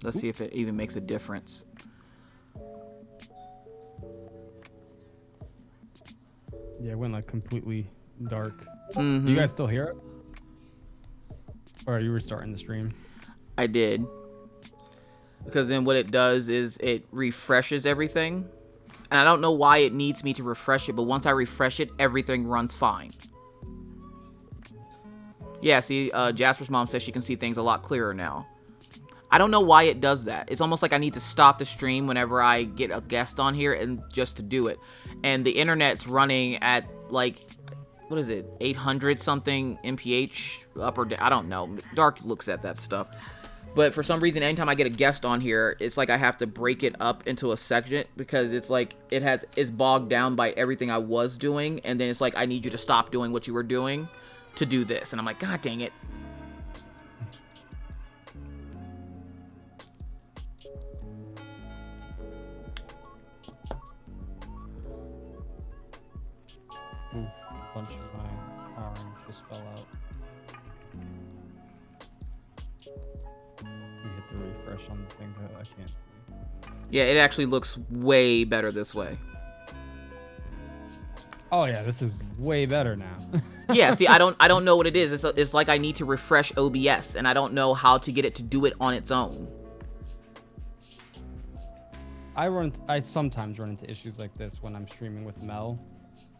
Let's see if it even makes a difference. Yeah, it went like completely dark. Mm-hmm. You guys still hear it? Or are you restarting the stream? I did. Because then what it does is it refreshes everything. And I don't know why it needs me to refresh it, but once I refresh it, everything runs fine. Yeah, see, Jasper's mom says she can see things a lot clearer now. I don't know why it does that. It's almost like I need to stop the stream whenever I get a guest on here and just to do it. And the internet's running at like, what is it, 800 something MPH up or down? I don't know. Dark looks at that stuff. But for some reason, anytime I get a guest on here, it's like I have to break it up into a section because it's like it's bogged down by everything I was doing, and then it's like I need you to stop doing what you were doing to do this, and I'm like, God dang it. Oof, a bunch of my orange just fell out. We hit the refresh on the thing, but I can't see. Yeah, it actually looks way better this way. Oh yeah, this is way better now. Yeah, see, I don't know what it is. It's like I need to refresh OBS, and I don't know how to get it to do it on its own. I sometimes run into issues like this when I'm streaming with Mel.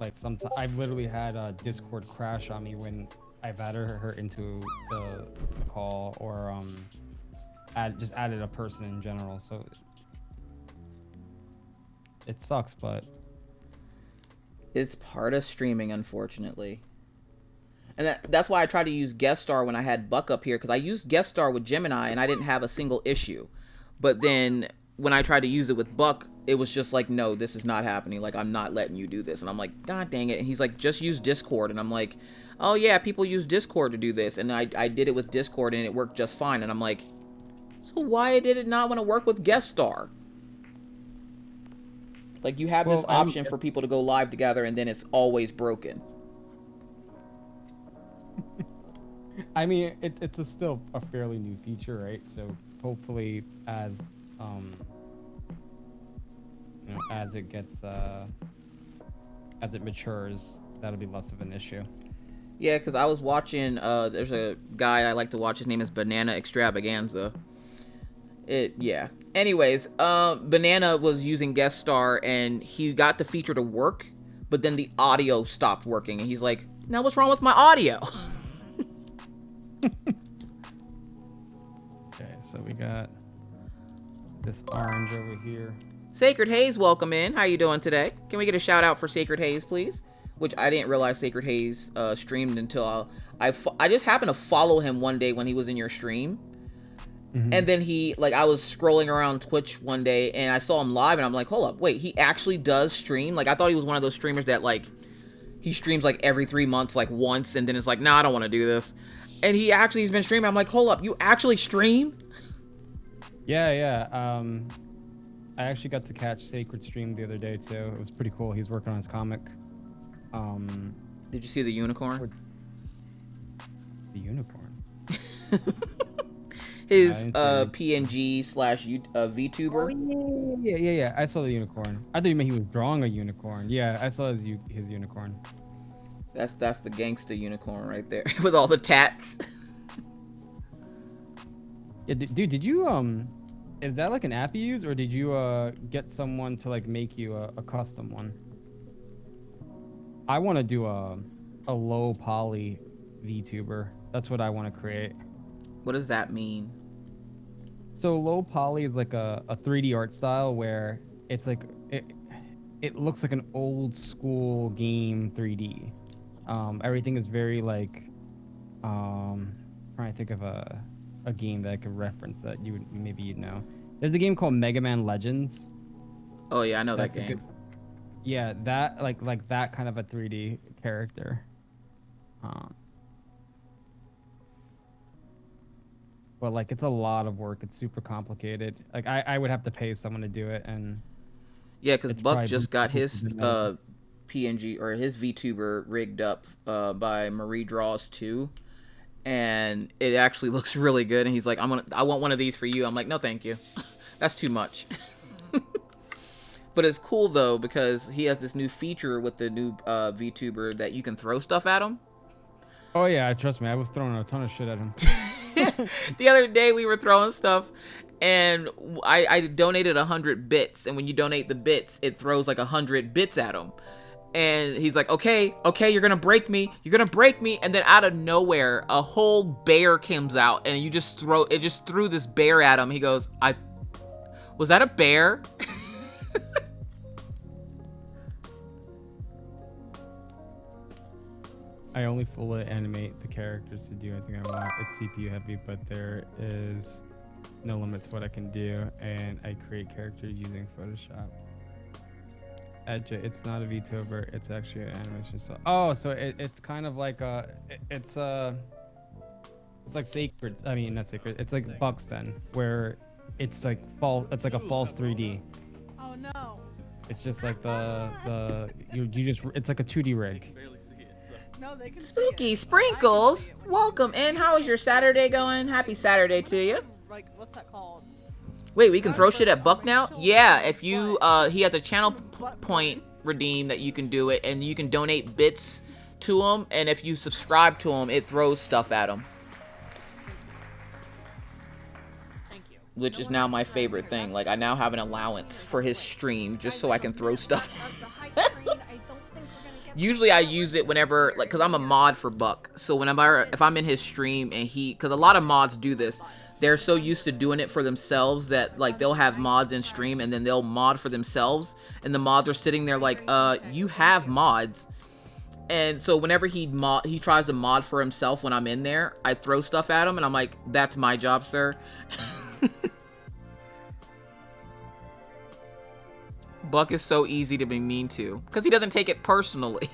Like sometimes I've literally had a Discord crash on me when I've added her into the call or just added a person in general. So it sucks, but It's part of streaming, unfortunately. And that's why I tried to use guest star when I had Buck up here, because I used guest star with Gemini and I didn't have a single issue. But then when I tried to use it with Buck, it was just like, no, this is not happening. Like, I'm not letting you do this. And I'm like, God dang it. And he's like, just use Discord. And I'm like, oh yeah, people use Discord to do this. And I did it with Discord and it worked just fine. And I'm like, so why did it not want to work with guest star? Like, you have this option for people to go live together and then it's always broken. I mean, it's still a fairly new feature, right? So hopefully, as as it gets as it matures, that'll be less of an issue. Yeah, because I was watching. There's a guy I like to watch. His name is Banana Extravaganza. Yeah. Anyways, Banana was using guest star and he got the feature to work, but then the audio stopped working, and he's like, "Now what's wrong with my audio?" Okay, so we got this orange over here. Sacred Haze, welcome in. How you doing today? Can we get a shout out for Sacred Haze, please? Which I didn't realize Sacred Haze streamed until I just happened to follow him one day when he was in your stream. Mm-hmm. And then I was scrolling around Twitch one day and I saw him live and I'm like, hold up, wait, he actually does stream? Like, I thought he was one of those streamers that he streams like every 3 months, like once, and then it's like, nah, I don't want to do this. And he's been streaming. I'm like, hold up, you actually stream? Yeah. I actually got to catch Sacred stream the other day too. It was pretty cool. He's working on his comic. Did you see the unicorn? The unicorn. His PNG / VTuber. Oh, yeah. I saw the unicorn. I thought you meant he was drawing a unicorn. Yeah, I saw his unicorn. That's the gangsta unicorn right there with all the tats. Yeah, dude, did you is that like an app you use, or did you get someone to like make you a custom one? I want to do a low poly VTuber. That's what I want to create. What does that mean? So low poly is like a 3D art style where it's like it looks like an old school game 3D. Everything is very like trying to think of a game that I could reference that maybe you'd know. There's a game called Mega Man Legends. Oh yeah, I know that game. Yeah, that like that kind of a 3D character. But like it's a lot of work. It's super complicated. Like I would have to pay someone to do it, and yeah, because Buck just got his PNG or his VTuber rigged up by Marie Draws 2, and it actually looks really good. And he's like, I want one of these for you. I'm like, no, thank you. That's too much. But it's cool though, because he has this new feature with the new VTuber that you can throw stuff at him. Oh yeah, trust me, I was throwing a ton of shit at him. The other day we were throwing stuff, and I donated 100 bits, and when you donate the bits, it throws like 100 bits at him. And he's like, okay, you're gonna break me, and then out of nowhere, a whole bear comes out, and it just threw this bear at him. He goes, was that a bear? I only fully animate the characters to do anything I want. It's CPU heavy, but there is no limit to what I can do, and I create characters using Photoshop. It's not a VTuber, it's actually an animation. So it's kind of like it's like Sacred. I mean, not Sacred. It's like Buxton, where it's like it's like a false 3D. Oh no. It's just like it's like a 2D rig. No, they can Spooky Sprinkles, welcome in. How is your Saturday going? Happy Saturday to you. Like, what's that called? Wait, we can throw shit at Buck now? Yeah, if you, he has a channel point redeem that you can do it, and you can donate bits to him, and if you subscribe to him, it throws stuff at him. Thank you. Which is now my favorite thing. Like, I now have an allowance for his stream, just so I can throw stuff. Usually I use it whenever, like, because I'm a mod for Buck. So if I'm in his stream and because a lot of mods do this, they're so used to doing it for themselves that, like, they'll have mods in stream and then they'll mod for themselves. And the mods are sitting there like, you have mods. And so whenever he tries to mod for himself when I'm in there, I throw stuff at him and I'm like, that's my job, sir. Buck is so easy to be mean to because he doesn't take it personally.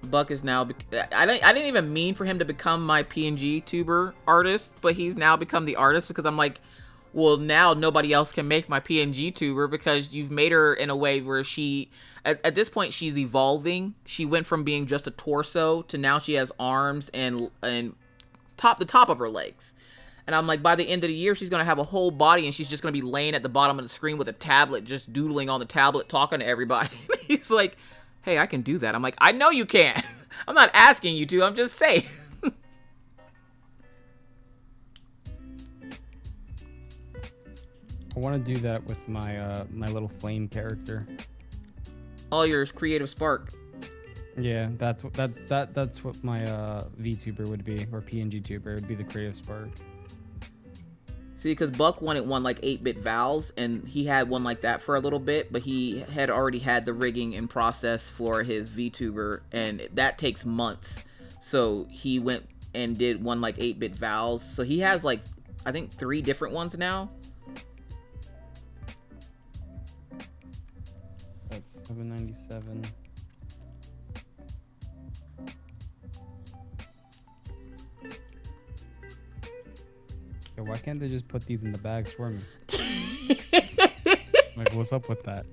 Buck is now I didn't even mean for him to become my PNG tuber artist, but he's now become the artist because I'm like, well, now nobody else can make my PNG tuber because you've made her in a way where she at this point she's evolving. She went from being just a torso to now she has arms and the top of her legs. And I'm like, by the end of the year, she's going to have a whole body, and she's just going to be laying at the bottom of the screen with a tablet, just doodling on the tablet, talking to everybody. He's like, hey, I can do that. I'm like, I know you can. I'm not asking you to. I'm just saying. I want to do that with my my little flame character. All your creative spark. Yeah, that's what my VTuber would be, or PNG tuber. It would be the creative spark. See, because Buck wanted one like 8-bit vowels, and he had one like that for a little bit, but he had already had the rigging in process for his VTuber, and that takes months. So he went and did one like 8-bit vowels. So he has like, I think 3 different ones now. That's $7.97. Yo, why can't they just put these in the bags for me? Like, what's up with that?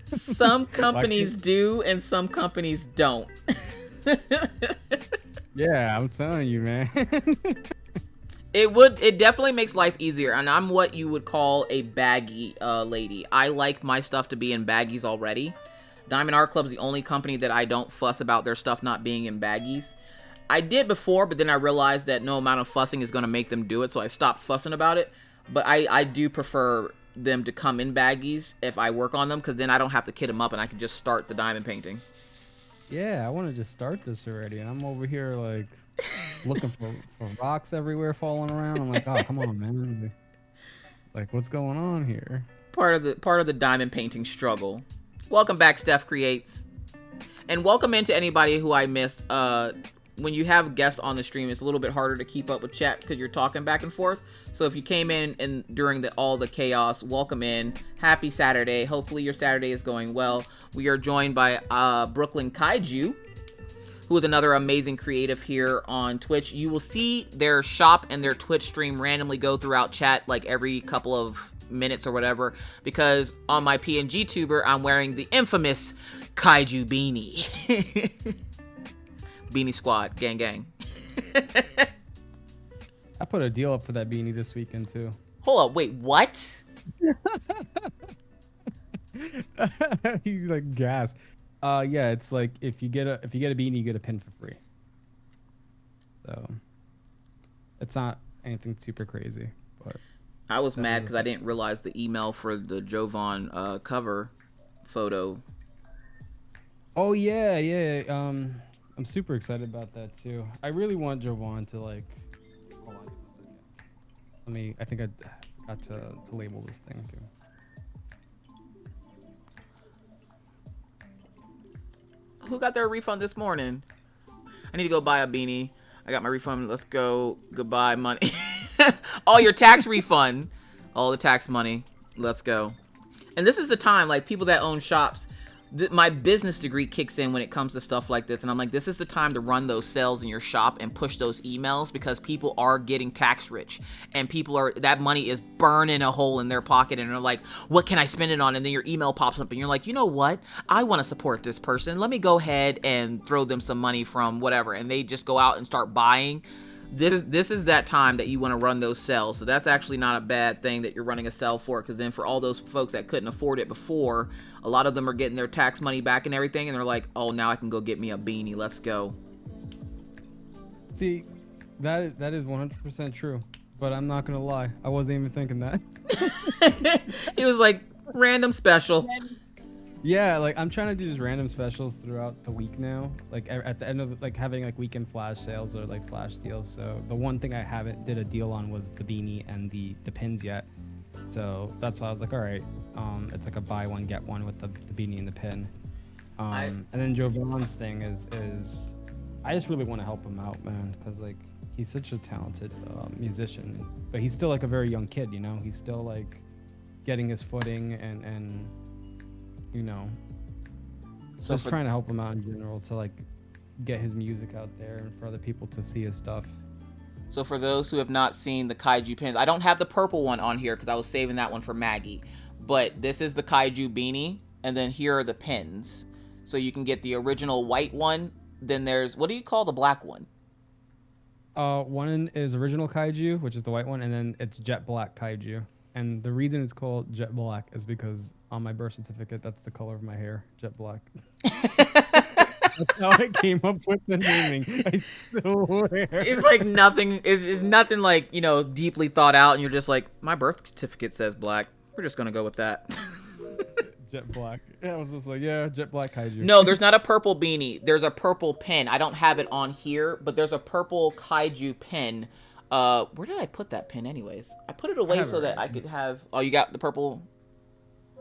Some companies do, and some companies don't. Yeah, I'm telling you, man. It definitely makes life easier, and I'm what you would call a baggy lady. I like my stuff to be in baggies already. Diamond Art Club is the only company that I don't fuss about their stuff not being in baggies. I did before, but then I realized that no amount of fussing is going to make them do it, so I stopped fussing about it. But I do prefer them to come in baggies if I work on them, because then I don't have to kit them up and I can just start the diamond painting. Yeah, I want to just start this already, and I'm over here, like, looking for rocks everywhere falling around. I'm like, oh, come on, man. Like, what's going on here? Part of the diamond painting struggle. Welcome back, Steph Creates. And welcome into anybody who I missed. When you have guests on the stream, it's a little bit harder to keep up with chat because you're talking back and forth. So if you came in and during all the chaos, welcome in. Happy Saturday. Hopefully your Saturday is going well. We are joined by Brooklyn Kaiju, who is another amazing creative here on Twitch. You will see their shop and their Twitch stream randomly go throughout chat like every couple of minutes or whatever, because on my PNG tuber, I'm wearing the infamous Kaiju beanie. Beanie Squad, gang gang. I put a deal up for that beanie this weekend too. Hold up, wait, what? He's like gas. Yeah, it's like if you get a beanie, you get a pin for free. So it's not anything super crazy, but I was mad because I didn't realize the email for the Jovan cover photo. oh yeah. I'm super excited about that too. I really want Jovan to like. Hold on, give me a second. I think I got to label this thing too. Who got their refund this morning? I need to go buy a beanie. I got my refund. Let's go. Goodbye, money. All your tax refund. All the tax money. Let's go. And this is the time, like, people that own shops, my business degree kicks in when it comes to stuff like this. And I'm like, this is the time to run those sales in your shop and push those emails because people are getting tax rich. And that money is burning a hole in their pocket. And they're like, what can I spend it on? And then your email pops up and you're like, you know what? I want to support this person. Let me go ahead and throw them some money from whatever. And they just go out and start buying. This is that time that you want to run those sales. So that's actually not a bad thing that you're running a sale for, because then for all those folks that couldn't afford it before, a lot of them are getting their tax money back and everything, and they're like, oh, now I can go get me a beanie. Let's go. See, that is 100% true. But I'm not gonna lie, I wasn't even thinking that. It was like random special. Yeah, like I'm trying to do just random specials throughout the week now. Like at the end of like having like weekend flash sales or like flash deals. So the one thing I haven't did a deal on was the beanie and the pins yet. So that's why I was like, all right, it's like a buy one get one with the beanie and the pin. And then Jovan's thing is I just really want to help him out, man, because like he's such a talented musician, but he's still like a very young kid, you know. He's still like getting his footing and you know, so just trying to help him out in general to like get his music out there and for other people to see his stuff. So for those who have not seen the Kaiju pins, I don't have the purple one on here because I was saving that one for Maggie, but this is the Kaiju beanie, and then here are the pins. So you can get the original white one. Then there's, what do you call the black one? One is original Kaiju, which is the white one, and then it's jet black Kaiju. And the reason it's called jet black is because on my birth certificate, that's the color of my hair, jet black. That's how I came up with the naming. I swear. It's like nothing. It's nothing like, you know, deeply thought out, and you're just like, my birth certificate says black. We're just gonna go with that. Jet black. Yeah, I was just like, yeah, jet black Kaiju. No, there's not a purple beanie. There's a purple pin. I don't have it on here, but there's a purple Kaiju pin. Where did I put that pin anyways? I put it away so that I could have... Oh, you got the purple?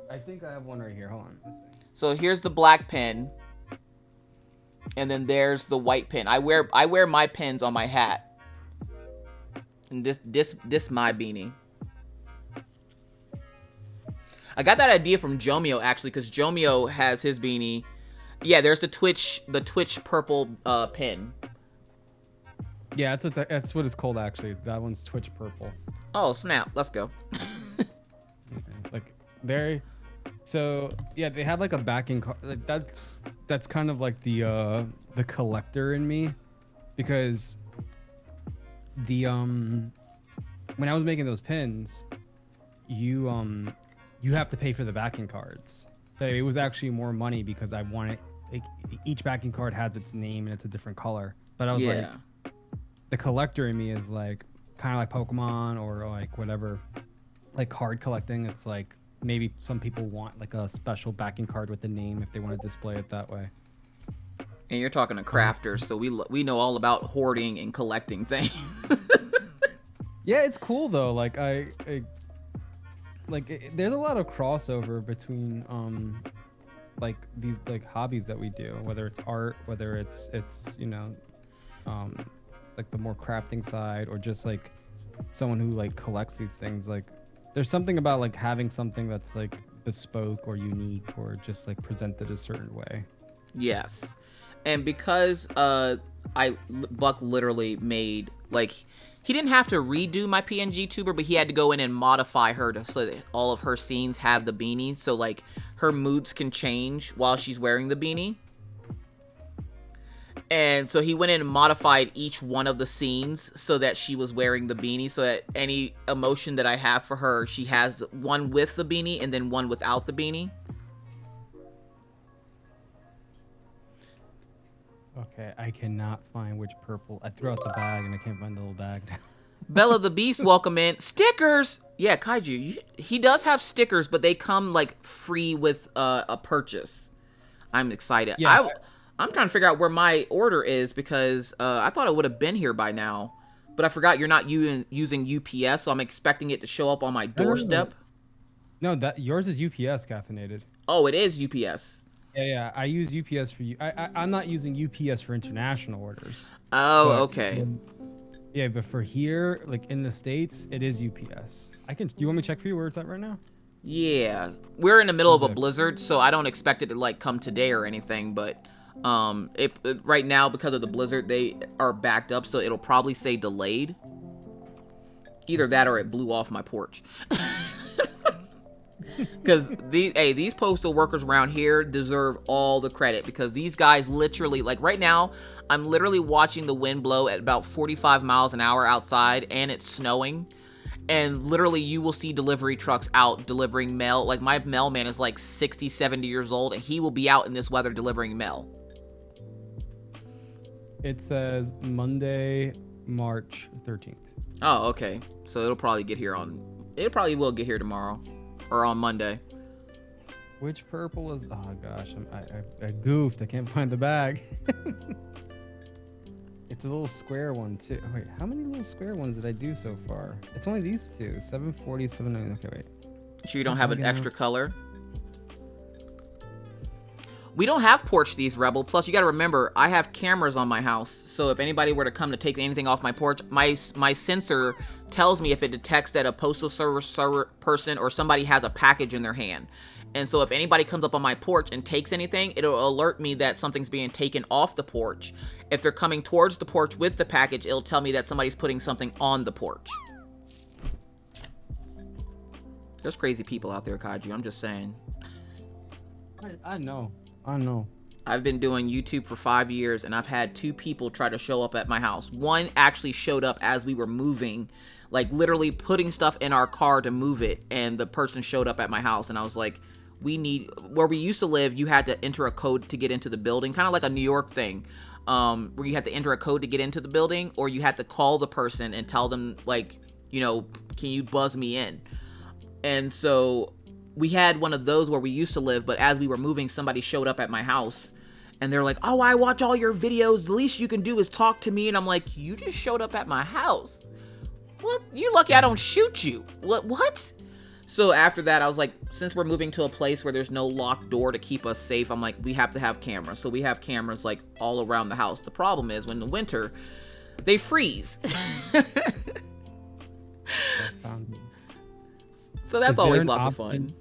I think I have one right here. Hold on. Let's see. So here's the black pin. And then there's the white pin. I wear my pins on my hat. And this my beanie. I got that idea from Jomio actually, because Jomio has his beanie. Yeah, there's the Twitch purple pin. Yeah, that's what it's called actually. That one's Twitch purple. Oh snap! Let's go. Like so yeah, they have like a backing card. Like that's kind of like the collector in me, because the when I was making those pins, you have to pay for the backing cards. But it was actually more money because I wanted, like, each backing card has its name and it's a different color. But I was like, the collector in me is like kind of like Pokemon or like whatever, like card collecting. It's like maybe some people want like a special backing card with the name if they want to display it that way. And you're talking to crafters, so we know all about hoarding and collecting things. Yeah, it's cool though. Like there's a lot of crossover between like these like hobbies that we do, whether it's art, whether it's you know like the more crafting side, or just like someone who like collects these things. Like there's something about like having something that's like bespoke or unique or just like presented a certain way. Yes. And because Buck literally made, like, He didn't have to redo my PNG tuber, but he had to go in and modify her so that all of her scenes have the beanie. So, like, her moods can change while she's wearing the beanie. And so he went in and modified each one of the scenes so that she was wearing the beanie. So that any emotion that I have for her, she has one with the beanie and then one without the beanie. Okay, I cannot find which purple. I threw out the bag and I can't find the little bag now. Bella the Beast, welcome in. Stickers! Yeah, Kaiju, he does have stickers, but they come, like, free with a purchase. I'm excited. Yeah. I'm trying to figure out where my order is because I thought it would have been here by now. But I forgot you're not using UPS, so I'm expecting it to show up on my doorstep. No, that yours is UPS caffeinated. Oh, it is UPS. Yeah. I use UPS for you. I'm not using UPS for international orders. Oh, okay. Yeah, but for here, like in the States, it is UPS. Do you want me to check for you where it's at right now? Yeah. We're in the middle of a blizzard, so I don't expect it to, like, come today or anything, but right now, because of the blizzard, they are backed up, so it'll probably say delayed. Either that or it blew off my porch. Because these postal workers around here deserve all the credit, because these guys literally, like right now, I'm literally watching the wind blow at about 45 miles an hour outside, and it's snowing. And literally, you will see delivery trucks out delivering mail. Like, my mailman is like 60, 70 years old, and he will be out in this weather delivering mail. It says Monday, March 13th. Oh, okay. So it'll probably get here it probably will get here tomorrow. Or on Monday. Which purple is... Oh, gosh. I goofed. I can't find the bag. It's a little square one, too. Oh, wait, how many little square ones did I do so far? It's only these two. 740, 790. Okay, wait. Sure you don't have an extra color? We don't have porch thieves, Rebel. Plus, you got to remember, I have cameras on my house. So if anybody were to come to take anything off my porch, my sensor tells me if it detects that a postal service person or somebody has a package in their hand. And so if anybody comes up on my porch and takes anything, it'll alert me that something's being taken off the porch. If they're coming towards the porch with the package, it'll tell me that somebody's putting something on the porch. There's crazy people out there, Kaiju. I'm just saying. I know. I've been doing YouTube for 5 years, and I've had 2 people try to show up at my house. One actually showed up as we were moving, like literally putting stuff in our car to move it, and the person showed up at my house, and I was like, where we used to live, you had to enter a code to get into the building, kind of like a New York thing, where you had to enter a code to get into the building, or you had to call the person and tell them, like, you know, can you buzz me in? And so we had one of those where we used to live, but as we were moving, somebody showed up at my house, and they're like, oh, I watch all your videos, the least you can do is talk to me. And I'm like, you just showed up at my house. What? You lucky I don't shoot you. What? So after that, I was like, since we're moving to a place where there's no locked door to keep us safe, I'm like, we have to have cameras. So we have cameras like all around the house. The problem is when in the winter, they freeze. So that's always lots of fun.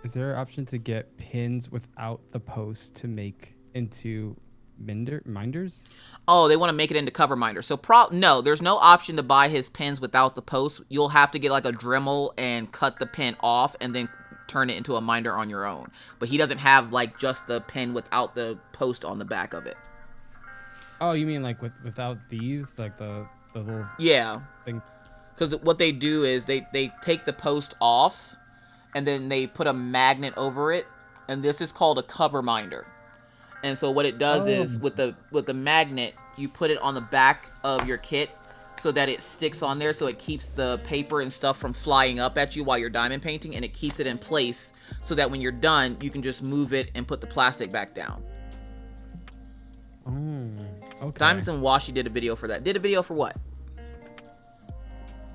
Is there an option to get pins without the post to make into minders? Oh, they want to make it into cover minder. So no, there's no option to buy his pins without the post. You'll have to get like a Dremel and cut the pin off and then turn it into a minder on your own. But he doesn't have like just the pin without the post on the back of it. Oh, you mean like without these, like the little thing? Because what they do is they take the post off and then they put a magnet over it, and this is called a cover minder. And so what it does is with the magnet, you put it on the back of your kit so that it sticks on there, so it keeps the paper and stuff from flying up at you while you're diamond painting, and it keeps it in place so that when you're done, you can just move it and put the plastic back down. Oh, okay. Diamonds and Washi did a video for that. Did a video for what?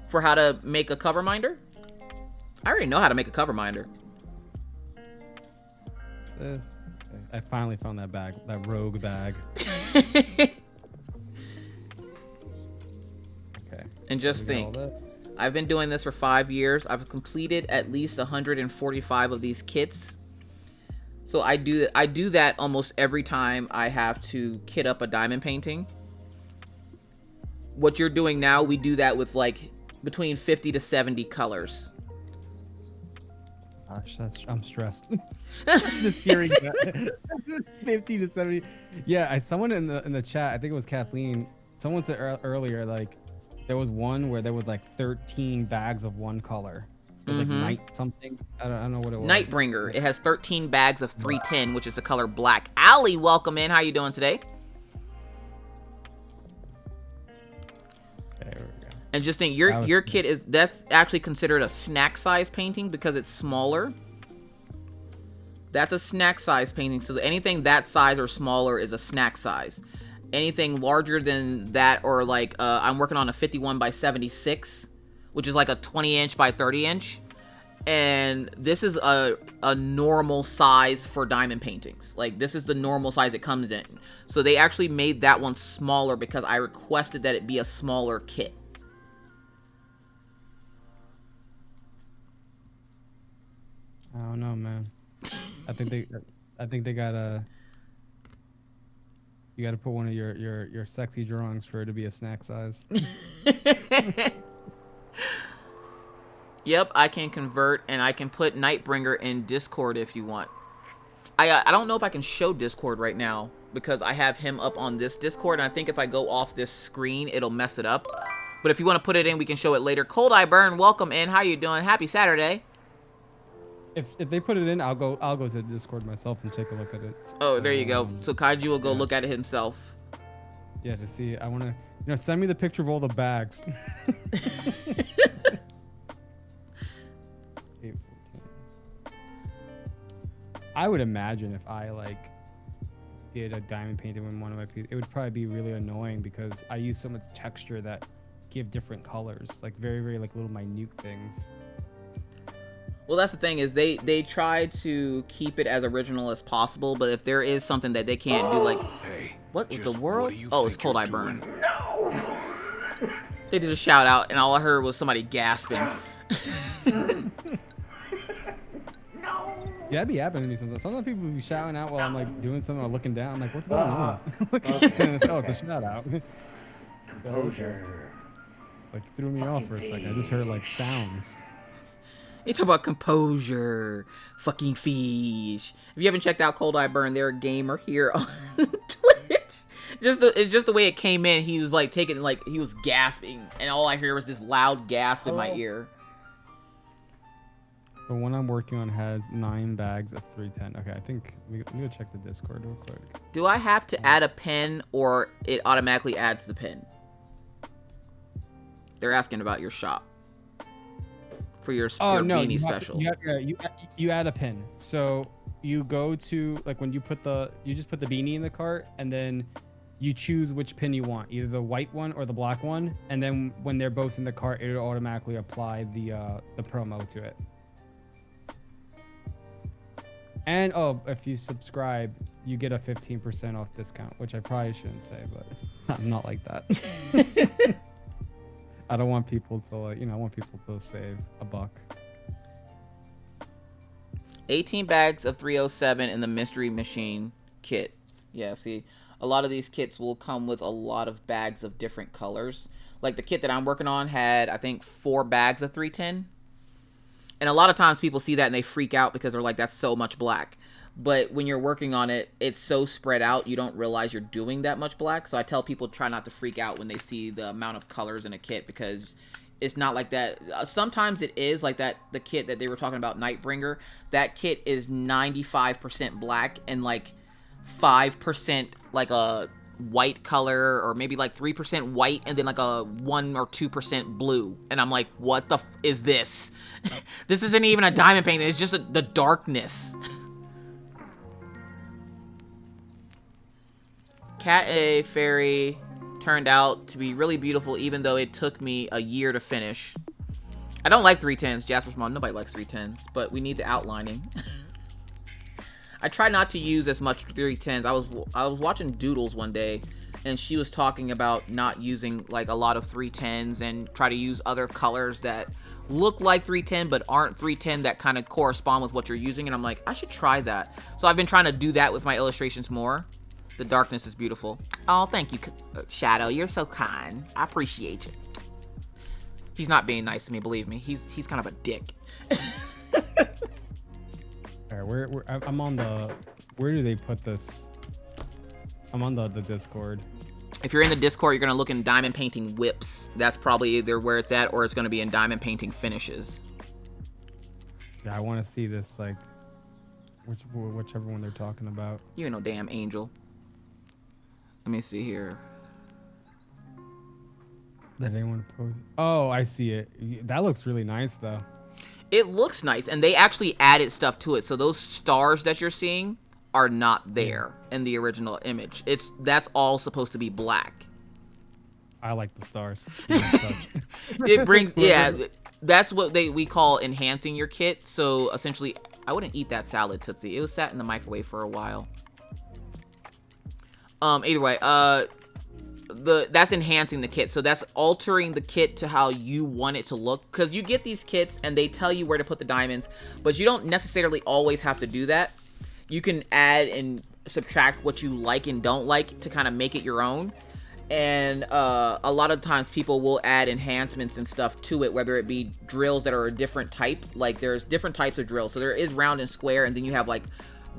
For how to make a cover minder? I already know how to make a cover minder. I finally found that bag, that rogue bag. Okay. And just think, I've been doing this for 5 years. I've completed at least 145 of these kits. So I do that almost every time I have to kit up a diamond painting. what you're doing now, we do that with like between 50 to 70 colors. Gosh, I'm stressed. Just hearing that. 50 to 70. Yeah, someone in the chat, I think it was Kathleen. Someone said earlier, like there was one where there was like 13 bags of one color. It was like night something. I don't know what it was. Nightbringer. It has 13 bags of 310, which is the color black. Allie, welcome in. How you doing today? There we go. And just think, your kit that's actually considered a snack size painting because it's smaller. That's a snack size painting. So anything that size or smaller is a snack size. Anything larger than that, or like I'm working on a 51 by 76, which is like a 20 inch by 30 inch. And this is a normal size for diamond paintings. Like this is the normal size it comes in. So they actually made that one smaller because I requested that it be a smaller kit. I don't know, man. I think they gotta. You gotta put one of your sexy drawings for it to be a snack size. Yep, I can convert, and I can put Nightbringer in Discord if you want. I don't know if I can show Discord right now because I have him up on this Discord, and I think if I go off this screen, it'll mess it up. But if you want to put it in, we can show it later. Cold Eye Burn, welcome in. How you doing? Happy Saturday. If they put it in, I'll go to Discord myself and take a look at it. Oh, there you go. So Kaiju will go look at it himself. Yeah, to see. I wanna, send me the picture of all the bags. I would imagine if I did a diamond painting with one of my pieces, it would probably be really annoying because I use so much texture that give different colors, like very, very little minute things. Well, that's the thing is they try to keep it as original as possible, but if there is something that they can't do, like, Hey, what was the world? What Oh, it's Cold Eye Burn. No! They did a shout out, and all I heard was somebody gasping. Yeah, that'd be happening to me sometimes. Sometimes people be shouting out while I'm doing something or looking down. I'm like, what's going on? It's a shout out. Composure. Threw me off for a second. I just heard sounds. You talk about composure, fucking fish. If you haven't checked out Cold Eye Burn, they're a gamer here on Twitch. It's just the way it came in. He was he was gasping, and all I heard was this loud gasp in my ear. The one I'm working on has 9 bags of 310. Okay, I think we go check the Discord real quick. Do I have to add a pen, or it automatically adds the pen? They're asking about your shop. For your beanie special. You add a pin. So you go to when you just put the beanie in the cart, and then you choose which pin you want, either the white one or the black one, and then when they're both in the cart, it'll automatically apply the promo to it. And if you subscribe, you get a 15% off discount, which I probably shouldn't say, but I'm not like that. I don't want people to I want people to save $1. 18 bags of 307 in the Mystery Machine kit. Yeah, see, a lot of these kits will come with a lot of bags of different colors. Like the kit that I'm working on had, I think, 4 bags of 310. And a lot of times people see that and they freak out because they're like, that's so much black. But when you're working on it, it's so spread out, you don't realize you're doing that much black. So I tell people try not to freak out when they see the amount of colors in a kit, because it's not like that. Sometimes it is like that. The kit that they were talking about, Nightbringer, that kit is 95% black and 5% like a white color, or maybe 3% white and then a 1 or 2% blue. And I'm like, what the is this? This isn't even a diamond painting. It's just the darkness. Cat A Fairy turned out to be really beautiful, even though it took me a year to finish. I don't like 310s. Jasper's mom, nobody likes 310s, but we need the outlining. I try not to use as much 310s. I was watching Doodles one day, and she was talking about not using a lot of 310s and try to use other colors that look like 310 but aren't 310 that kind of correspond with what you're using. And I'm like, I should try that. So I've been trying to do that with my illustrations more. The darkness is beautiful. Oh, thank you, Shadow. You're so kind. I appreciate you. He's not being nice to me, believe me. He's kind of a dick. All right, I'm on the. Where do they put this? I'm on the Discord. If you're in the Discord, you're gonna look in diamond painting whips. That's probably either where it's at, or it's gonna be in diamond painting finishes. Yeah, I want to see this, like, whichever one they're talking about. You ain't no damn angel. Let me see here. Did anyone post? Oh, I see it. That looks really nice, though. It looks nice, and they actually added stuff to it. So those stars that you're seeing are not there in the original image. That's all supposed to be black. I like the stars. It brings, yeah, that's what we call enhancing your kit. So essentially, I wouldn't eat that salad, Tootsie. It was sat in the microwave for a while. Either way, that's enhancing the kit. So that's altering the kit to how you want it to look. Because you get these kits and they tell you where to put the diamonds, but you don't necessarily always have to do that. You can add and subtract what you like and don't like to kind of make it your own. And a lot of times people will add enhancements and stuff to it, whether it be drills that are a different type. Like there's different types of drills. So there is round and square, and then you have like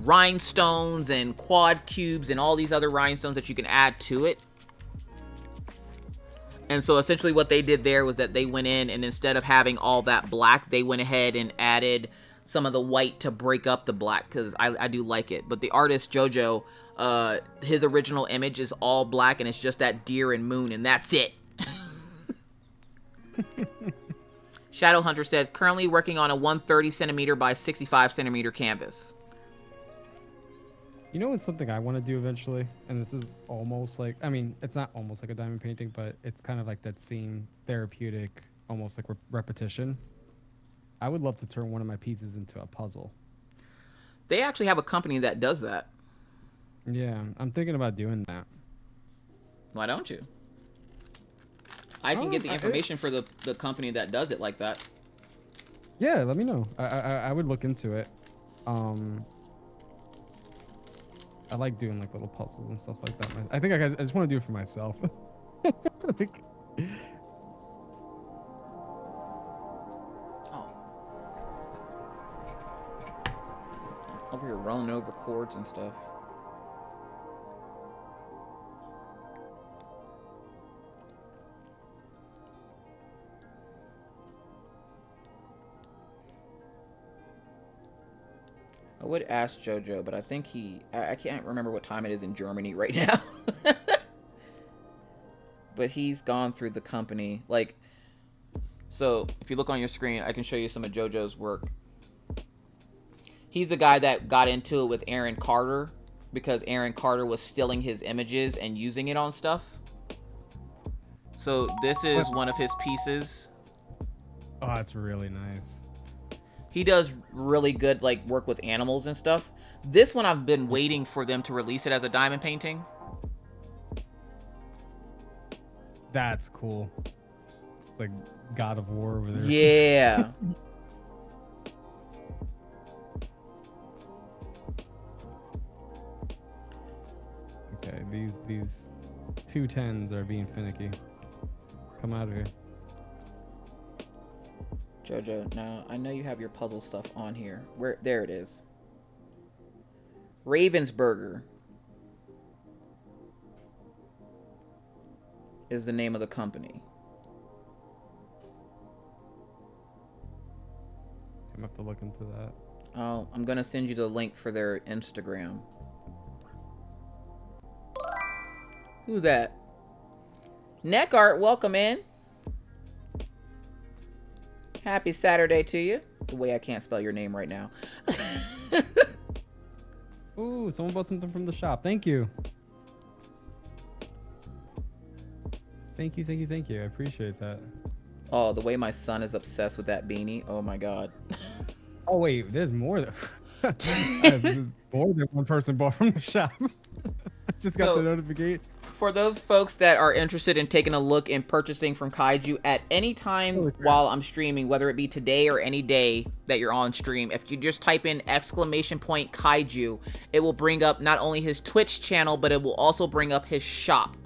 rhinestones and quad cubes and all these other rhinestones that you can add to it. And so essentially what they did there was that they went in, and instead of having all that black, they went ahead and added some of the white to break up the black, because I do like it. But the artist JoJo, his original image is all black, and it's just that deer and moon, and that's it. Shadow Hunter said, currently working on a 130 centimeter by 65 centimeter canvas. You know what's something I want to do eventually? And this is almost like, I mean, it's not almost like a diamond painting, but it's kind of like that same therapeutic, almost like repetition. I would love to turn one of my pieces into a puzzle. They actually have a company that does that. Yeah, I'm thinking about doing that. Why don't you? I can get the information for the company that does it like that. Yeah, let me know. I would look into it. I like doing like little puzzles and stuff like that. I think I just want to do it for myself. I think. Over here rolling over cords and stuff. I would ask JoJo, but I think I can't remember what time it is in Germany right now. But he's gone through the company. Like, so if you look on your screen, I can show you some of JoJo's work. He's the guy that got into it with Aaron Carter, because Aaron Carter was stealing his images and using it on stuff. So this is one of his pieces. Oh, that's really nice. He does really good like work with animals and stuff. This one I've been waiting for them to release it as a diamond painting. That's cool. It's like God of War over there. Yeah. Okay, these 210s are being finicky. Come out of here. JoJo, now I know you have your puzzle stuff on here. There it is. Ravensburger is the name of the company. I'm gonna have to look into that. Oh, I'm gonna send you the link for their Instagram. Who's that? Neck Art, welcome in. Happy Saturday to you. The way I can't spell your name right now. Ooh, someone bought something from the shop. Thank you. Thank you, thank you, thank you. I appreciate that. Oh, the way my son is obsessed with that beanie. Oh my god. Oh wait, there's more than more than one person bought from the shop. Just got So- the notification. For those folks that are interested in taking a look and purchasing from Kaiju at any time Holy crap. while I'm streaming, whether it be today or any day that you're on stream, if you just type in !Kaiju, it will bring up not only his Twitch channel, but it will also bring up his shop.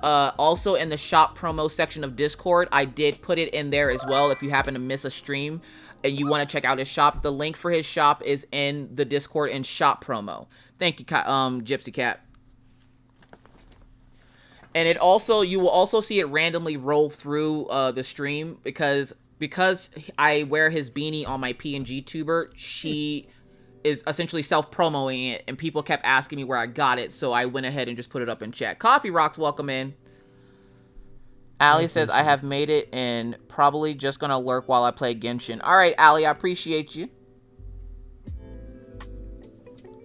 Also in the shop promo section of Discord, I did put it in there as well if you happen to miss a stream and you want to check out his shop. The link for his shop is in the Discord and shop promo. Thank you, Gypsy Cat. And it also, you will also see it randomly roll through the stream because I wear his beanie on my PNG tuber. She is essentially self-promoting it, and people kept asking me where I got it, so I went ahead and just put it up in chat. Coffee Rocks, welcome in. Allie says, I have made it and probably just gonna lurk while I play Genshin. All right, Allie, I appreciate you.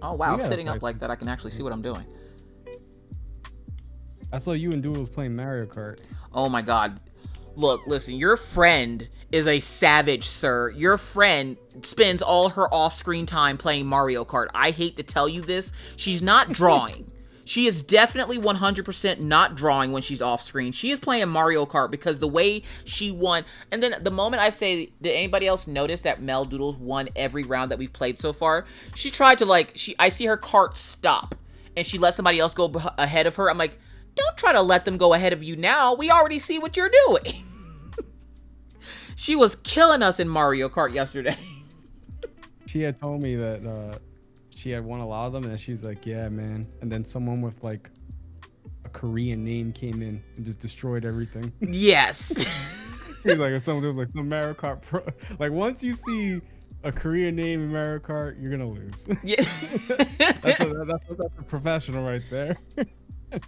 Oh, wow, sitting up like that, I can actually see what I'm doing. I saw you and Doodles playing Mario Kart. Oh my god. Look, listen, your friend is a savage, sir. Your friend spends all her off-screen time playing Mario Kart. I hate to tell you this. She's not drawing. She is definitely 100% not drawing when she's off-screen. She is playing Mario Kart because the way she won... And then the moment I say, did anybody else notice that Mel Doodles won every round that we've played so far? She tried to, like... I see her cart stop, and she let somebody else go ahead of her. I'm like... Don't try to let them go ahead of you now. We already see what you're doing. She was killing us in Mario Kart yesterday. She had told me that she had won a lot of them, and she's like, yeah, man. And then someone with like a Korean name came in and just destroyed everything. Yes. She's like, if someone was like, the Mario Kart Pro. Like, once you see a Korean name in Mario Kart, you're going to lose. Yeah. that's a professional right there.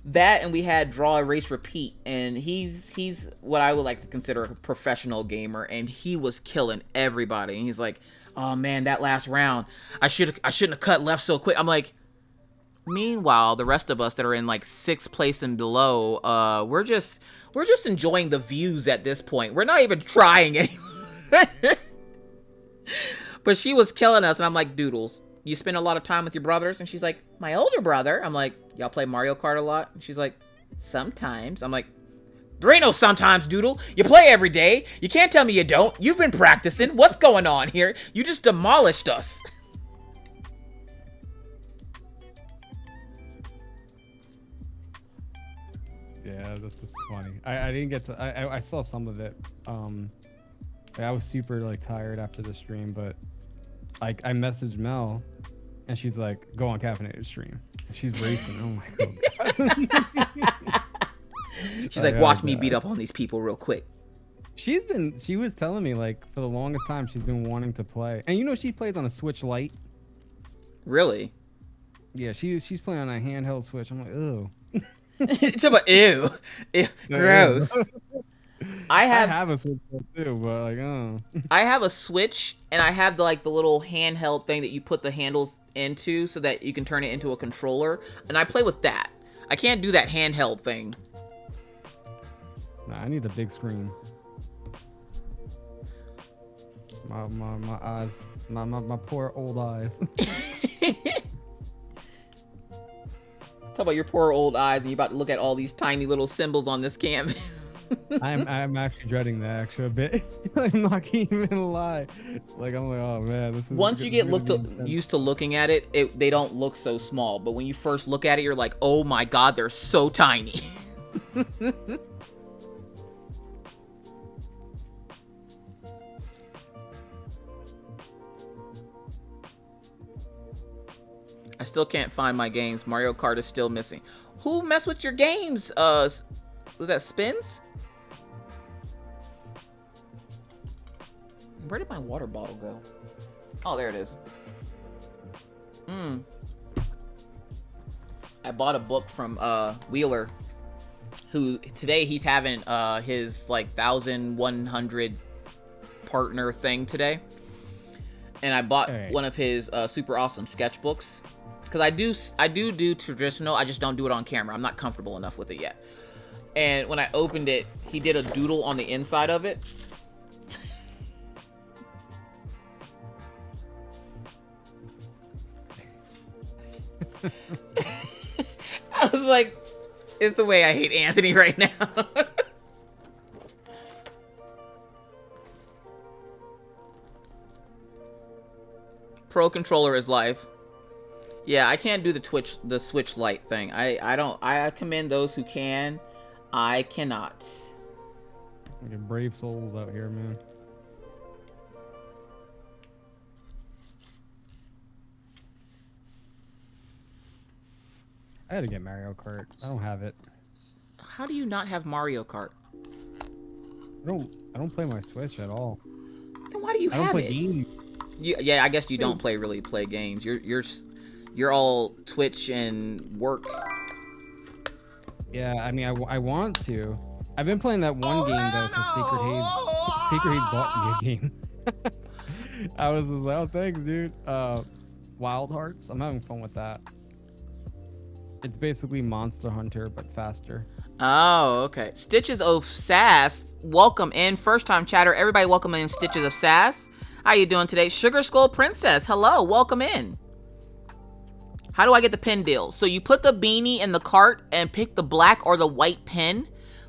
That, and we had Draw, Erase, Repeat, and he's what I would like to consider a professional gamer, and he was killing everybody. And he's like, oh man, that last round, I shouldn't have cut left so quick. I'm like, meanwhile, the rest of us that are in like 6th place and below, we're just enjoying the views at this point. We're not even trying anymore. But she was killing us, and I'm like, Doodles, you spend a lot of time with your brothers? And she's like, my older brother. I'm like, y'all play Mario Kart a lot? And she's like, sometimes. I'm like, there ain't no sometimes, Doodle. You play every day. You can't tell me you don't. You've been practicing. What's going on here? You just demolished us. Yeah, this is funny. I didn't get to... I saw some of it. I was super like tired after the stream, but like I messaged Mel, and she's like, "Go on Caffeinated stream." And she's racing. Oh my god. She's like, watch me beat up on these people real quick. She was telling me like for the longest time she's been wanting to play, and you know she plays on a Switch Lite. Really? Yeah, she's playing on a handheld Switch. I'm like, ew. It's about ew, gross. I have a Switch too, but like, oh. I have a Switch, and I have the little handheld thing that you put the handles into so that you can turn it into a controller, and I play with that. I can't do that handheld thing. Nah, I need the big screen. My eyes, my poor old eyes. Talk about your poor old eyes, and you're about to look at all these tiny little symbols on this canvas. I'm actually dreading that actually a bit. I'm not even lie. Like I'm like, oh man, this is. Once you get used to looking at it, they don't look so small. But when you first look at it, you're like, oh my god, they're so tiny. I still can't find my games. Mario Kart is still missing. Who messed with your games? Was that Spins? Where did my water bottle go? Oh, there it is. I bought a book from Wheeler, who today he's having his 1,100 partner thing today. And I bought one of his super awesome sketchbooks. Because I do traditional, I just don't do it on camera. I'm not comfortable enough with it yet. And when I opened it, he did a doodle on the inside of it. I was like, it's the way I hate Anthony right now. Pro controller is life. Yeah, I can't do the Switch Lite thing. I commend those who can. I cannot. Fucking brave souls out here, man. I had to get Mario Kart. I don't have it. How do you not have Mario Kart? I don't play my Switch at all. Then why do you I don't have play it? games. Yeah, I guess you don't really play games. You're all Twitch and work. Yeah, I mean, I want to. I've been playing that one game though, because Secret Haze bought me a game. I was just like, oh, thanks, dude. Wild Hearts. I'm having fun with that. It's basically Monster Hunter but faster. Oh, okay. Stitches of Sass, welcome in. First time chatter. Everybody welcome in Stitches of Sass. How you doing today? Sugar Skull Princess, hello, welcome in. How do I get the pen deal? So you put the beanie in the cart and pick the black or the white pen.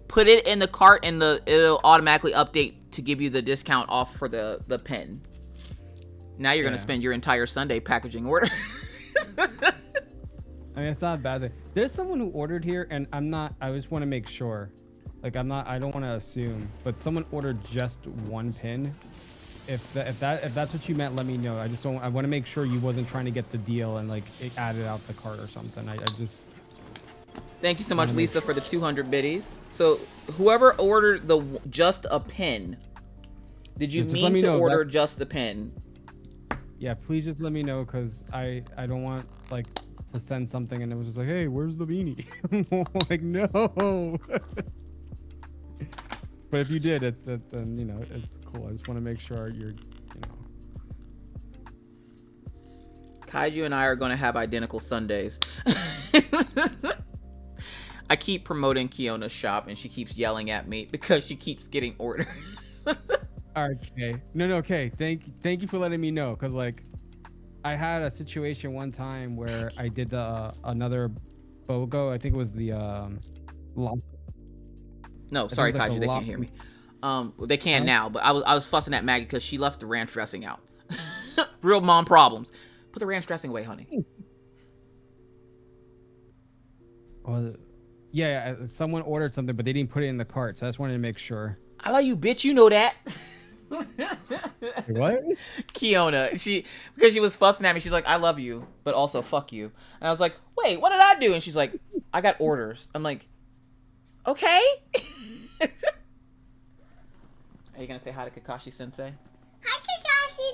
Put it in the cart and it'll automatically update to give you the discount off for the pen. Now you're gonna spend your entire Sunday packaging order. I mean, it's not a bad thing. There's someone who ordered here, and I just want to make sure. Like, I don't want to assume, but someone ordered just one pin. If that's what you meant, let me know. I want to make sure you wasn't trying to get the deal and like it added out the cart or something. I just. Thank you so much, Lisa, for the 200 biddies. So whoever ordered just a pin, did you mean to order just the pin? Yeah, please just let me know, because I don't want like to send something and it was just like, hey, where's the beanie? Like, no. But if you did then you know it's cool. I just want to make sure you're, Kaiju and I are going to have identical Sundays. I keep promoting Kiona's shop and she keeps yelling at me because she keeps getting orders. Okay. No, okay. Thank you for letting me know, because like I had a situation one time where I did another BOGO. I think it was the No, sorry, Kaiju, they can't hear me. They can now, but I was fussing at Maggie because she left the ranch dressing out. Real mom problems. Put the ranch dressing away, honey. Yeah, someone ordered something, but they didn't put it in the cart, so I just wanted to make sure. I love you, bitch. You know that. What? Kiona, because she was fussing at me. She's like, I love you, but also fuck you. And I was like, wait, what did I do? And she's like, I got orders. I'm like, okay. Are you gonna say hi to Kakashi Sensei? Hi, Kakashi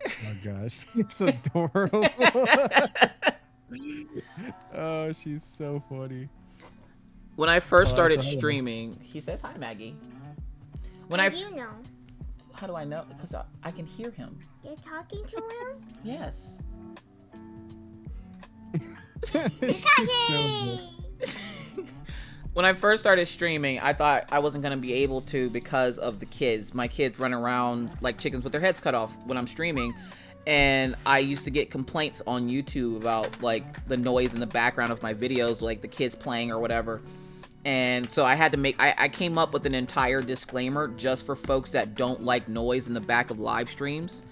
Sensei. Oh gosh, it's adorable. Oh, she's so funny. When I first started streaming, he says hi, Maggie. How do you know? How do I know? Because I can hear him. You're talking to him? Yes. Kakashi! When I first started streaming, I thought I wasn't going to be able to because of the kids. My kids run around like chickens with their heads cut off when I'm streaming. And I used to get complaints on YouTube about like the noise in the background of my videos, like the kids playing or whatever. And so I had to I came up with an entire disclaimer just for folks that don't like noise in the back of live streams.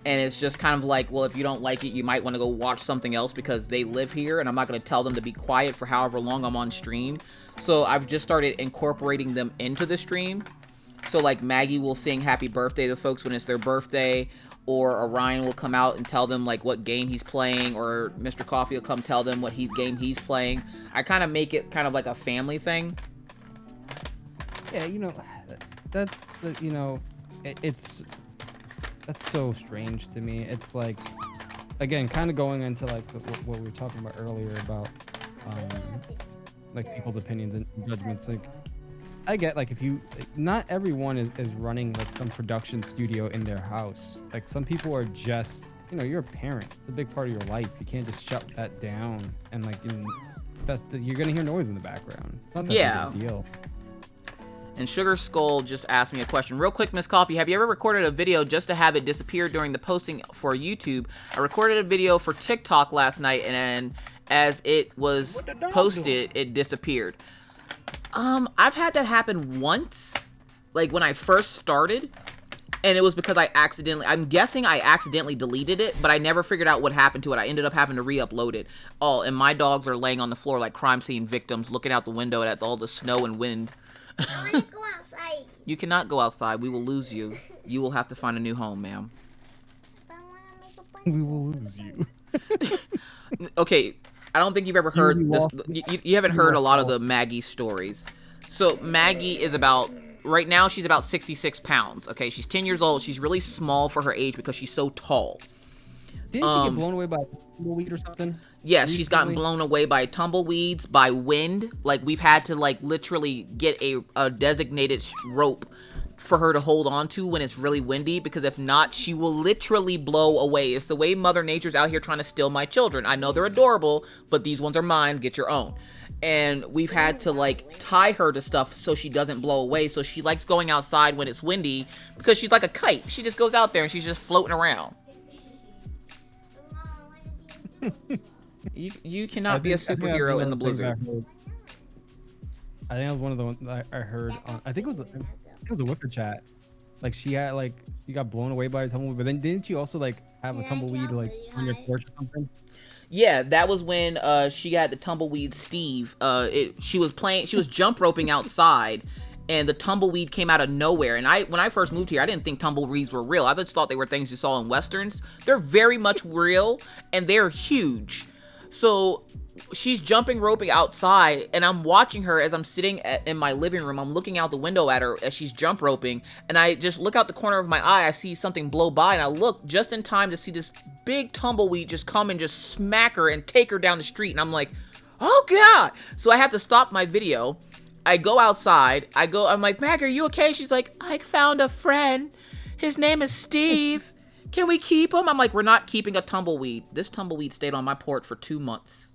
And it's just kind of like, well, if you don't like it, you might want to go watch something else because they live here and I'm not going to tell them to be quiet for however long I'm on stream. So I've just started incorporating them into the stream. So like Maggie will sing happy birthday to folks when it's their birthday, or Orion will come out and tell them like what game he's playing, or Mr. Coffee will come tell them what game he's playing. I kind of make it kind of like a family thing. Yeah, that's it's so strange to me. It's like, again, kind of going into like what we were talking about earlier about like people's opinions and judgments. Like, I get like not everyone is running like some production studio in their house. Like some people are just, you're a parent. It's a big part of your life. You can't just shut that down and like you're gonna hear noise in the background. It's not that big of a deal. And Sugar Skull just asked me a question. Real quick, Miss Coffee, have you ever recorded a video just to have it disappear during the posting for YouTube? I recorded a video for TikTok last night, and as it was posted, it disappeared. I've had that happen once, like when I first started, and it was because I'm guessing I accidentally deleted it, but I never figured out what happened to it. I ended up having to re-upload it. Oh, and my dogs are laying on the floor like crime scene victims, looking out the window at all the snow and wind. I want to go outside. You cannot go outside. We will lose you. You will have to find a new home, ma'am. I want to make a bunch. We will lose you. Okay, I don't think you've ever heard this. You haven't heard a lot of the Maggie stories. So Maggie is right now she's about 66 pounds. Okay, she's 10 years old. She's really small for her age because she's so tall. Didn't she get blown away by a tumbleweed or something? Yes, she's gotten blown away by tumbleweeds, by wind. Like, we've had to, like, literally get a designated rope for her to hold on to when it's really windy, because if not, she will literally blow away. It's the way Mother Nature's out here trying to steal my children. I know they're adorable, but these ones are mine. Get your own. And we've had to, like, tie her to stuff so she doesn't blow away. So she likes going outside when it's windy because she's like a kite. She just goes out there and she's just floating around. You cannot be a superhero in the blizzard. I think that was one of the ones that I heard on, I think it was a Wicker chat. Like she got blown away by a tumbleweed, but then didn't you also like have a tumbleweed like on your porch or something? Yeah, that was when she got the tumbleweed Steve. She was jump roping outside, and the tumbleweed came out of nowhere. And when I first moved here, I didn't think tumbleweeds were real. I just thought they were things you saw in westerns. They're very much real, and they're huge. So she's jumping roping outside, and I'm watching her as I'm sitting in my living room. I'm looking out the window at her as she's jump roping, and I just look out the corner of my eye. I see something blow by, and I look just in time to see this big tumbleweed just come and just smack her and take her down the street. And I'm like, oh God. So I have to stop my video. I go outside. I'm like, Mag, are you okay? She's like, I found a friend. His name is Steve. Can we keep him? I'm like, we're not keeping a tumbleweed. This tumbleweed stayed on my porch for 2 months.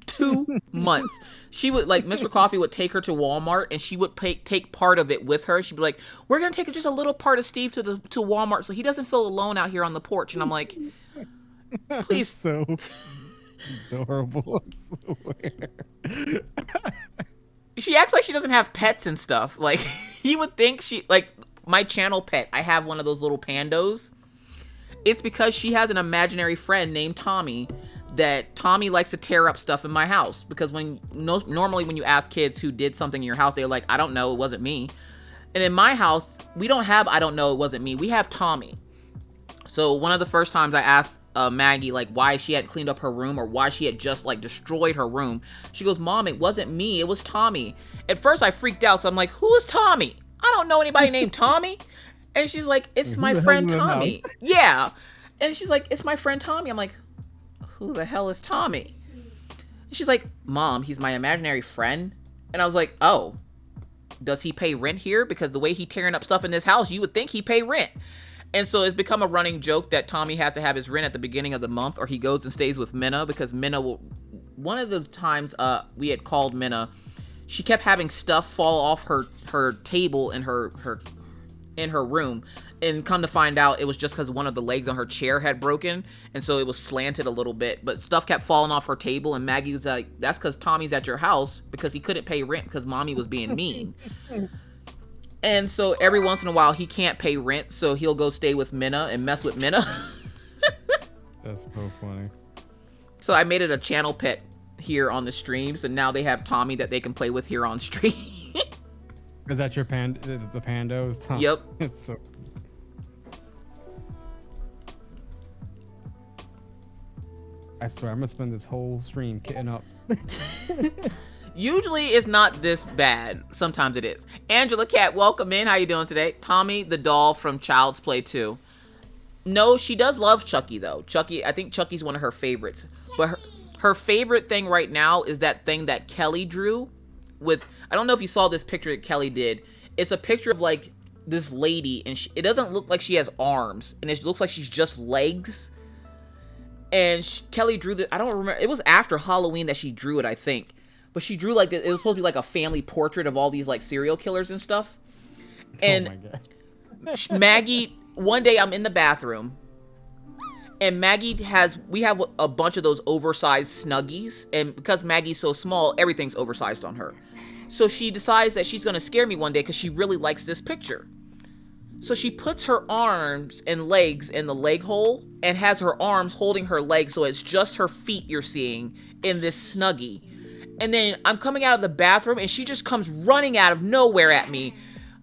2 months. She would, like, Mr. Coffee would take her to Walmart, and she would take part of it with her. She'd be like, we're going to take just a little part of Steve to Walmart so he doesn't feel alone out here on the porch. And I'm like, please. So adorable. I swear. She acts like she doesn't have pets and stuff. Like, you would think like, my channel pet, I have one of those little pandos. It's because she has an imaginary friend named Tommy, that Tommy likes to tear up stuff in my house. Because normally when you ask kids who did something in your house, they're like, I don't know, it wasn't me. And in my house, we don't have I don't know, it wasn't me. We have Tommy. So one of the first times I asked Maggie, like, why she hadn't cleaned up her room, or why she had just, like, destroyed her room, she goes, Mom, it wasn't me, it was Tommy. At first I freaked out, because I'm like, who is Tommy? I don't know anybody named Tommy. And she's like, it's my friend Tommy. Yeah. And she's like, it's my friend Tommy. I'm like, who the hell is Tommy? And she's like, Mom, he's my imaginary friend. And I was like, oh, does he pay rent here? Because the way he tearing up stuff in this house, you would think he pay rent. And so it's become a running joke that Tommy has to have his rent at the beginning of the month, or he goes and stays with Minna, because Minna will, one of the times we had called Minna, she kept having stuff fall off her table in her room, and come to find out it was just because one of the legs on her chair had broken, and so it was slanted a little bit, but stuff kept falling off her table, and Maggie was like, that's because Tommy's at your house because he couldn't pay rent because Mommy was being mean. And so every once in a while he can't pay rent, so he'll go stay with Minna and mess with Minna. That's so funny. So I made it a channel pet here on the streams, and now they have Tommy that they can play with here on stream. Is that your the pandos? Tom? Yep. It's so. I swear, I'm gonna spend this whole stream kitting up. Usually it's not this bad. Sometimes it is. Angela Cat, welcome in. How you doing today? Tommy the doll from Child's Play 2. No, she does love Chucky though. Chucky, I think Chucky's one of her favorites. But her favorite thing right now is that thing that Kelly drew with, I don't know if you saw this picture that Kelly did. It's a picture of like this lady, and it doesn't look like she has arms, and it looks like she's just legs. And Kelly drew I don't remember, it was after Halloween that she drew it, I think. But she drew like, it was supposed to be like a family portrait of all these like serial killers and stuff. And oh my God. Maggie, one day I'm in the bathroom, And we have a bunch of those oversized Snuggies, and because Maggie's so small, everything's oversized on her. So she decides that she's gonna scare me one day because she really likes this picture. So she puts her arms and legs in the leg hole and has her arms holding her legs, so it's just her feet you're seeing in this Snuggie. And then I'm coming out of the bathroom and she just comes running out of nowhere at me.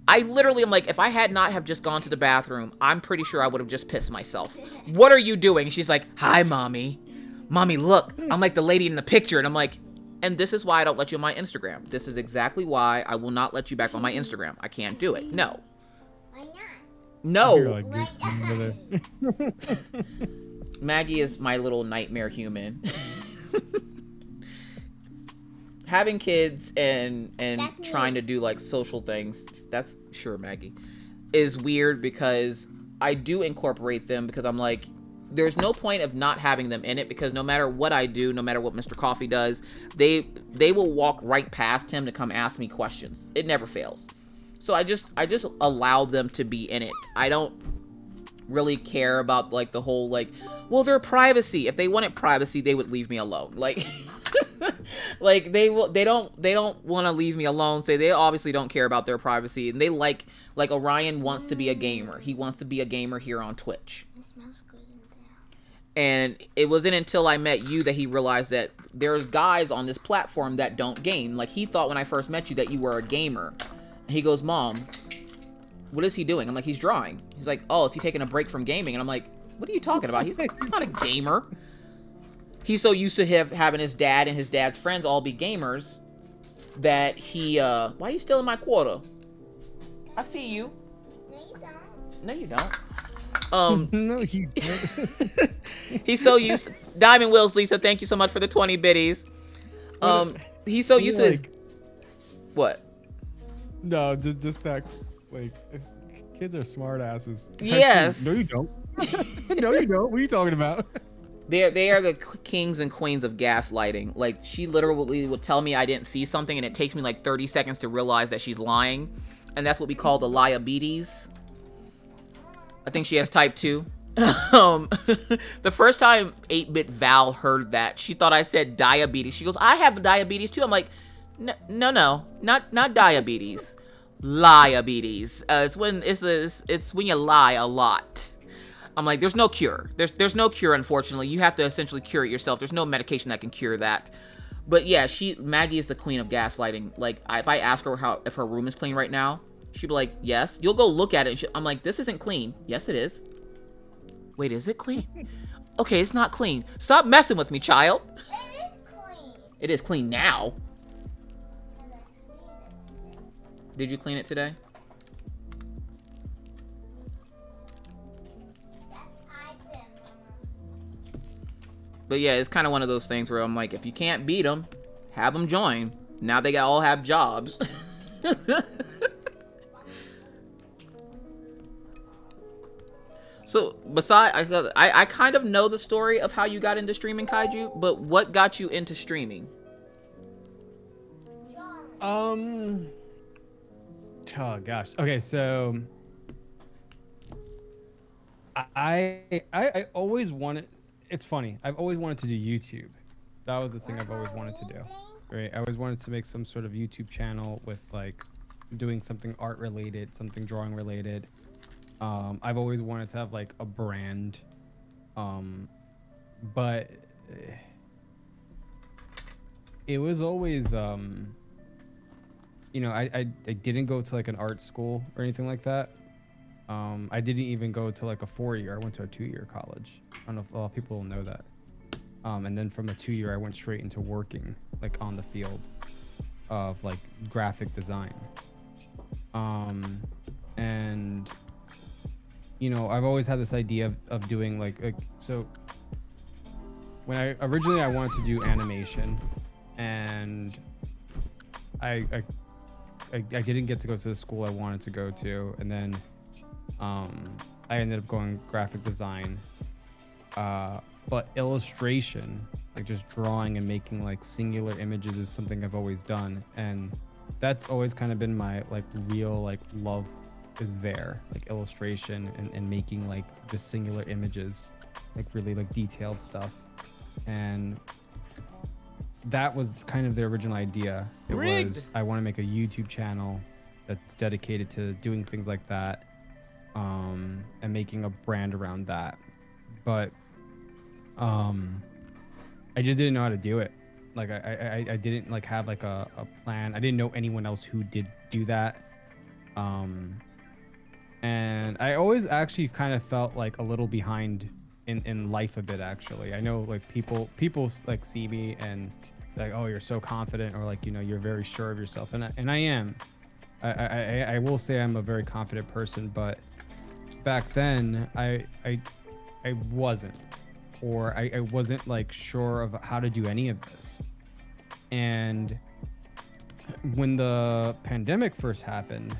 I literally am like, if I had not have just gone to the bathroom, I'm pretty sure I would have just pissed myself. What are you doing? She's like, hi, mommy. Mommy, look, I'm like the lady in the picture. And I'm like, and this is why I don't let you on my Instagram. This is exactly why I will not let you back on my Instagram. I can't do it. No. Why not? No. You're like, "Dude, Maggie is my little nightmare human. Having kids and trying to do like social things, that's sure Maggie, is weird because I do incorporate them because I'm like, there's no point of not having them in it because no matter what I do, no matter what Mr. Coffee does, they will walk right past him to come ask me questions. It never fails. So I just allow them to be in it. I don't really care about like the whole like, well, their privacy. If they wanted privacy, they would leave me alone. Like like they don't want to leave me alone. So they obviously don't care about their privacy, and they like Orion wants to be a gamer. He wants to be a gamer here on Twitch. It smells good in there. And it wasn't until I met you that he realized that there's guys on this platform that don't game. Like he thought when I first met you that you were a gamer. And he goes, Mom, what is he doing? I'm like, he's drawing. He's like, oh, is he taking a break from gaming? And I'm like, what are you talking about? He's not a gamer. He's so used to having his dad and his dad's friends all be gamers that he, why are you stealing my quarter? I see you. No, you don't. No, you don't. no, you don't. He's so used to, Diamond Wills, Lisa, thank you so much for the 20 biddies. He's so used to his, what? No, just that, like, kids are smart asses. Yes. No, you don't. No, you don't. What are you talking about? They are the kings and queens of gaslighting. Like, she literally would tell me I didn't see something, and it takes me like 30 seconds to realize that she's lying. And that's what we call the liabetes. I think she has type 2. The first time 8-Bit Val heard that, she thought I said diabetes. She goes, I have diabetes too. I'm like, no, not diabetes. Liabetes. It's when you lie a lot. I'm like, there's no cure. There's no cure, unfortunately. You have to essentially cure it yourself. There's no medication that can cure that. But yeah, Maggie is the queen of gaslighting. Like, if I ask her if her room is clean right now, she'd be like, yes. You'll go look at it. And I'm like, this isn't clean. Yes, it is. Wait, is it clean? Okay, it's not clean. Stop messing with me, child. It is clean. It is clean now. Did you clean it today? But yeah, it's kind of one of those things where I'm like, if you can't beat them, have them join. Now they all have jobs. So, I kind of know the story of how you got into streaming, Kaiju, but what got you into streaming? Oh gosh. Okay, so I always wanted. It's funny. I've always wanted to do YouTube. That was the thing I've always wanted to do. Right. I always wanted to make some sort of YouTube channel with like doing something art related, something drawing related. I've always wanted to have like a brand, but it was always, you know, I didn't go to like an art school or anything like that. I didn't even go to like a 4-year. I went to a 2-year college. I don't know if a lot of people will know that. And then from a 2-year, I went straight into working like on the field of like graphic design. And you know, I've always had this idea of doing like so when I wanted to do animation, and I didn't get to go to the school I wanted to go to, and then I ended up going graphic design, but illustration, like just drawing and making like singular images, is something I've always done, and that's always kind of been my like real like love is there, like illustration and making like just singular images, like really like detailed stuff. And that was kind of the original idea. It was, I want to make a YouTube channel that's dedicated to doing things like that, and making a brand around that. But I just didn't know how to do it. Like I didn't like have like a plan. I didn't know anyone else who did do that. And I always actually kind of felt like a little behind in life a bit, actually. I know like people like see me and like, oh, you're so confident, or like, you know, you're very sure of yourself, and I am. I will say I'm a very confident person, but back then I wasn't, or I wasn't like sure of how to do any of this. And when the pandemic first happened,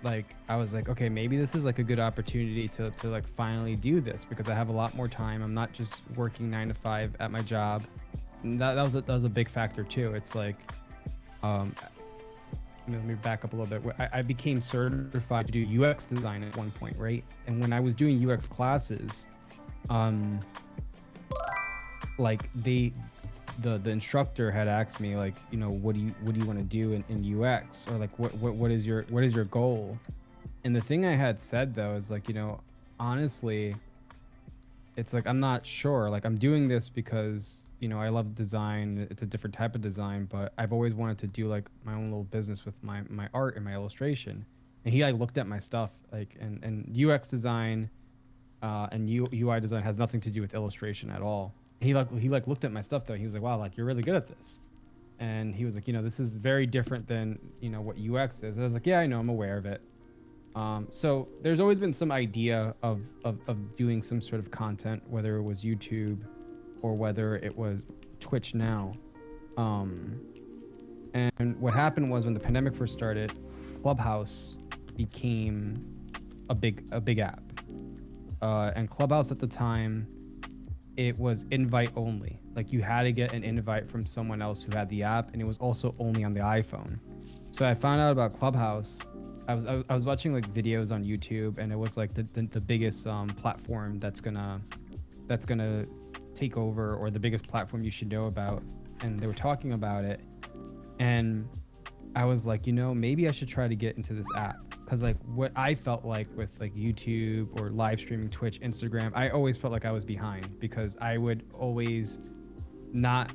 like I was like, okay, maybe this is like a good opportunity to like finally do this, because I have a lot more time. I'm not just working 9 to 5 at my job. And that was a big factor too. It's like, let me back up a little bit. I became certified to do UX design at one point, right? And when I was doing UX classes, like the instructor had asked me, like, you know, what do you want to do in UX, or like what is your goal? And the thing I had said though is like, you know, honestly, it's like, I'm not sure. Like, I'm doing this because, you know, I love design. It's a different type of design, but I've always wanted to do like my own little business with my art and my illustration. And he like looked at my stuff, like, and UX design and UI design has nothing to do with illustration at all. He looked at my stuff though. He was like, wow, like, you're really good at this. And he was like, you know, this is very different than, you know, what UX is. And I was like, yeah, I know, I'm aware of it. So there's always been some idea of doing some sort of content, whether it was YouTube or whether it was Twitch now. And what happened was, when the pandemic first started, Clubhouse became a big app. And Clubhouse at the time, it was invite only. Like, you had to get an invite from someone else who had the app, and it was also only on the iPhone. So I found out about Clubhouse. I was watching like videos on YouTube, and it was like the biggest platform that's gonna take over, or the biggest platform you should know about. And they were talking about it, and I was like, you know, maybe I should try to get into this app. Because like what I felt like with like YouTube or live streaming, Twitch, Instagram, I always felt like I was behind, because I would always not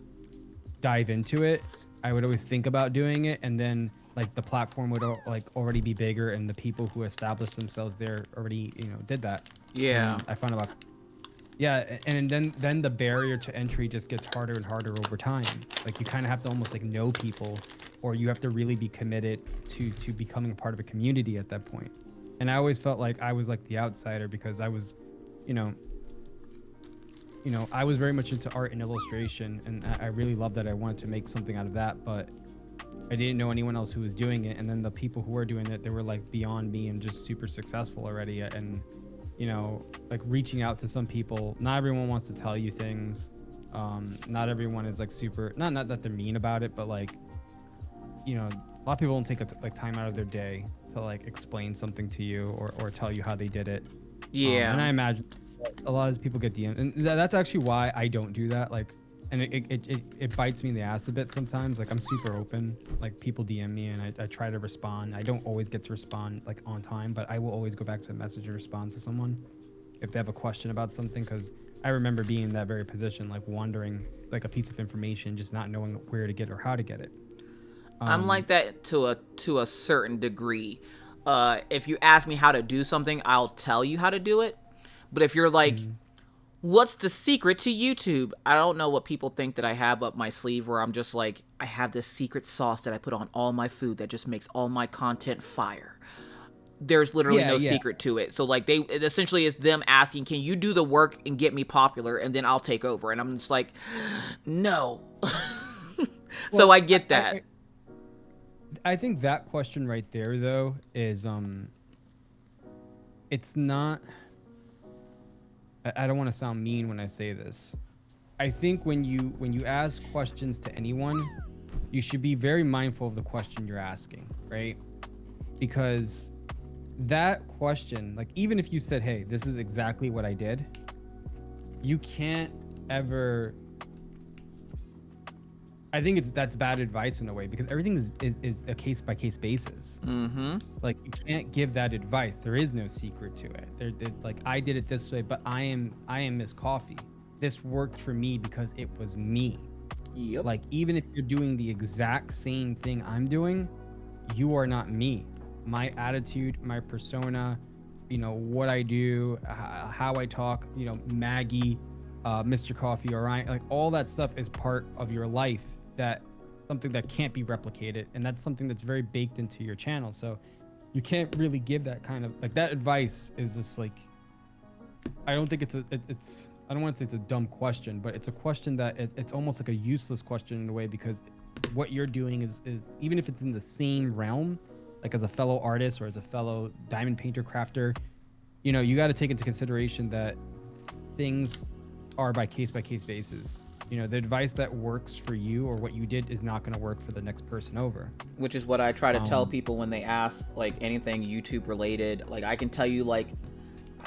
dive into it. I would always think about doing it, and then like the platform would like already be bigger, and the people who established themselves there already, you know, did that. Yeah. And I found out, yeah, and then the barrier to entry just gets harder and harder over time. Like, you kind of have to almost like know people, or you have to really be committed to becoming a part of a community at that point. And I always felt like I was like the outsider, because I was, you know, I was very much into art and illustration, and I really loved that. I wanted to make something out of that, but I didn't know anyone else who was doing it. And then the people who were doing it, they were like beyond me and just super successful already. And, you know, like reaching out to some people, not everyone wants to tell you things. Not everyone is like super, not that they're mean about it, but like, you know, a lot of people don't take like time out of their day to like explain something to you, or tell you how they did it. Yeah. And I imagine a lot of people get DMs, and that's actually why I don't do that. Like, and it bites me in the ass a bit sometimes. Like, I'm super open. Like, people DM me, and I try to respond. I don't always get to respond like on time, but I will always go back to a message and respond to someone if they have a question about something, because I remember being in that very position, like wondering like a piece of information, just not knowing where to get or how to get it. I'm like that to a certain degree. If you ask me how to do something, I'll tell you how to do it. But if you're like, what's the secret to YouTube? I don't know what people think that I have up my sleeve, where I'm just like, I have this secret sauce that I put on all my food that just makes all my content fire. There's literally no secret to it. So like, it essentially is them asking, can you do the work and get me popular, and then I'll take over. And I'm just like, no. So I get that. I think that question right there though is it's not, I don't want to sound mean when I say this. I think when you ask questions to anyone, you should be very mindful of the question you're asking, right? Because that question, like even if you said, hey, this is exactly what I did, you can't ever, I think that's bad advice in a way, because everything is a case by case basis. Like you can't give that advice. There is no secret to it. Like I did it this way, but I am Miss Coffee. This worked for me because it was me. Yep. Like even if you're doing the exact same thing I'm doing, you are not me. My attitude, my persona, you know, what I do, how I talk, you know, Maggie, Mr. Coffee, Orion, like all that stuff is part of your life, that something that can't be replicated, and that's something that's very baked into your channel. So you can't really give that kind of like that advice is just like, I don't think it's I don't want to say it's a dumb question, but it's a question that it's almost like a useless question in a way, because what you're doing is even if it's in the same realm, like as a fellow artist or as a fellow diamond painter crafter, you know, you got to take into consideration that things are by case basis. You know, the advice that works for you or what you did is not going to work for the next person over. Which is what I try to tell people when they ask like anything YouTube related. Like I can tell you like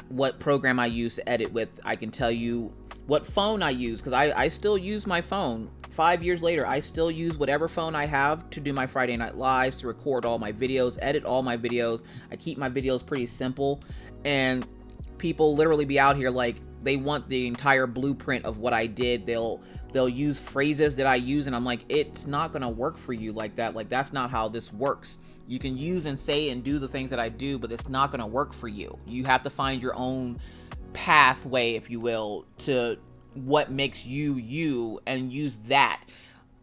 what program I use to edit with. I can tell you what phone I use, because I still use my phone. 5 years later, I still use whatever phone I have to do my Friday Night Lives, to record all my videos, edit all my videos. I keep my videos pretty simple, and people literally be out here like they want the entire blueprint of what I did. They'll use phrases that I use, and I'm like, it's not gonna work for you like that. Like that's not how this works. You can use and say and do the things that I do, but it's not gonna work for you. You have to find your own pathway, if you will, to what makes you you, and use that.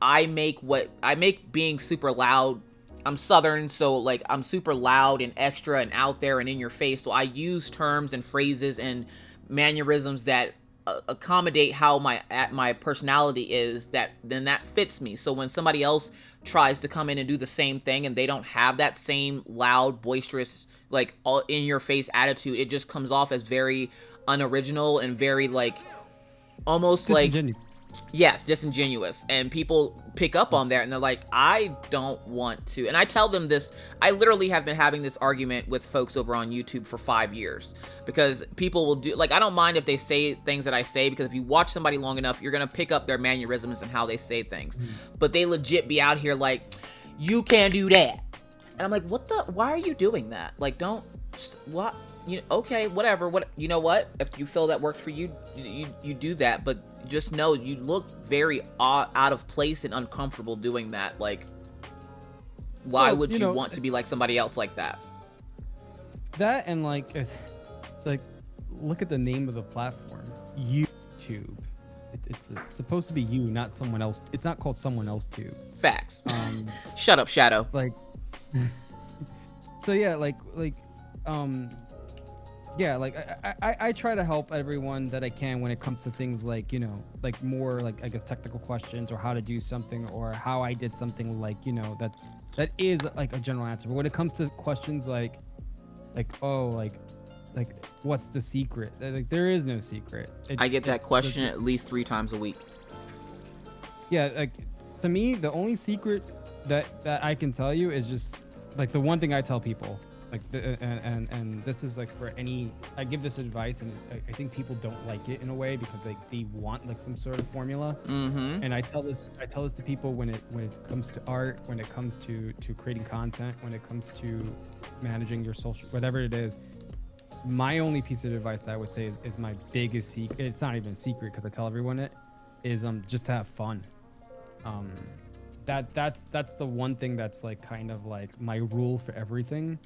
I make being super loud. I'm Southern, so like I'm super loud and extra and out there and in your face. So I use terms and phrases and mannerisms that accommodate how my personality is, that fits me. So when somebody else tries to come in and do the same thing and they don't have that same loud, boisterous, like all in your face attitude, it just comes off as very unoriginal and very like almost like disingenuous, and people pick up on that and they're like, I don't want to. And I tell them this, I literally have been having this argument with folks over on YouTube for 5 years, because people will do, like, I don't mind if they say things that I say, because if you watch somebody long enough, you're gonna pick up their mannerisms and how they say things. But they legit be out here like, you can't do that, and I'm like, why are you doing that? Like, don't, what, you know, okay, whatever, you know what, if you feel that works for you, you do that, but just know you look very out of place and uncomfortable doing that. Like, why would you want to be like somebody else like that? That, and like look at the name of the platform, YouTube. It's supposed to be you, not someone else. It's not called someone else tube. Facts. Shut up, Shadow. Like, so yeah, I try to help everyone that I can when it comes to things like, you know, like more like, I guess, technical questions, or how to do something, or how I did something, like, you know, that is like a general answer. But when it comes to questions like what's the secret? Like, there is no secret. I get that question at least 3 times a week. Yeah, like, to me, the only secret that I can tell you is just like the one thing I tell people, like, and this is like for any, I give this advice, and I think people don't like it in a way, because like they want like some sort of formula. And I tell this to people when it comes to art, when it comes to creating content, when it comes to managing your social, whatever it is. My only piece of advice that I would say is my biggest secret. It's not even a secret, because I tell everyone it is, just to have fun. That's the one thing that's like kind of like my rule for everything,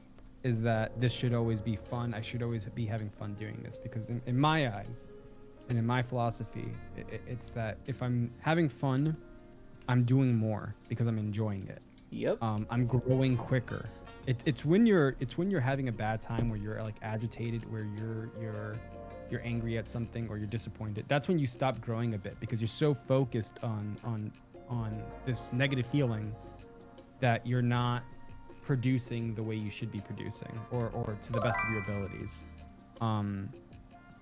is that this should always be fun. I should always be having fun doing this, because in my eyes and in my philosophy, it's that if I'm having fun, I'm doing more because I'm enjoying it. Yep. I'm growing quicker. It's when you're having a bad time, where you're like agitated, where you're angry at something, or you're disappointed. That's when you stop growing a bit, because you're so focused on this negative feeling that you're not producing the way you should be producing, or to the best of your abilities.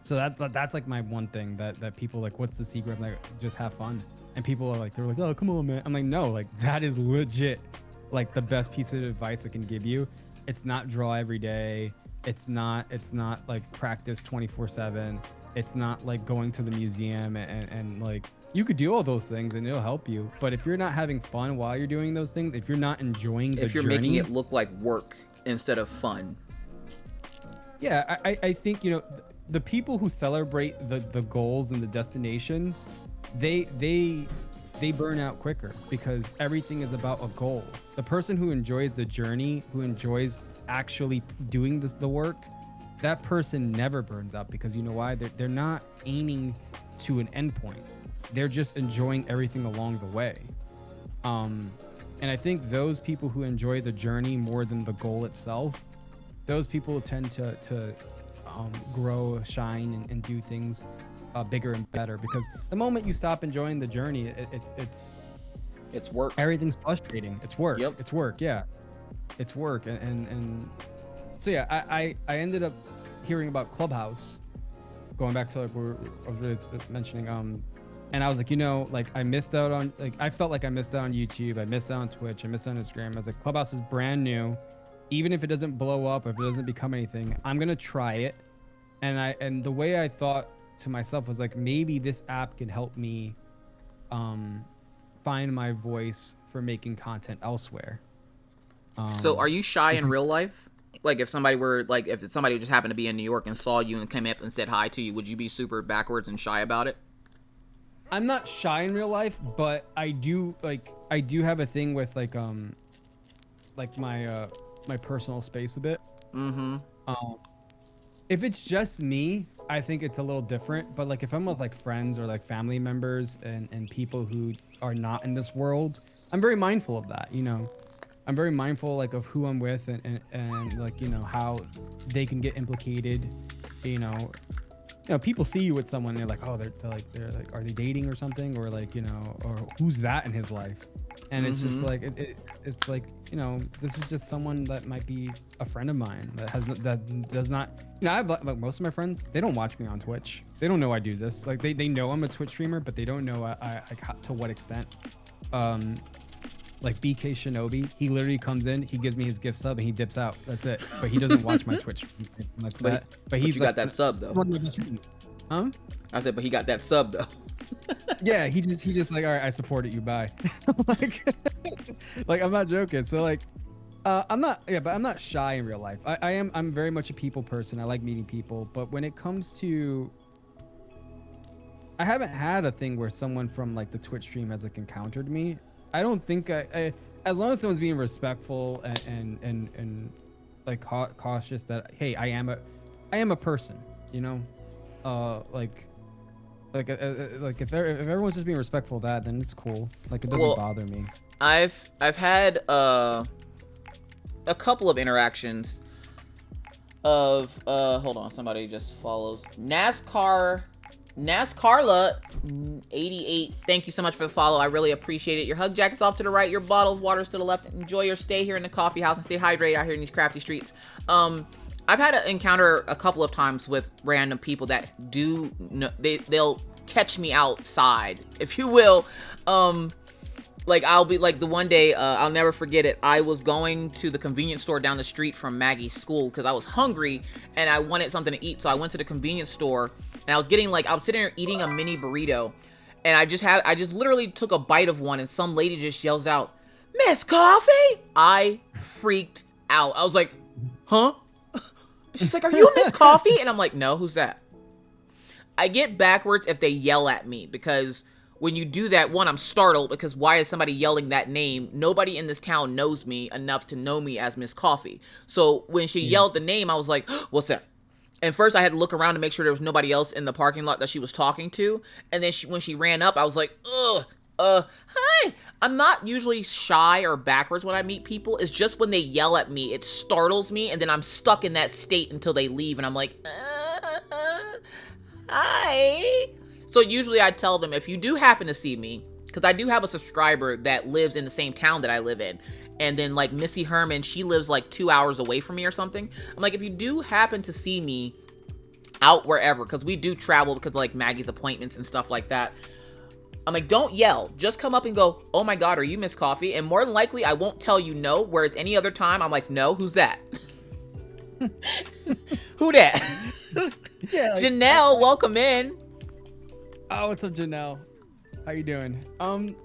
So that's like my one thing that people like, what's the secret? I'm like, just have fun. And people are like, they're like, oh, come on, man. I'm like, no, like, that is legit like the best piece of advice I can give you. It's not draw every day. It's not like practice 24/7. It's not like going to the museum and like you could do all those things and it'll help you. But if you're not having fun while you're doing those things, if you're not enjoying the If you're journey, making it look like work instead of fun. yeah, I think, you know, the people who celebrate the goals and the destinations, they burn out quicker because everything is about a goal. The person who enjoys the journey, who enjoys actually doing the work, that person never burns out because you know why? They're not aiming to an endpoint. They're just enjoying everything along the way. And I think those people who enjoy the journey more than the goal itself, those people tend to grow, shine, and do things bigger and better. Because the moment you stop enjoying the journey, It's work. everything's frustrating. It's work. Yep. It's work. Yeah, it's work. And so yeah, I ended up hearing about Clubhouse, going back to like we were really mentioning. And I was like, you know, like I missed out on, like I felt like I missed out on YouTube, I missed out on Twitch, I missed out on Instagram. I was like, Clubhouse is brand new. Even if it doesn't blow up, if it doesn't become anything, I'm gonna try it. And the way I thought to myself was like, maybe this app can help me find my voice for making content elsewhere. So are you shy in real life? Like if somebody just happened to be in New York and saw you and came up and said hi to you, would you be super backwards and shy about it? I'm not shy in real life, but I do have a thing with like my personal space a bit. Mm-hmm. If it's just me, I think it's a little different. But like if I'm with like friends or like family members and people who are not in this world, I'm very mindful of that, you know. I'm very mindful like of who I'm with and like, you know, how they can get implicated, you know. You know, people see you with someone, they're like, oh, they're like, are they dating or something, or like, you know, or who's that in his life? And it's just like, it's like, you know, this is just someone that might be a friend of mine that does not, you know, I've like most of my friends, they don't watch me on Twitch. They don't know I do this. Like they know I'm a Twitch streamer, but they don't know I to what extent. Like BK Shinobi, he literally comes in, he gives me his gift sub, and he dips out. That's it. But he doesn't watch my Twitch like that. But he's you got that sub though. Huh? I said, but he got that sub though. Yeah, he just like, all right, I supported you. Bye. like I'm not joking. So like, I'm not shy in real life. I'm very much a people person. I like meeting people. But when it comes to, I haven't had a thing where someone from like the Twitch stream has like encountered me. I don't think I as long as someone's being respectful and like cautious that, hey, I am a person, you know, like if everyone's just being respectful of that, then it's cool. Like it doesn't bother me. I've had a couple of interactions of hold on, somebody just follows NASCARla 88. Thank you so much for the follow. I really appreciate it. Your hug jacket's off to the right, your bottle of water's to the left. Enjoy your stay here in the coffee house and stay hydrated out here in these crafty streets. I've had to encounter a couple of times with random people that do know, they'll catch me outside, if you will. Like I'll be like the one day, I'll never forget it. I was going to the convenience store down the street from Maggie's school because I was hungry and I wanted something to eat. So I went to the convenience store and I was sitting there eating a mini burrito, and I just literally took a bite of one, and some lady just yells out, "Miss Coffee!" I freaked out. I was like, huh? She's like, "Are you Miss Coffee?" And I'm like, "No, who's that?" I get backwards if they yell at me, because when you do that, one, I'm startled because why is somebody yelling that name? Nobody in this town knows me enough to know me as Miss Coffee. So when she yelled the name, I was like, what's that? And first I had to look around to make sure there was nobody else in the parking lot that she was talking to. And then when she ran up, I was like, hi. I'm not usually shy or backwards when I meet people. It's just when they yell at me, it startles me. And then I'm stuck in that state until they leave. And I'm like, hi. So usually I tell them, if you do happen to see me, because I do have a subscriber that lives in the same town that I live in. And then like Missy Herman, she lives like 2 hours away from me or something. I'm like, if you do happen to see me out wherever, because we do travel because like Maggie's appointments and stuff like that. I'm like, don't yell. Just come up and go, "Oh my God, are you Miss Coffee?" And more than likely, I won't tell you no. Whereas any other time, I'm like, "No, who's that?" Who that? Yeah, like, Janelle, welcome in. oh, what's up, Janelle? How you doing?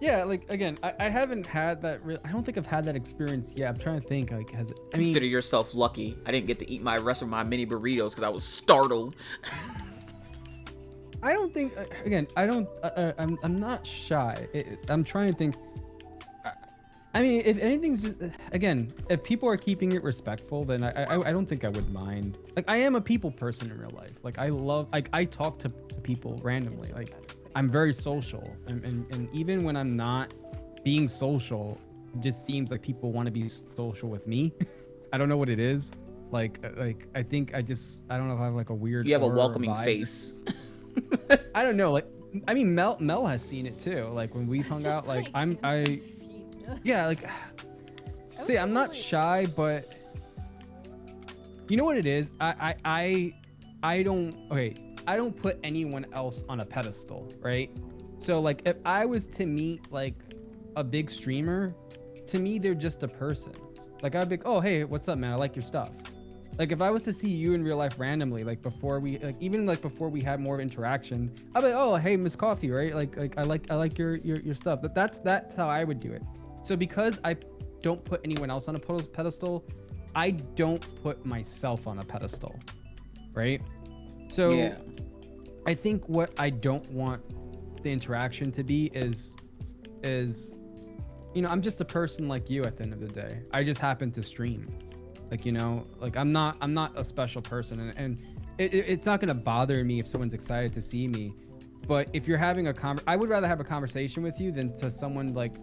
Yeah, like again, I haven't had that. I don't think I've had that experience yet. I'm trying to think. Like, has it? I mean, Consider yourself lucky. I didn't get to eat my rest of my mini burritos because I was startled. I don't think. Again, I don't. I'm not shy. I'm trying to think. I mean, if anything's just, again, if people are keeping it respectful, then I don't think I would mind. Like, I am a people person in real life. Like, I talk to people randomly. Like, I'm very social, and even when I'm not being social, it just seems like people want to be social with me. I don't know what it is. Like I think I don't know if I have like a weird. You have a aura or welcoming vibe. face. I don't know. Like, I mean, Mel has seen it too. Like when we've hung out, like yeah, like, see, I'm not shy, but you know what it is? I don't put anyone else on a pedestal, right? So like if I was to meet like a big streamer, to me they're just a person. Like I'd be like, oh hey, what's up, man? I like your stuff. Like if I was to see you in real life randomly, like before we before we had more interaction, I'd be like, oh hey, Miss Coffee, right? Like I like your stuff. But that's how I would do it. So because I don't put anyone else on a pedestal, I don't put myself on a pedestal, right? So yeah. I think what I don't want the interaction to be is, you know, I'm just a person like you at the end of the day. I just happen to stream. Like, you know, like I'm not a special person, and it's not gonna bother me if someone's excited to see me. But if you're having I would rather have a conversation with you than to someone like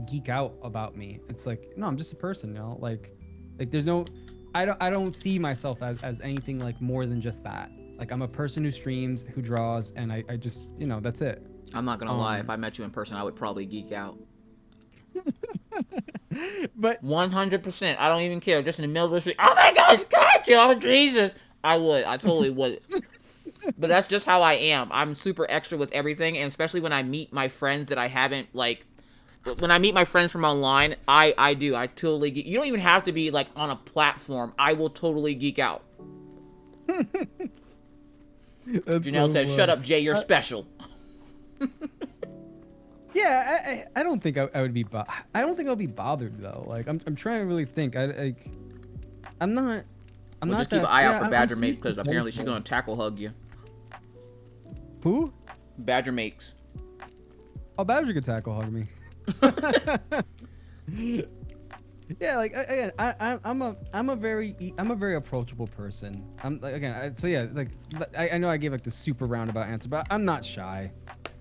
geek out about me. It's like, no, I'm just a person, you know, like there's no, I don't see myself as anything like more than just that. Like I'm a person who streams, who draws, and I just, you know, that's it. I'm not gonna lie, if I met you in person, I would probably geek out. But 100%, I don't even care. Just in the middle of the street, oh my gosh, Kaiju, oh Jesus, I totally would. But that's just how I am. I'm super extra with everything, and especially when I meet my friends that I haven't when I meet my friends from online, I totally geek. You don't even have to be like on a platform. I will totally geek out. Janelle says, "Shut up, Jay. You're special." Yeah, I don't think I would be. I don't think I'll be bothered though. Like I'm trying to really think. I'm not. We'll just keep an eye out for Badger Mates because apparently she's gonna tackle hug you. Who? Badger Mates. Oh, Badger could tackle hug me. Yeah, like again, I'm a very approachable person. I'm like, again, so yeah, like I know I gave like the super roundabout answer, but I'm not shy.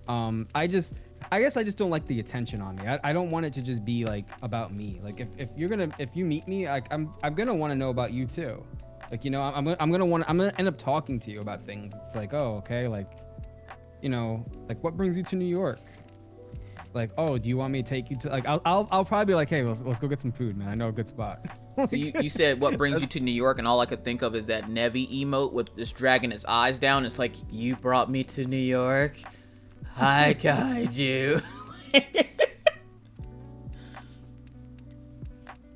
I guess I just don't like the attention on me. I don't want it to just be like about me. Like if you meet me, like I'm gonna want to know about you too. Like, you know, I'm gonna end up talking to you about things. It's like, oh, okay, like, you know, like what brings you to New York? Like, oh, do you want me to take you to, like, I'll probably be like, hey, let's go get some food, man. I know a good spot. So you said what brings you to New York, and all I could think of is that Nevi emote with just dragging its eyes down. It's like, you brought me to New York. Hi, Kaiju.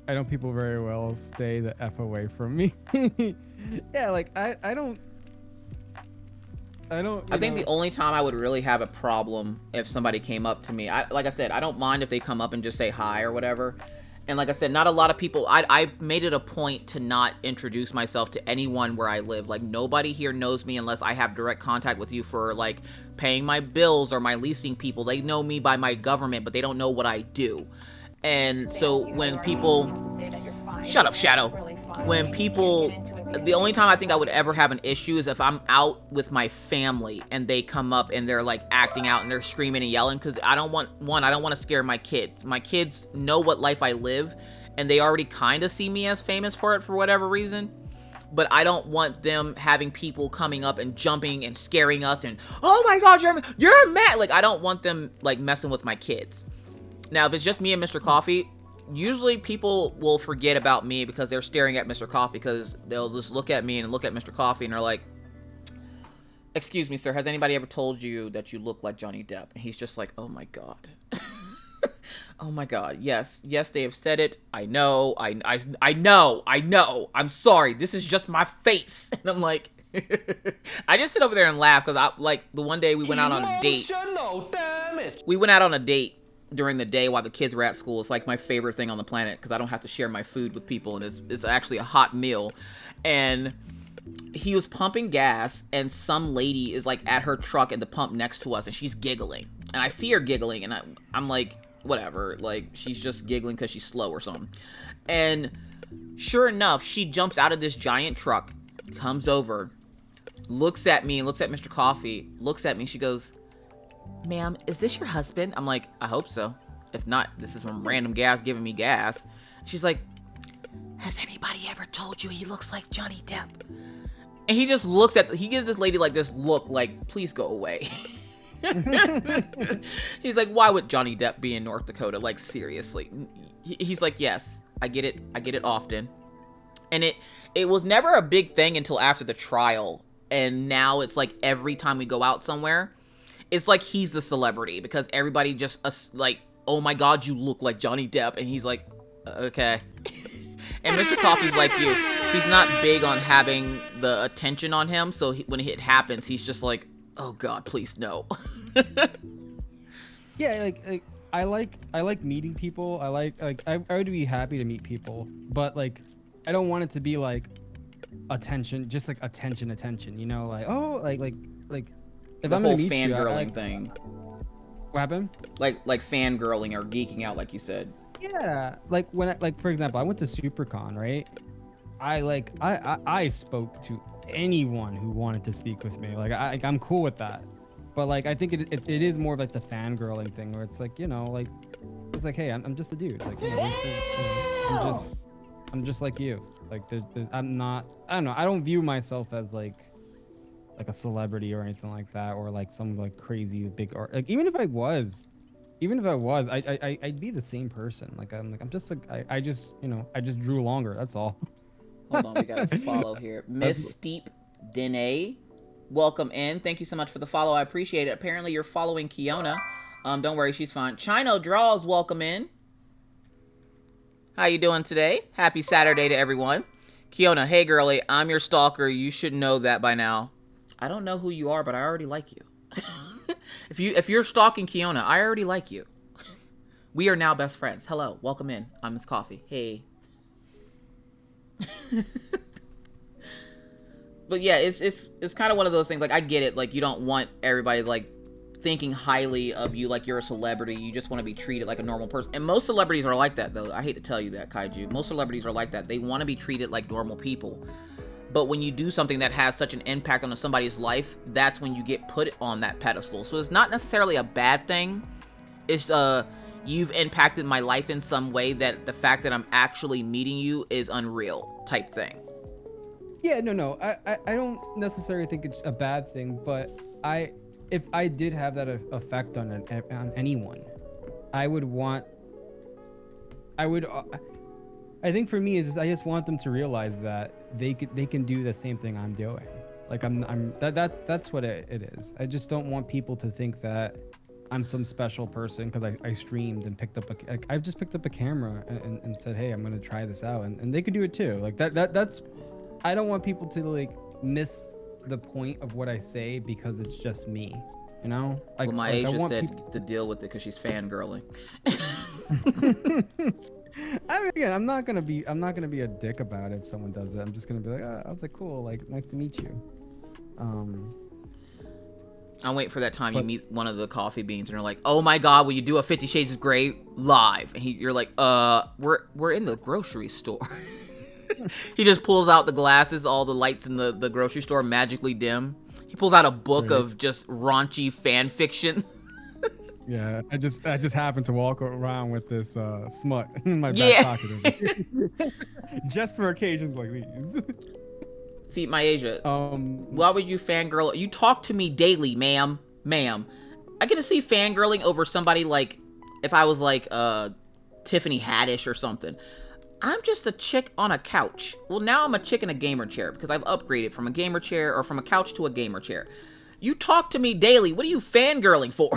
I know people very well. Stay the F away from me. Yeah, like, I don't. I think the only time I would really have a problem if somebody came up to me, like I said, I don't mind if they come up and just say hi or whatever. And like I said, not a lot of people, I made it a point to not introduce myself to anyone where I live. Like, nobody here knows me unless I have direct contact with you for, like, paying my bills or my leasing people. They know me by my government, but they don't know what I do. And so when people... Shut up, Shadow. When people... The only time I think I would ever have an issue is if I'm out with my family and they come up and they're like acting out and they're screaming and yelling, because I don't want to scare my kids. My kids know what life I live, and they already kind of see me as famous for it for whatever reason. But I don't want them having people coming up and jumping and scaring us and, oh my God, you're mad. Like, I don't want them like messing with my kids. Now, if it's just me and Mr. Coffee, usually people will forget about me because they're staring at Mr. Coffee, because they'll just look at me and look at Mr. Coffee and they're like, excuse me, sir, has anybody ever told you that you look like Johnny Depp? And he's just like, oh my God. Oh my god, yes. Yes, they have said it. I know. I know. I'm sorry. This is just my face. And I'm like, I just sit over there and laugh because I like the one day we went out on a date. We went out on a date during the day while the kids were at school. It's like my favorite thing on the planet because I don't have to share my food with people, and it's actually a hot meal. And he was pumping gas, and some lady is like at her truck at the pump next to us, and she's giggling. And I see her giggling, and I'm like, whatever, like she's just giggling because she's slow or something. And sure enough, she jumps out of this giant truck, comes over, looks at me, looks at Mr. Coffee, looks at me. She goes, "Ma'am, is this your husband?" I'm like, I hope so. If not, this is some random gas giving me gas. She's like, "Has anybody ever told you he looks like Johnny Depp?" And he just looks at, he gives this lady like this look like, please go away. He's like, why would Johnny Depp be in North Dakota? Like, seriously. He's like, yes, I get it often. And it was never a big thing until after the trial. And now it's like every time we go out somewhere, it's like he's the celebrity because everybody just like, oh my God, you look like Johnny Depp. And he's like, okay. And Mr. Coffee's like you. He's not big on having the attention on him. So when it happens, he's just like, oh God, please no. Yeah, like I like meeting people. I would be happy to meet people, but like I don't want it to be like attention, just like attention, you know, like oh like if The I'm whole gonna meet you, fangirling thing. What happened? Like fangirling or geeking out, like you said. Yeah, like when for example, I went to SuperCon, right? I spoke to anyone who wanted to speak with me. Like I'm cool with that. But like I think it is more of like the fangirling thing where it's like, you know, like it's like, hey, I'm just a dude. Like, you know, I'm just like you. Like there's I'm not, I don't know, I don't view myself as like a celebrity or anything like that, or like some like crazy big art. Like even if I was, I'd be the same person. I'm just like I just, you know, I just drew longer. That's all. Hold on, we got a follow here. Miss Steep Dene, welcome in. Thank you so much for the follow. I appreciate it. Apparently you're following Kiona. Don't worry, she's fine. Chino Draws, welcome in. How you doing today? Happy Saturday to everyone. Kiona, hey girlie, I'm your stalker. You should know that by now. I don't know who you are, but I already like you. If you're stalking Kiona, I already like you. We are now best friends. Hello, welcome in. I'm Miss Coffee. Hey. But yeah, it's kind of one of those things. Like I get it. Like you don't want everybody like thinking highly of you, like you're a celebrity. You just want to be treated like a normal person. And most celebrities are like that, though. I hate to tell you that, Kaiju. Most celebrities are like that. They want to be treated like normal people. But when you do something that has such an impact on somebody's life, that's when you get put on that pedestal. So it's not necessarily a bad thing. It's you've impacted my life in some way that the fact that I'm actually meeting you is unreal type thing. Yeah, no. I don't necessarily think it's a bad thing, but if I did have that effect on anyone, I think for me is just, I just want them to realize that they can do the same thing I'm doing. Like that's what it is. I just don't want people to think that I'm some special person because I streamed and picked up I just picked up a camera and said, hey, I'm gonna try this out, and they could do it too. Like that's I don't want people to like miss the point of what I say because it's just me, you know. Like, well, my Asia said to deal with it because she's fangirling. I mean, again, I'm not gonna be a dick about it if someone does it. I'm just gonna be like, I was like, cool, like, nice to meet you. I'm waiting for that time you meet one of the coffee beans and they're like, oh my God, will you do a 50 Shades of Grey live? And you're like, we're in the grocery store. He just pulls out the glasses, all the lights in the grocery store magically dim. He pulls out a book of just raunchy fan fiction. Yeah, I just happened to walk around with this smut in my back pocket. Just for occasions like these. See, my Asia, why would you fangirl? You talk to me daily, ma'am. I get to see fangirling over somebody like, if I was like Tiffany Haddish or something. I'm just a chick on a couch. Well, now I'm a chick in a gamer chair because I've upgraded from a gamer chair or from a couch to a gamer chair. You talk to me daily. What are you fangirling for?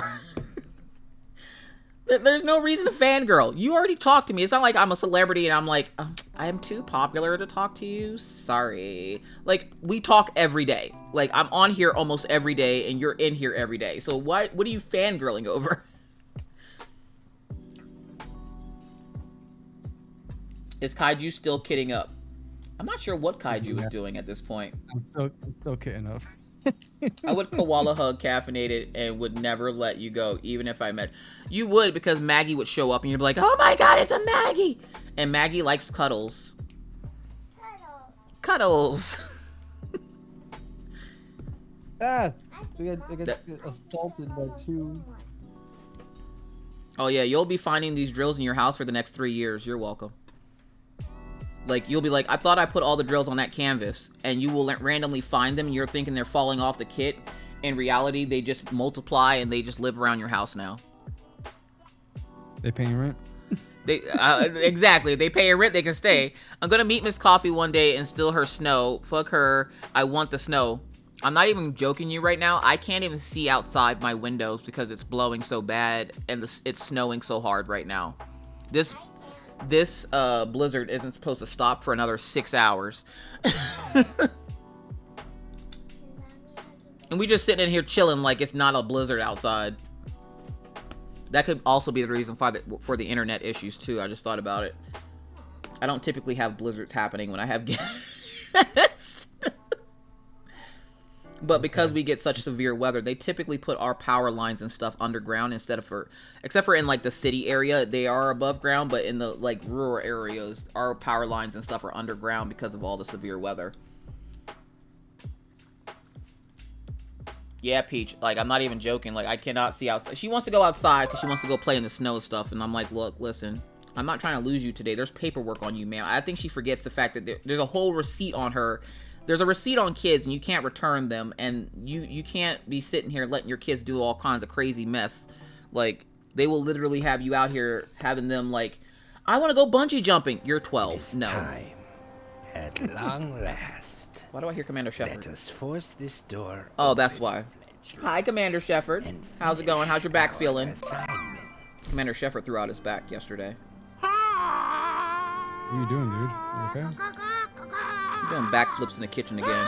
There's no reason to fangirl. You already talked to me. It's not like I'm a celebrity and I'm like, I am too popular to talk to you. Sorry. Like, we talk every day. Like, I'm on here almost every day and you're in here every day. So what are you fangirling over? Is Kaiju still kidding up? I'm not sure what Kaiju is doing at this point. I'm still kidding up. I would koala hug caffeinated and would never let you go, even if I met. You would, because Maggie would show up and you'd be like, oh my god, it's a Maggie! And Maggie likes cuddles. Cuddles. I got assaulted by 2. Oh yeah, you'll be finding these drills in your house for the next 3 years. You're welcome. Like, you'll be like, I thought I put all the drills on that canvas, and you will randomly find them, and you're thinking they're falling off the kit. In reality, they just multiply, and they just live around your house now. They paying rent? They exactly. If they pay her rent, they can stay. I'm gonna meet Miss Coffee one day and steal her snow. Fuck her. I want the snow. I'm not even joking you right now. I can't even see outside my windows because it's blowing so bad, and it's snowing so hard right now. This blizzard isn't supposed to stop for another 6 hours. And we just sitting in here chilling like it's not a blizzard outside. That could also be the reason for the internet issues too. I just thought about it. I don't typically have blizzards happening when I have guests. But because we get such severe weather, they typically put our power lines and stuff underground except for in like the city area, they are above ground, but in the like rural areas, our power lines and stuff are underground because of all the severe weather. Yeah, Peach, like, I'm not even joking. Like, I cannot see outside. She wants to go outside because she wants to go play in the snow stuff, and I'm like, look, listen, I'm not trying to lose you today. There's paperwork on you, man. I think she forgets the fact that there's a whole receipt on her. There's a receipt on kids, and you can't return them, and you can't be sitting here letting your kids do all kinds of crazy mess. Like, they will literally have you out here having them, like, I want to go bungee jumping. You're 12. This no. time, at long last. Why do I hear Commander Shepard? Let us force this door. Oh, that's why. Hi, Commander Shepard. How's it going? How's your back feeling? Commander Shepard threw out his back yesterday. What are you doing, dude? You okay? I'm doing backflips in the kitchen again.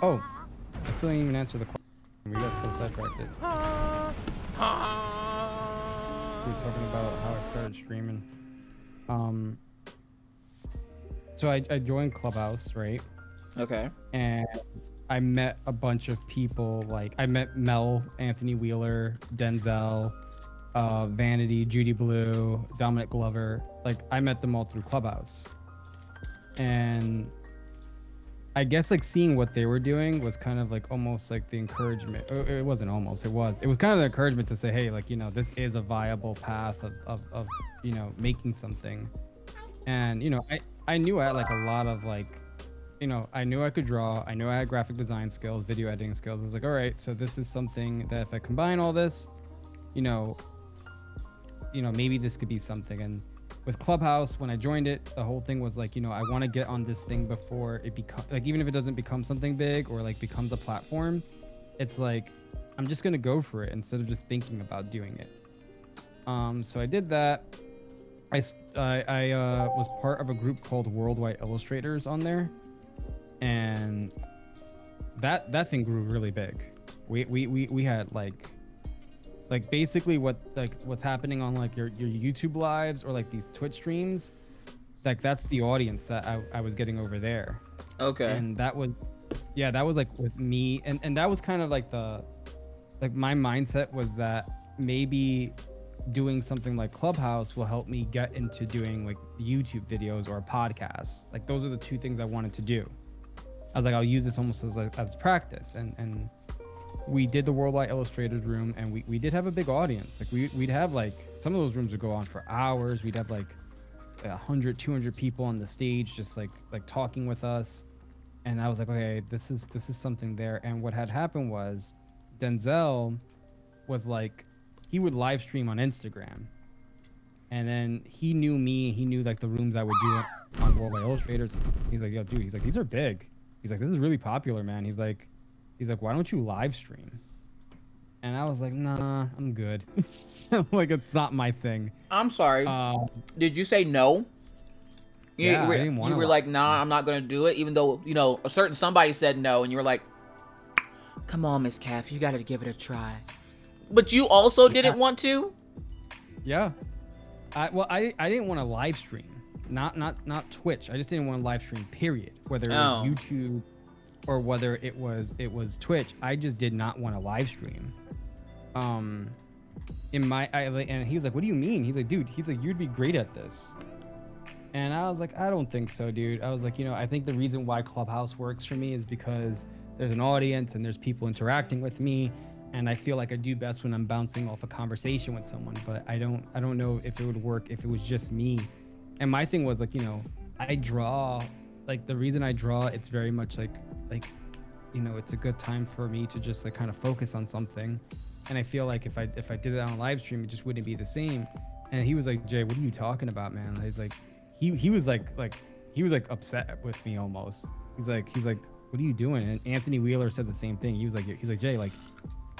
Oh, I still didn't even answer the question. We got so sidetracked. We were talking about how I started streaming. So I joined Clubhouse, right? Okay. And I met a bunch of people. Like, I met Mel, Anthony Wheeler, Denzel, Vanity, Judy Blue, Dominic Glover. Like, I met them all through Clubhouse. And I guess, like, seeing what they were doing was kind of like almost like the encouragement. It wasn't almost, it was kind of the encouragement to say, hey, like, you know, this is a viable path of you know, making something. And, you know, I knew I had like a lot of like, you know, I knew I could draw. I knew I had graphic design skills, video editing skills. I was like, all right, so this is something that if I combine all this, you know, maybe this could be something. And with Clubhouse, when I joined it, the whole thing was like, you know, I want to get on this thing before it becomes, like, even if it doesn't become something big or like becomes a platform, it's like, I'm just going to go for it instead of just thinking about doing it. So I did that. I was part of a group called Worldwide Illustrators on there, and that thing grew really big. We had like basically what's happening on like your YouTube lives or like these Twitch streams, like that's the audience that I was getting over there. Okay. And that was like with me, and that was kind of like my mindset was that maybe doing something like Clubhouse will help me get into doing like YouTube videos or podcasts. Like, those are the two things I wanted to do. I was like, I'll use this almost as practice. And we did the Worldwide Illustrators room, and we did have a big audience. Like, we'd have like, some of those rooms would go on for hours. We'd have like 100, 200 people on the stage just like talking with us. And I was like, okay, this is something there. And what had happened was Denzel was like, he would live stream on Instagram, and then he knew me. He knew like the rooms I would do on Worldwide Illustrators. He's like, yo, dude, he's like, these are big. He's like, this is really popular, man. He's like, why don't you live stream? And I was like, nah, I'm good. Like, it's not my thing. I'm sorry. Did you say no? Yeah, I didn't want to. You were like, nah, I'm not gonna do it, even though a certain somebody said no, and you were like, come on, Miss Calf, you gotta give it a try. But you also didn't want to. Yeah. I didn't want to live stream, not Twitch. I just didn't want to live stream. Period. Whether it was YouTube or whether it was Twitch, I just did not want to live stream. And he was like, what do you mean? He's like, dude, you'd be great at this. And I was like, I don't think so, dude. I was like, I think the reason why Clubhouse works for me is because there's an audience and there's people interacting with me, and I feel like I do best when I'm bouncing off a conversation with someone. But I don't know if it would work if it was just me. And my thing was like, I draw, like the reason I draw, it's very much like it's a good time for me to just like kind of focus on something. And I feel like if I did it on a live stream, it just wouldn't be the same. And he was like, Jay, what are you talking about, man? He's like, he was like he was like upset with me almost. He's like, what are you doing? And Anthony Wheeler said the same thing. He was like, Jay, like,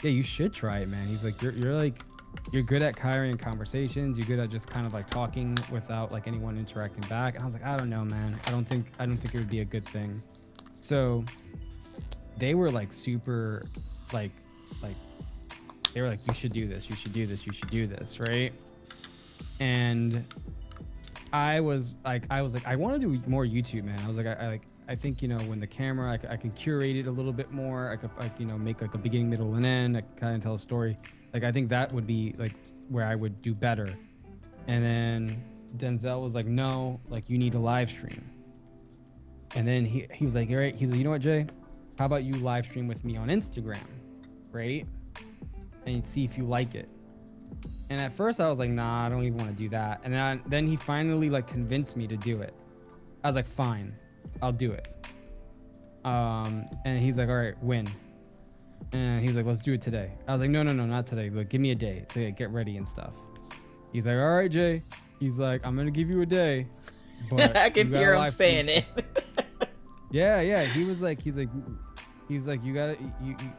yeah, you should try it, man. He's like, you're good at carrying conversations. You're good at just kind of like talking without like anyone interacting back. And I was like, I don't know, man. I don't think it would be a good thing. So they were like super like they were like, you should do this, you should do this, you should do this, right? And I was like, I want to do more YouTube, man. I was like, I think, when the camera, I can curate it a little bit more. I could, make like a beginning, middle, and end. I can kind of tell a story. Like, I think that would be like where I would do better. And then Denzel was like, no, like you need a live stream. And then he was like, all right. He's like, you know what, Jay? How about you live stream with me on Instagram, right? And see if you like it. And at first I was like, nah, I don't even want to do that. And then he finally like convinced me to do it. I was like, fine, I'll do it. And he's like, all right, when? And he's like, let's do it today. I was like, no, not today. Like, give me a day to get ready and stuff. He's like, all right, Jay. He's like, I'm going to give you a day. But I can hear him saying it. Yeah. He's like,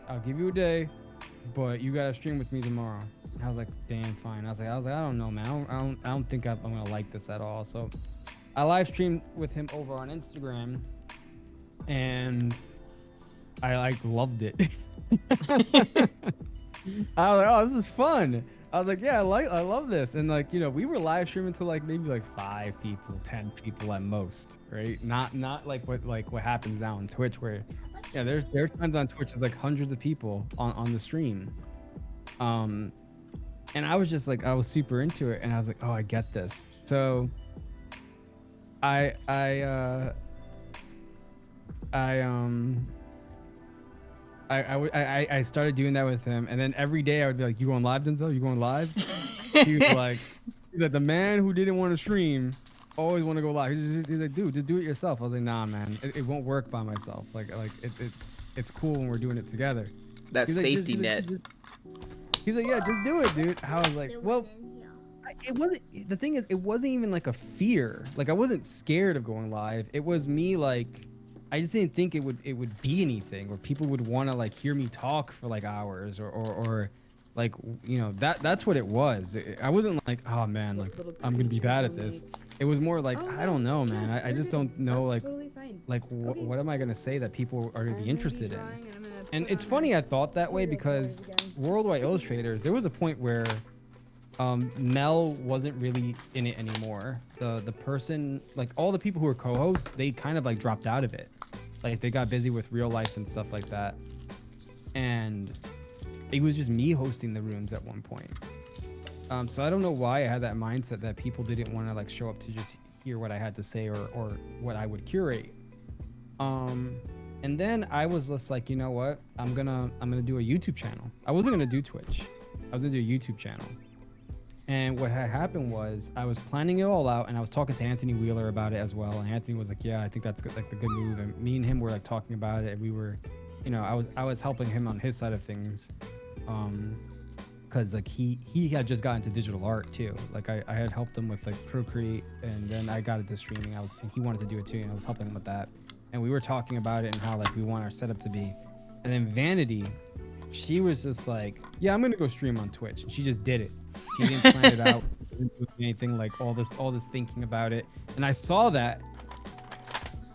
I'll give you a day, but you gotta stream with me tomorrow. And I was like, damn, fine. I was like, I don't know, man. I don't think I'm gonna like this at all. So I live streamed with him over on Instagram, and I like loved it. I was like, oh, this is fun. I was like, yeah, I love this. And like, we were live streaming to like maybe like 5 people, 10 people at most, right? Not like what happens now on Twitch, where there are times on Twitch there's like hundreds of people on the stream. And I was just like, I was super into it, and I was like, oh, I get this. So I started doing that with him, and then every day I would be like, you going live, Denzel? You going live? He's like, the man who didn't want to stream always want to go live. He's like, dude, just do it yourself. I was like, nah, man, it won't work by myself. Like it's cool when we're doing it together. That safety net. He's like, yeah, just do it, dude. I was like, well, it wasn't. The thing is, it wasn't even like a fear. Like I wasn't scared of going live. It was me like, I just didn't think it would be anything, or people would want to like hear me talk for like hours, or like that's what it was. I wasn't like, oh man, like I'm gonna be bad at this. It was more like, I don't know, man. I just don't know, like what am I gonna say that people are gonna be interested in? And it's funny I thought that way, because Worldwide Illustrators, there was a point where Mel wasn't really in it anymore. The person, like all the people who were co-hosts, they kind of like dropped out of it. Like they got busy with real life and stuff like that. And it was just me hosting the rooms at one point. So I don't know why I had that mindset that people didn't want to like show up to just hear what I had to say, or what I would curate. And then I was just like, you know what? I'm gonna do a YouTube channel. I wasn't gonna do Twitch. I was gonna do a YouTube channel. And what had happened was I was planning it all out, and I was talking to Anthony Wheeler about it as well. And Anthony was like, yeah, I think that's like the good move. And me and him were like talking about it, and we were, I was helping him on his side of things. Cause like he had just gotten into digital art too. Like I had helped him with like Procreate, and then I got into streaming. And he wanted to do it too, and I was helping him with that. And we were talking about it and how like we want our setup to be. And then Vanity she was just like, yeah, I'm gonna go stream on Twitch, and she just did it. She didn't plan it out, didn't do anything, like all this thinking about it. And I saw that,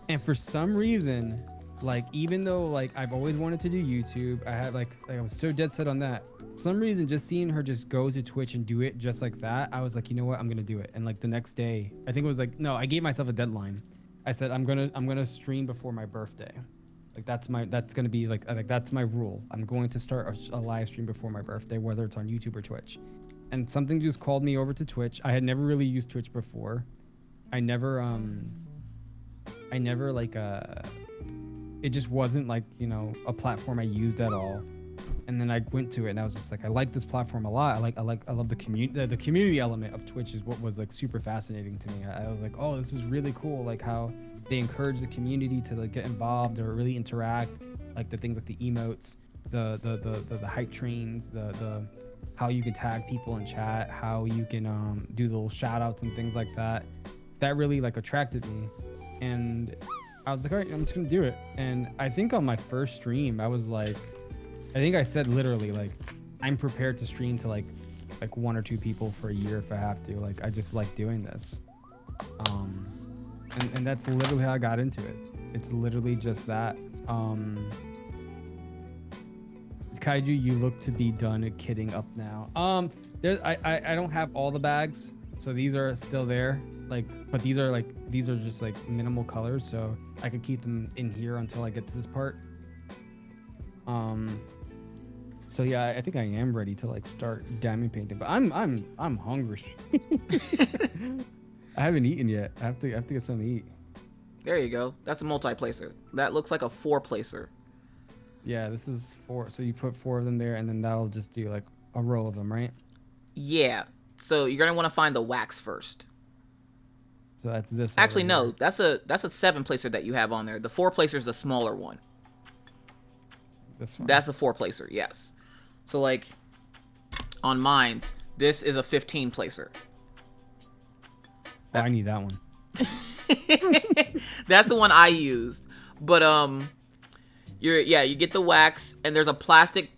and for some reason, like, even though like I've always wanted to do YouTube, I had like I was so dead set on that. For some reason, just seeing her just go to Twitch and do it just like that, I was like, you know what, I'm gonna do it. And like the next day, I think it was like, no, I gave myself a deadline. I said I'm gonna stream before my birthday. Like that's gonna be like that's my rule. I'm going to start a live stream before my birthday, whether it's on YouTube or Twitch. And something just called me over to Twitch. I had never really used Twitch before. I never like it just wasn't like, you know, a platform I used at all. And then I went to it and I was just like, I like this platform a lot. I love the community. The community element of Twitch is what was like super fascinating to me. I was like, oh, this is really cool. Like how they encourage the community to like get involved or really interact. Like the things like the emotes, the hype trains, the how you can tag people in chat, how you can do the little shout outs and things like that. That really like attracted me. And I was like, all right, I'm just gonna do it. And I think on my first stream, I was like, I think I said literally like, I'm prepared to stream to like 1 or 2 people for a year if I have to. Like I just like doing this. And that's literally how I got into it. It's literally just that. Kaiju, you look to be done kidding up now. I don't have all the bags, so these are still there. Like, but these are just like minimal colors, so I could keep them in here until I get to this part. So yeah, I think I am ready to like start diamond painting, but I'm hungry. I haven't eaten yet. I have to get something to eat. There you go. That's a multi-placer. That looks like a 4-placer. Yeah, this is 4. So you put 4 of them there, and then that'll just do like a row of them, right? Yeah. So you're gonna want to find the wax first. So that's this. Actually, no. That's a 7-placer that you have on there. The 4-placer is the smaller one. This one. That's a 4-placer. Yes. So like on mine's, this is a 15-placer. I need that one. That's the one I used. But you get the wax, and there's a plastic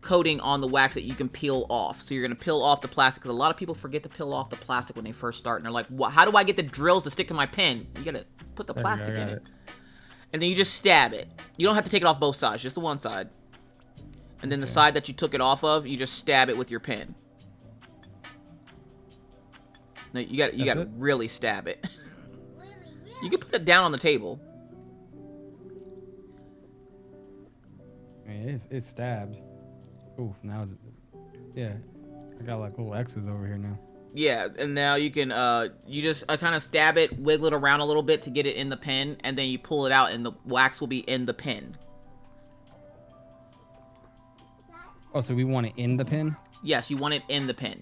coating on the wax that you can peel off. So you're gonna peel off the plastic, because a lot of people forget to peel off the plastic when they first start, and they're like, how do I get the drills to stick to my pen? You gotta put the plastic in it. And then you just stab it. You don't have to take it off both sides, just the one side. And then the side that you took it off of, you just stab it with your pen. No, you gotta really stab it. You can put it down on the table. I mean, it stabs. Ooh, now it's, yeah. I got like little X's over here now. Yeah, and now you can you just kind of stab it, wiggle it around a little bit to get it in the pen, and then you pull it out, and the wax will be in the pen. Oh, so we want it in the pen? Yes, you want it in the pen.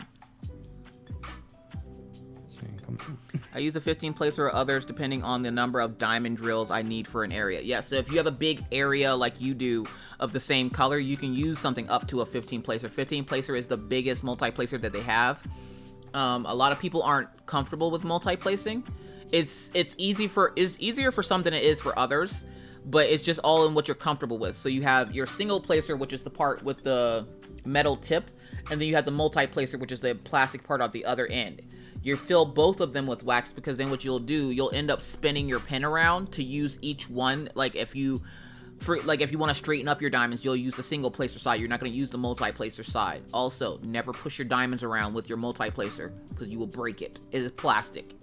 I use a 15-placer or others depending on the number of diamond drills I need for an area. Yeah, so if you have a big area like you do of the same color, you can use something up to a 15-placer. 15-placer is the biggest multi-placer that they have. A lot of people aren't comfortable with multi-placing. It's easier for some than it is for others, but it's just all in what you're comfortable with. So you have your single placer, which is the part with the metal tip, and then you have the multi-placer, which is the plastic part at the other end. You fill both of them with wax, because then what you'll do, you'll end up spinning your pen around to use each one. Like if you want to straighten up your diamonds, you'll use the single placer side. You're not going to use the multi-placer side. Also, never push your diamonds around with your multi-placer, because you will break it. It is plastic.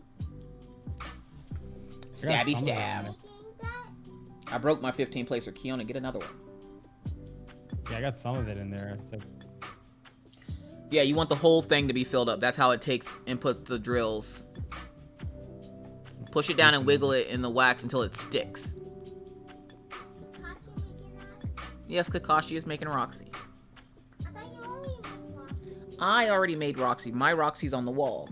Stabby stab. I broke my 15-placer. Kiona, get another one. Yeah, I got some of it in there. It's like... Yeah, you want the whole thing to be filled up. That's how it takes and puts the drills. Push it down and wiggle it in the wax until it sticks. Yes, Kakashi is making Roxy. I already made Roxy. My Roxy's on the wall.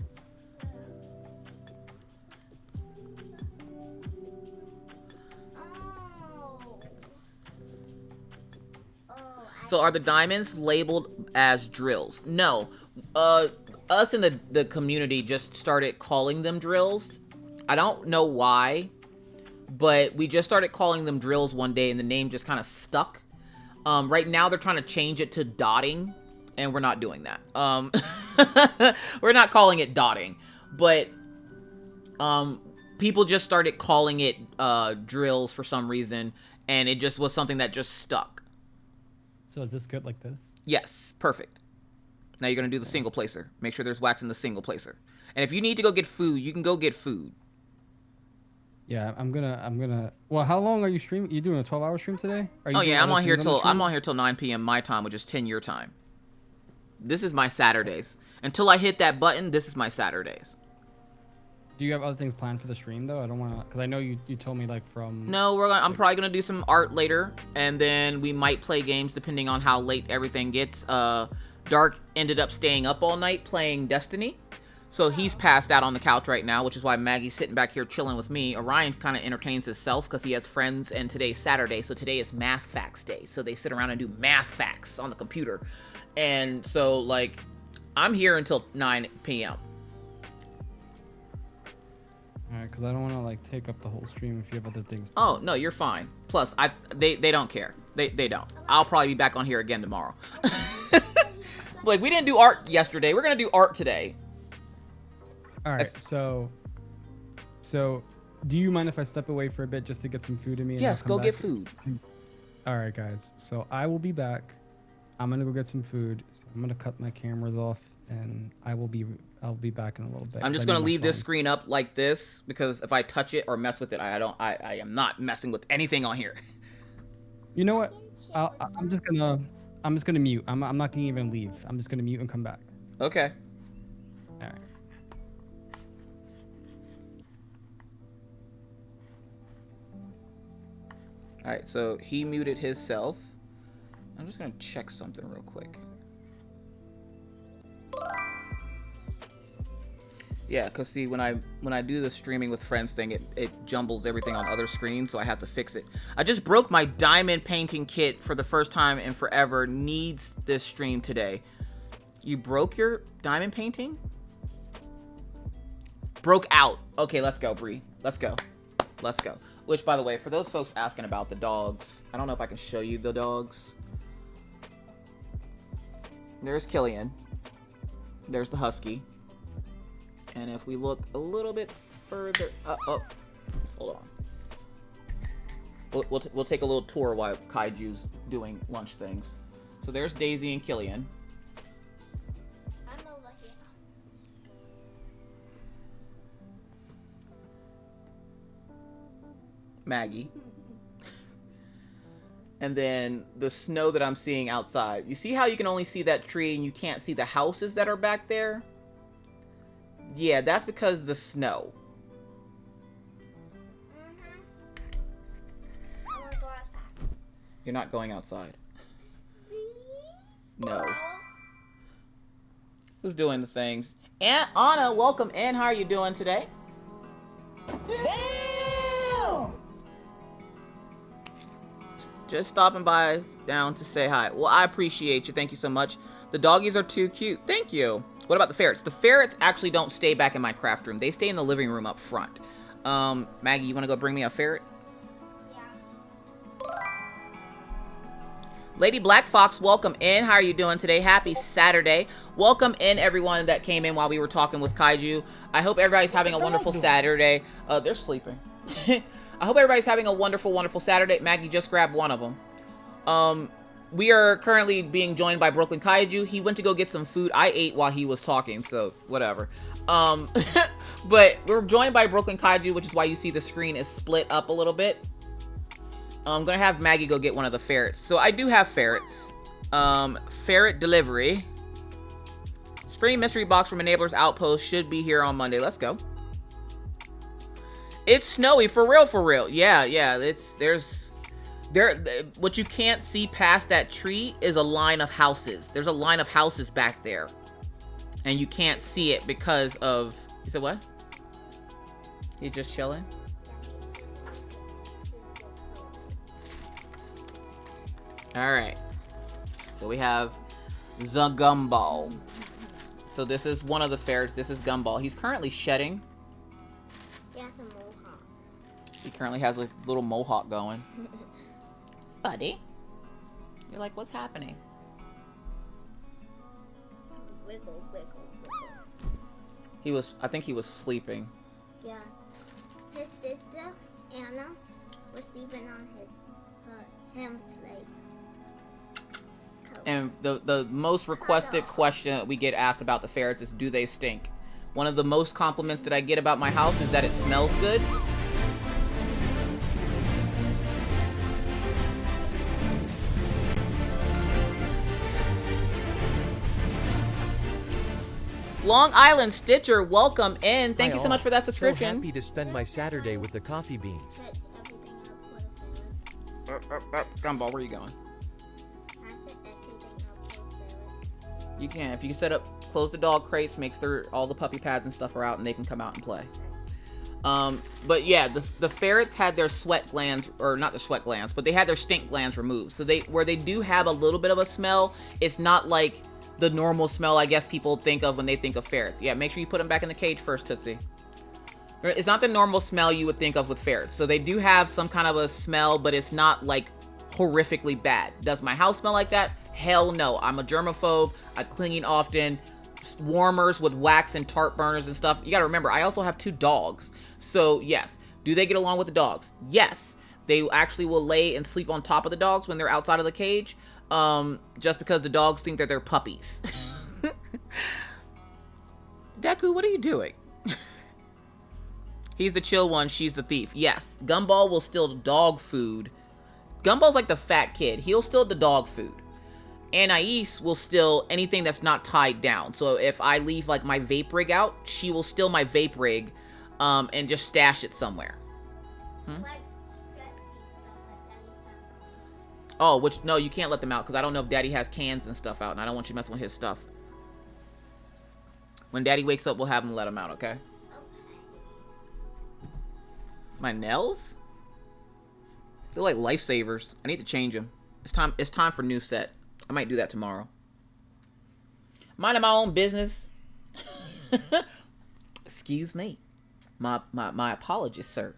So are the diamonds labeled as drills? No. Us in the community just started calling them drills. I don't know why, but we just started calling them drills one day, and the name just kind of stuck. Right now they're trying to change it to dotting, and we're not doing that. We're not calling it dotting, but people just started calling it drills for some reason, and it just was something that just stuck. So is this good like this? Yes, perfect. Now you're gonna do the single placer. Make sure there's wax in the single placer. And if you need to go get food, you can go get food. Yeah, I'm gonna. Well, how long are you streaming? You doing a 12-hour stream today? Oh yeah, I'm on here till 9 p.m. my time, which is 10 your time. This is my Saturdays. Until I hit that button, this is my Saturdays. Do you have other things planned for the stream though? I don't want to, because I know you told me like from. No, I'm probably gonna do some art later, and then we might play games depending on how late everything gets. Dark ended up staying up all night playing Destiny. So he's passed out on the couch right now, which is why Maggie's sitting back here chilling with me. Orion kind of entertains himself because he has friends, and today's Saturday, so today is math facts day. So they sit around and do math facts on the computer. And so, like, I'm here until 9 p.m. Alright, because I don't want to, like, take up the whole stream if you have other things. Oh, no, you're fine. Plus, they don't care. They don't. I'll probably be back on here again tomorrow. Like, we didn't do art yesterday. We're going to do art today. All right, so do you mind if I step away for a bit just to get some food in me? And Yes, I'll go come get back? food. All right, guys. So I will be back. I'm gonna go get some food. So I'm gonna cut my cameras off, and I'll be back in a little bit. I'm just gonna leave this screen up like this because if I touch it or mess with it, I am not messing with anything on here. You know what? I'm just gonna mute. I'm not gonna even leave. I'm just gonna mute and come back. Okay. All right. All right, so he muted himself. I'm just gonna check something real quick. Yeah, cause see, when I do the streaming with friends thing, it jumbles everything on other screens, so I have to fix it. I just broke my diamond painting kit for the first time in forever. Needs this stream today. You broke your diamond painting? Broke out. Okay, let's go, Bree. Let's go. Let's go. Which, by the way, for those folks asking about the dogs, I don't know if I can show you the dogs. There's Killian. There's the husky. And if we look a little bit further up, hold on. We'll take a little tour while Kaiju's doing lunch things. So there's Daisy and Killian. I'm over here. Maggie. And then the snow that I'm seeing outside. You see how you can only see that tree and you can't see the houses that are back there? Yeah, that's because the snow. I want to go outside. You're not going outside. No. Who's doing the things? Aunt Anna, welcome in. How are you doing today? Just stopping by down to say hi. Well, I appreciate you. Thank you so much. The doggies are too cute. Thank you. What about the ferrets? The ferrets actually don't stay back in my craft room. They stay in the living room up front. Maggie, you want to go bring me a ferret? Yeah. Lady Black Fox, welcome in. How are you doing today? Happy Saturday. Welcome in everyone that came in while we were talking with Kaiju. I hope everybody's having a wonderful Saturday. They're sleeping. I hope everybody's having a wonderful, wonderful Saturday. Maggie just grabbed one of them. We are currently being joined by Brooklyn Kaiju. He went to go get some food. I ate while he was talking, so whatever. But we're joined by Brooklyn Kaiju, which is why you see the screen is split up a little bit. I'm gonna have Maggie go get one of the ferrets. So I do have ferrets. Ferret delivery. Spring mystery box from Enabler's Outpost should be here on Monday. Let's go. It's snowy for real, for real. Yeah. What you can't see past that tree is a line of houses. There's a line of houses back there. And you can't see it because of... You said what? You just chilling? Alright. So we have the Gumball. So this is one of the ferrets. This is Gumball. He's currently shedding. He has a mohawk. He currently has a little mohawk going. Buddy. You're like, what's happening? Wiggle, wiggle, wiggle. I think he was sleeping. Yeah. His sister, Anna, was sleeping on him's leg. And the most requested question that we get asked about the ferrets is, do they stink? One of the most compliments that I get about my house is that it smells good. Long Island Stitcher, welcome in. Thank you so much for that subscription. So happy to spend my Saturday with the coffee beans. Set everything up for the ferrets. Gumball, where are you going? I set everything up for the ferrets. You can. If you can set up, close the dog crates, make sure all the puppy pads and stuff are out and they can come out and play. But yeah, the ferrets had their sweat glands, or not their sweat glands, but they had their stink glands removed. So where they do have a little bit of a smell, it's not like the normal smell I guess people think of when they think of ferrets. Yeah, make sure you put them back in the cage first, Tootsie. It's not the normal smell you would think of with ferrets. So they do have some kind of a smell, but it's not like horrifically bad. Does my house smell like that? Hell no. I'm a germaphobe. I clean often. Warmers with wax and tart burners and stuff. You gotta remember, I also have 2 dogs. So yes, do they get along with the dogs? Yes. They actually will lay and sleep on top of the dogs when they're outside of the cage. Just because the dogs think that they're puppies. Deku, what are you doing? He's the chill one, she's the thief. Yes, Gumball will steal dog food. Gumball's like the fat kid. He'll steal the dog food. Anais will steal anything that's not tied down. So if I leave like my vape rig out, she will steal my vape rig and just stash it somewhere. Like stretchy stuff like Daddy's having. Oh, which, no, you can't let them out because I don't know if Daddy has cans and stuff out, and I don't want you messing with his stuff. When Daddy wakes up, we'll have him let him out, okay? Okay. My nails? They're like lifesavers. I need to change them. It's time for new set. I might do that tomorrow. Minding my own business. Excuse me. My apologies, sir.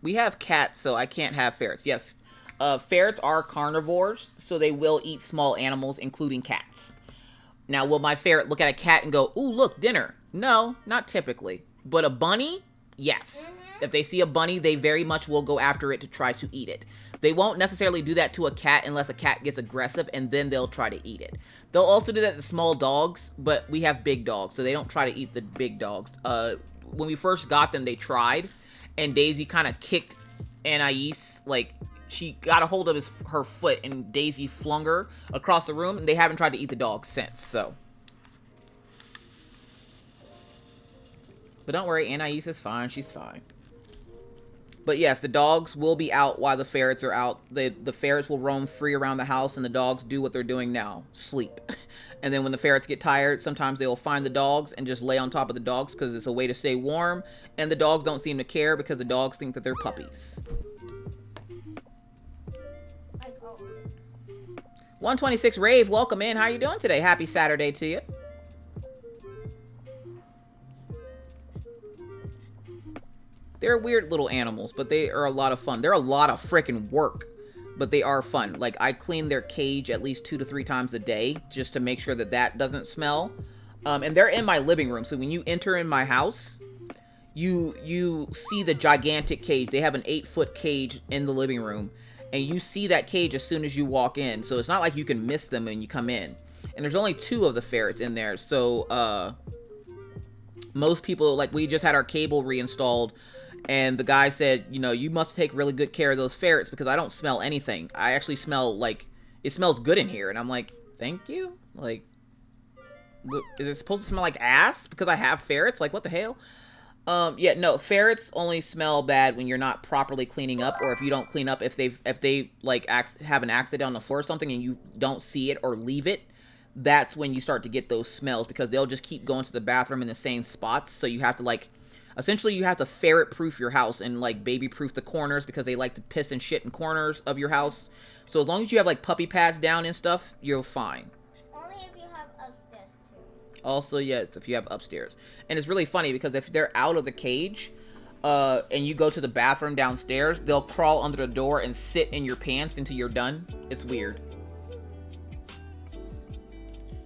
We have cats, so I can't have ferrets. Yes, ferrets are carnivores, so they will eat small animals, including cats. Now, will my ferret look at a cat and go, ooh, look, dinner? No, not typically. But a bunny? Yes. If they see a bunny, they very much will go after it to try to eat it. They won't necessarily do that to a cat unless a cat gets aggressive, and then they'll try to eat it. They'll also do that to small dogs, but we have big dogs, so they don't try to eat the big dogs. When we first got them, they tried, and Daisy kind of kicked Anais, like, she got a hold of her foot, and Daisy flung her across the room, and they haven't tried to eat the dog since, so. But don't worry, Anais is fine. She's fine. But yes, the dogs will be out while the ferrets are out. The ferrets will roam free around the house, and the dogs do what they're doing now. Sleep. And then when the ferrets get tired, sometimes they will find the dogs and just lay on top of the dogs because it's a way to stay warm. And the dogs don't seem to care because the dogs think that they're puppies. Like, oh. 126 Rave, welcome in. How are you doing today? Happy Saturday to you. They're weird little animals, but they are a lot of fun. They're a lot of freaking work, but they are fun. Like, I clean their cage at least 2 to 3 times a day just to make sure that that doesn't smell. And they're in my living room, so when you enter in my house, you see the gigantic cage. They have an 8-foot cage in the living room, and you see that cage as soon as you walk in. So it's not like you can miss them when you come in. And there's only 2 of the ferrets in there, so most people, like, we just had our cable reinstalled. And the guy said, you know, you must take really good care of those ferrets because I don't smell anything. I actually smell like, it smells good in here. And I'm like, thank you? Like, is it supposed to smell like ass because I have ferrets? Like, what the hell? Yeah, no, ferrets only smell bad when you're not properly cleaning up, or if you don't clean up, if they like have an accident on the floor or something and you don't see it or leave it. That's when you start to get those smells because they'll just keep going to the bathroom in the same spots. So you have to, like, essentially, you have to ferret-proof your house and, like, baby-proof the corners because they like to piss and shit in corners of your house. So as long as you have, like, puppy pads down and stuff, you're fine. Only if you have upstairs, too. Also, yes, if you have upstairs. And it's really funny because if they're out of the cage, and you go to the bathroom downstairs, they'll crawl under the door and sit in your pants until you're done. It's weird.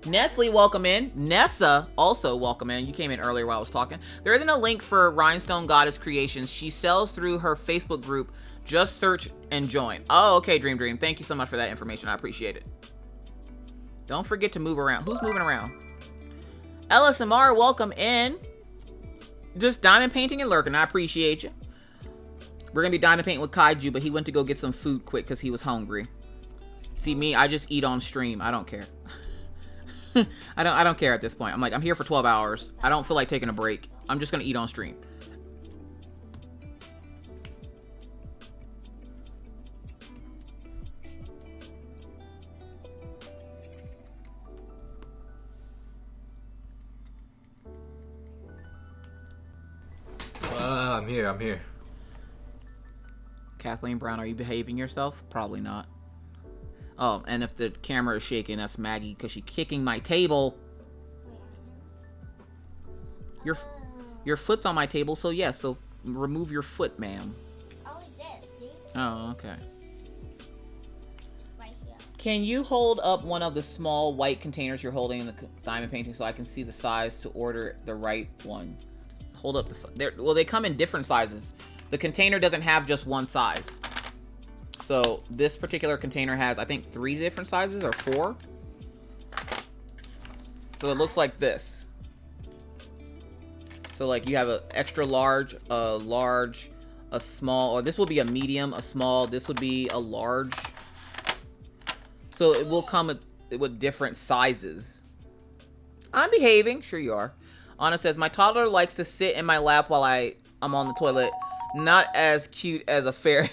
Nestle, welcome in. Nessa, also welcome in. You came in earlier while I was talking. There isn't a link for Rhinestone Goddess Creations. She sells through her Facebook group. Just search and join. Oh, okay, Dream Dream. Thank you so much for that information. I appreciate it. Don't forget to move around. Who's moving around? LSMR, welcome in. Just diamond painting and lurking. I appreciate you. We're going to be diamond painting with Kaiju, but he went to go get some food quick because he was hungry. See me, I just eat on stream. I don't care. I don't care at this point. I'm like, I'm here for 12 hours. I don't feel like taking a break. I'm just gonna eat on stream. I'm here. Kathleen Brown, are you behaving yourself? Probably not. Oh, and if the camera is shaking, that's Maggie because she's kicking my table. Your foot's on my table, so yes, so remove your foot, ma'am. Oh, it did. See? Oh, okay. Right here. Can you hold up one of the small white containers you're holding in the diamond painting so I can see the size to order the right one? Hold up the well, they come in different sizes. The container doesn't have just one size. So this particular container has, I think, 3 different sizes or 4. So it looks like this. So like you have an extra large, a large, a small, or this will be a medium, a small, this would be a large. So it will come with different sizes. I'm behaving. Sure you are. Anna says, my toddler likes to sit in my lap while I'm on the toilet. Not as cute as a ferret.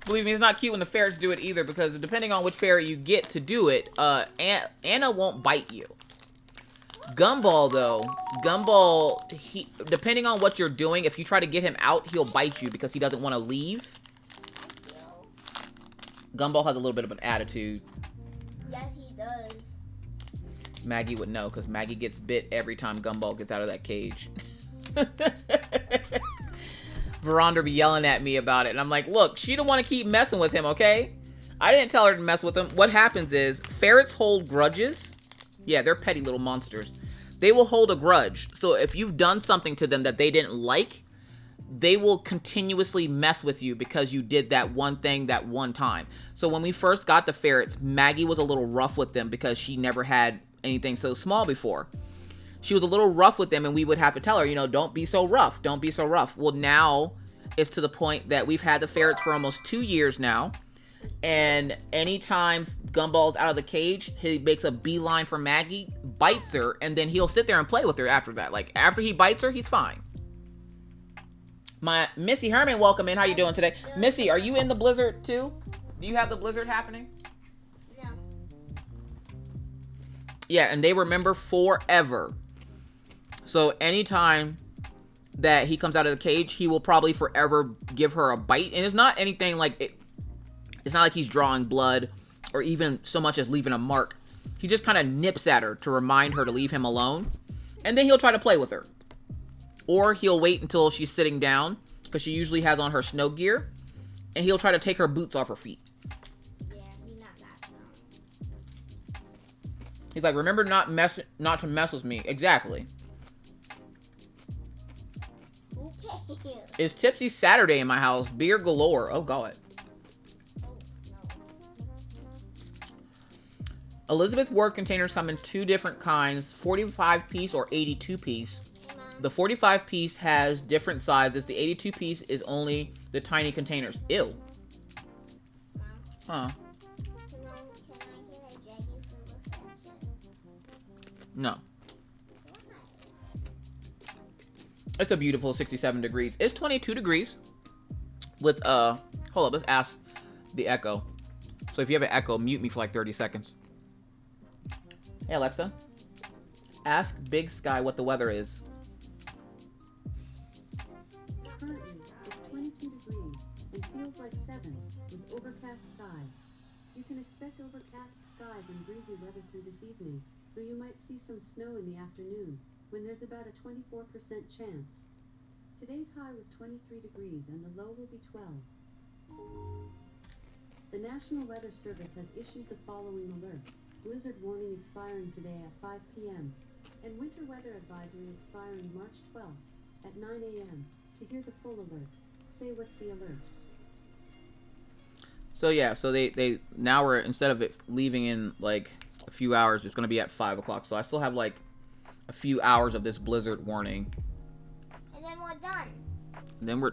Believe me, it's not cute when the ferrets do it either, because depending on which ferret you get to do it, Anna won't bite you. Gumball, though, depending on what you're doing, if you try to get him out, he'll bite you because he doesn't want to leave. Gumball has a little bit of an attitude. Yes, he does. Maggie would know, because Maggie gets bit every time Gumball gets out of that cage. Veranda be yelling at me about it, and I'm like, look, she don't want to keep messing with him, okay? I didn't tell her to mess with him. What happens is, ferrets hold grudges. Yeah, they're petty little monsters. They will hold a grudge. So if you've done something to them that they didn't like, they will continuously mess with you because you did that one thing that one time. So when we first got the ferrets, Maggie was a little rough with them because she never had anything so small before. She was a little rough with them, and we would have to tell her, you know, don't be so rough. Don't be so rough. Well, now it's to the point that we've had the ferrets for almost 2 years now. And anytime Gumball's out of the cage, he makes a beeline for Maggie, bites her, and then he'll sit there and play with her after that. Like, after he bites her, he's fine. My Missy Herman, welcome in. How you doing today? Missy, are you in the blizzard too? Do you have the blizzard happening? No. Yeah, and they remember forever. So anytime that he comes out of the cage, he will probably forever give her a bite. And it's not anything like it. It's not like he's drawing blood or even so much as leaving a mark. He just kind of nips at her to remind her to leave him alone. And then he'll try to play with her. Or he'll wait until she's sitting down, because she usually has on her snow gear. And he'll try to take her boots off her feet. Yeah, he's not that strong. He's like, remember not to mess with me. Exactly. Okay. It's Tipsy Saturday in my house. Beer galore. Oh, God. Elizabeth Ward containers come in 2 different kinds, 45 piece or 82 piece. The 45 piece has different sizes. The 82 piece is only the tiny containers. Ew. Huh. Can I get a Jaggy from the fashion? No. It's a beautiful 67 degrees. It's 22 degrees with, hold up, let's ask the Echo. So if you have an Echo, mute me for like 30 seconds. Hey, Alexa. Ask Big Sky what the weather is. Currently, it's 22 degrees and feels like 7 with overcast skies. You can expect overcast skies and breezy weather through this evening, though you might see some snow in the afternoon. when there's about a 24% chance. Today's high was 23 degrees and the low will be 12. The National Weather Service has issued the following alert. Blizzard warning expiring today at 5 p.m. and winter weather advisory expiring March 12th at 9 a.m. To hear the full alert, say what's the alert. So yeah, so they now we're, instead of it leaving in like a few hours, it's gonna be at 5 o'clock. So I still have like a few hours of this blizzard warning. And then we're done.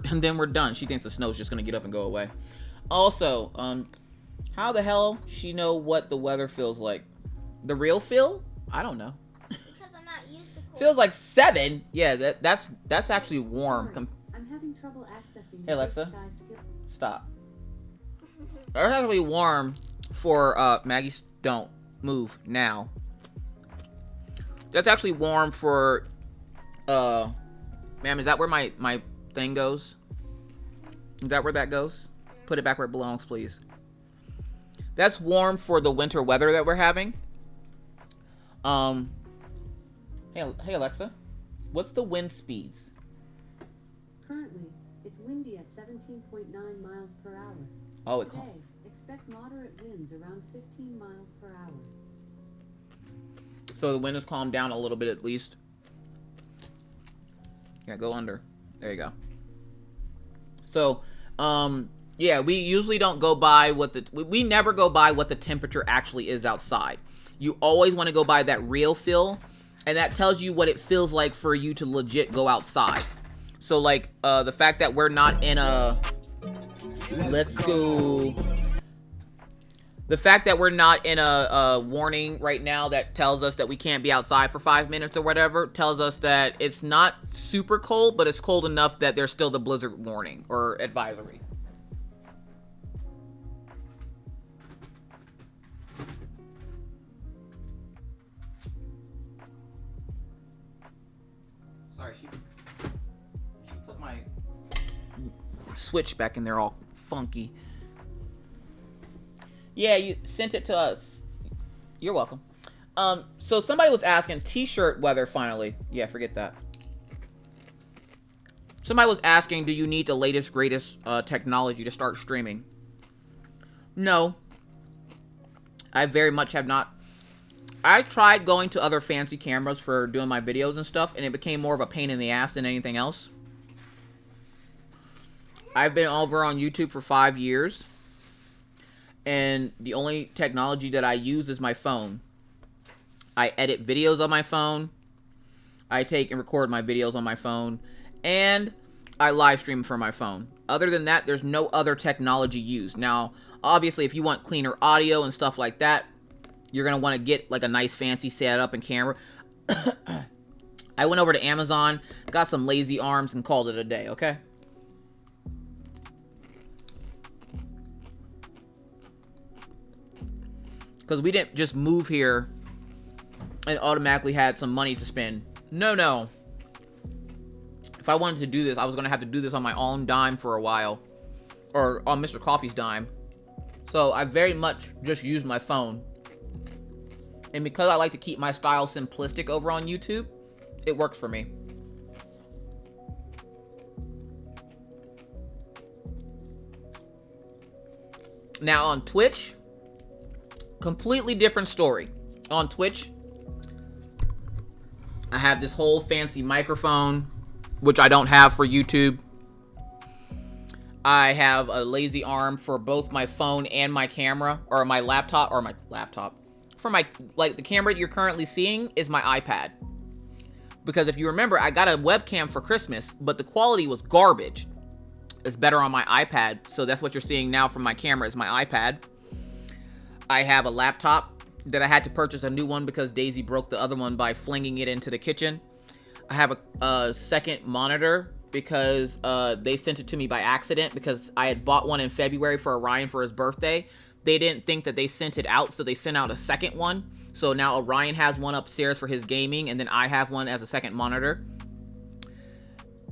And then we're done. She thinks the snow's just gonna get up and go away. Also, how the hell she know what the weather feels like? The real feel? I don't know. Because I'm not used to cold. Feels like 7. Yeah, that's actually warm. Sorry, I'm having trouble accessing Hey, Alexa. Sky skill. Stop. That's actually warm for Maggie. Don't move now. That's actually warm for ma'am. Is that where my thing goes? Is that where that goes? Put it back where it belongs, please. That's warm for the winter weather that we're having. Hey Alexa, what's the wind speeds? Currently, it's windy at 17.9 miles per hour. Oh, it Today, expect moderate winds around 15 miles per hour. So the wind has calmed down a little bit at least. Yeah, go under. There you go. So, yeah, we usually don't go by what we never go by what the temperature actually is outside. You always want to go by that real feel, and that tells you what it feels like for you to legit go outside. So, like, the fact that we're not in a... Let's go... The fact that we're not in a warning right now that tells us that we can't be outside for 5 minutes or whatever tells us that it's not super cold, but it's cold enough that there's still the blizzard warning or advisory. Sorry, she put my switch back in there all funky. Yeah, you sent it to us. You're welcome. So somebody was asking t-shirt weather finally. Yeah, forget that. Somebody was asking, do you need the latest, greatest technology to start streaming? No. I very much have not. I tried going to other fancy cameras for doing my videos and stuff, and it became more of a pain in the ass than anything else. I've been over on YouTube for 5 years. And the only technology that I use is my phone. I edit videos on my phone. I take and record my videos on my phone. And I live stream from my phone. Other than that, there's no other technology used. Now, obviously, if you want cleaner audio and stuff like that, you're going to want to get like a nice fancy setup and camera. I went over to Amazon, got some lazy arms, and called it a day, okay? Because we didn't just move here and automatically had some money to spend. No. If I wanted to do this, I was going to have to do this on my own dime for a while. Or on Mr. Coffee's dime. So I very much just use my phone. And because I like to keep my style simplistic over on YouTube, it works for me. Now on Twitch... completely different story. On Twitch, I have this whole fancy microphone, which I don't have for YouTube. I have a lazy arm for both my phone and my camera, or my laptop. For my, like, the camera you're currently seeing is my iPad. Because if you remember, I got a webcam for Christmas, but the quality was garbage. It's better on my iPad, so that's what you're seeing now from my camera is my iPad. I have a laptop that I had to purchase a new one because Daisy broke the other one by flinging it into the kitchen. I have a second monitor because they sent it to me by accident because I had bought one in February for Orion for his birthday. They didn't think that they sent it out, so they sent out a second one. So now Orion has one upstairs for his gaming, and then I have one as a second monitor.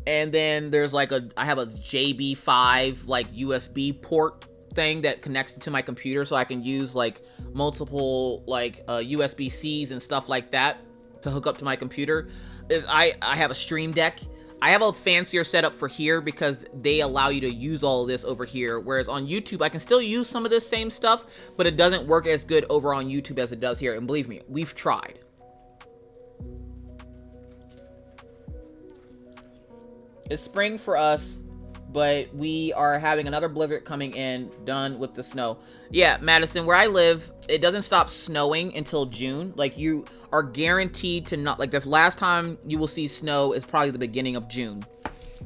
And then there's like I have a JB5 like USB port thing that connects to my computer so I can use like multiple like USB-Cs and stuff like that to hook up to my computer. is I have a Stream Deck. I have a fancier setup for here because they allow you to use all of this over here. Whereas on YouTube, I can still use some of this same stuff, but it doesn't work as good over on YouTube as it does here. And believe me, we've tried. It's spring for us, but we are having another blizzard coming in, done with the snow. Yeah, Madison, where I live, it doesn't stop snowing until June. Like, you are guaranteed to not, like, the last time you will see snow is probably the beginning of June.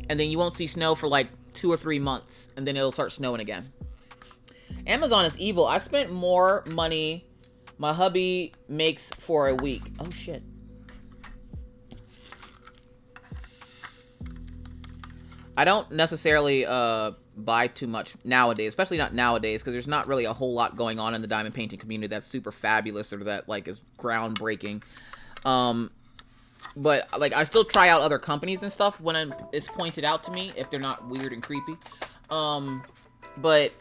And then you won't see snow for like 2 or 3 months, and then it'll start snowing again. Amazon is evil. I spent more money my hubby makes for a week. Oh, shit. I don't necessarily buy too much nowadays, especially not nowadays, because there's not really a whole lot going on in the diamond painting community that's super fabulous or that like is groundbreaking. But like I still try out other companies and stuff when it's pointed out to me if they're not weird and creepy. But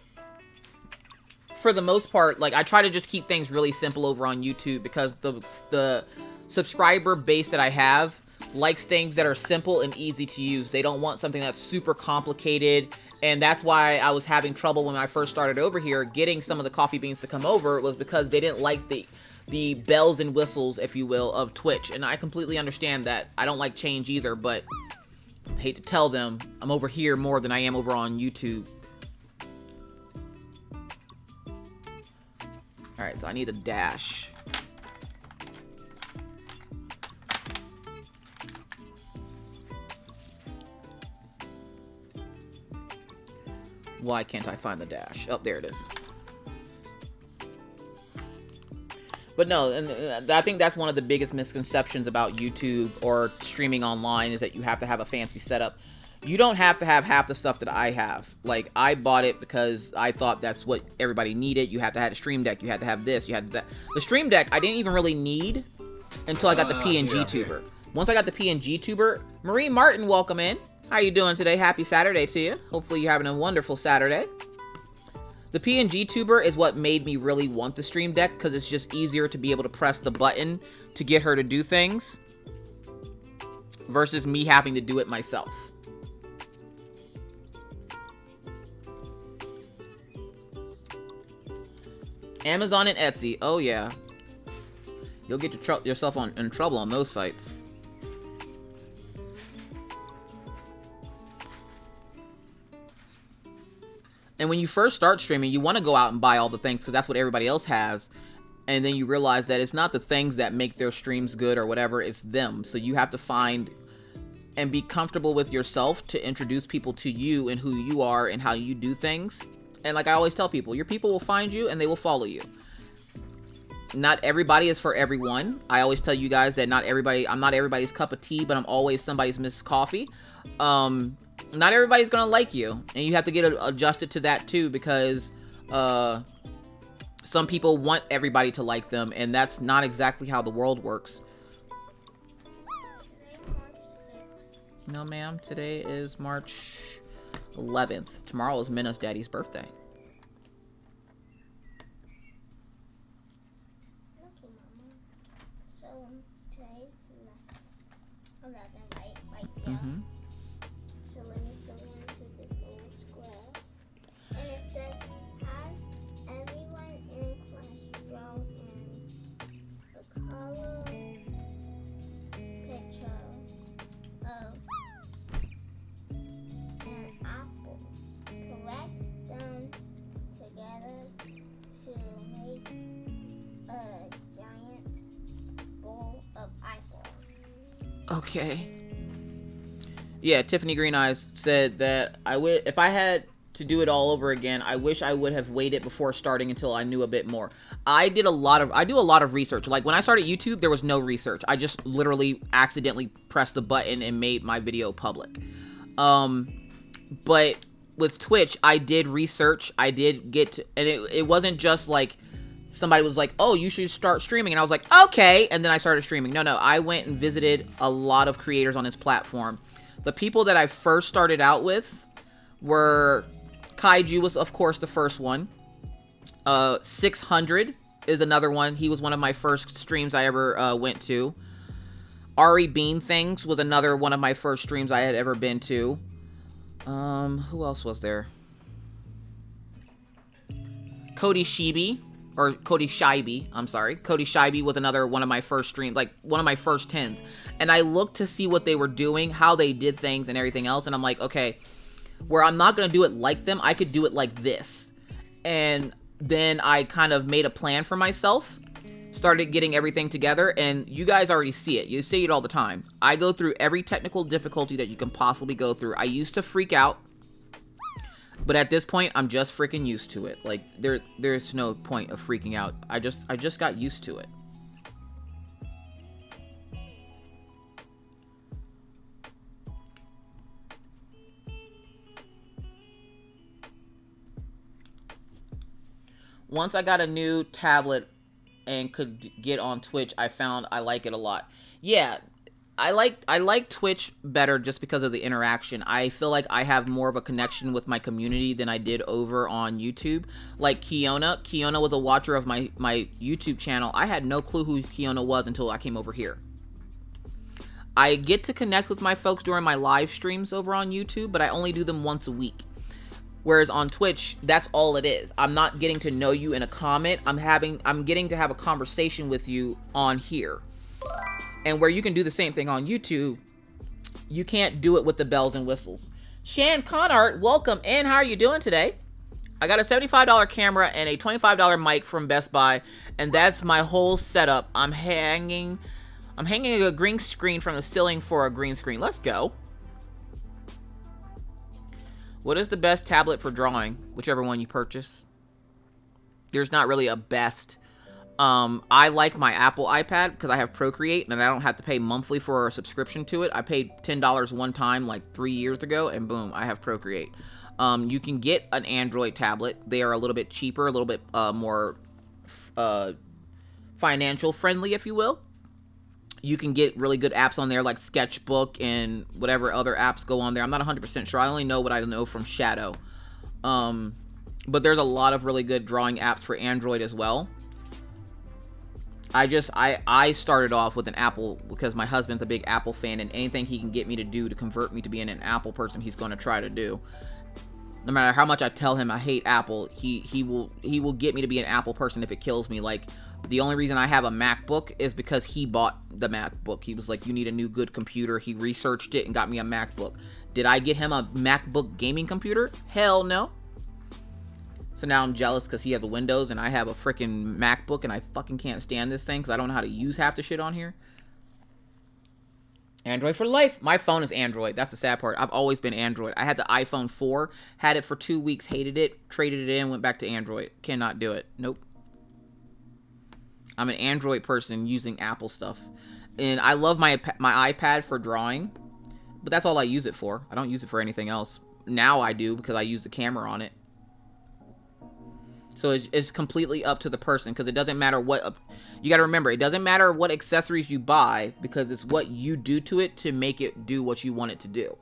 for the most part, like I try to just keep things really simple over on YouTube because the subscriber base that I have likes things that are simple and easy to use. They don't want something that's super complicated, and that's why I was having trouble when I first started over here getting some of the coffee beans to come over, was because they didn't like the bells and whistles, if you will, of Twitch. And I completely understand that. I don't like change either, but I hate to tell them I'm over here more than I am over on YouTube. Alright, so I need a dash. Why can't I find the dash? Oh, there it is. But no, and I think that's one of the biggest misconceptions about YouTube or streaming online is that you have to have a fancy setup. You don't have to have half the stuff that I have. Like, I bought it because I thought that's what everybody needed. You have to have a Stream Deck. You had to have this. You had that. The Stream Deck, I didn't even really need until I got the PNG tuber. Once I got the PNG tuber, Marie Martin, welcome in. How you doing today? Happy Saturday to you. Hopefully you're having a wonderful Saturday. The PNG tuber is what made me really want the Stream Deck because it's just easier to be able to press the button to get her to do things versus me having to do it myself. Amazon and Etsy. Oh, yeah. You'll get yourself in trouble on those sites. And when you first start streaming, you want to go out and buy all the things because that's what everybody else has. And then you realize that it's not the things that make their streams good or whatever, it's them. So you have to find and be comfortable with yourself to introduce people to you and who you are and how you do things. And like I always tell people, your people will find you and they will follow you. Not everybody is for everyone. I always tell you guys that I'm not everybody's cup of tea, but I'm always somebody's Mrs. Coffee. Not everybody's gonna like you, and you have to get adjusted to that too, because some people want everybody to like them, and that's not exactly how the world works. No, ma'am. Today is March 11th. Tomorrow is Minna's daddy's birthday. Lucky mama. So today's 11, right? Yeah. Mm-hmm. So let me go into this little square. And it says, has everyone in class drawn in the color picture of an apple. Collect them together to make a giant bowl of eyeballs. Okay. Yeah, Tiffany Green Eyes said that if I had to do it all over again, I wish I would have waited before starting until I knew a bit more. I do a lot of research. Like when I started YouTube, there was no research. I just literally accidentally pressed the button and made my video public. But with Twitch, I did research. I did get to, and it wasn't just like somebody was like, oh, you should start streaming. And I was like, okay. And then I started streaming. No, I went and visited a lot of creators on this platform. The people that I first started out with were Kaiju was, of course, the first one. 600 is another one. He was one of my first streams I ever went to. Ari Bean Things was another one of my first streams I had ever been to. Who else was there? Cody Shibe, or Cody Shibe, I'm sorry. Cody Shibe was another one of my first streams, like one of my first 10s. And I looked to see what they were doing, how they did things and everything else. And I'm like, okay, where I'm not going to do it like them, I could do it like this. And then I kind of made a plan for myself, started getting everything together, and you guys already see it. You see it all the time. I go through every technical difficulty that you can possibly go through. I used to freak out, but at this point, I'm just freaking used to it. Like, there's no point of freaking out. I just got used to it. Once I got a new tablet and could get on Twitch, I found I like it a lot. Yeah, I like Twitch better just because of the interaction. I feel like I have more of a connection with my community than I did over on YouTube. Like Kiona. Kiona was a watcher of my YouTube channel. I had no clue who Kiona was until I came over here. I get to connect with my folks during my live streams over on YouTube, but I only do them once a week. Whereas on Twitch, that's all it is. I'm not getting to know you in a comment. I'm getting to have a conversation with you on here. And where you can do the same thing on YouTube, you can't do it with the bells and whistles. Shan Conart, welcome in. How are you doing today? I got a $75 camera and a $25 mic from Best Buy, and that's my whole setup. I'm hanging a green screen from the ceiling for a green screen. Let's go. What is the best tablet for drawing? Whichever one you purchase. There's not really a best. I like my Apple iPad because I have Procreate and I don't have to pay monthly for a subscription to it. I paid $10 one time like 3 years ago, and boom, I have Procreate. You can get an Android tablet. They are a little bit cheaper, a little bit more financial friendly, if you will. You can get really good apps on there like Sketchbook and whatever other apps go on there. I'm not 100% sure. I only know what I know from Shadow. But there's a lot of really good drawing apps for Android as well. I started off with an Apple because my husband's a big Apple fan, and anything he can get me to do to convert me to being an Apple person, he's going to try to do. No matter how much I tell him I hate Apple, he will get me to be an Apple person if it kills me. Like, the only reason I have a MacBook is because he bought the MacBook. He was like, you need a new good computer. He researched it and got me a MacBook. Did I get him a MacBook gaming computer? Hell no. So now I'm jealous because he has a Windows and I have a freaking MacBook, and I fucking can't stand this thing because I don't know how to use half the shit on here. Android for life. My phone is Android. That's the sad part. I've always been Android. I had the iPhone 4, had it for 2 weeks, hated it, traded it in, went back to Android. Cannot do it. Nope. I'm an Android person using Apple stuff. And I love my iPad for drawing, but that's all I use it for. I don't use it for anything else. Now I do because I use the camera on it. So it's completely up to the person, because it doesn't matter what... You got to remember, it doesn't matter what accessories you buy, because it's what you do to it to make it do what you want it to do.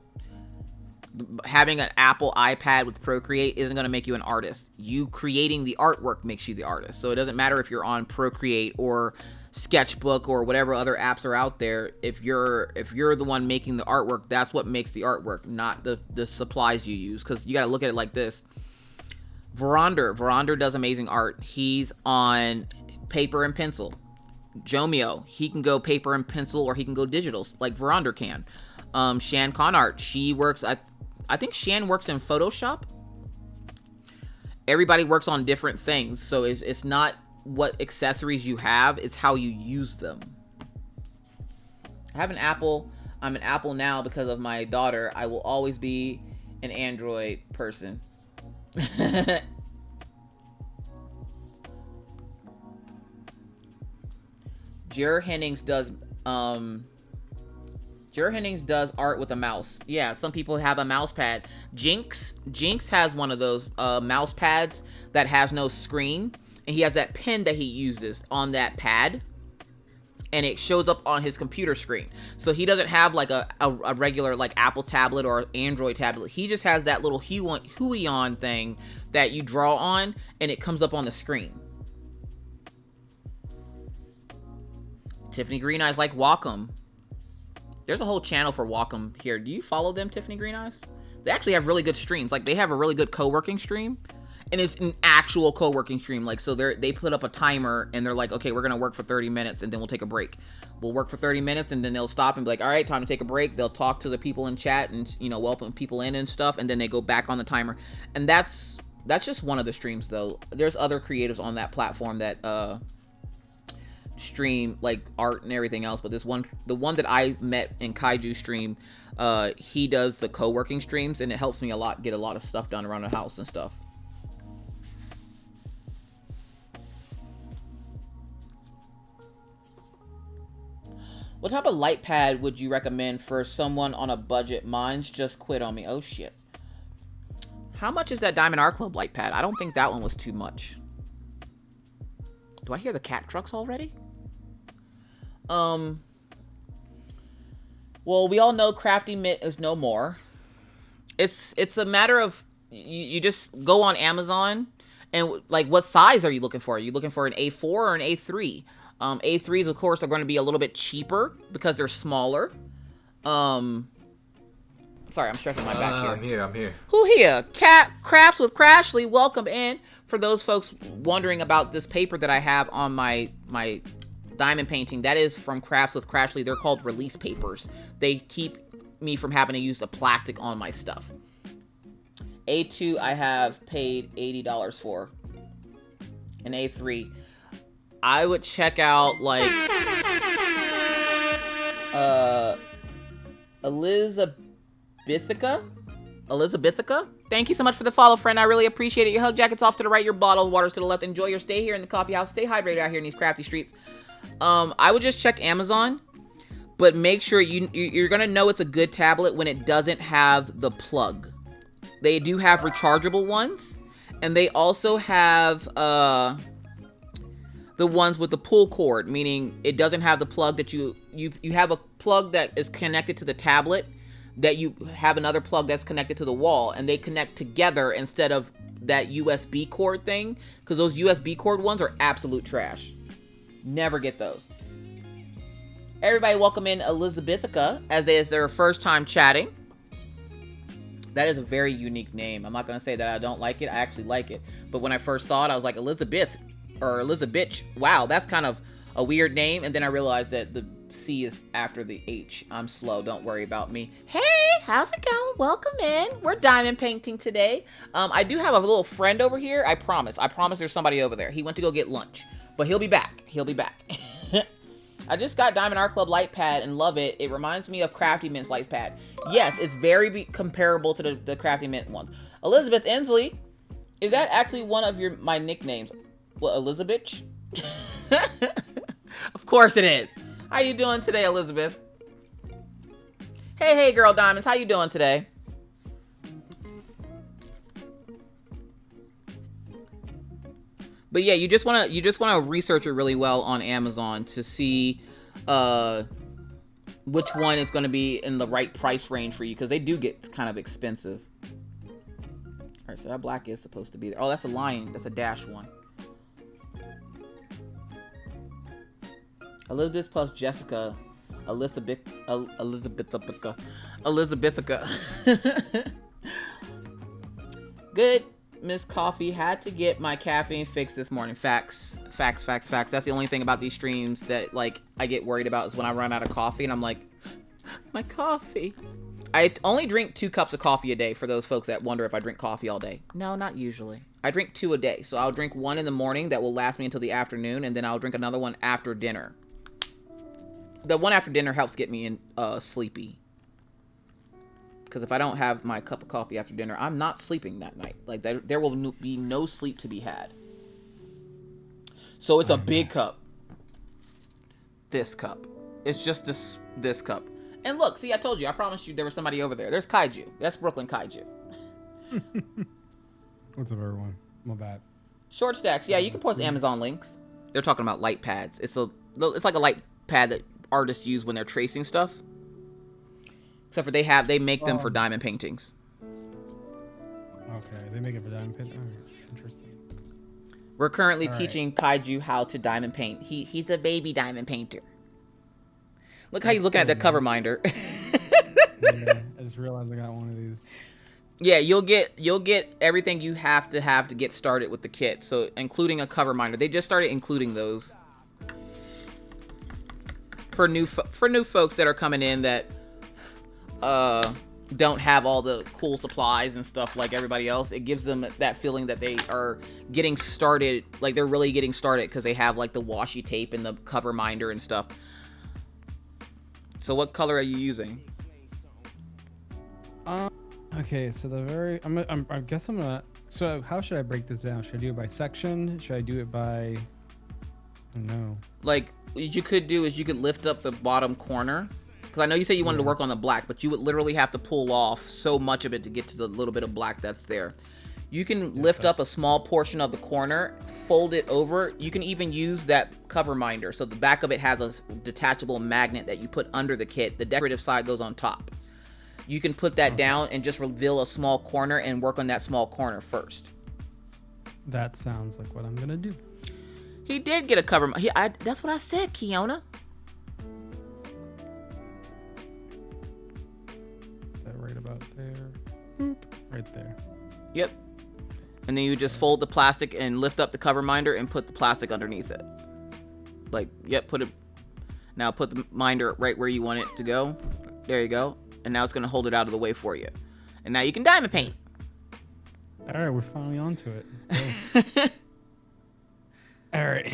Having an Apple iPad with Procreate isn't going to make you an artist. You creating the artwork makes you the artist. So it doesn't matter if you're on Procreate or Sketchbook or whatever other apps are out there. If you're the one making the artwork, that's what makes the artwork, not the supplies you use. Because you got to look at it like this. Veronder does amazing art. He's on paper and pencil. Jomio, he can go paper and pencil, or he can go digital like Veronder can. Shan Conart, she works, I think Shan works in Photoshop. Everybody works on different things, so it's not what accessories you have, it's how you use them. I have an Apple. I'm an Apple now because of my daughter. I will always be an Android person. Jer Hennings does art with a mouse. Yeah, some people have a mouse pad. Jinx has one of those mouse pads that has no screen, and he has that pen that he uses on that pad, and it shows up on his computer screen. So he doesn't have like a regular like Apple tablet or Android tablet. He just has that little Huion thing that you draw on, and it comes up on the screen. Tiffany Green Eyes like Wacom. There's a whole channel for Wacom here. Do you follow them, Tiffany Green Eyes? They actually have really good streams. Like, they have a really good co-working stream. And it's an actual co-working stream. Like, so they put up a timer and they're like, okay, we're going to work for 30 minutes and then we'll take a break. We'll work for 30 minutes and then they'll stop and be like, all right, time to take a break. They'll talk to the people in chat and, you know, welcome people in and stuff. And then they go back on the timer. And that's just one of the streams, though. There's other creators on that platform that stream, like, art and everything else. But the one that I met in Kaiju stream, he does the co-working streams. And it helps me a lot get a lot of stuff done around the house and stuff. What type of light pad would you recommend for someone on a budget? Mine's just quit on me. Oh, shit. How much is that Diamond Art Club light pad? I don't think that one was too much. Do I hear the cat trucks already? Well, we all know Crafty Mint is no more. It's a matter of you just go on Amazon and, like, what size are you looking for? Are you looking for an A4 or an A3? A3s, of course, are going to be a little bit cheaper because they're smaller. Sorry, I'm stretching my back here. I'm here. Who here? Cat Crafts with Crashly. Welcome in. For those folks wondering about this paper that I have on my diamond painting, that is from Crafts with Crashly. They're called release papers. They keep me from having to use the plastic on my stuff. A2, I have paid $80 for. An A3. I would check out, like, Elizabethica. Thank you so much for the follow, friend. I really appreciate it. Your hug jacket's off to the right, your bottle of water's to the left. Enjoy your stay here in the coffee house. Stay hydrated out here in these crafty streets. I would just check Amazon, but make sure you're gonna know it's a good tablet when it doesn't have the plug. They do have rechargeable ones, and they also have, the ones with the pull cord, meaning it doesn't have the plug that you have a plug that is connected to the tablet, that you have another plug that's connected to the wall, and they connect together instead of that USB cord thing, because those USB cord ones are absolute trash. Never get those. Everybody welcome in Elizabethica, as they is their first time chatting. That is a very unique name. I'm not going to say that I don't like it. I actually like it. But when I first saw it, I was like, Elizabeth. Or Elizabeth. Wow, that's kind of a weird name. And then I realized that the C is after the H. I'm slow. Don't worry about me. Hey, how's it going? Welcome in. We're diamond painting today. I do have a little friend over here. I promise there's somebody over there. He went to go get lunch. But he'll be back. I just got Diamond Art Club light pad and love it. It reminds me of Crafty Mint's light pad. Yes, it's very comparable to the Crafty Mint ones. Elizabeth Inslee. Is that actually one of my nicknames? What, Elizabeth? Of course it is. How you doing today, Elizabeth? Hey, girl diamonds. How you doing today? But yeah, you just wanna research it really well on Amazon to see which one is gonna be in the right price range for you, because they do get kind of expensive. All right, so that black is supposed to be there. Oh, that's a lion. That's a dash one. Elizabeth plus Jessica. Elizabethica. Good, Miss Coffee. Had to get my caffeine fixed this morning. Facts. That's the only thing about these streams that, like, I get worried about is when I run out of coffee and I'm like, my coffee. I only drink 2 cups of coffee a day, for those folks that wonder if I drink coffee all day. No, not usually. I drink 2 a day. So I'll drink 1 in the morning that will last me until the afternoon, and then I'll drink another one after dinner. The one after dinner helps get me in sleepy. Because if I don't have my cup of coffee after dinner, I'm not sleeping that night. Like, there will be no sleep to be had. So it's a big cup. This cup. It's just this cup. And look, see, I told you. I promised you there was somebody over there. There's Kaiju. That's Brooklyn Kaiju. What's up, everyone? My bad. Short stacks. Yeah, you can post Amazon links. They're talking about light pads. It's like a light pad that artists use when they're tracing stuff. Except for they make them for diamond paintings. Okay, they make it for diamond painting. Oh, interesting. We're currently teaching Kaiju how to diamond paint. He's a baby diamond painter. Look how you looking at that cover minder. Yeah, I just realized I got one of these. Yeah, you'll get everything you have to get started with the kit. So including a cover minder. They just started including those for new folks that are coming in that don't have all the cool supplies and stuff like everybody else. It gives them that feeling that they are getting started, like they're really getting started because they have like the washi tape and the cover minder and stuff. So what color are you using? Okay, so I guess I'm gonna. So how should I break this down? Should I do it by section? Should I do it by? No. Like what you could do is you could lift up the bottom corner. Because I know you said you wanted to work on the black, but you would literally have to pull off so much of it to get to the little bit of black that's there. You can lift up a small portion of the corner, fold it over. You can even use that cover minder. So the back of it has a detachable magnet that you put under the kit. The decorative side goes on top. You can put that down and just reveal a small corner and work on that small corner first. That sounds like what I'm gonna do. He did get a cover. That's what I said, Kiona. Right about there. Boop. Right there. Yep. And then you just fold the plastic and lift up the cover minder and put the plastic underneath it. Like, yep, put it. Now put the minder right where you want it to go. There you go. And now it's going to hold it out of the way for you. And now you can diamond paint. All right, we're finally onto it. Let's go. All right.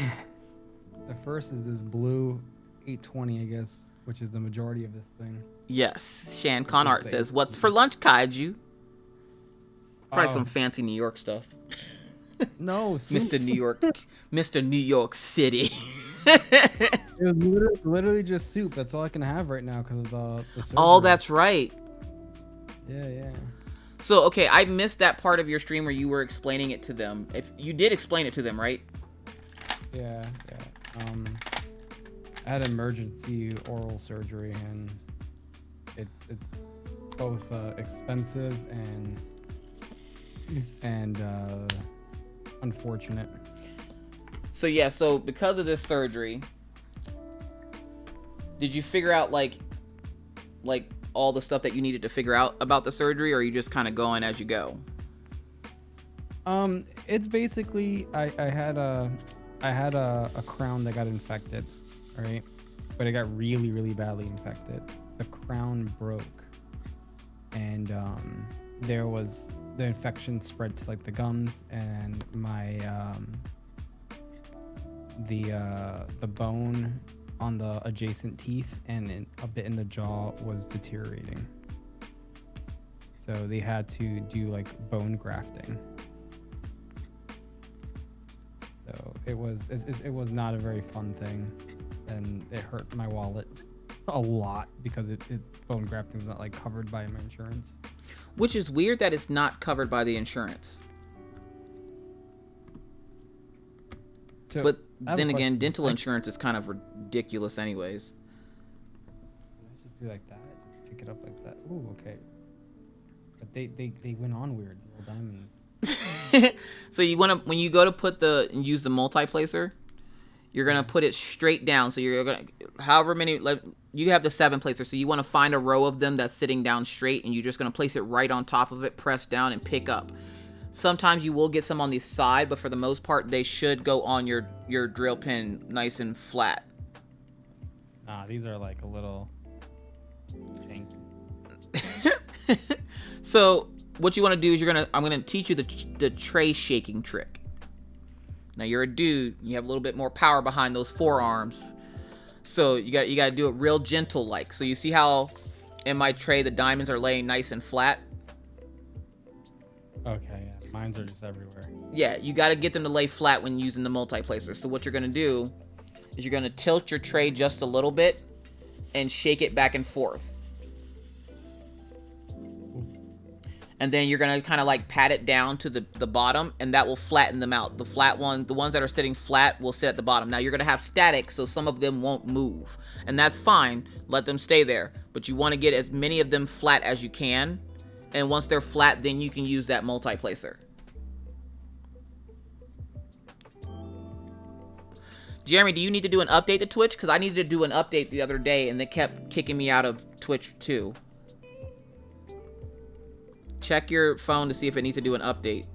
The first is this blue 820, I guess, which is the majority of this thing. Yes. Shan Conart says, "What's for lunch, Kaiju?" Probably some fancy New York stuff. No, Mr. New York, Mr. New York City. It was literally just soup. That's all I can have right now because of the surgery. Oh, that's right. Yeah. So, okay, I missed that part of your stream where you were explaining it to them. If you did explain it to them, right? Yeah. I had emergency oral surgery, and it's both expensive and unfortunate. So yeah, so because of this surgery, did you figure out like all the stuff that you needed to figure out about the surgery, or are you just kind of going as you go? It's basically I had a crown that got infected, right? But it got really, really badly infected. The crown broke, and the infection spread to like the gums, and my the bone on the adjacent teeth and a bit in the jaw was deteriorating. So they had to do like bone grafting. So it was not a very fun thing, and it hurt my wallet a lot because bone grafting is not like covered by my insurance. Which is weird that it's not covered by the insurance. So, but then again, dental insurance is kind of ridiculous anyways. Let's just do like that. Just pick it up like that. Ooh, okay. But they went on weird, little diamonds. So you want to, when you go to use the multi-placer, you're going to put it straight down. So you're going to, however many, like you have the 7 placer. So you want to find a row of them that's sitting down straight, and you're just going to place it right on top of it, press down and pick up. Sometimes you will get some on the side, but for the most part, they should go on your drill pin nice and flat. These are like a little janky. So what you want to do is I'm going to teach you the tray shaking trick. Now you're a dude, you have a little bit more power behind those forearms. So you got to do it real gentle like. So you see how in my tray the diamonds are laying nice and flat? Okay, yeah. Mines are just everywhere. Yeah, you got to get them to lay flat when using the multi-placer. So what you're going to do is you're going to tilt your tray just a little bit and shake it back and forth. And then you're going to kind of like pat it down to the bottom, and that will flatten them out. The ones that are sitting flat will sit at the bottom. Now you're going to have static, so some of them won't move. And that's fine. Let them stay there. But you want to get as many of them flat as you can. And once they're flat, then you can use that multi-placer. Jeremy, do you need to do an update to Twitch? Because I needed to do an update the other day, and they kept kicking me out of Twitch too. Check your phone to see if it needs to do an update.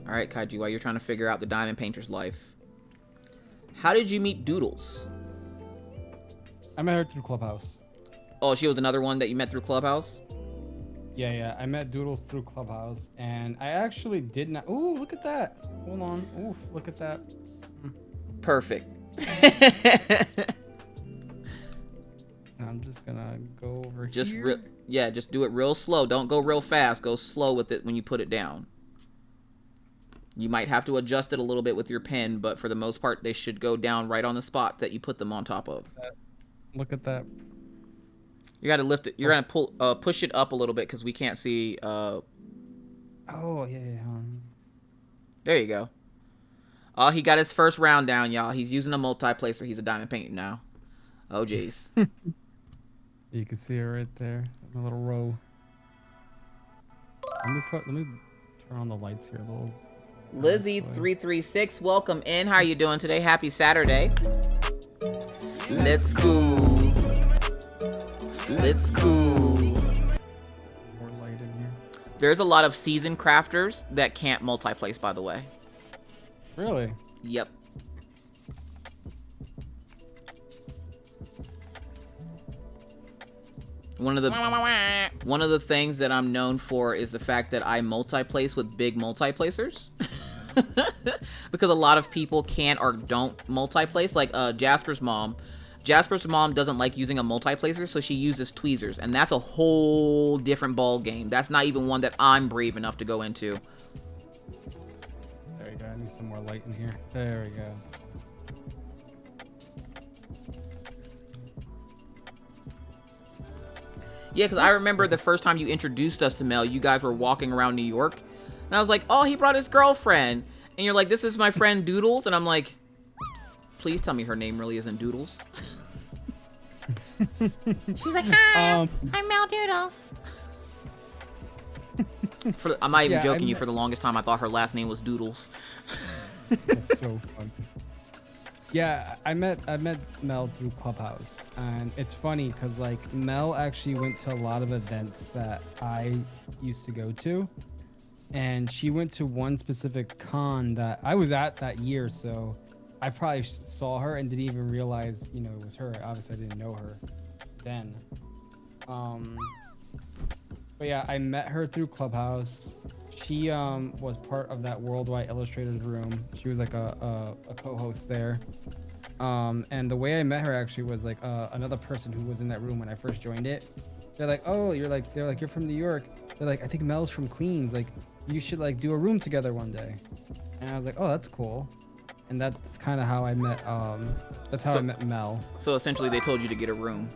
All right, Kaiju, while you're trying to figure out the Diamond Painter's life. How did you meet Doodles? I met her through Clubhouse. Oh, she was another one that you met through Clubhouse? Yeah. I met Doodles through Clubhouse, and I actually did not. Ooh, look at that. Hold on. Oof, look at that. Perfect. I'm just gonna go over Just here. just do it real slow. Don't go real fast. Go slow with it when you put it down. You might have to adjust it a little bit with your pen, but for the most part, they should go down right on the spot that you put them on top of. Look at that. You gotta lift it. You're gonna push it up a little bit because we can't see. Oh yeah. There you go. Oh, he got his first round down, y'all. He's using a multi-placer. He's a diamond painter now. Oh, jeez. You can see it right there, in a little row. Let me turn on the lights here a little. Lizzie336, welcome in. How are you doing today? Happy Saturday. Let's go. Let's go. More light in here. There's a lot of seasoned crafters that can't multi-place, by the way. Really? Yep. One of the things that I'm known for is the fact that I multi-place with big multi-placers. Because a lot of people can't or don't multi-place, like Jasper's mom. Jasper's mom doesn't like using a multi-placer, so she uses tweezers, and that's a whole different ball game. That's not even one that I'm brave enough to go into. There you go. I need some more light in here. There we go. Yeah, because I remember the first time you introduced us to Mel, you guys were walking around New York, and I was like, oh, he brought his girlfriend. And you're like, this is my friend Doodles, and I'm like, please tell me her name really isn't Doodles. She's like, hi, I'm Mel Doodles. I'm not even joking you. For the longest time, I thought her last name was Doodles. That's so fun. Yeah, I met Mel through Clubhouse, and it's funny because like Mel actually went to a lot of events that I used to go to, and she went to one specific con that I was at that year, so I probably saw her and didn't even realize, it was her. Obviously, I didn't know her then. But yeah, I met her through Clubhouse. She was part of that Worldwide Illustrators room. She was like a co-host there. And the way I met her actually was like another person who was in that room when I first joined it. They're like, oh, you're from New York. They're like, I think Mel's from Queens. Like, you should like do a room together one day. And I was like, oh, that's cool. And that's kind of how I met. That's how I met Mel. So essentially, they told you to get a room.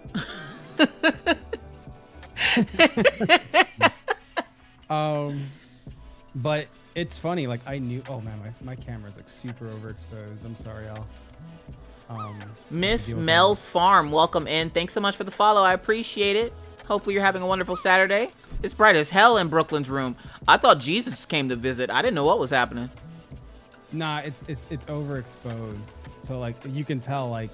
But it's funny. Like I knew. Oh man, my camera's like super overexposed. I'm sorry, y'all. Miss Mel's Farm, welcome in. Thanks so much for the follow. I appreciate it. Hopefully you're having a wonderful Saturday. It's bright as hell in Brooklyn's room. I thought Jesus came to visit. I didn't know what was happening. Nah, it's overexposed. So like you can tell, like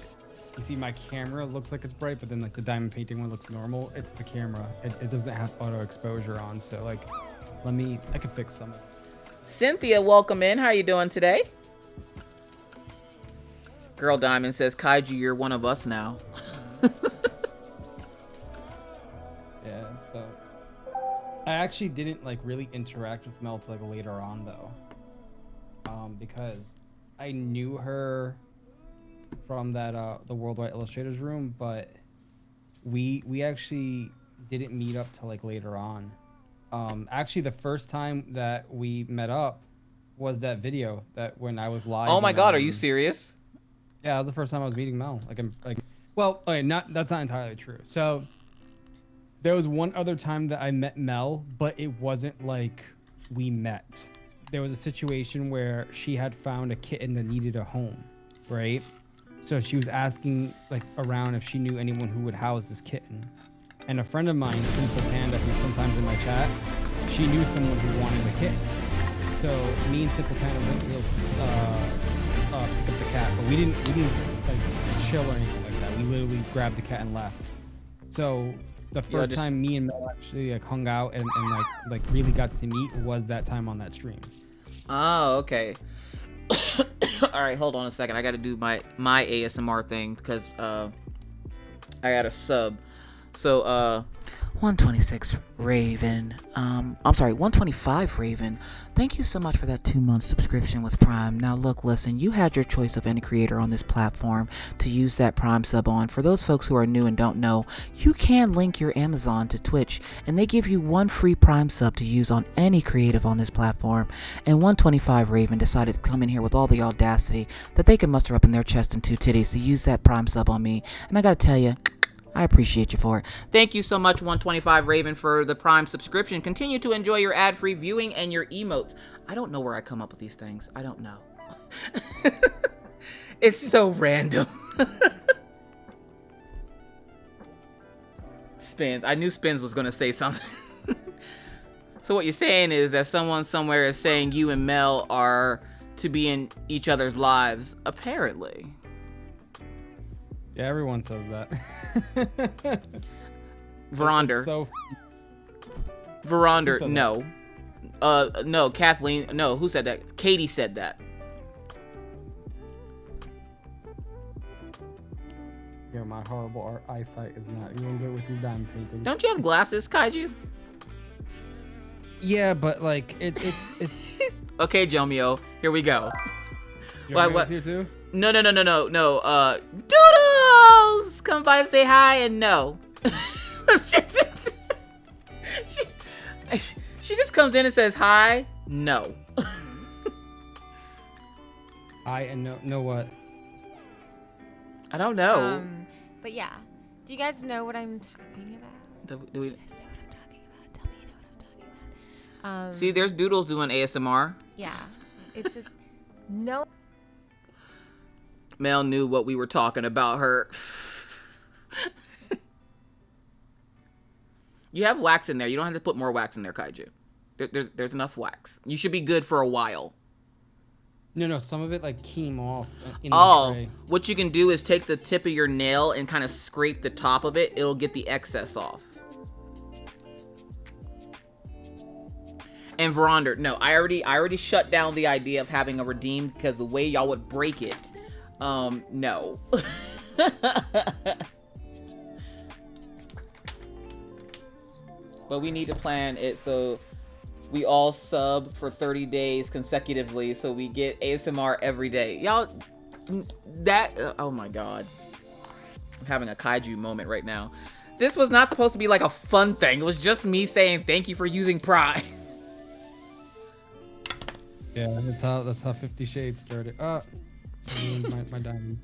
you see my camera looks like it's bright, but then like the diamond painting one looks normal. It's the camera. It doesn't have auto exposure on. So like, I can fix some. Cynthia, welcome in. How are you doing today? Girl Diamond says, Kaiju, you're one of us now. Yeah, so I actually didn't like really interact with Mel till like later on though. Because I knew her from that the Worldwide Illustrators room, but we actually didn't meet up till like later on. Actually the first time that we met up was that video that when I was live. Oh my god, are you serious? Yeah, that was the first time I was meeting Mel. Well, okay, that's not entirely true. So there was one other time that I met Mel, but it wasn't like we met. There was a situation where she had found a kitten that needed a home, right? So she was asking like around if she knew anyone who would house this kitten. And a friend of mine, Simple Panda, who's sometimes in my chat, she knew someone who wanted a kitten. So me and Simple kind of went to go pick up the cat, but we didn't like chill or anything like that. We literally grabbed the cat and left. So the first time me and Mel actually like hung out and like really got to meet was that time on that stream. Oh, okay. All right, hold on a second. I got to do my ASMR thing because I got a sub. So 126 Raven. I'm sorry, 125 Raven. Thank you so much for that 2-month subscription with Prime. Now look, listen, you had your choice of any creator on this platform to use that Prime sub on. For those folks who are new and don't know, you can link your Amazon to Twitch and they give you 1 free Prime sub to use on any creative on this platform. And 125 Raven decided to come in here with all the audacity that they can muster up in their chest and 2 titties to use that Prime sub on me. And I gotta tell you, I appreciate you for it. Thank you so much, 125 Raven, for the Prime subscription. Continue to enjoy your ad-free viewing and your emotes. I don't know where I come up with these things. I don't know. It's so random. Spins. I knew Spins was going to say something. So what you're saying is that someone somewhere is saying you and Mel are to be in each other's lives, apparently. Yeah, everyone says that. Veronder. So Veronder, no. No, Kathleen, no, who said that? Katie said that. Yeah, my horrible eyesight is not even good with your diamond painting. Don't you have glasses, Kaiju? Yeah, but like it's Okay, Jomio, here we go. what? Here too? No. Doodles! Come by and say hi and no. she just comes in and says hi, no. Hi and no what? I don't know. But yeah. Do you guys know what I'm talking about? Do we... Do you guys know what I'm talking about? Tell me you know what I'm talking about. See, there's Doodles doing ASMR. Yeah. It's just no. Mel knew what we were talking about her. You have wax in there. You don't have to put more wax in there, Kaiju. There's enough wax. You should be good for a while. No, some of it like came off in the tray. What you can do is take the tip of your nail and kind of scrape the top of it. It'll get the excess off. And Veronder, no, I already shut down the idea of having a redeem because the way y'all would break it. No. But we need to plan it so we all sub for 30 days consecutively so we get ASMR every day. Y'all, oh my god. I'm having a kaiju moment right now. This was not supposed to be like a fun thing. It was just me saying thank you for using Prime. Yeah, that's how 50 Shades started. My diamonds.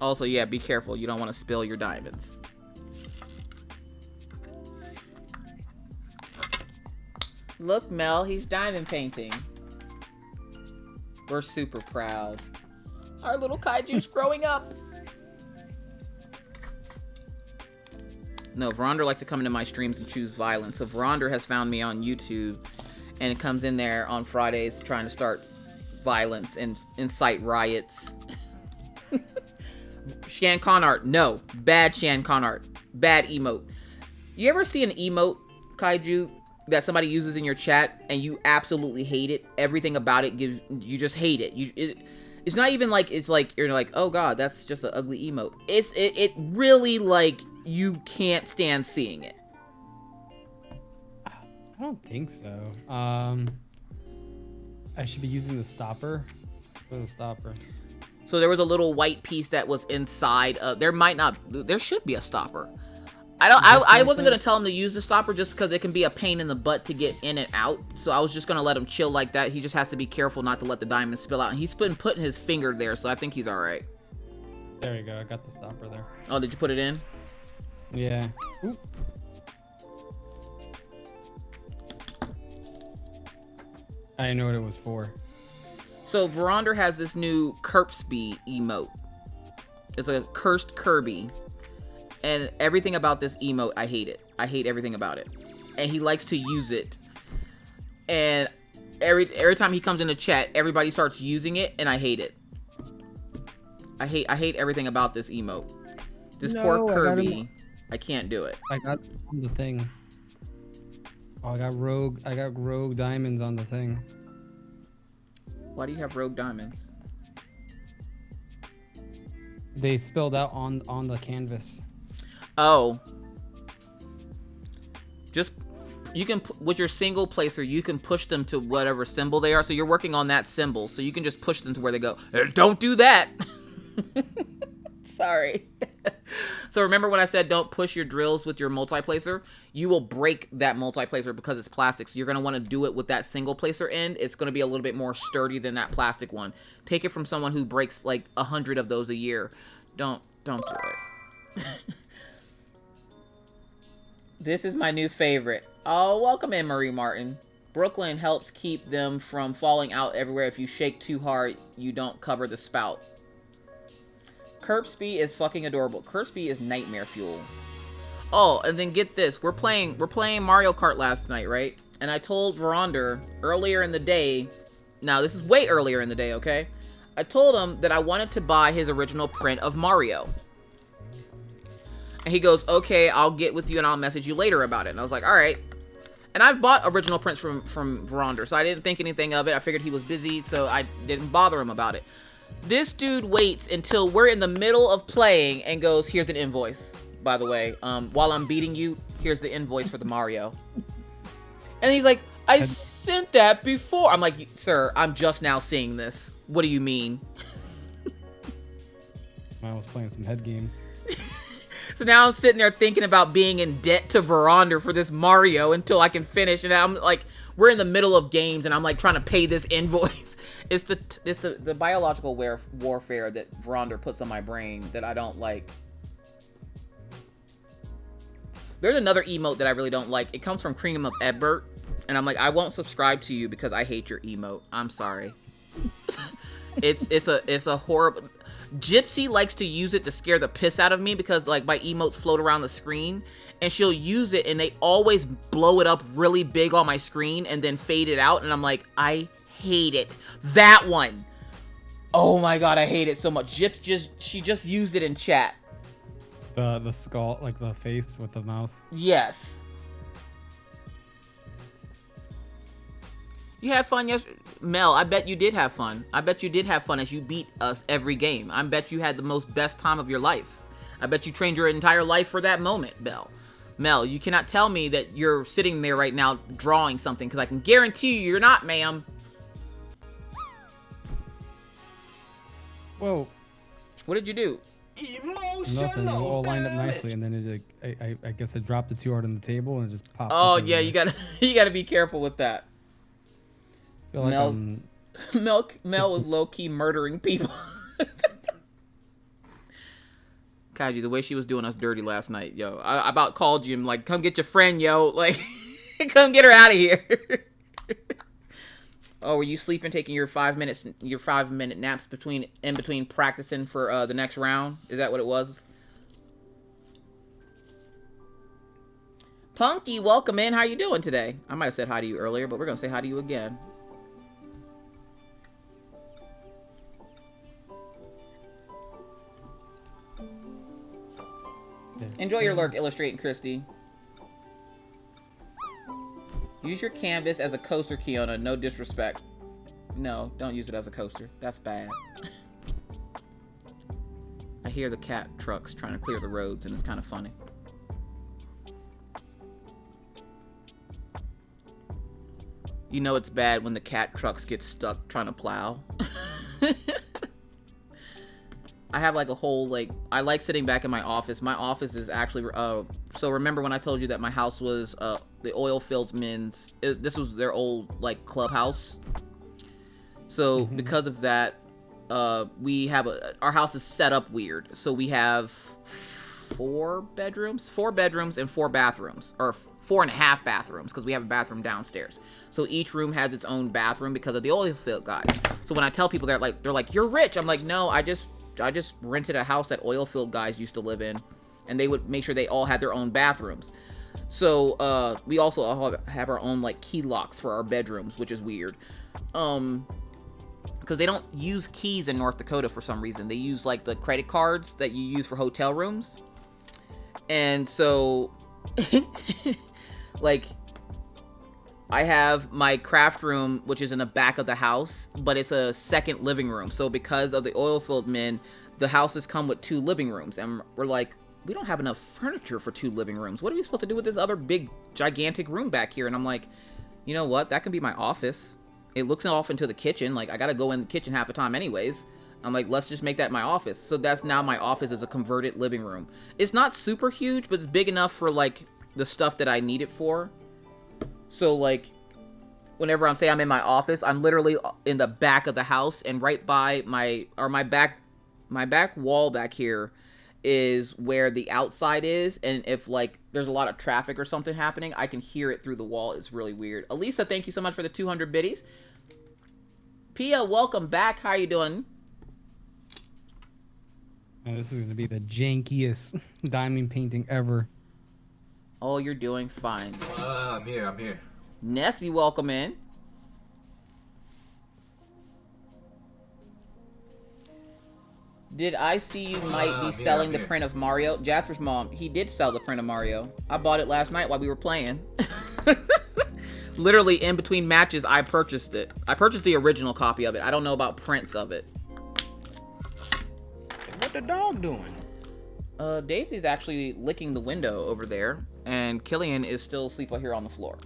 Also, yeah, be careful. You don't want to spill your diamonds. Look, Mel, he's diamond painting. We're super proud. Our little kaiju's growing up. No, Veronder likes to come into my streams and choose violence. So Veronder has found me on YouTube and comes in there on Fridays trying to start violence and incite riots. Shan Con art. No. Bad Shan Con art. Bad emote. You ever see an emote, Kaiju, that somebody uses in your chat and you absolutely hate it? Everything about it gives you just hate it. It's not even like it's like you're like, oh god, that's just an ugly emote. It really like you can't stand seeing it. I don't think so. I should be using the stopper. Where's the stopper? So there was a little white piece that was inside. There should be a stopper. I wasn't gonna tell him to use the stopper just because it can be a pain in the butt to get in and out. So I was just gonna let him chill like that. He just has to be careful not to let the diamond spill out. And he's been putting his finger there, so I think he's all right. There you go. I got the stopper there. Oh, did you put it in? Yeah. Ooh. I didn't know what it was for. So Veronder has this new Kirby emote. It's a cursed Kirby. And everything about this emote, I hate it. I hate everything about it. And he likes to use it. And every time he comes in the chat, everybody starts using it, and I hate it. I hate everything about this emote. This poor Kirby. I can't do it. I got on the thing. Oh, I got rogue diamonds on the thing. Why do you have rogue diamonds? They spilled out on the canvas. Oh. Just, you can, with your single placer, you can push them to whatever symbol they are. So you're working on that symbol. So you can just push them to where they go. Don't do that. Sorry. So remember when I said don't push your drills with your multi-placer? You will break that multi-placer because it's plastic. So you're going to want to do it with that single placer end. It's going to be a little bit more sturdy than that plastic one. Take it from someone who breaks like 100 of those a year. Don't do it. This is my new favorite. Oh, welcome in, Marie Martin. Brooklyn helps keep them from falling out everywhere. If you shake too hard, you don't cover the spout. Kirby is fucking adorable. Kirby is nightmare fuel. Oh, and then get this. We're playing Mario Kart last night, right? And I told Veronder earlier in the day. Now, this is way earlier in the day, okay? I told him that I wanted to buy his original print of Mario. And he goes, okay, I'll get with you and I'll message you later about it. And I was like, all right. And I've bought original prints from Veronder, so I didn't think anything of it. I figured he was busy, so I didn't bother him about it. This dude waits until we're in the middle of playing and goes, here's an invoice, by the way. While I'm beating you, here's the invoice for the Mario. And he's like, I sent that before. I'm like, sir, I'm just now seeing this. What do you mean? I was playing some head games. So now I'm sitting there thinking about being in debt to Veronder for this Mario until I can finish. And I'm like, we're in the middle of games and I'm like trying to pay this invoice. It's the biological warfare that Veronder puts on my brain that I don't like. There's another emote that I really don't like. It comes from Cream of Edbert. And I'm like, I won't subscribe to you because I hate your emote. I'm sorry. It's a horrible... Gypsy likes to use it to scare the piss out of me because like my emotes float around the screen. And she'll use it and they always blow it up really big on my screen and then fade it out. And I'm like, I hate it. That one. Oh my god, I hate it so much. She just used it in chat. The skull, like the face with the mouth. Yes. You had fun yesterday? Mel, I bet you did have fun. I bet you did have fun as you beat us every game. I bet you had the best time of your life. I bet you trained your entire life for that moment, Mel, you cannot tell me that you're sitting there right now drawing something because I can guarantee you you're not, ma'am. Whoa. What did you do? Nothing. It all lined up nicely, and then it like, I guess I dropped it too hard on the table and it just popped. Oh yeah, you gotta be careful with that. I feel like Mel was low key murdering people. Kaiju, the way she was doing us dirty last night, yo. I about called you and like, come get your friend, yo. Like, come get her out of here. Oh, were you sleeping, taking your 5-minute naps in between practicing for the next round? Is that what it was? Punky, welcome in. How you doing today? I might have said hi to you earlier, but we're gonna say hi to you again. Enjoy your lurk, Illustrating Christy. Use your canvas as a coaster, Kiona. No disrespect. No, don't use it as a coaster. That's bad. I hear the cat trucks trying to clear the roads, and it's kind of funny. You know it's bad when the cat trucks get stuck trying to plow. I have like a whole, like, I like sitting back in my office. My office is actually, so remember when I told you that my house was, the oil fields men's, this was their old, like, clubhouse. So, because of that, we have our house is set up weird. So we have 4 bedrooms and 4 bathrooms, or 4.5 bathrooms, because we have a bathroom downstairs. So each room has its own bathroom because of the oil field guys. So when I tell people they're like, you're rich. I'm like, no, I just rented a house that oil field guys used to live in, and they would make sure they all had their own bathrooms. So we also have our own like key locks for our bedrooms, which is weird. Because they don't use keys in North Dakota for some reason. They use like the credit cards that you use for hotel rooms. And so like I have my craft room, which is in the back of the house, but it's a second living room. So because of the oil field men, the houses come with 2 living rooms. And we're like, we don't have enough furniture for 2 living rooms. What are we supposed to do with this other big, gigantic room back here? And I'm like, you know what? That can be my office. It looks off into the kitchen. Like, I got to go in the kitchen half the time anyways. I'm like, let's just make that my office. So that's now my office is a converted living room. It's not super huge, but it's big enough for, like, the stuff that I need it for. So, like, whenever I'm saying I'm in my office, I'm literally in the back of the house, and right by my back wall back here is where the outside is, and if like there's a lot of traffic or something happening, I can hear it through the wall. It's really weird. Elisa, thank you so much for the 200 biddies. Pia, welcome back. How you doing? And this is gonna be the jankiest diamond painting ever. Oh, you're doing fine. I'm here. Nessie, welcome in. Did I see you might be selling the print of Mario? Jasper's mom, he did sell the print of Mario. I bought it last night while we were playing. Literally in between matches, I purchased it. I purchased the original copy of it. I don't know about prints of it. What the dog doing? Daisy's actually licking the window over there, and Killian is still asleep out here on the floor.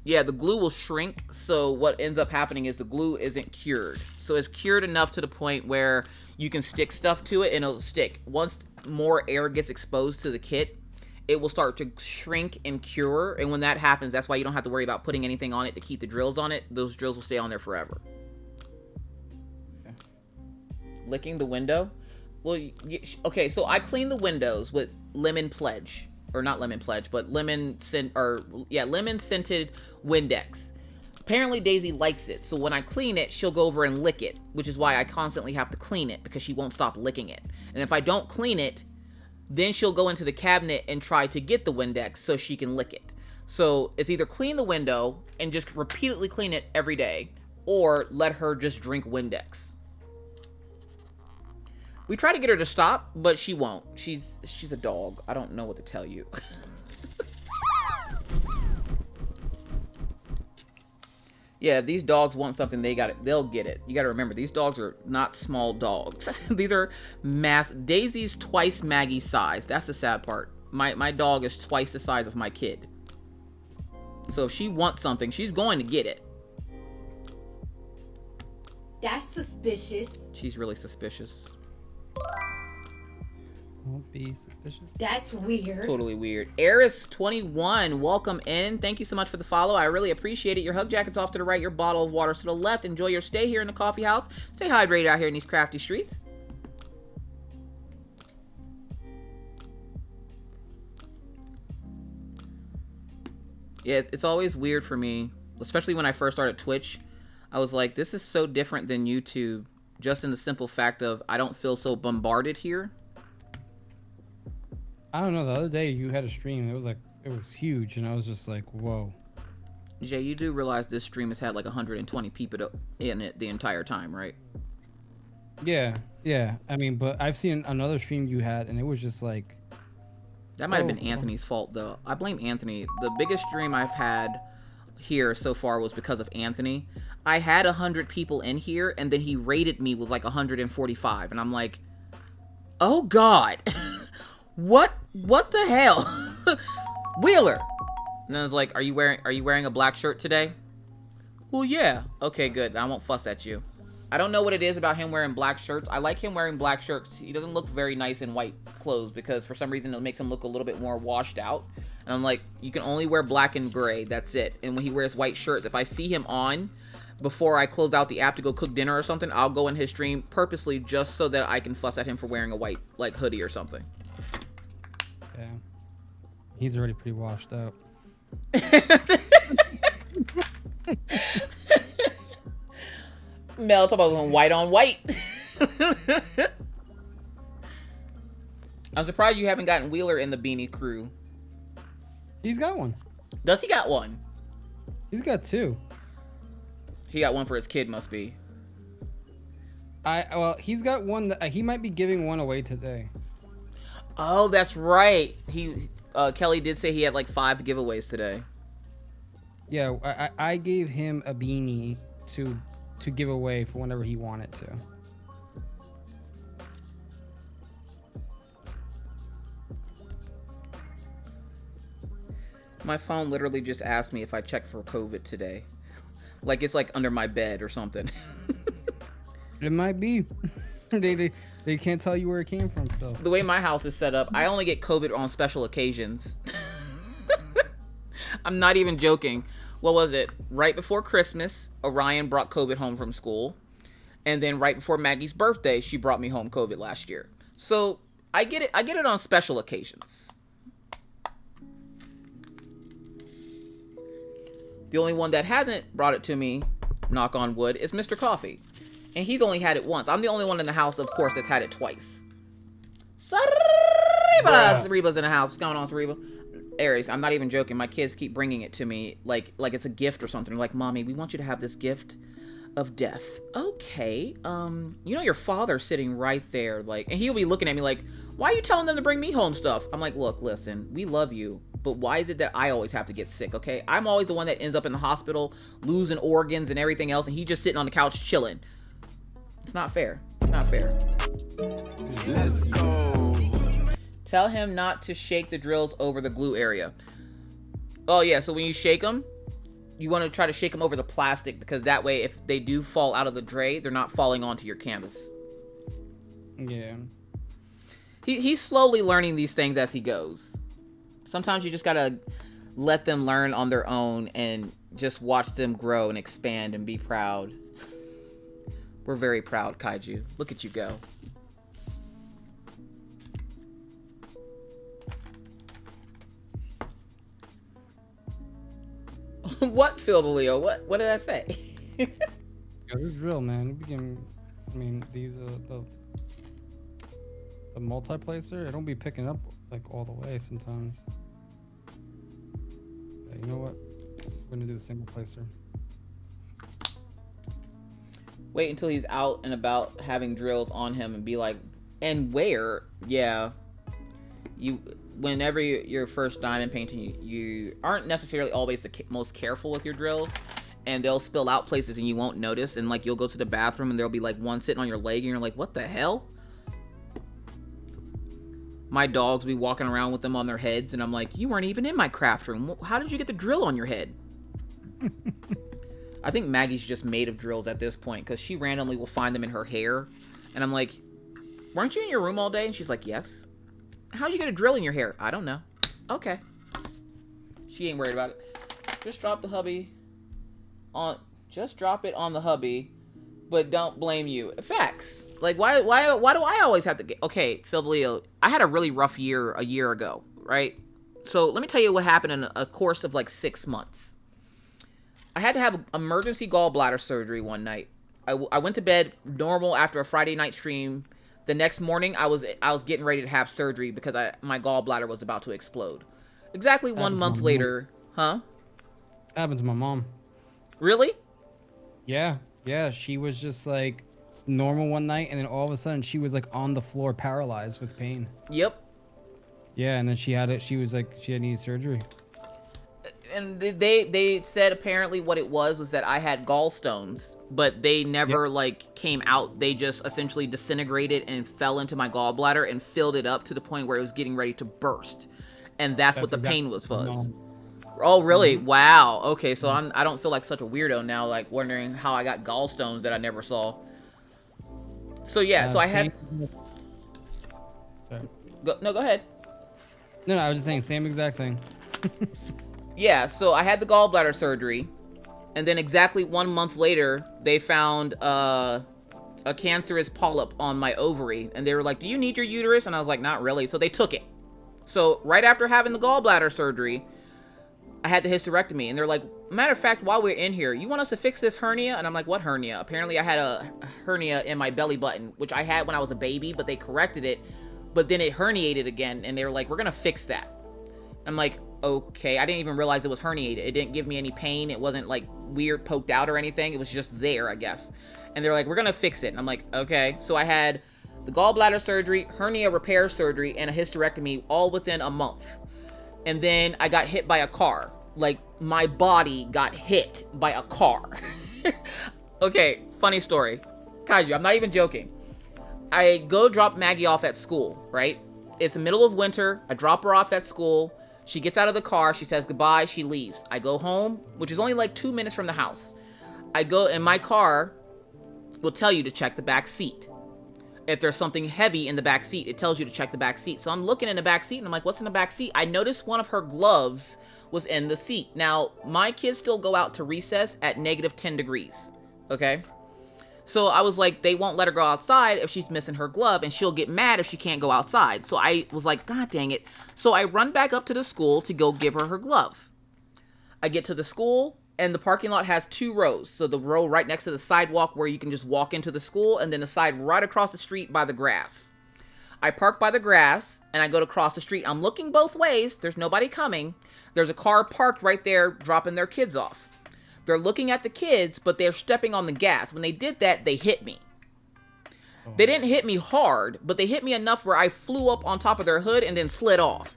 Yeah, the glue will shrink, so what ends up happening is the glue isn't cured. So it's cured enough to the point where you can stick stuff to it and it'll stick. Once more air gets exposed to the kit, it will start to shrink and cure, and when that happens, that's why you don't have to worry about putting anything on it to keep the drills on it. Those drills will stay on there forever. Okay. Licking the window? Well, okay, so I clean the windows with lemon pledge. Or not lemon pledge, but lemon scented Windex. Apparently Daisy likes it, so when I clean it, she'll go over and lick it, which is why I constantly have to clean it, because she won't stop licking it. And if I don't clean it, then she'll go into the cabinet and try to get the Windex so she can lick it. So it's either clean the window and just repeatedly clean it every day, or let her just drink Windex. We try to get her to stop, but she won't. She's a dog. I don't know what to tell you. Yeah, if these dogs want something, they'll get it. You gotta remember, these dogs are not small dogs. These are Daisy's twice Maggie's size. That's the sad part. My dog is twice the size of my kid. So if she wants something, she's going to get it. That's suspicious. She's really suspicious. Won't be suspicious. That's weird. Totally weird. Eris21, welcome in. Thank you so much for the follow. I really appreciate it. Your hug jacket's off to the right, your bottle of water's to the left. Enjoy your stay here in the coffee house. Stay hydrated out here in these crafty streets. Yeah, it's always weird for me, especially when I first started Twitch. I was like, this is so different than YouTube, just in the simple fact of I don't feel so bombarded here. I don't know. The other day you had a stream. It was huge, and I was just like, whoa. Jay, you do realize this stream has had like 120 people in it the entire time, right? Yeah. I mean, but I've seen another stream you had, and it was just like. That might have been Anthony's fault, though. I blame Anthony. The biggest stream I've had here so far was because of Anthony. I had 100 people in here, and then he rated me with like 145, and I'm like, oh God. What the hell? Wheeler. And then I was like, are you wearing a black shirt today? Well, yeah. Okay, good. I won't fuss at you. I don't know what it is about him wearing black shirts. I like him wearing black shirts. He doesn't look very nice in white clothes because for some reason it makes him look a little bit more washed out. And I'm like, you can only wear black and gray. That's it. And when he wears white shirts, if I see him on before I close out the app to go cook dinner or something, I'll go in his stream purposely just so that I can fuss at him for wearing a white like hoodie or something. Yeah. He's already pretty washed out. Mel, talk about white on white. I'm surprised you haven't gotten Wheeler in the beanie crew. He's got one. Does he got one? He's got two. He got one for his kid, must be. Well, he's got one that he might be giving one away today. Oh, that's right. Kelly did say he had like 5 giveaways today. Yeah, I gave him a beanie to give away for whenever he wanted to. My phone literally just asked me if I checked for COVID today. Like it's like under my bed or something. It might be. They can't tell you where it came from, so. The way my house is set up, I only get COVID on special occasions. I'm not even joking. What was it? Right before Christmas, Orion brought COVID home from school. And then right before Maggie's birthday, she brought me home COVID last year. So I get it on special occasions. The only one that hasn't brought it to me, knock on wood, is Mr. Coffee. And he's only had it once. I'm the only one in the house, of course, that's had it twice. Cereba's in the house. What's going on, Cereba? Aries, I'm not even joking. My kids keep bringing it to me like it's a gift or something. They're like, Mommy, we want you to have this gift of death. Okay. You know your father's sitting right there. Like, and he'll be looking at me like, why are you telling them to bring me home stuff? I'm like, look, listen, we love you. But why is it that I always have to get sick, okay? I'm always the one that ends up in the hospital, losing organs and everything else, and he just sitting on the couch chilling. It's not fair. It's not fair. Let's go. Tell him not to shake the drills over the glue area. Oh, yeah, so when you shake them, you want to try to shake them over the plastic, because that way, if they do fall out of the tray, they're not falling onto your canvas. Yeah. He's slowly learning these things as he goes. Sometimes you just gotta let them learn on their own and just watch them grow and expand and be proud. We're very proud, Kaiju. Look at you go. What, Phil the Leo? What did I say? Yeah, this drill, man. I mean, these the multiplacer, it don't be picking up like all the way sometimes. Yeah, you know what? We're gonna do the single placer. Wait until he's out and about having drills on him and be like, and where? Yeah. Whenever you're first diamond painting, you aren't necessarily always the most careful with your drills, and they'll spill out places and you won't notice, and like you'll go to the bathroom and there'll be like one sitting on your leg and you're like, what the hell? My dogs be walking around with them on their heads, and I'm like, you weren't even in my craft room. How did you get the drill on your head? I think Maggie's just made of drills at this point, because she randomly will find them in her hair. And I'm like, weren't you in your room all day? And she's like, yes. How'd you get a drill in your hair? I don't know. Okay. She ain't worried about it. Just drop the hubby on... Just drop it on the hubby, but don't blame you. Facts. Like, why do I always have to get... Okay, Phil Leo, I had a really rough year a year ago, right? So let me tell you what happened in a course of like 6 months. I had to have emergency gallbladder surgery one night. I went to bed normal after a Friday night stream. The next morning, I was getting ready to have surgery because my gallbladder was about to explode. Exactly 1 month later, huh? Happens to my mom. Really? Yeah, she was just like normal one night, and then all of a sudden she was like on the floor paralyzed with pain. Yep. Yeah, and then she had needed surgery. And they said apparently what it was that I had gallstones, but they never like came out. They just essentially disintegrated and fell into my gallbladder and filled it up to the point where it was getting ready to burst. And that's what the pain was. Oh, really? Wow. Okay, so I don't feel like such a weirdo now, like wondering how I got gallstones that I never saw. So yeah, so I had... Sorry. Go ahead. No, I was just saying, same exact thing. Yeah, so I had the gallbladder surgery, and then exactly 1 month later, they found a cancerous polyp on my ovary, and they were like, do you need your uterus? And I was like, not really. So they took it. So right after having the gallbladder surgery, I had the hysterectomy, and they're like, matter of fact, while we're in here, you want us to fix this hernia? And I'm like, what hernia? Apparently I had a hernia in my belly button, which I had when I was a baby, but they corrected it but then it herniated again, and they were like, we're gonna fix that. I'm like, okay. I didn't even realize it was herniated. It didn't give me any pain. It wasn't like weird poked out or anything. It was just there, I guess. And they're like, we're gonna fix it. And I'm like, okay. So I had the gallbladder surgery, hernia repair surgery, and a hysterectomy all within a month. And then I got hit by a car. Like, my body got hit by a car. Okay, funny story. Kaiju, I'm not even joking. I go drop Maggie off at school, right? It's the middle of winter. I drop her off at school. She gets out of the car. She says goodbye. She leaves. I go home, which is only like 2 minutes from the house. I go in my car. Will tell you to check the back seat. If there's something heavy in the back seat, it tells you to check the back seat. So I'm looking in the back seat and I'm like, what's in the back seat? I noticed one of her gloves was in the seat. Now, my kids still go out to recess at -10 degrees. Okay? So I was like, they won't let her go outside if she's missing her glove, and she'll get mad if she can't go outside. So I was like, God dang it. So I run back up to the school to go give her glove. I get to the school, and the parking lot has 2 rows. So the row right next to the sidewalk where you can just walk into the school, and then the side right across the street by the grass. I park by the grass, and I go to cross the street. I'm looking both ways. There's nobody coming. There's a car parked right there dropping their kids off. They're looking at the kids, but they're stepping on the gas. When they did that, they hit me. They didn't hit me hard, but they hit me enough where I flew up on top of their hood and then slid off.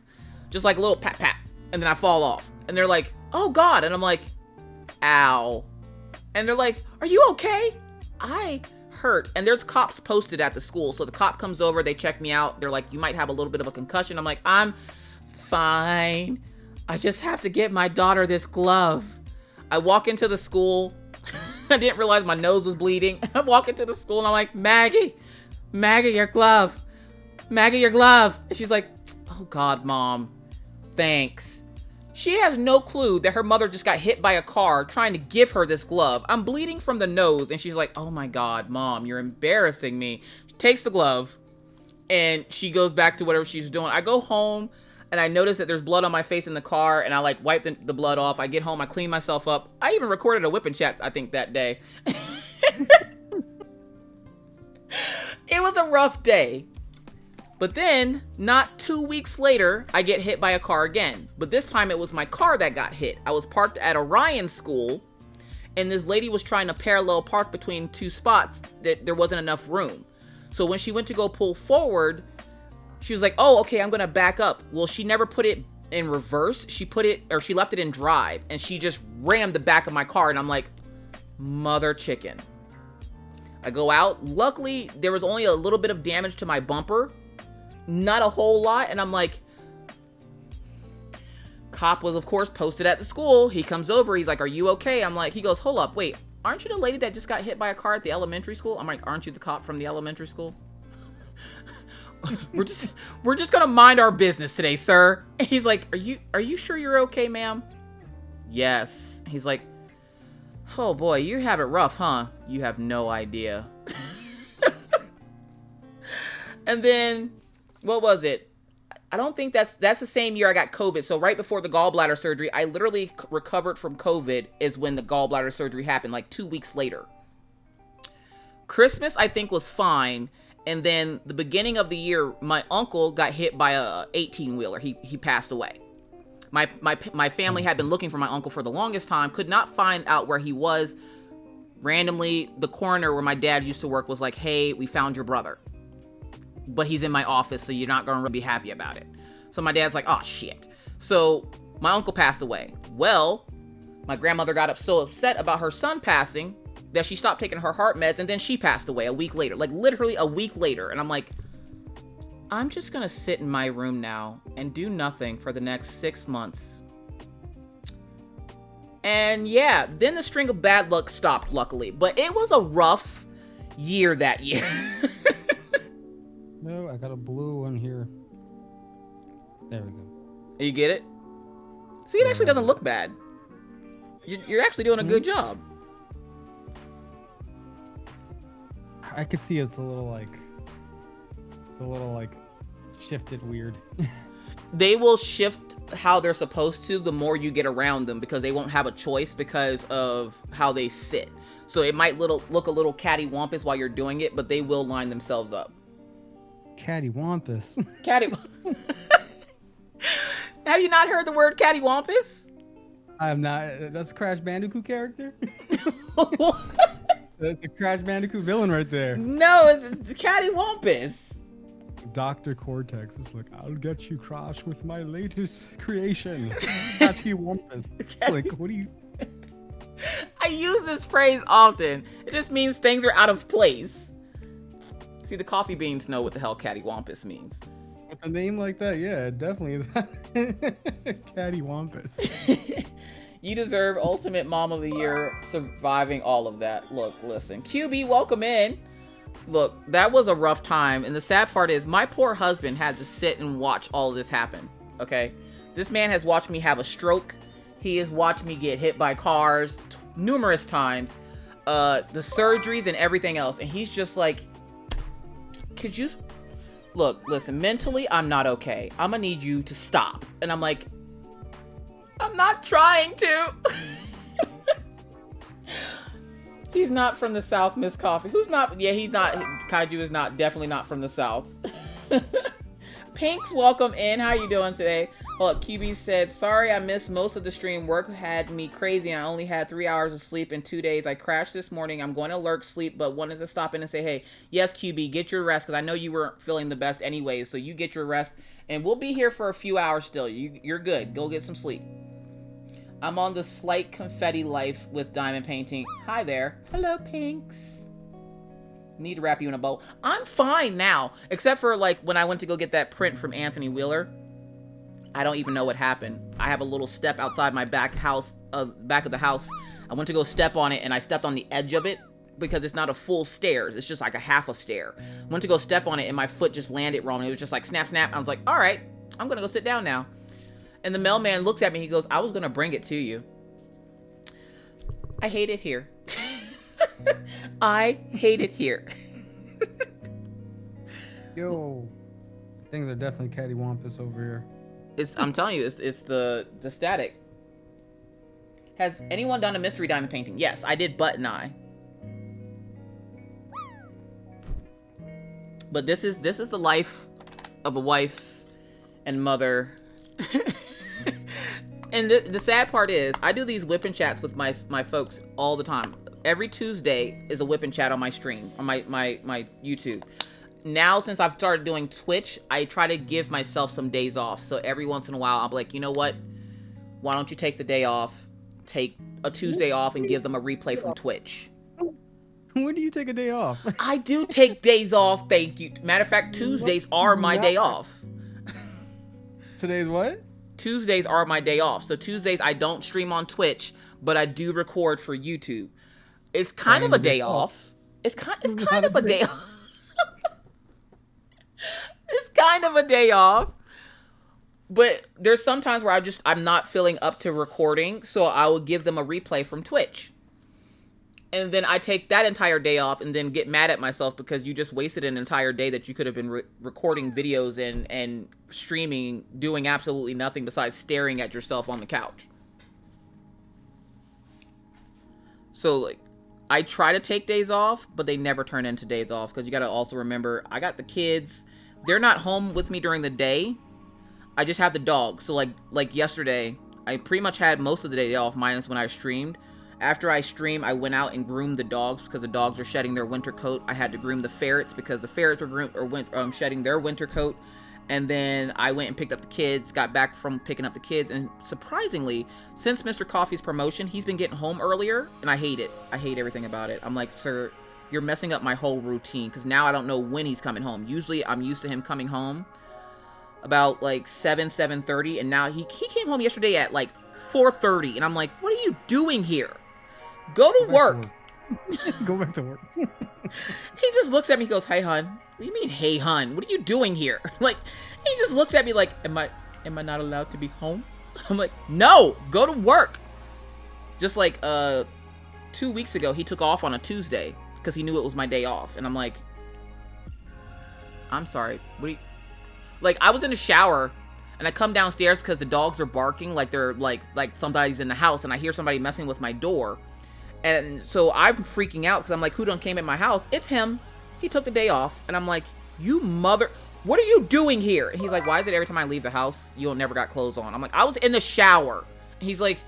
Just like a little pat pat. And then I fall off. And they're like, oh God. And I'm like, ow. And they're like, are you okay? I hurt. And there's cops posted at the school. So the cop comes over, they check me out. They're like, you might have a little bit of a concussion. I'm like, I'm fine. I just have to get my daughter this glove. I walk into the school. I didn't realize my nose was bleeding. I walk into the school and I'm like, Maggie, your glove. Maggie, your glove. And she's like, oh God, Mom, thanks. She has no clue that her mother just got hit by a car trying to give her this glove. I'm bleeding from the nose. And she's like, oh my God, Mom, you're embarrassing me. She takes the glove and she goes back to whatever she's doing. I go home. And I noticed that there's blood on my face in the car, and I like wipe the blood off. I get home, I clean myself up. I even recorded a whipping chat, I think, that day. It was a rough day. But then, not 2 weeks later, I get hit by a car again. But this time it was my car that got hit. I was parked at Orion School, and this lady was trying to parallel park between 2 spots that there wasn't enough room. So when she went to go pull forward, she was like, oh, okay, I'm going to back up. Well, she never put it in reverse. She left it in drive, and she just rammed the back of my car. And I'm like, mother chicken. I go out. Luckily, there was only a little bit of damage to my bumper. Not a whole lot. And I'm like, cop was, of course, posted at the school. He comes over. He's like, are you okay? I'm like, he goes, hold up. Wait, aren't you the lady that just got hit by a car at the elementary school? I'm like, aren't you the cop from the elementary school? We're just gonna mind our business today, sir. And he's like, are you sure you're okay, ma'am? Yes. He's like, oh boy, you have it rough, huh? You have no idea. And then, what was it? I don't think that's the same year I got COVID. So right before the gallbladder surgery, I literally recovered from COVID is when the gallbladder surgery happened, like 2 weeks later. Christmas, I think, was fine. And then the beginning of the year, my uncle got hit by a 18-wheeler. He passed away. My family had been looking for my uncle for the longest time, could not find out where he was. Randomly, the coroner where my dad used to work was like, hey, we found your brother. But he's in my office, so you're not going to really be happy about it. So my dad's like, oh, shit. So my uncle passed away. Well, my grandmother got so upset about her son passing that she stopped taking her heart meds, and then she passed away a week later. Like, literally a week later. And I'm like, I'm just gonna sit in my room now and do nothing for the next 6 months. And yeah, then the string of bad luck stopped, luckily. But it was a rough year that year. No, I got a blue one here. There we go. You get it? See, it actually doesn't look bad. You're actually doing a good job. I could see it's a little like shifted weird. They will shift how they're supposed to the more you get around them, because they won't have a choice because of how they sit. So it might look a little cattywampus while you're doing it, but they will line themselves up. Cattywampus. Catty. Have you not heard the word cattywampus? I'm not. That's a Crash Bandicoot character. That's a Crash Bandicoot villain right there. No, it's cattywampus. Dr. Cortex is like, I'll get you, Crash, with my latest creation, Cattywampus. Like, what do you? I use this phrase often. It just means things are out of place. See, the coffee beans know what the hell cattywampus means. With a name like that, yeah, it definitely is. Cattywampus. You deserve Ultimate Mom of the Year, surviving all of that. Look, listen. QB, welcome in. Look, that was a rough time. And the sad part is my poor husband had to sit and watch all of this happen. Okay? This man has watched me have a stroke. He has watched me get hit by cars numerous times. The surgeries and everything else. And he's just like, could you... Look, listen, mentally, I'm not okay. I'm gonna need you to stop. And I'm like, I'm not trying to. He's not from the South, Miss Coffee. Who's not? Yeah, he's not. Kaiju is not, definitely not from the South. Pinks, welcome in. How you doing today? Look, QB said, sorry I missed most of the stream. Work had me crazy. I only had 3 hours of sleep in 2 days. I crashed this morning. I'm going to lurk sleep, but wanted to stop in and say, hey, yes, QB, get your rest, because I know you weren't feeling the best anyways, so you get your rest, and we'll be here for a few hours still. You're good. Go get some sleep. I'm on the slight confetti life with diamond painting. Hi there. Hello, Pinks. Need to wrap you in a bow. I'm fine now, except for like when I went to go get that print from Anthony Wheeler. I don't even know what happened. I have a little step outside my back of the house. I went to go step on it and I stepped on the edge of it because it's not a full stairs. It's just like a half a stair. Went to go step on it and my foot just landed wrong. It was just like snap, snap. I was like, all right, I'm gonna go sit down now. And the mailman looks at me. He goes, I was gonna bring it to you. I hate it here. I hate it here. Yo, things are definitely cattywampus over here. I'm telling you, it's the static. Has anyone done a mystery diamond painting? Yes, I did Button Eye. But this is the life of a wife and mother. And the sad part is, I do these whip and chats with my folks all the time. Every Tuesday is a whip and chat on my stream, on my YouTube. Now, since I've started doing Twitch, I try to give myself some days off. So every once in a while, I'll be like, you know what? Why don't you take the day off? Take a Tuesday off and give them a replay from Twitch. When do you take a day off? I do take days off, thank you. Matter of fact, Tuesdays are my day off. Today's what? Tuesdays are my day off. So Tuesdays, I don't stream on Twitch, but I do record for YouTube. It's kind of a day off. It's kind of a day off. It's kind of a day off. But there's some times where I'm not feeling up to recording, so I will give them a replay from Twitch. And then I take that entire day off and then get mad at myself because you just wasted an entire day that you could have been recording videos and streaming, doing absolutely nothing besides staring at yourself on the couch. So, like, I try to take days off, but they never turn into days off because you got to also remember, I got the kids. They're not home with me during the day. I just have the dog. So, like yesterday, I pretty much had most of the day off, minus when I streamed. After I streamed, I went out and groomed the dogs because the dogs are shedding their winter coat. I had to groom the ferrets because the ferrets were shedding their winter coat. And then I went and picked up the kids, got back from picking up the kids. And surprisingly, since Mr. Coffee's promotion, he's been getting home earlier. And I hate it. I hate everything about it. I'm like, sir, you're messing up my whole routine because now I don't know when he's coming home. Usually I'm used to him coming home about like 7:30. And now he came home yesterday at like 4:30. And I'm like, what are you doing here? Go to work. Go back to work. He just looks at me, he goes, hey, hun. What do you mean, hey, hun? What are you doing here? Like, he just looks at me like, am I not allowed to be home? I'm like, no, go to work. Just like 2 weeks ago, he took off on a Tuesday because he knew it was my day off. And I'm like, I'm sorry. Like, I was in the shower and I come downstairs because the dogs are barking like they're like somebody's in the house, and I hear somebody messing with my door. And so I'm freaking out because I'm like, who done came in my house? It's him. He took the day off. And I'm like, you mother... what are you doing here? And he's like, why is it every time I leave the house, you never got clothes on? I'm like, I was in the shower. And he's like,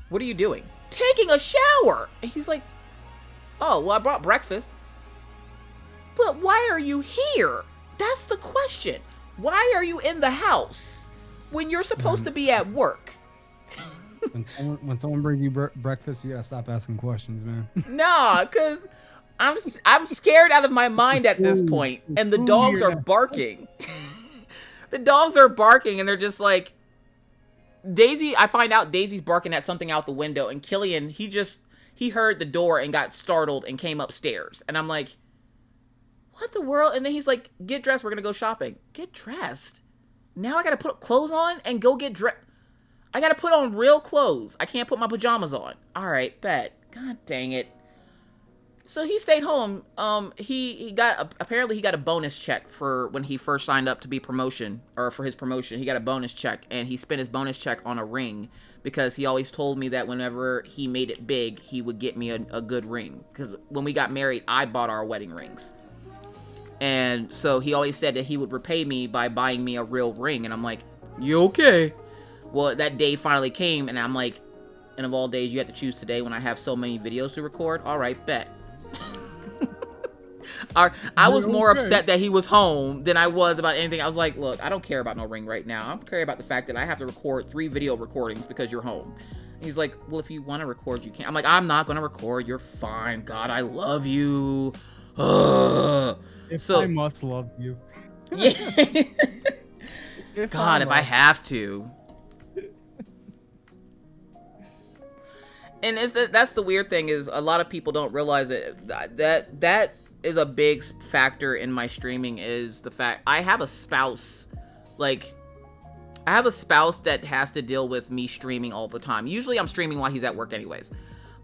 what are you doing? Taking a shower. And he's like, oh, well, I brought breakfast. But why are you here? That's the question. Why are you in the house when you're supposed to be at work? When someone brings you breakfast, you gotta stop asking questions, man. Nah, because I'm scared out of my mind at this point, and the dogs are barking. The dogs are barking, and they're just like, Daisy, I find out Daisy's barking at something out the window, and Killian, he heard the door and got startled and came upstairs. And I'm like, what the world? And then he's like, get dressed, we're gonna go shopping. Get dressed? Now I gotta put clothes on and go get dressed. I gotta put on real clothes. I can't put my pajamas on. All right, bet. God dang it. So he stayed home. Apparently he got a bonus check for when he first signed up to be promotion, or for his promotion. He got a bonus check, and he spent his bonus check on a ring because he always told me that whenever he made it big, he would get me a good ring. Because when we got married, I bought our wedding rings. And so he always said that he would repay me by buying me a real ring. And I'm like, you okay? Well, that day finally came, and I'm like, and of all days, you have to choose today when I have so many videos to record? All right, bet. I was more upset that he was home than I was about anything. I was like, look, I don't care about no ring right now. I care about the fact that I have to record 3 video recordings because you're home. And he's like, well, if you want to record, you can. I'm like, I'm not going to record. You're fine. God, I love you. I must love you. Yeah. If I have to. And that's the weird thing, is a lot of people don't realize it. That is a big factor in my streaming, is the fact I have a spouse. Like, I have a spouse that has to deal with me streaming all the time. Usually I'm streaming while he's at work anyways.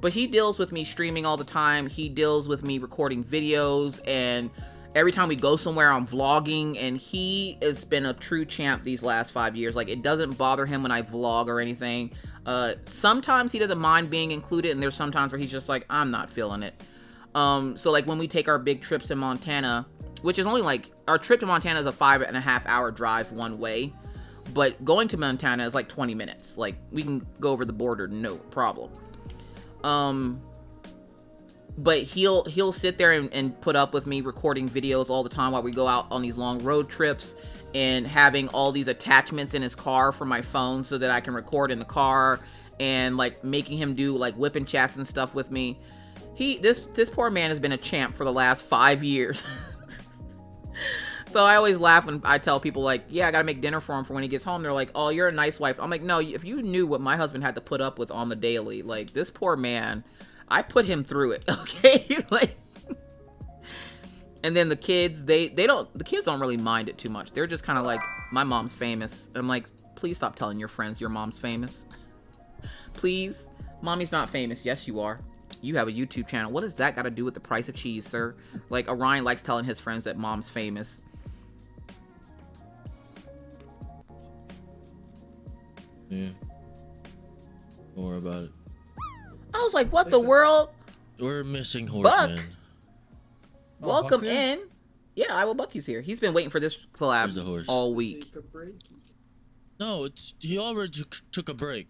But he deals with me streaming all the time. He deals with me recording videos, and every time we go somewhere, I'm vlogging, and he has been a true champ these last 5 years. Like, it doesn't bother him when I vlog or anything. Sometimes he doesn't mind being included, and there's sometimes where he's just like, I'm not feeling it. So like when we take our big trips to Montana, which is only like, our trip to Montana is a 5.5 hour drive one way, but going to Montana is like 20 minutes. Like, we can go over the border, no problem. But he'll sit there and put up with me recording videos all the time while we go out on these long road trips, and having all these attachments in his car for my phone so that I can record in the car, and like making him do like whipping chats and stuff with me. This poor man has been a champ for the last 5 years. So I always laugh when I tell people, like, yeah, I gotta make dinner for him for when he gets home. They're like, oh, you're a nice wife. I'm like, no, if you knew what my husband had to put up with on the daily, like, this poor man, I put him through it, okay? Like, and then the kids, the kids don't really mind it too much. They're just kind of like, my mom's famous. And I'm like, please stop telling your friends your mom's famous. Please. Mommy's not famous. Yes, you are. You have a YouTube channel. What does that got to do with the price of cheese, sir? Like, Orion likes telling his friends that mom's famous. Yeah. Don't worry about it. I was like, what the world? We're missing Buck. Horseman. Welcome Buck's here? in. Yeah, I will Bucky's here. He's been waiting for this Where's the collab horse? all week. No, he already took a break.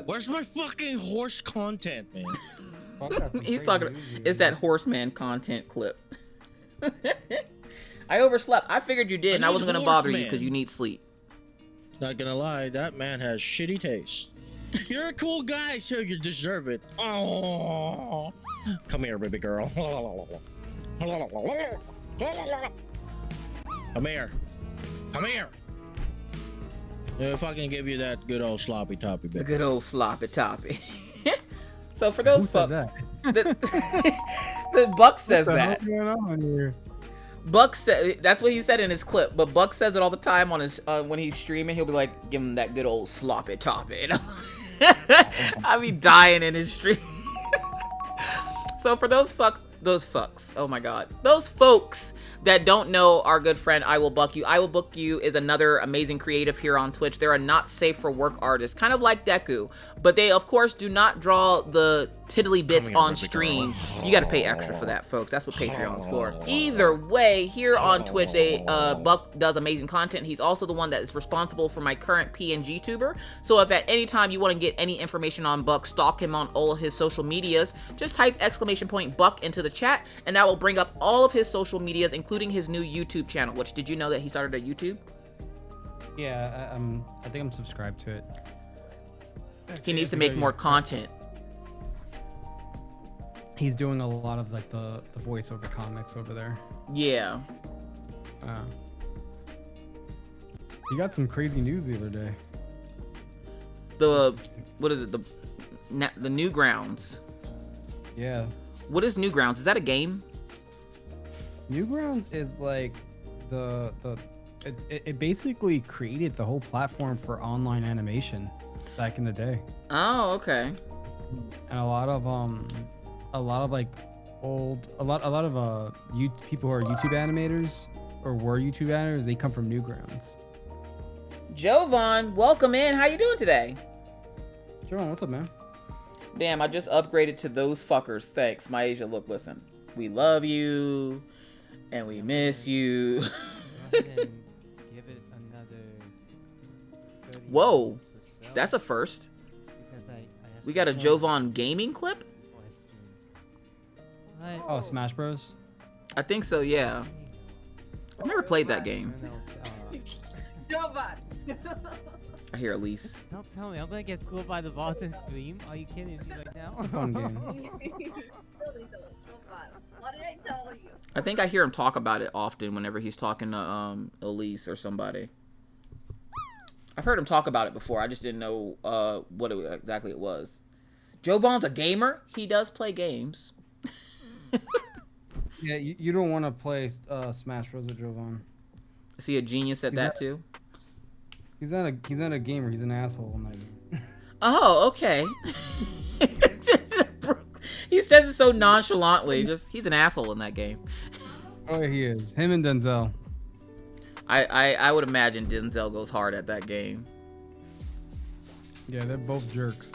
Where's my fucking horse content, man? He's talking. It's that horseman content clip. I overslept. I figured you did, and I wasn't gonna bother you because you need sleep. Not gonna lie, that man has shitty taste. You're a cool guy, so you deserve it. Oh, come here, baby girl. Come here. Come here. If I can give you that good old sloppy toppy, baby. The good old sloppy toppy. So for those folks, the Buck says that. What's going on here? Buck said that's what he said in his clip, but Buck says it all the time on his when he's streaming. He'll be like, "Give him that good old sloppy toppy." You know? I be dying in his stream. So for those fucks, oh my god, those folks that don't know our good friend I Will Buck You. I Will Book You is another amazing creative here on Twitch. They're a not safe for work artist, kind of like Deku, but they of course do not draw the tiddly bits Coming up on with the stream, girl. you got to pay extra for that, folks. That's what Patreon's for. Either way, here on Twitch, Buck does amazing content. He's also the one that is responsible for my current PNG tuber. So if at any time you want to get any information on Buck, stalk him on all of his social medias, just type !Buck into the chat, and that will bring up all of his social medias, including his new YouTube channel. Which, did you know that he started a YouTube? Yeah, I think I'm subscribed to it. He needs to make more content. He's doing a lot of like the voiceover comics over there. Yeah. He got some crazy news the other day. What is it? The Newgrounds. Yeah. What is Newgrounds? Is that a game? Newgrounds is like it basically created the whole platform for online animation back in the day. Oh, okay. And a lot of like people who are YouTube animators or were YouTube animators, they come from Newgrounds. Jovan, welcome in. How you doing today? Jovan, what's up, man? Damn, I just upgraded to those fuckers. Thanks, Maisha. Look, listen. We love you, and we miss you. Go ahead and give it another 30 Whoa, minutes or so, that's a first. because I asked We got a one Jovan gaming clip? question. Oh, Smash Bros. I think so, yeah. I've never played that game. I hear Elise. Don't tell me, I'm gonna get schooled by the boss in stream. Are you kidding me right now? It's a fun game. What did I tell you? I think I hear him talk about it often whenever he's talking to Elise or somebody. I've heard him talk about it before. I just didn't know what exactly it was. Jovan's a gamer. He does play games. Yeah, you don't want to play Smash Bros with Jovan. Is he a genius at that too? He's not a gamer. He's an asshole in that game. Oh, okay. He says it so nonchalantly. He's an asshole in that game. Oh, he is. Him and Denzel. I would imagine Denzel goes hard at that game. Yeah, they're both jerks.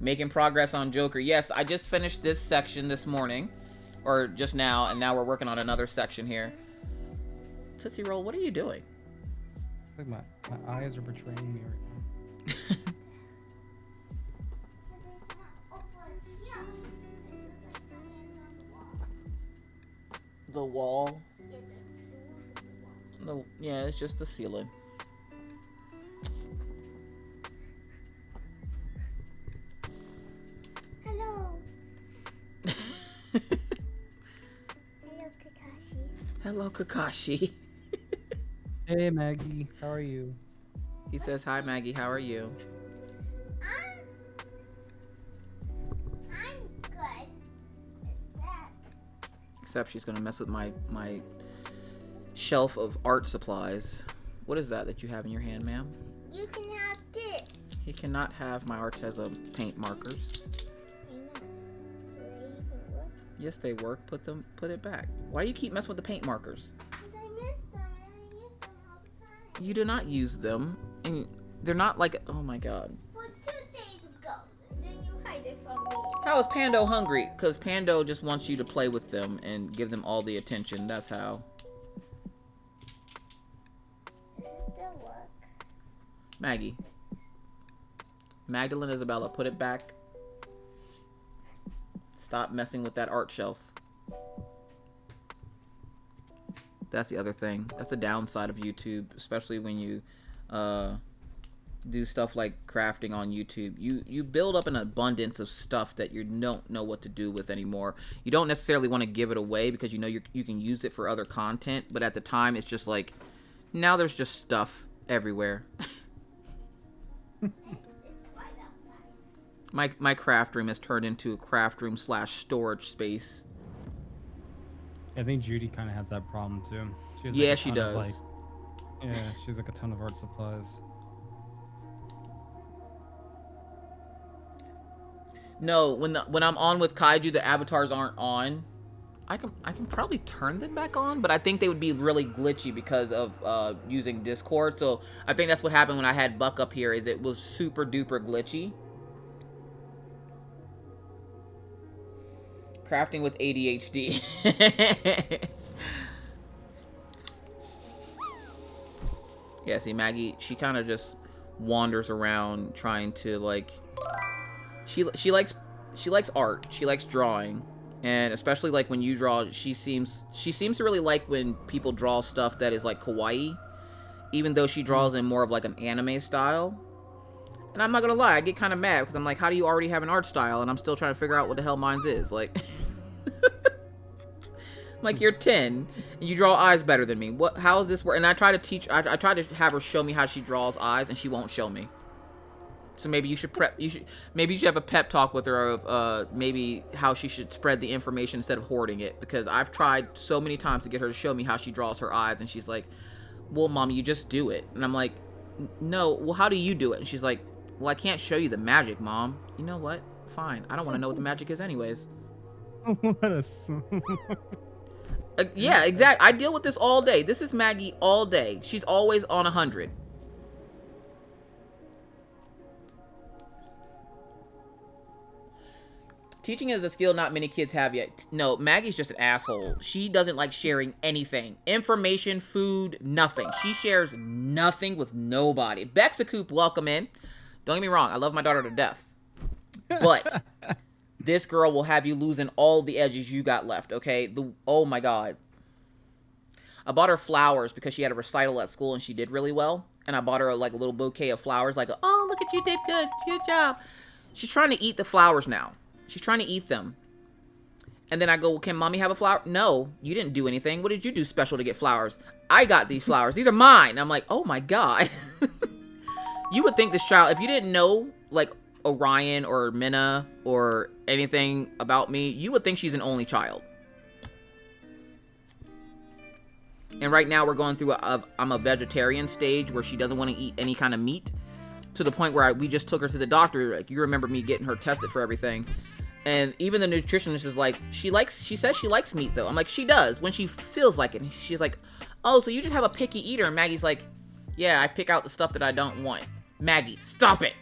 Making progress on Joker. Yes, I just finished this section this morning, or just now, and now we're working on another section here. Tootsie Roll, what are you doing? Like my eyes are betraying me right now. The wall? No, yeah, it's just the ceiling. Hello. Hello, Kakashi. Hello, Kakashi. Hey, Maggie. How are you? He says, hi, Maggie. How are you? I'm good. Except she's going to mess with my shelf of art supplies. What is that you have in your hand, ma'am? You can have this. He cannot have my Arteza paint markers. Yes, they work. Put it back. Why do you keep messing with the paint markers? Because I miss them and I use them all the time. You do not use them, and they're not like. Oh my god. Well, 2 days ago, and then you hide it from me. How is Pando hungry? Because Pando just wants you to play with them and give them all the attention. That's how. Does it still work? Maggie. Magdalene Isabella, put it back. Stop messing with that art shelf. That's the other thing. That's the downside of YouTube, especially when you do stuff like crafting on YouTube. You build up an abundance of stuff that you don't know what to do with anymore. You don't necessarily want to give it away because you know you can use it for other content, but at the time it's just like, now there's just stuff everywhere. My craft room has turned into a craft room / storage space. I think Judy kind of has that problem too. She has, Yeah, a she ton of, does. yeah, she has like a ton of art supplies. No, when I'm on with Kaiju, the avatars aren't on. I can probably turn them back on, but I think they would be really glitchy because of using Discord. So I think that's what happened when I had Buck up here, is it was super duper glitchy. Crafting with ADHD. Yeah, see, Maggie, she kind of just wanders around trying to, like, she likes art. She likes drawing. And especially, like, when you draw, she seems to really like when people draw stuff that is, like, kawaii. Even though she draws in more of, like, an anime style. And I'm not gonna lie, I get kind of mad because I'm like, how do you already have an art style? And I'm still trying to figure out what the hell mine's is. Like, like, you're 10 and you draw eyes better than me. How is this work? And I try to teach, I try to have her show me how she draws eyes, and she won't show me. So maybe you should maybe you should have a pep talk with her of maybe how she should spread the information instead of hoarding it, because I've tried so many times to get her to show me how she draws her eyes, and she's like, well, Mom, you just do it. And I'm like, no, well, how do you do it? And she's like, well, I can't show you the magic, Mom. You know what? Fine. I don't want to know what the magic is anyways. What a yeah, exactly. I deal with this all day. This is Maggie all day. She's always on 100. Teaching is a skill not many kids have yet. No, Maggie's just an asshole. She doesn't like sharing anything. Information, food, nothing. She shares nothing with nobody. Bexacoop, welcome in. Don't get me wrong, I love my daughter to death. But this girl will have you losing all the edges you got left, okay? Oh my god. I bought her flowers because she had a recital at school and she did really well. And I bought her like a little bouquet of flowers, like, oh, look at you, did good. Good job. She's trying to eat the flowers now. She's trying to eat them. And then I go, well, can Mommy have a flower? No, you didn't do anything. What did you do special to get flowers? I got these flowers. These are mine. And I'm like, oh my god. You would think this child, if you didn't know, like, Orion or Minna or anything about me, you would think she's an only child. And right now we're going through I'm a vegetarian stage where she doesn't want to eat any kind of meat, to the point where we just took her to the doctor. Like, you remember me getting her tested for everything. And even the nutritionist is like, she says she likes meat though. I'm like, she does when she feels like it. And she's like, oh, so you just have a picky eater. And Maggie's like, yeah, I pick out the stuff that I don't want. Maggie, stop it.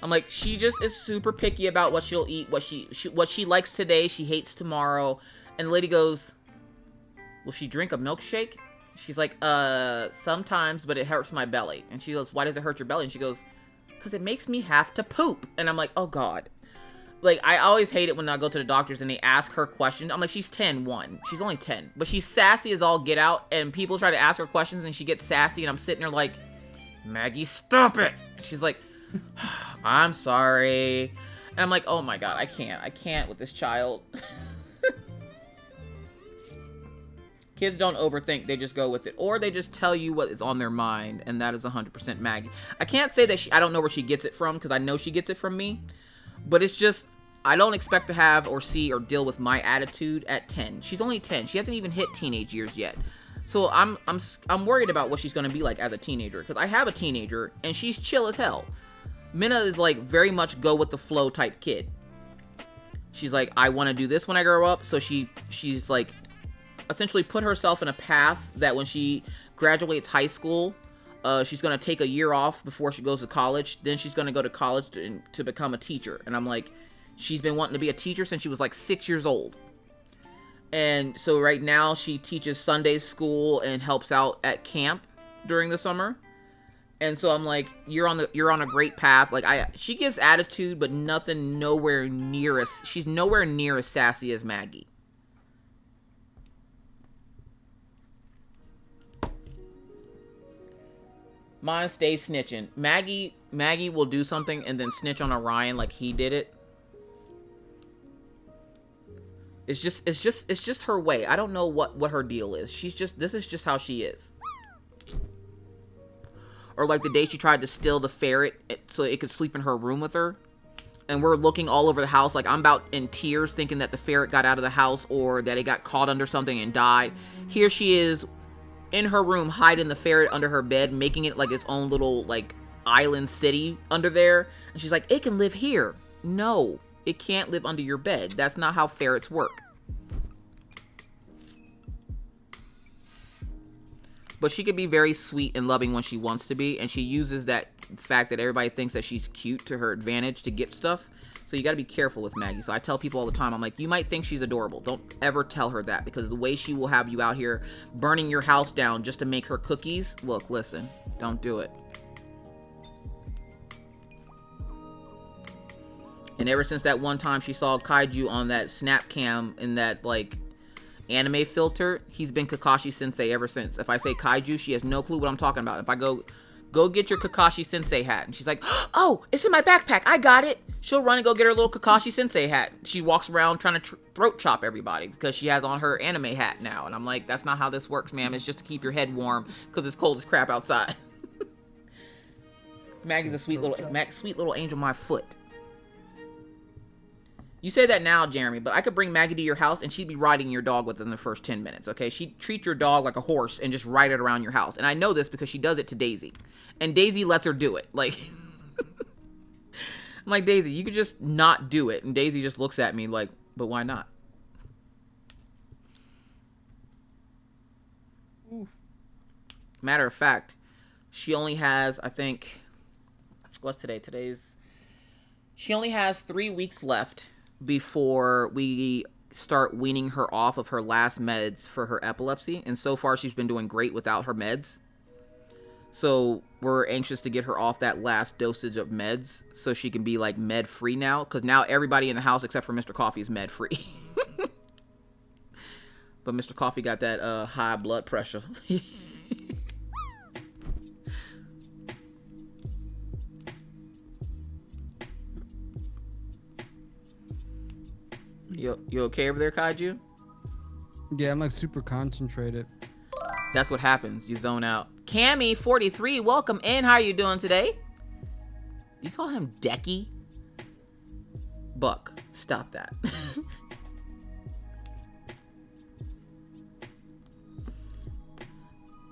I'm like, she just is super picky about what she'll eat, what she likes today, she hates tomorrow. And the lady goes, will she drink a milkshake? She's like, sometimes, but it hurts my belly. And she goes, why does it hurt your belly? And she goes, because it makes me have to poop. And I'm like, oh god. Like, I always hate it when I go to the doctors and they ask her questions. I'm like, she's 10-1. She's only 10. But she's sassy as all get out. And people try to ask her questions and she gets sassy. And I'm sitting there like, Maggie, stop it. She's like, I'm sorry. And I'm like, oh my god, I can't with this child. Kids don't overthink, they just go with it. Or they just tell you what is on their mind, and that is 100% Maggie. I can't say that I don't know where she gets it from, because I know she gets it from me. But it's just, I don't expect to have or see or deal with my attitude at 10. She's only 10. She hasn't even hit teenage years yet. So I'm worried about what she's going to be like as a teenager, because I have a teenager, and she's chill as hell. Minna is like very much go with the flow type kid. She's like, I want to do this when I grow up. So she's like, essentially put herself in a path that when she graduates high school, she's going to take a year off before she goes to college. Then she's going to go to college to become a teacher. And I'm like, she's been wanting to be a teacher since she was like 6 years old. And so right now she teaches Sunday school and helps out at camp during the summer. And so I'm like, you're on a great path. Like, she gives attitude, but she's nowhere near as sassy as Maggie. Mine stays snitching. Maggie will do something and then snitch on Orion like he did it. It's just her way. I don't know what her deal is. This is just how she is. Or like the day she tried to steal the ferret so it could sleep in her room with her. And we're looking all over the house. Like, I'm about in tears thinking that the ferret got out of the house or that it got caught under something and died. Here she is in her room hiding the ferret under her bed, making it like its own little like island city under there. And she's like, it can live here. No, it can't live under your bed. That's not how ferrets work. But she can be very sweet and loving when she wants to be, and she uses that fact that everybody thinks that she's cute to her advantage to get stuff. So you got to be careful with Maggie. So I tell people all the time, I'm like, you might think she's adorable. Don't ever tell her that, because the way she will have you out here burning your house down just to make her cookies. Look, listen, don't do it. And ever since that one time she saw Kaiju on that snap cam in that, like, anime filter, he's been Kakashi Sensei ever since. If I say Kaiju, she has no clue what I'm talking about. If I go get your Kakashi Sensei hat, and she's like, oh, it's in my backpack, I got it. She'll run and go get her little Kakashi Sensei hat. She walks around trying to throat chop everybody because she has on her anime hat now. And I'm like, that's not how this works, ma'am. It's just to keep your head warm because it's cold as crap outside. Maggie's a sweet little angel my foot. You say that now, Jeremy, but I could bring Maggie to your house and she'd be riding your dog within the first 10 minutes, okay? She'd treat your dog like a horse and just ride it around your house. And I know this because she does it to Daisy. And Daisy lets her do it. Like, I'm like, Daisy, you could just not do it. And Daisy just looks at me like, but why not? Oof. Matter of fact, she only has, I think, what's today? She only has 3 weeks left before we start weaning her off of her last meds for her epilepsy. And so far, she's been doing great without her meds. So we're anxious to get her off that last dosage of meds so she can be, like, med-free now. Because now everybody in the house except for Mr. Coffee is med-free. But Mr. Coffee got that high blood pressure. You okay over there, Kaiju? Yeah, I'm like super concentrated. That's what happens. You zone out. Cammy 43, welcome in. How are you doing today? You call him Decky? Buck, stop that.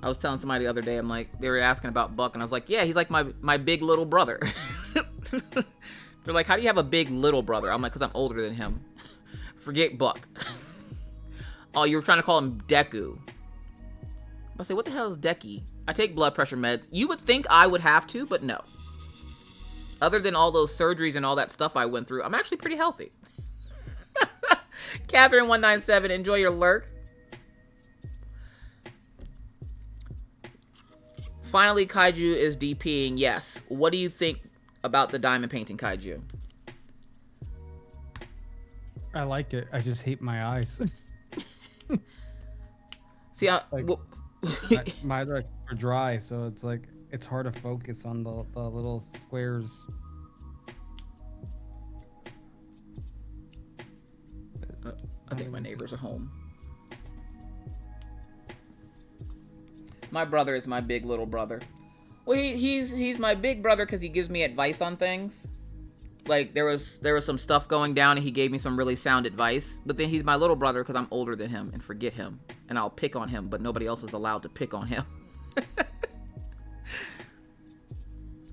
I was telling somebody the other day, I'm like, they were asking about Buck, and I was like, yeah, he's like my big little brother. They're like, how do you have a big little brother? I'm like, because I'm older than him. Forget Buck. Oh, you were trying to call him Deku. I say, what the hell is Decky? I take blood pressure meds. You would think I would have to, but no. Other than all those surgeries and all that stuff I went through, I'm actually pretty healthy. Catherine197, enjoy your lurk. Finally, Kaiju is DPing. Yes. What do you think about the diamond painting, Kaiju? I like it. I just hate my eyes. See, my eyes are super dry, so it's like it's hard to focus on the little squares. I think my neighbors are home. My brother is my big little brother. Well, he's my big brother because he gives me advice on things. Like, there was some stuff going down and he gave me some really sound advice. But then he's my little brother because I'm older than him and forget him. And I'll pick on him, but nobody else is allowed to pick on him.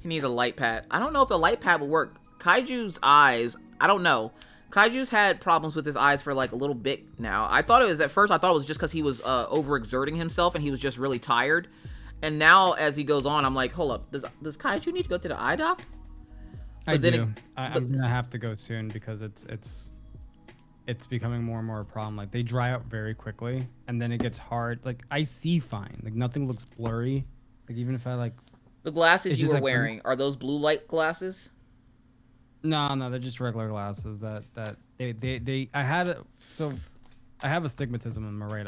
He needs a light pad. I don't know if the light pad will work. Kaiju's eyes, I don't know. Kaiju's had problems with his eyes for like a little bit now. At first I thought it was just because he was overexerting himself and he was just really tired. And now as he goes on, I'm like, hold up, does Kaiju need to go to the eye doc? I'm gonna have to go soon because it's becoming more and more a problem. Like, they dry out very quickly and then it gets hard. Like, I see fine. Like, nothing looks blurry. Like, even if I like the glasses you were wearing, are those blue light glasses? No, they're just regular glasses that I have astigmatism in my right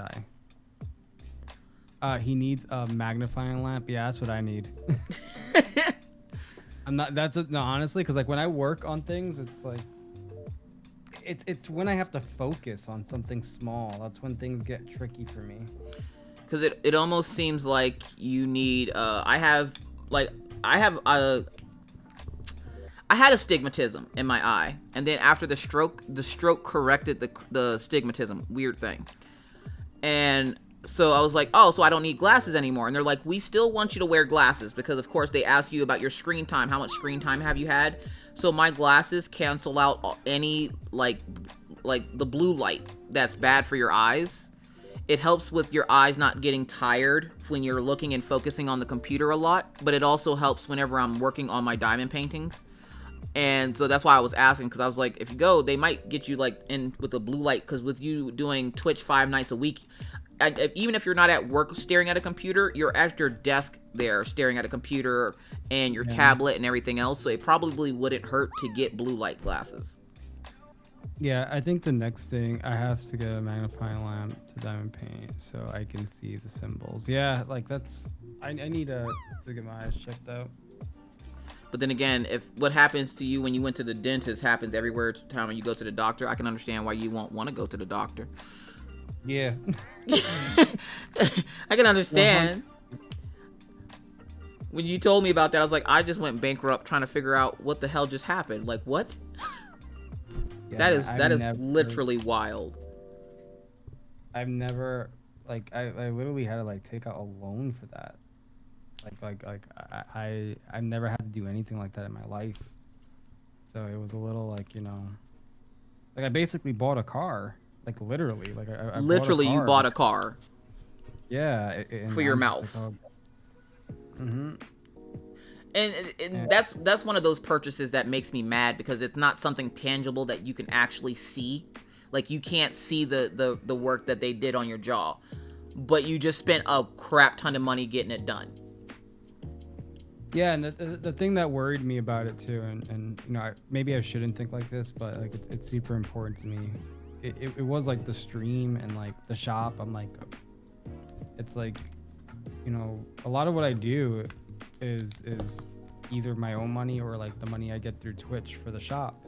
eye. He needs a magnifying lamp. Yeah, that's what I need. Honestly, because like when I work on things, it's like it's when I have to focus on something small. That's when things get tricky for me. Because it almost seems like you need. I had astigmatism in my eye, and then after the stroke corrected the astigmatism. Weird thing. And so I was like, oh, so I don't need glasses anymore. And they're like, we still want you to wear glasses because, of course, they ask you about your screen time. How much screen time have you had? So my glasses cancel out any, like the blue light that's bad for your eyes. it helps with your eyes not getting tired when you're looking and focusing on the computer a lot, but it also helps whenever I'm working on my diamond paintings. And so that's why I was asking, because I was like, if you go, they might get you like in with the blue light, because with you doing Twitch 5 nights a week, even if you're not at work staring at a computer, you're at your desk there staring at a computer and your tablet and everything else, so it probably wouldn't hurt to get blue light glasses. Yeah, I think the next thing, I have to get a magnifying lamp to diamond paint so I can see the symbols. Yeah, like that's, I need to get my eyes checked out. But then again, if what happens to you when you went to the dentist happens everywhere time when you go to the doctor, I can understand why you won't want to go to the doctor. Yeah. I can understand. When you told me about that, I was like, I just went bankrupt trying to figure out what the hell just happened. Like, what? Yeah, that is literally wild. I've never, like, I literally had to like take out a loan for that. I've never had to do anything like that in my life. So it was a little like, you know, like I basically bought a car, like literally, like I literally bought a car. You bought a car. Yeah. For your mouth. Like, mm-hmm. And that's one of those purchases that makes me mad, because it's not something tangible that you can actually see. Like, you can't see the work that they did on your jaw, but you just spent a crap ton of money getting it done. Yeah, and the thing that worried me about it too, and you know, maybe I shouldn't think like this, but like it's super important to me. It was like the stream and like the shop. I'm like, it's like, you know, a lot of what I do is either my own money or like the money I get through Twitch for the shop.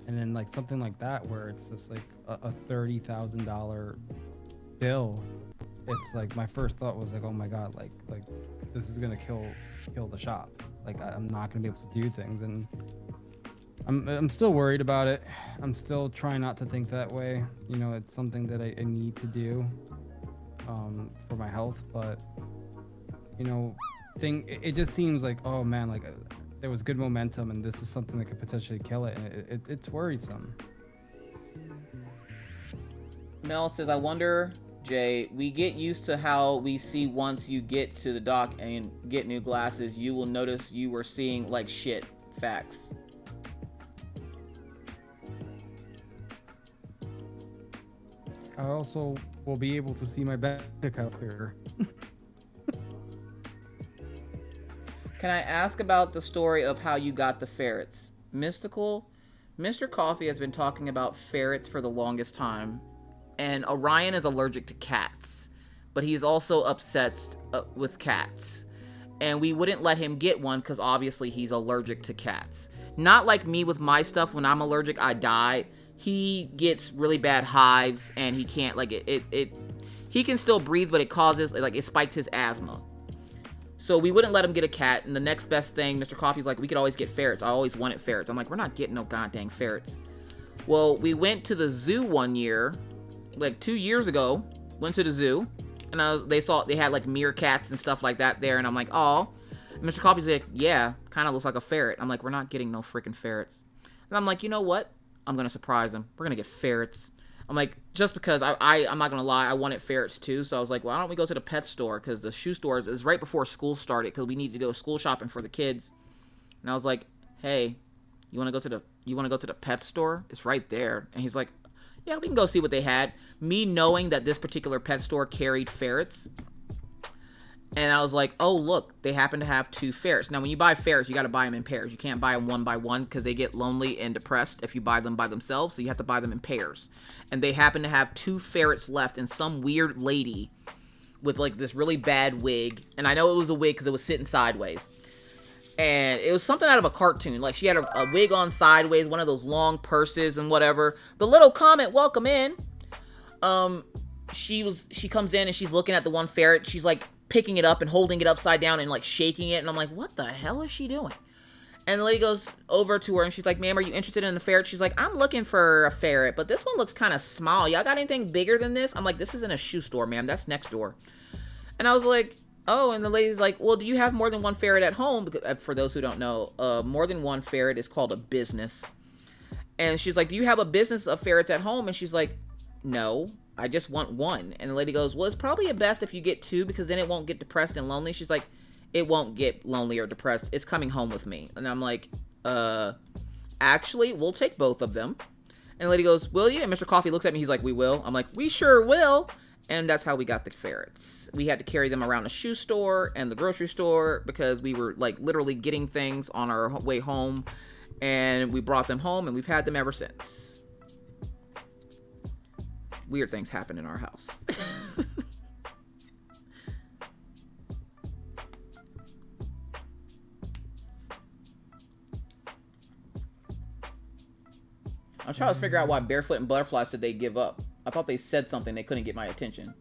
And then like something like that where it's just like a $30,000 bill, it's like my first thought was like, oh my god, like this is gonna kill the shop. Like I'm not gonna be able to do things, and I'm still worried about it. I'm still trying not to think that way. You know, it's something that I need to do for my health, but you know, it just seems like, oh man, like there was good momentum, and this is something that could potentially kill it, and it's worrisome. Mel says, I wonder, Jay, we get used to how we see once you get to the dock and get new glasses, you will notice you were seeing like shit. Facts. I also will be able to see my bank account clearer. Can I ask about the story of how you got the ferrets? Mystical? Mr. Coffee has been talking about ferrets for the longest time. And Orion is allergic to cats. But he's also obsessed with cats. And we wouldn't let him get one because obviously he's allergic to cats. Not like me with my stuff. When I'm allergic, I die. He gets really bad hives and he can't, like, he can still breathe, but it causes, like, it spiked his asthma. So we wouldn't let him get a cat, and the next best thing, Mr. Coffee's like, we could always get ferrets. I always wanted ferrets. I'm like, we're not getting no goddamn ferrets. Well, we went to the zoo one year, like 2 years ago, went to the zoo, and they had like meerkats and stuff like that there, and I'm like, oh. Mr. Coffee's like, yeah, kind of looks like a ferret. I'm like, we're not getting no freaking ferrets. And I'm like, you know what? I'm going to surprise him. We're going to get ferrets. I'm like, just because I'm not going to lie, I wanted ferrets too. So I was like, why don't we go to the pet store? Because the shoe store is right before school started, because we need to go school shopping for the kids. And I was like, hey, you want to go to the pet store? It's right there. And he's like, yeah, we can go see what they had. Me knowing that this particular pet store carried ferrets. And I was like, oh, look, they happen to have 2 ferrets. Now, when you buy ferrets, you got to buy them in pairs. You can't buy them one by one because they get lonely and depressed if you buy them by themselves. So you have to buy them in pairs. And they happen to have 2 ferrets left and some weird lady with like this really bad wig. And I know it was a wig because it was sitting sideways. And it was something out of a cartoon. Like she had a wig on sideways, one of those long purses and whatever. The little comment, welcome in. She comes in and she's looking at the one ferret. She's like picking it up and holding it upside down and like shaking it, and I'm like, what the hell is she doing? And the lady goes over to her and she's like, ma'am, are you interested in the ferret? She's like, I'm looking for a ferret, but this one looks kind of small. Y'all got anything bigger than this? I'm like, this isn't a shoe store, ma'am, that's next door. And I was like, oh. And the lady's like, well, do you have more than one ferret at home? Because for those who don't know, more than one ferret is called a business. And she's like, do you have a business of ferrets at home? And she's like, no. I just want one. And the lady goes, well, it's probably best if you get two because then it won't get depressed and lonely. She's like, it won't get lonely or depressed. It's coming home with me. And I'm like, actually, we'll take both of them. And the lady goes, will you? And Mr. Coffee looks at me. He's like, we will. I'm like, we sure will. And that's how we got the ferrets. We had to carry them around the shoe store and the grocery store because we were like literally getting things on our way home. And we brought them home and we've had them ever since. Weird things happen in our house. I'm trying to figure out why Barefoot and Butterfly said they give up. I thought they said something. They couldn't get my attention.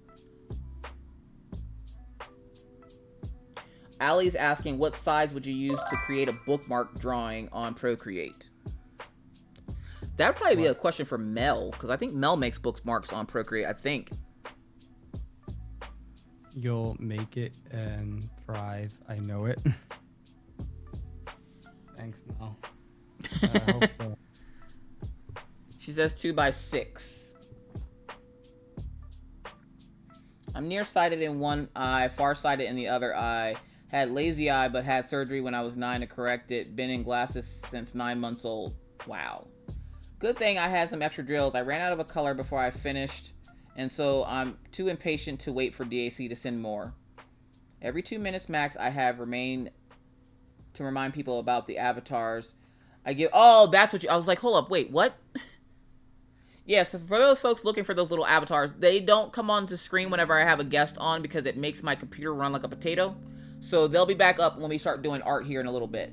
Allie's asking, what size would you use to create a bookmark drawing on Procreate? That would probably be a question for Mel, because I think Mel makes bookmarks on Procreate, I think. You'll make it and thrive. I know it. Thanks, Mel. I hope so. She says 2x6. I'm nearsighted in one eye, farsighted in the other eye. Had lazy eye, but had surgery when I was 9 to correct it. Been in glasses since 9 months old. Wow. Good thing I had some extra drills. I ran out of a color before I finished, and so I'm too impatient to wait for DAC to send more. Every 2 minutes max, I have remained to remind people about the avatars. I give. Oh, that's what you. I was like, hold up, wait, what? Yeah, so for those folks looking for those little avatars, they don't come onto screen whenever I have a guest on because it makes my computer run like a potato. So they'll be back up when we start doing art here in a little bit.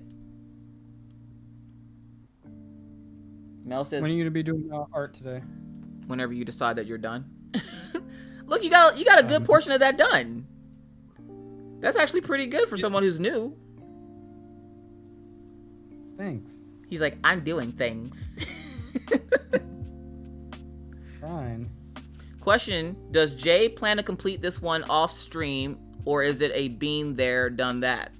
Mel says, when are you gonna be doing art today? Whenever you decide that you're done. Look, you got a good portion of that done. That's actually pretty good for someone who's new. Thanks. He's like, I'm doing things. Fine. Question, does Jay plan to complete this one off stream, or is it a been there, done that?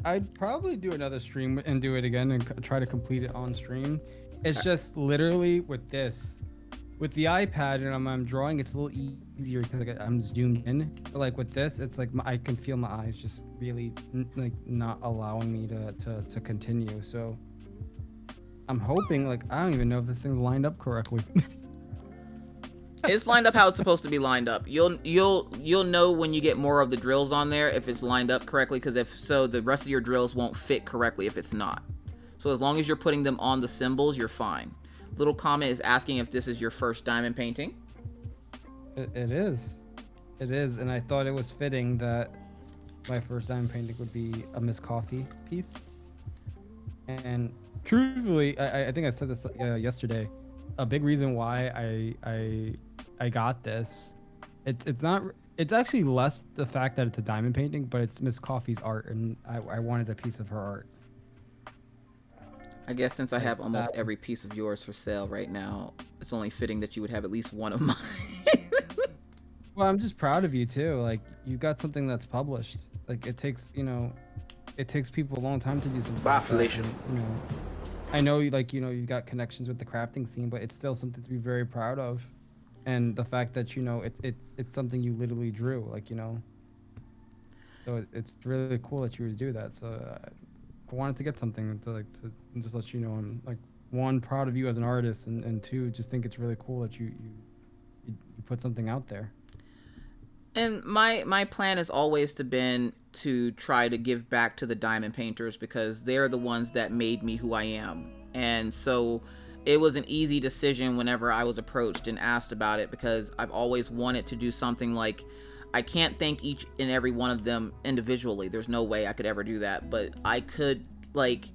I'd probably do another stream and do it again and try to complete it on stream. It's just literally with this. With the iPad and I'm drawing, it's a little easier because like, I'm zoomed in. But like with this, it's like I can feel my eyes just really like not allowing me to continue. So I'm hoping, like, I don't even know if this thing's lined up correctly. It's lined up how it's supposed to be lined up. You'll know when you get more of the drills on there if it's lined up correctly, because if so, the rest of your drills won't fit correctly if it's not. So as long as you're putting them on the symbols, you're fine. Little comment is asking if this is your first diamond painting. It is. It is, and I thought it was fitting that my first diamond painting would be a Miss Coffee piece. And truthfully, I think I said this yesterday. A big reason why I got this, it's actually less the fact that it's a diamond painting, but it's Miss Coffee's art, and I wanted a piece of her art. I guess since I have almost every piece of yours for sale right now, it's only fitting that you would have at least one of mine. Well, I'm just proud of you too. Like, you got something that's published. Like, it takes people a long time to do something. Wow, Felicia. I know you've got connections with the crafting scene, but it's still something to be very proud of. And the fact that it's something you literally drew, so it's really cool that you would do that. So I wanted to get something to just let you know I'm like, one, proud of you as an artist, and two, just think it's really cool that you put something out there. And my plan has always been to try to give back to the diamond painters because they're the ones that made me who I am. And so it was an easy decision whenever I was approached and asked about it, because I've always wanted to do something like, I can't thank each and every one of them individually. There's no way I could ever do that, but I could, like,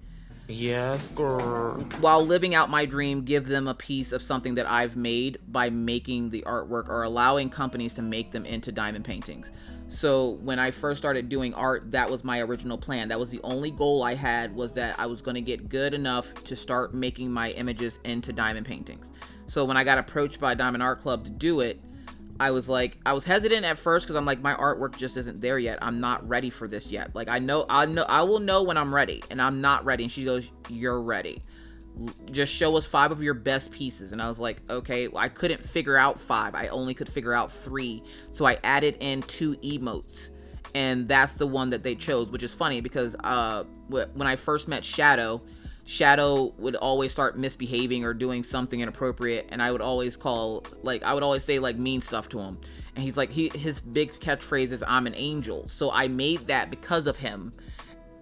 yes, girl, while living out my dream, give them a piece of something that I've made by making the artwork or allowing companies to make them into diamond paintings. So when I first started doing art, that was my original plan. That was the only goal I had, was that I was going to get good enough to start making my images into diamond paintings. So when I got approached by Diamond Art Club to do it, I was hesitant at first because I'm like, my artwork just isn't there yet. I'm not ready for this yet. Like, I will know when I'm ready, and I'm not ready. And she goes, you're ready. just show us 5 of your best pieces. And I was like, okay, I couldn't figure out 5. I only could figure out 3. So I added in 2 emotes. And that's the one that they chose, which is funny because when I first met Shadow would always start misbehaving or doing something inappropriate, and I would always say like mean stuff to him. And he's like, his big catchphrase is "I'm an angel." So I made that because of him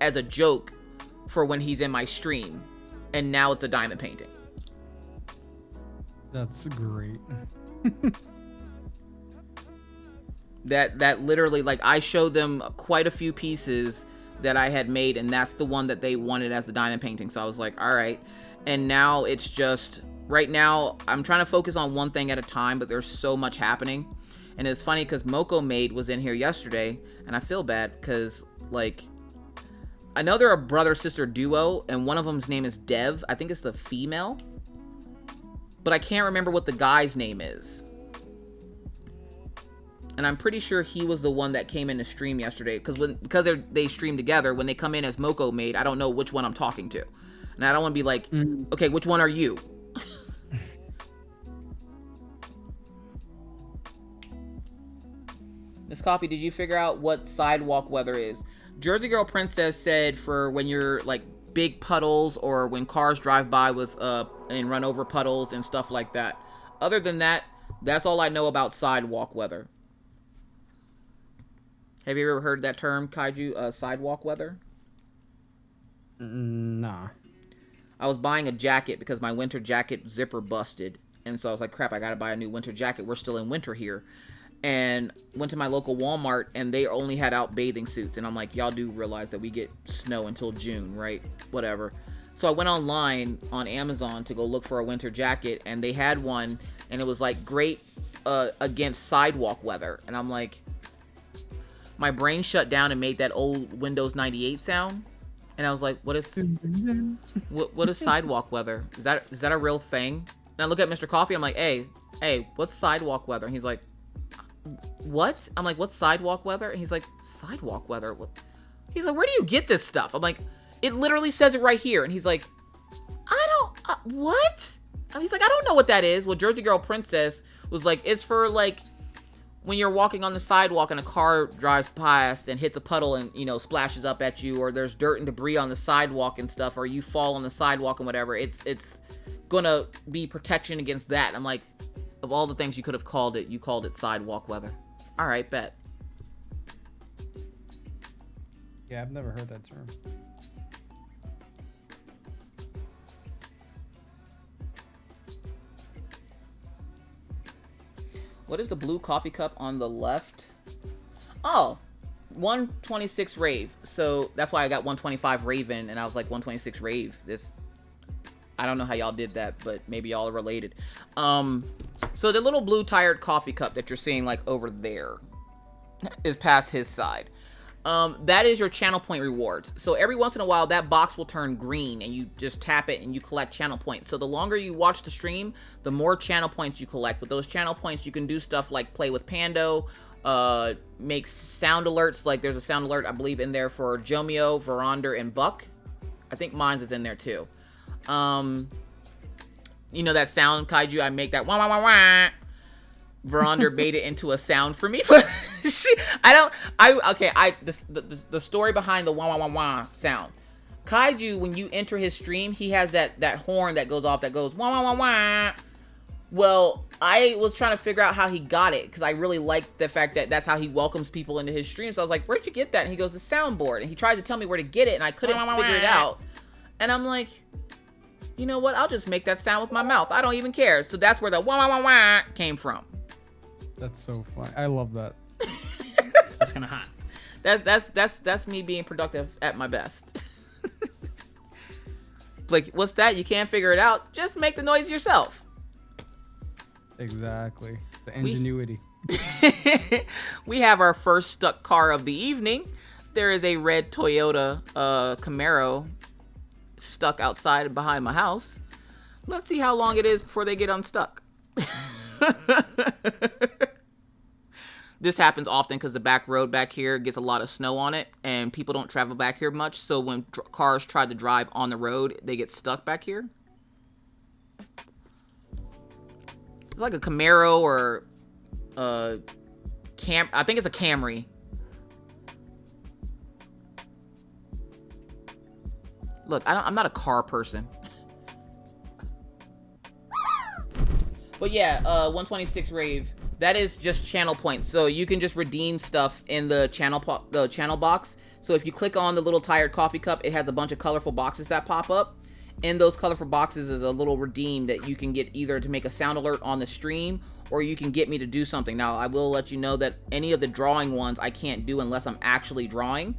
as a joke for when he's in my stream, and now it's a diamond painting. That's great. That literally, like, I showed them quite a few pieces that I had made, and that's the one that they wanted as the diamond painting. So I was like, all right. And now it's just, right now I'm trying to focus on one thing at a time, but there's so much happening. And it's funny because Moko Maid was in here yesterday, and I feel bad because, like, I know they're a brother-sister duo, and one of them's name is Dev. I think it's the female, but I can't remember what the guy's name is. And I'm pretty sure he was the one that came in to stream yesterday, because they stream together. When they come in as Moko Maid, I don't know which one I'm talking to, and I don't want to be like, okay, which one are you? Miss Coffee, did you figure out what sidewalk weather is? Jersey Girl Princess said for when you're like big puddles or when cars drive by with and run over puddles and stuff like that. Other than that, that's all I know about sidewalk weather. Have you ever heard that term, Kaiju, sidewalk weather? Nah. I was buying a jacket because my winter jacket zipper busted. And so I was like, crap, I gotta buy a new winter jacket. We're still in winter here. And went to my local Walmart, and they only had out bathing suits. And I'm like, y'all do realize that we get snow until June, right? Whatever. So I went online on Amazon to go look for a winter jacket, and they had one, and it was like great against sidewalk weather. And I'm like, my brain shut down and made that old Windows 98 sound. And I was like, what is sidewalk weather? Is that a real thing? And I look at Mr. Coffee, I'm like, hey, what's sidewalk weather? And he's like, what? I'm like, what's sidewalk weather? And he's like, sidewalk weather? What? He's like, where do you get this stuff? I'm like, it literally says it right here. And he's like, what? And he's like, I don't know what that is. Well, Jersey Girl Princess was like, it's for like when you're walking on the sidewalk and a car drives past and hits a puddle and, you know, splashes up at you, or there's dirt and debris on the sidewalk and stuff, or you fall on the sidewalk and whatever. It's gonna be protection against that. And I'm like, of all the things you could have called it, you called it sidewalk weather. All right, bet. Yeah, I've never heard that term. What is the blue coffee cup on the left? Oh, 126 Rave. So that's why I got 125 Raven, and I was like 126 Rave. I don't know how y'all did that, but maybe y'all are related. So the little blue tired coffee cup that you're seeing like over there is past his side. That is your channel point rewards. So every once in a while, that box will turn green and you just tap it and you collect channel points. So the longer you watch the stream, the more channel points you collect. With those channel points, you can do stuff like play with Pando, make sound alerts. Like there's a sound alert, I believe, in there for Jomio, Veronder, and Buck. I think mine's is in there too. You know that sound, Kaiju? I make that wah wah wah wah. Veronder made it into a sound for me. The story behind the wah wah wah wah sound. Kaiju, when you enter his stream, he has that horn that goes off that goes wah wah wah wah. Well, I was trying to figure out how he got it because I really liked the fact that that's how he welcomes people into his stream. So I was like, where'd you get that? And he goes, the soundboard. And he tried to tell me where to get it, and I couldn't figure it out. And I'm like, you know what? I'll just make that sound with my mouth. I don't even care. So that's where the wah wah wah wah came from. That's so fun. I love that. That's kind of hot. That's me being productive at my best. Like, what's that? You can't figure it out? Just make the noise yourself. Exactly. The ingenuity. We have our first stuck car of the evening. There is a red Toyota Camaro stuck outside and behind my house. Let's see how long it is before they get unstuck. This happens often because the back road back here gets a lot of snow on it and people don't travel back here much. So when cars try to drive on the road, they get stuck back here. It's like a Camaro or I think it's a Camry. Look, I'm not a car person. But yeah, 126 Rave. That is just channel points. So you can just redeem stuff in the channel box. So if you click on the little tired coffee cup, it has a bunch of colorful boxes that pop up. In those colorful boxes is a little redeem that you can get either to make a sound alert on the stream, or you can get me to do something. Now, I will let you know that any of the drawing ones I can't do unless I'm actually drawing.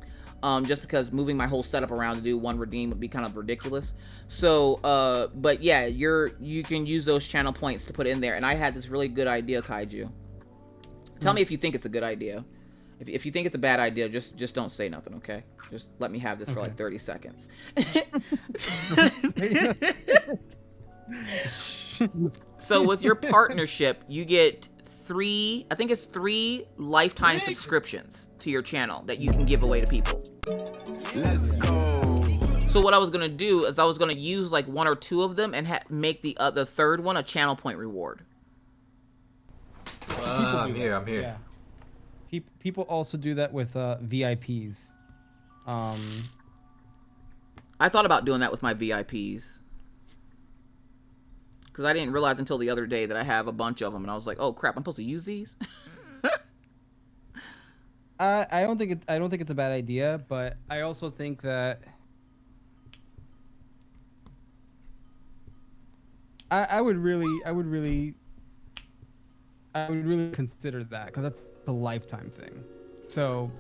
Just because moving my whole setup around to do one redeem would be kind of ridiculous. So, but yeah, you can use those channel points to put in there. And I had this really good idea, Kaiju. Tell me if you think it's a good idea. If you think it's a bad idea, just don't say nothing, okay? Just let me have this for like 30 seconds. So with your partnership, you get three lifetime subscriptions to your channel that you can give away to people. Let's go. So what I was gonna do is I was gonna use like one or two of them and make the third one a channel point reward. I'm here. Yeah. People also do that with VIPs. I thought about doing that with my VIPs. Because I didn't realize until the other day that I have a bunch of them, and I was like, "Oh crap! I'm supposed to use these." I don't think it's a bad idea, but I also think that I would really consider that, because that's the lifetime thing. So.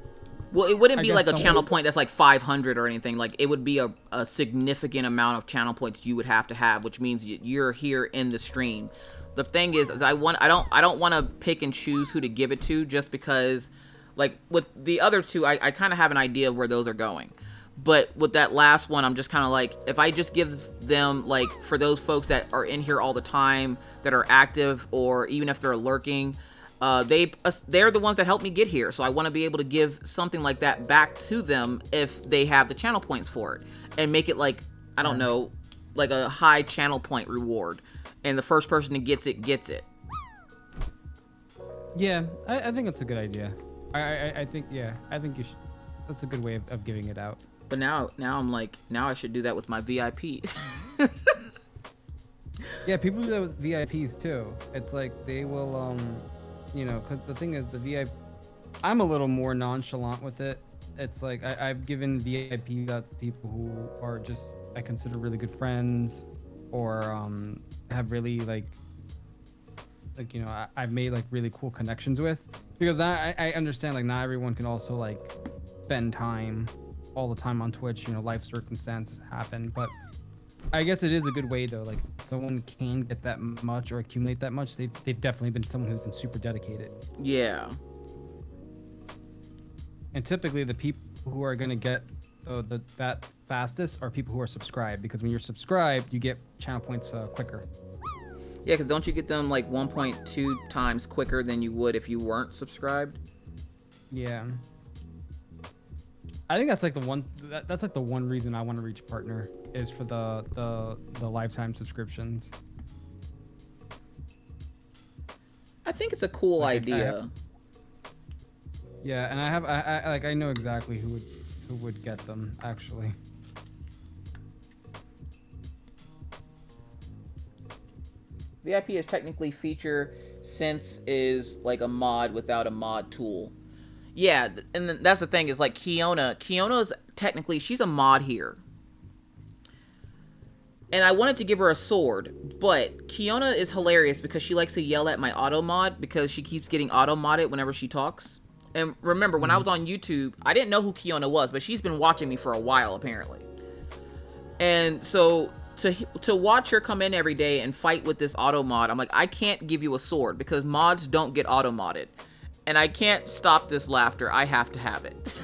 Well, it wouldn't be like a channel point that's like 500 or anything. Like, it would be a significant amount of channel points you would have to have, which means you're here in the stream. The thing is I don't want to pick and choose who to give it to, just because, like, with the other two, I kind of have an idea of where those are going. But with that last one, I'm just kind of like, if I just give them, like, for those folks that are in here all the time, that are active, or even if they're lurking, they're the ones that helped me get here, so I want to be able to give something like that back to them if they have the channel points for it, and make it like, I don't know, like a high channel point reward, and the first person that gets it gets it. Yeah, I think that's a good idea. I think you should. That's a good way of giving it out. But now I'm like, now I should do that with my VIPs. Yeah, people do that with VIPs too. It's like they will you know, because the thing is, the VIP, I'm a little more nonchalant with it. It's like I've given VIP to people who are just, I consider really good friends, or have really like you know, I've made like really cool connections with, because I understand like not everyone can also like spend time all the time on Twitch. You know, life circumstances happen, but I guess it is a good way though. Like, if someone can get that much or accumulate that much, they've definitely been someone who's been super dedicated. Yeah. And typically the people who are gonna get that fastest are people who are subscribed, because when you're subscribed, you get channel points quicker. Yeah, because don't you get them like 1.2 times quicker than you would if you weren't subscribed? Yeah. I think that's like the one. That's like the one reason I want to reach a partner, is for the lifetime subscriptions. I think it's a cool idea. Yeah, and I know exactly who would get them actually. VIP is technically feature, since is like a mod without a mod tool. Yeah, and that's the thing, is like Kiona's technically, she's a mod here. And I wanted to give her a sword, but Kiona is hilarious because she likes to yell at my auto mod, because she keeps getting auto modded whenever she talks. And remember, when I was on YouTube, I didn't know who Kiona was, but she's been watching me for a while apparently. And so to watch her come in every day and fight with this auto mod, I'm like, I can't give you a sword because mods don't get auto modded. And I can't stop this laughter. I have to have it.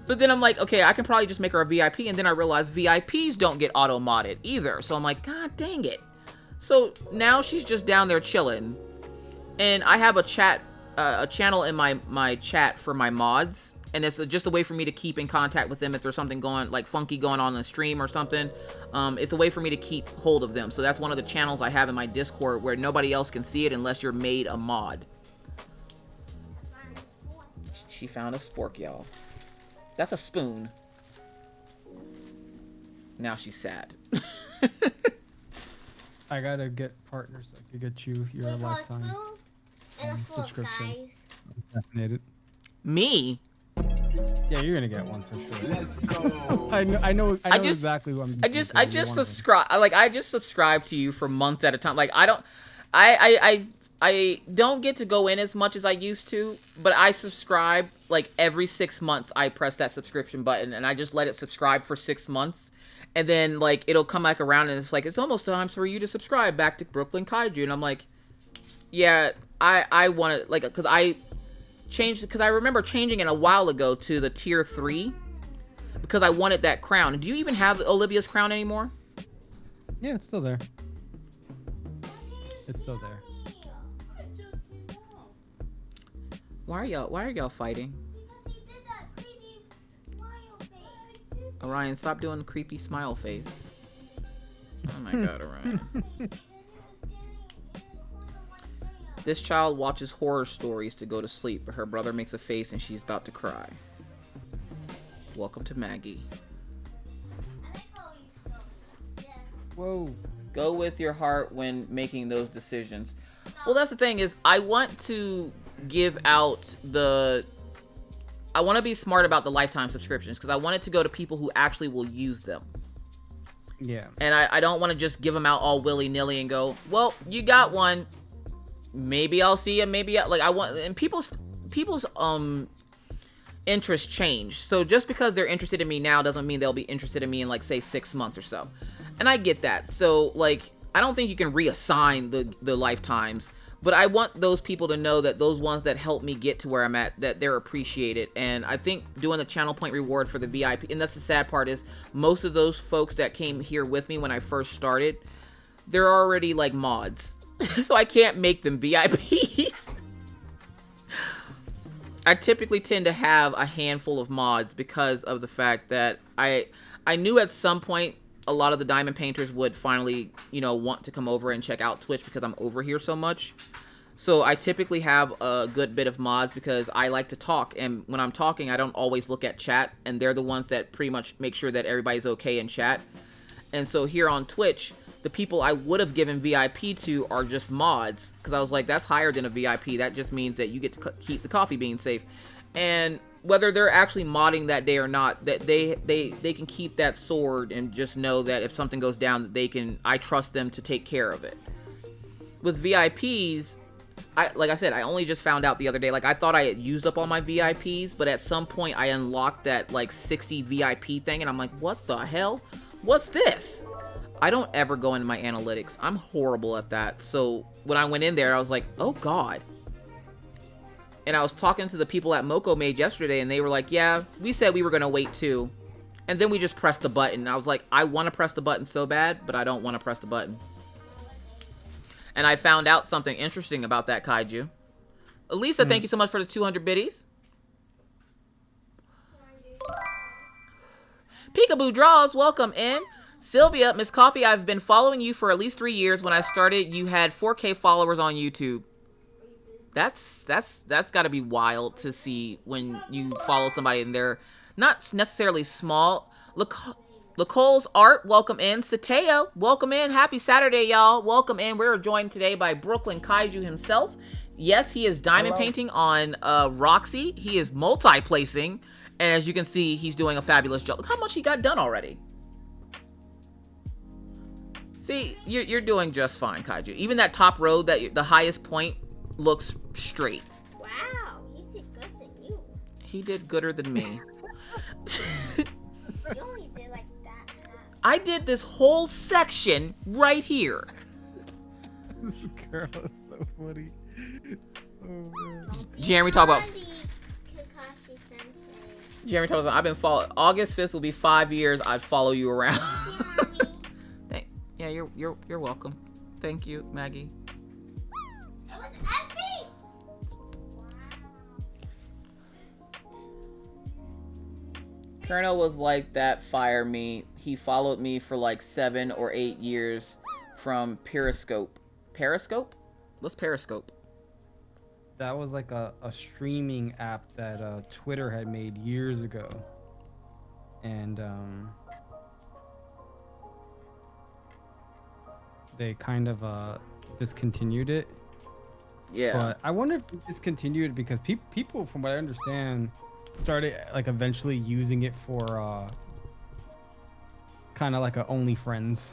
But then I'm like, okay, I can probably just make her a VIP. And then I realized VIPs don't get auto modded either. So I'm like, God dang it. So now she's just down there chilling. And I have a channel in my chat for my mods. and it's just a way for me to keep in contact with them if there's something going, like funky going on the stream or something. It's a way for me to keep hold of them. So that's one of the channels I have in my Discord where nobody else can see it unless you're made a mod. She found a spork, y'all. That's a spoon. Now she's sad. I gotta get partners so I can get you your lifetime and a fork, subscription. guys. Definitely. Me? Yeah, you're gonna get one for sure. Let's go. I know just, exactly what I'm. I just subscribe. Like I just subscribe to you for months at a time. Like I don't get to go in as much as I used to, but I subscribe like every 6 months. I press that subscription button and I just let it subscribe for 6 months. And then like it'll come back around and it's like, it's almost time for you to subscribe back to Brooklyn Kaiju. And I'm like, yeah, I want to, like, because I remember changing it a while ago to the tier 3 because I wanted that crown. Do you even have Olivia's crown anymore? Yeah, it's still there. It's still there. Why are y'all fighting? Orion, stop doing the creepy smile face. Oh my god, Orion. This child watches horror stories to go to sleep, but her brother makes a face and she's about to cry. Welcome to Maggie. Whoa. Go with your heart when making those decisions. Well, that's the thing is, I want to give out I want to be smart about the lifetime subscriptions because I want it to go to people who actually will use them. Yeah. And I don't want to just give them out all willy-nilly and go, well, you got one. Maybe I'll see it. Maybe I want, and people's interests change. So just because they're interested in me now doesn't mean they'll be interested in me in like say 6 months or so. And I get that. So like, I don't think you can reassign the lifetimes, but I want those people to know that those ones that help me get to where I'm at, that they're appreciated. And I think doing the channel point reward for the VIP, and that's the sad part, is most of those folks that came here with me when I first started, they're already like mods. So I can't make them VIPs. I typically tend to have a handful of mods because of the fact that I knew at some point a lot of the diamond painters would finally, want to come over and check out Twitch because I'm over here so much. So I typically have a good bit of mods because I like to talk, and when I'm talking, I don't always look at chat, and they're the ones that pretty much make sure that everybody's okay in chat. And so here on Twitch, the people I would have given VIP to are just mods, because I was like, that's higher than a VIP. That just means that you get to keep the coffee bean safe. And whether they're actually modding that day or not, that they can keep that sword and just know that if something goes down, that I trust them to take care of it. With VIPs, like I said, I only just found out the other day. Like, I thought I had used up all my VIPs, but at some point I unlocked that like 60 VIP thing, and I'm like, what the hell? What's this? I don't ever go into my analytics. I'm horrible at that. So when I went in there, I was like, oh god. And I was talking to the people at Moko Made yesterday, and they were like, yeah, we said we were going to wait too. And then we just pressed the button. And I was like, I want to press the button so bad, but I don't want to press the button. And I found out something interesting about that, Kaiju. Elisa, thank you so much for the 200 biddies. Peekaboo Draws, welcome in. Sylvia, Miss Coffee, I've been following you for at least 3 years. When I started, you had 4K followers on YouTube. That's got to be wild to see when you follow somebody and they're not necessarily small. Lacole's Art, welcome in. Sateo, welcome in. Happy Saturday, y'all. Welcome in. We're joined today by Brooklyn Kaiju himself. Yes, he is diamond painting on Roxy. He is multi-placing. And as you can see, he's doing a fabulous job. Look how much he got done already. See, you're doing just fine, Kaiju. Even that top row, the highest point, looks straight. Wow, he did good than you. He did gooder than me. You only did like that. I did this whole section right here. This girl is so funny. Oh, man. Jeremy talk about. Kakashi Sensei. Jeremy talks about. I've been following. August 5th will be 5 years. I'd follow you around. Yeah, you're welcome. Thank you, Maggie. It was empty. Colonel was like that. Fire me. He followed me for like 7 or 8 years from Periscope. Periscope? What's Periscope? That was like a streaming app that Twitter had made years ago. And they kind of discontinued it. Yeah. But I wonder if they discontinued it because people, from what I understand, started like eventually using it for kind of like a OnlyFriends.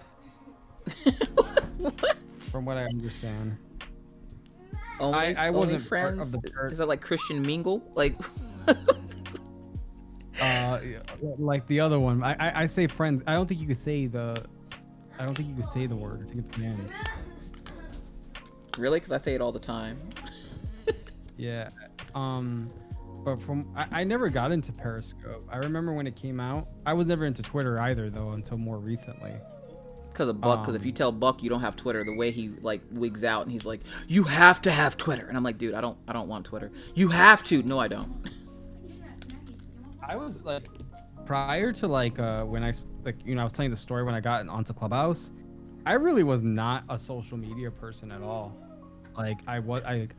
What? From what I understand. I wasn't friends. part of the Is that like Christian Mingle? Like like the other one. I say friends. I don't think you could say the word. I think it's man. Really? Because I say it all the time. Yeah. But I never got into Periscope. I remember when it came out. I was never into Twitter either though until more recently. Because of Buck. Because if you tell Buck you don't have Twitter, the way he like wigs out and he's like, "You have to have Twitter," and I'm like, "Dude, I don't want Twitter. You have to." No, I don't. I was like, prior to like when I was telling the story when I got onto Clubhouse, I really was not a social media person at all. Like I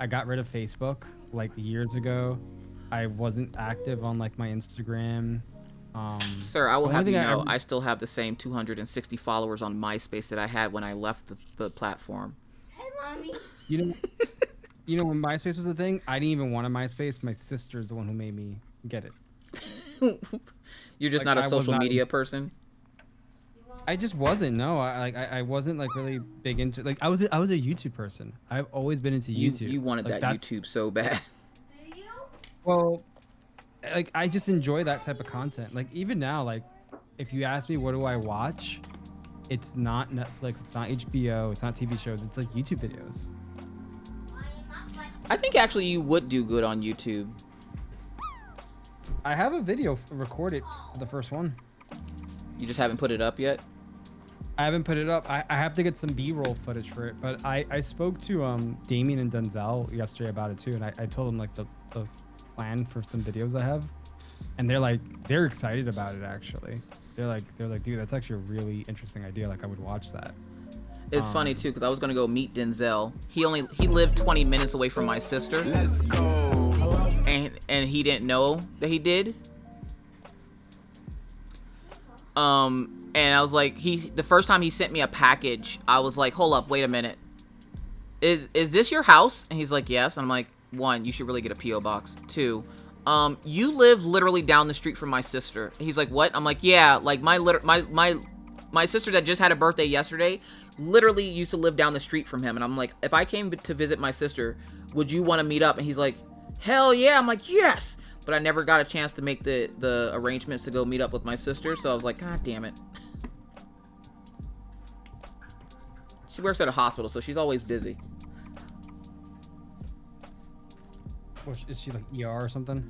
got rid of Facebook like years ago. I wasn't active on like my Instagram. Sir, I will have you know, I still have the same 260 followers on MySpace that I had when I left the platform. Hey, mommy. You know when MySpace was a thing, I didn't even want a MySpace. My sister's the one who made me get it. You're just like, not a social media person? I just wasn't. No, I wasn't like really big into like I was a YouTube person. I've always been into YouTube. You wanted like, that YouTube so bad. Well, like I just enjoy that type of content. Like even now, like if you ask me what do I watch, it's not Netflix, it's not HBO, it's not TV shows, it's like YouTube videos. I think actually you would do good on YouTube. I have a video recorded for the first one. You just haven't put it up yet? I haven't put it up. I have to get some B-roll footage for it, but I spoke to Damien and Denzel yesterday about it too, and I told them like the plan for some videos I have, and they're excited about it actually. They're like, dude, that's actually a really interesting idea. Like I would watch that. It's funny too because I was gonna go meet Denzel. He lived 20 minutes away from my sister. Let's go. And he didn't know that he did. And I was like, the first time he sent me a package, I was like, hold up, wait a minute. Is this your house? And he's like, yes. And I'm like, 1, you should really get a P.O. box. 2, you live literally down the street from my sister. He's like, what? I'm like, yeah, like my sister that just had a birthday yesterday literally used to live down the street from him. And I'm like, if I came to visit my sister, would you want to meet up? And he's like, hell yeah. I'm like, yes. But I never got a chance to make the arrangements to go meet up with my sister. So I was like, God damn it. She works at a hospital, so she's always busy. Or is she like ER or something?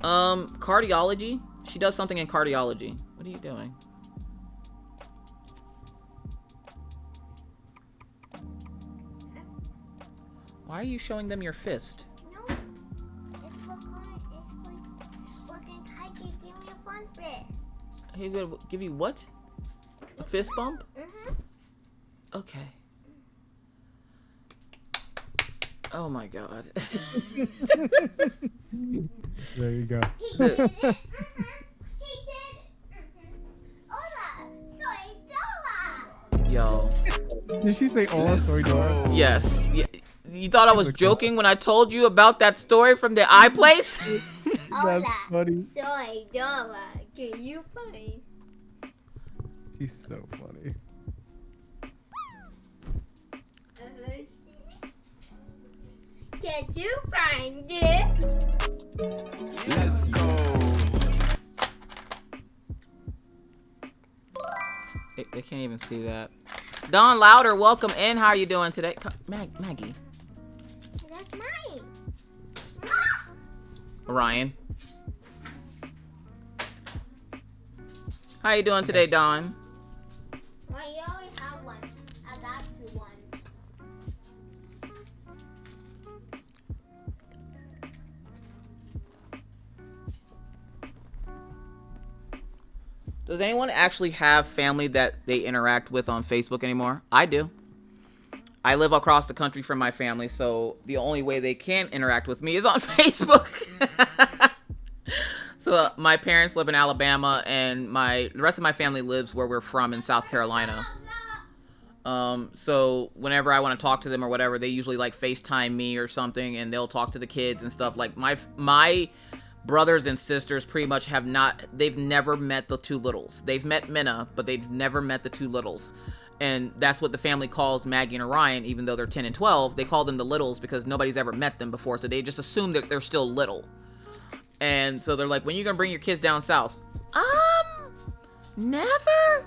Cardiology. She does something in cardiology. What are you doing? Why are you showing them your fist? No, it's for Kaiju. Give me a fun bit. He gonna give you what? A fist bump? Mm-hmm. Okay. Oh my god. There you go. He did it. Mm-hmm. He did it. Mm-hmm. Hola, soy Dora. Yo. Did she say "Hola, soy Dora"? Yes. You thought I was joking when I told you about that story from the iPlace? That's funny. Soy Dora. Can you find? She's so funny. Can you find it? Let's go. They can't even see that. Don Louder, welcome in. How are you doing today? Maggie. That's mine. Ryan. How you doing today, Don? Well, you always have one. I got you one. Does anyone actually have family that they interact with on Facebook anymore? I do. I live across the country from my family, so the only way they can interact with me is on Facebook. So my parents live in Alabama, and the rest of my family lives where we're from in South Carolina. So whenever I want to talk to them or whatever, they usually like FaceTime me or something, and they'll talk to the kids and stuff. Like my brothers and sisters pretty much they've never met the two littles. They've met Minna, but they've never met the two littles. And that's what the family calls Maggie and Orion, even though they're 10 and 12. They call them the littles because nobody's ever met them before, so they just assume that they're still little. And so they're like, when are you gonna bring your kids down south? Never.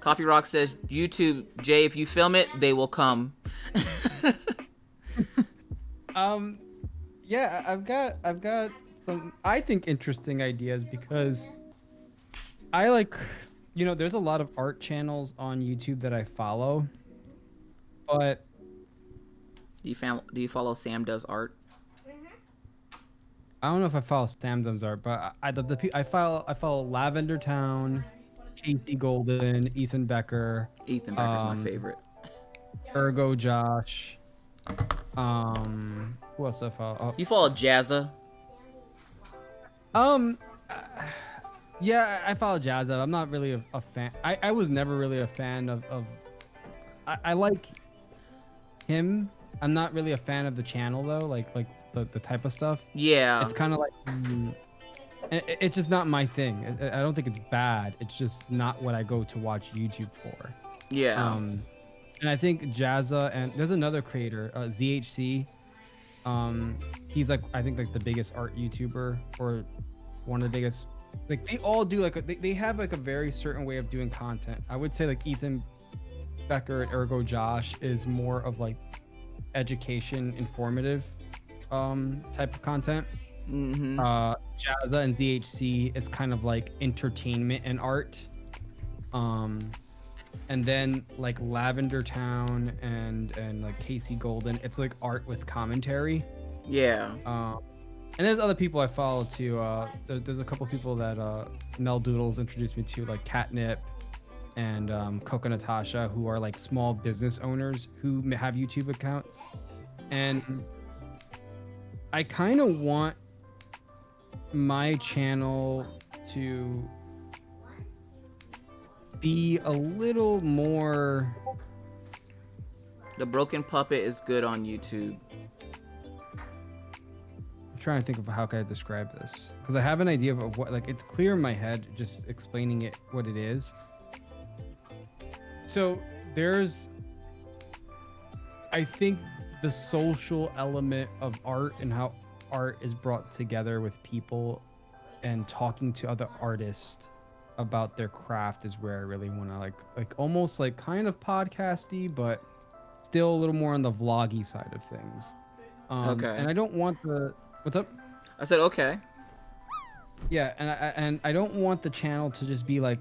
Coffee Rock says, YouTube, Jay, if you film it, they will come. Yeah, I've got some, I think, interesting ideas because I like, there's a lot of art channels on YouTube that I follow, but Do you follow Sam Does Art? I don't know if I follow Sam Does Art, but I follow Lavender Town, Casey Golden, Ethan Becker. Ethan Becker's my favorite. Ergo Josh. Who else do I follow? Oh. You follow Jazza? Yeah, I follow Jazza. I'm not really a fan. I was never really a fan of I like him. I'm not really a fan of the channel though, like the type of stuff. Yeah. It's kind of like it's just not my thing. I don't think it's bad. It's just not what I go to watch YouTube for. Yeah. And I think Jazza, and there's another creator, ZHC. He's like, I think like the biggest art YouTuber, or one of the biggest. Like they all do like they have like a very certain way of doing content. I would say like Ethan Becker and Ergo Josh is more of like education, informative type of content. Mm-hmm. Jazza and ZHC is kind of like entertainment and art. And then like Lavender Town and like Casey Golden, it's like art with commentary. Yeah. And there's other people I follow too. There's a couple people that Mel Doodles introduced me to, like Catnip and Coco Natasha, who are like small business owners who have YouTube accounts. And I kind of want my channel to be a little more. The Broken Puppet is good on YouTube. I'm trying to think of how can I describe this, because I have an idea of what, like, it's clear in my head just explaining it what it is. So there's, I think, the social element of art and how art is brought together with people and talking to other artists about their craft is where I really want to like almost like kind of podcasty, but still a little more on the vloggy side of things. Okay. And I don't want the, what's up? I said okay. Yeah, and I don't want the channel to just be like,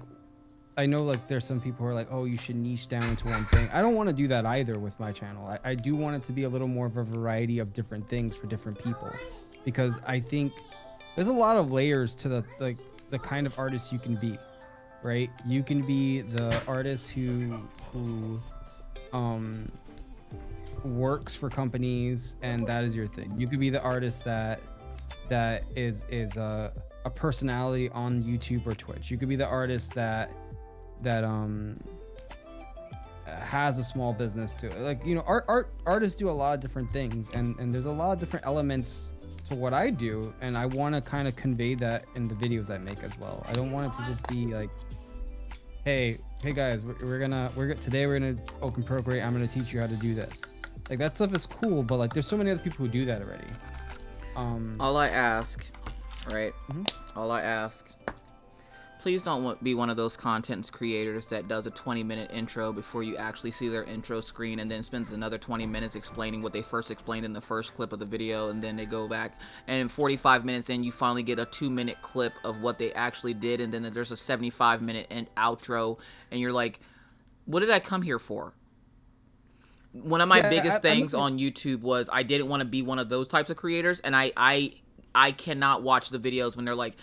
I know like there's some people who are like, oh, you should niche down into one thing. I don't want to do that either with my channel. I do want it to be a little more of a variety of different things for different people, because I think there's a lot of layers to the kind of artist you can be, right? You can be the artist who works for companies and that is your thing. You could be the artist that is a personality on YouTube or Twitch. You could be the artist that has a small business too. Like, you know, artists do a lot of different things, and there's a lot of different elements to what I do, and I want to kind of convey that in the videos I make as well. I don't want it to just be like, hey guys, today we're gonna open Procreate. I'm gonna teach you how to do this. Like, that stuff is cool, but like there's so many other people who do that already. All I ask, right? Mm-hmm. All I ask, please don't be one of those content creators that does a 20-minute intro before you actually see their intro screen and then spends another 20 minutes explaining what they first explained in the first clip of the video, and then they go back and in 45 minutes in you finally get a 2-minute clip of what they actually did, and then there's a 75-minute outro, and you're like, what did I come here for? One of my biggest things on YouTube was I didn't want to be one of those types of creators, and I I cannot watch the videos when they're like,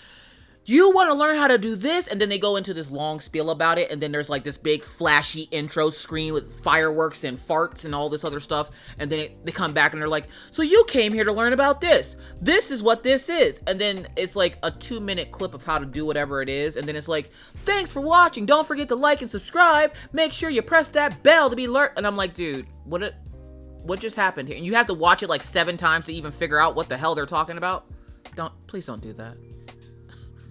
you want to learn how to do this? And then they go into this long spiel about it. And then there's like this big flashy intro screen with fireworks and farts and all this other stuff. And then they come back and they're like, so you came here to learn about this. This is what this is. And then it's like a 2-minute clip of how to do whatever it is. And then it's like, thanks for watching. Don't forget to like and subscribe. Make sure you press that bell to be alert. And I'm like, dude, what just happened here? And you have to watch it like 7 times to even figure out what the hell they're talking about. Please don't do that.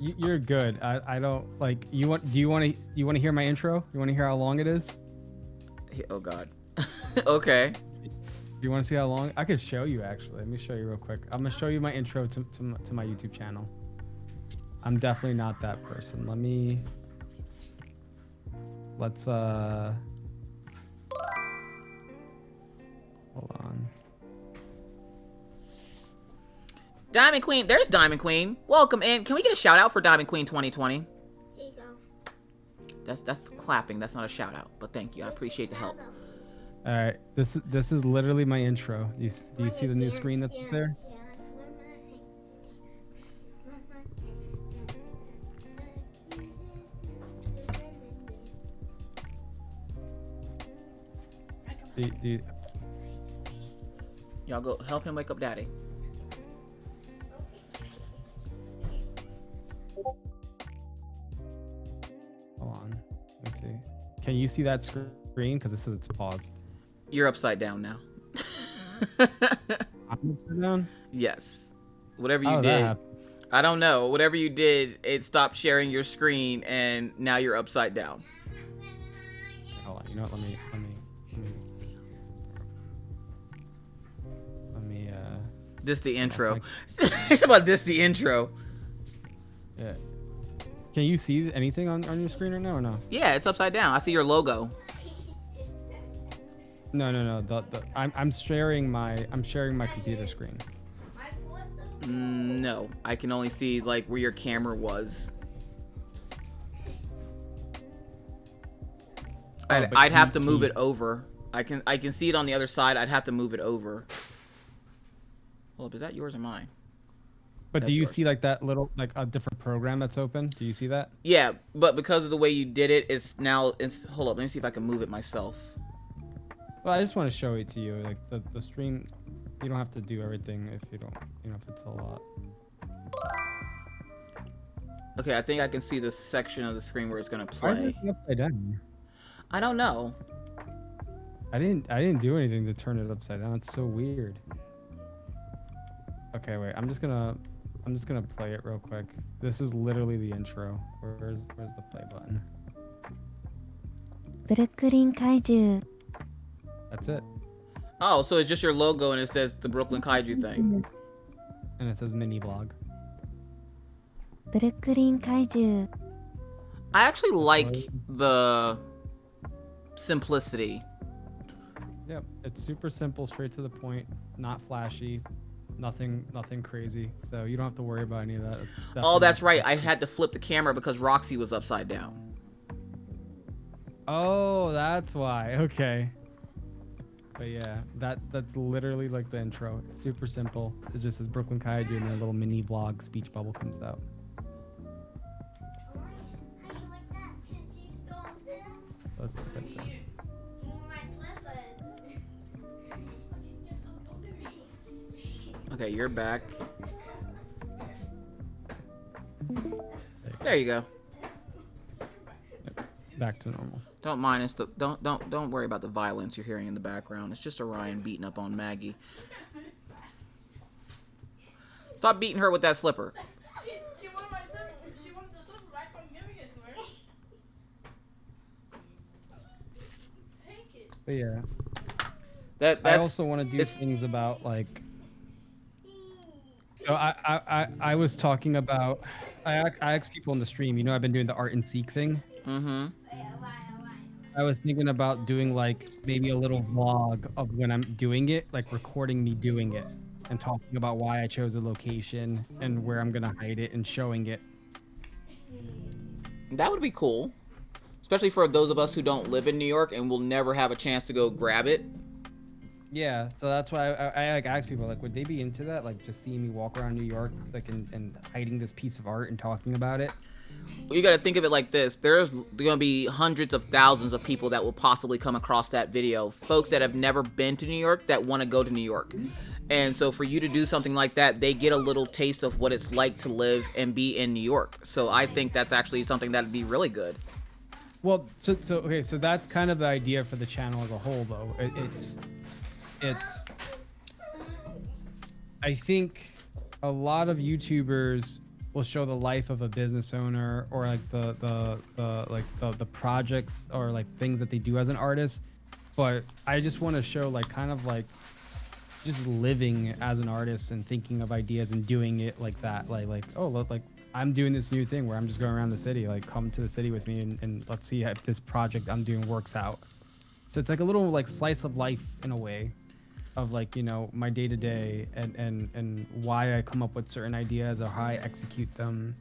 You're good. I don't like. Do you want to hear my intro? You want to hear how long it is? Oh God. Okay. Do you want to see how long? I could show you actually. Let me show you real quick. I'm gonna show you my intro to my YouTube channel. I'm definitely not that person. Let's hold on. Diamond Queen, there's Diamond Queen. Welcome in. Can we get a shout out for Diamond Queen 2020? Here you go. That's clapping. That's not a shout out, but thank you. I appreciate the help. All right, this is literally my intro. Do you see the new screen that's there? Y'all go help him wake up daddy. Hold on. Let's see. Can you see that screen? Because this is it's paused. You're upside down now. I'm upside down? Yes. Whatever you did. I don't know. Whatever you did, it stopped sharing your screen and now you're upside down. Hold on. You know what? Let me This the intro. It's about this the intro. Yeah. Can you see anything on your screen right now or no? Yeah, it's upside down. I see your logo. No. I'm sharing my computer screen. No, I can only see like where your camera was. I'd have to move it over. I can see it on the other side. I'd have to move it over. Hold up, is that yours or mine? But do you see like that little like a different program that's open? Do you see that? Yeah, but because of the way you did it, it's hold up, let me see if I can move it myself. Well, I just want to show it to you. Like the stream, you don't have to do everything if you don't, if it's a lot. Okay, I think I can see the section of the screen where it's gonna Why is play. it upside down? I don't know. I didn't do anything to turn it upside down. It's so weird. Okay, wait. I'm just gonna play it real quick. This is literally the intro. Where's the play button? Brooklyn Kaiju. That's it. Oh, so it's just your logo and it says the Brooklyn Kaiju thing. And it says mini vlog. Brooklyn Kaiju. I actually like the simplicity. Yep, it's super simple, straight to the point, not flashy, nothing crazy. So you don't have to worry about any of that. Oh, that's right. I had to flip the camera because Roxy was upside down. Oh, that's why. Okay. But yeah, that's literally like the intro. It's super simple. It just says Brooklyn Kaiju and a little mini vlog speech bubble comes out. Let's get this. Okay, you're back. There you go. Yep, back to normal. Don't mind us. Don't worry about the violence you're hearing in the background. It's just Orion beating up on Maggie. Stop beating her with that slipper. She wanted my slipper. She wanted the slipper back, so I'm giving it to her. Take it. But yeah. That's, I also want to do things about like. So I was talking about. I asked people in the stream. You know, I've been doing the art and seek thing. Mm-hmm. I was thinking about doing like maybe a little vlog of when I'm doing it, like recording me doing it and talking about why I chose a location and where I'm gonna hide it and showing it. That would be cool, especially for those of us who don't live in New York and will never have a chance to go grab it. Yeah, so that's why I like ask people like, would they be into that? Like, just seeing me walk around New York, like, and hiding this piece of art and talking about it. You got to think of it like this. There's going to be hundreds of thousands of people that will possibly come across that video. Folks that have never been to New York that want to go to New York. And so for you to do something like that, they get a little taste of what it's like to live and be in New York. So I think that's actually something that'd be really good. Well, so okay, so that's kind of the idea for the channel as a whole, though. It's I think a lot of YouTubers will show the life of a business owner, or like the projects or like things that they do as an artist, but I just want to show like kind of like just living as an artist and thinking of ideas and doing it like that, like oh look, like I'm doing this new thing where I'm just going around the city, like come to the city with me and let's see if this project I'm doing works out. So it's like a little like slice of life in a way of like, you know, my day to day and why I come up with certain ideas or how I execute them.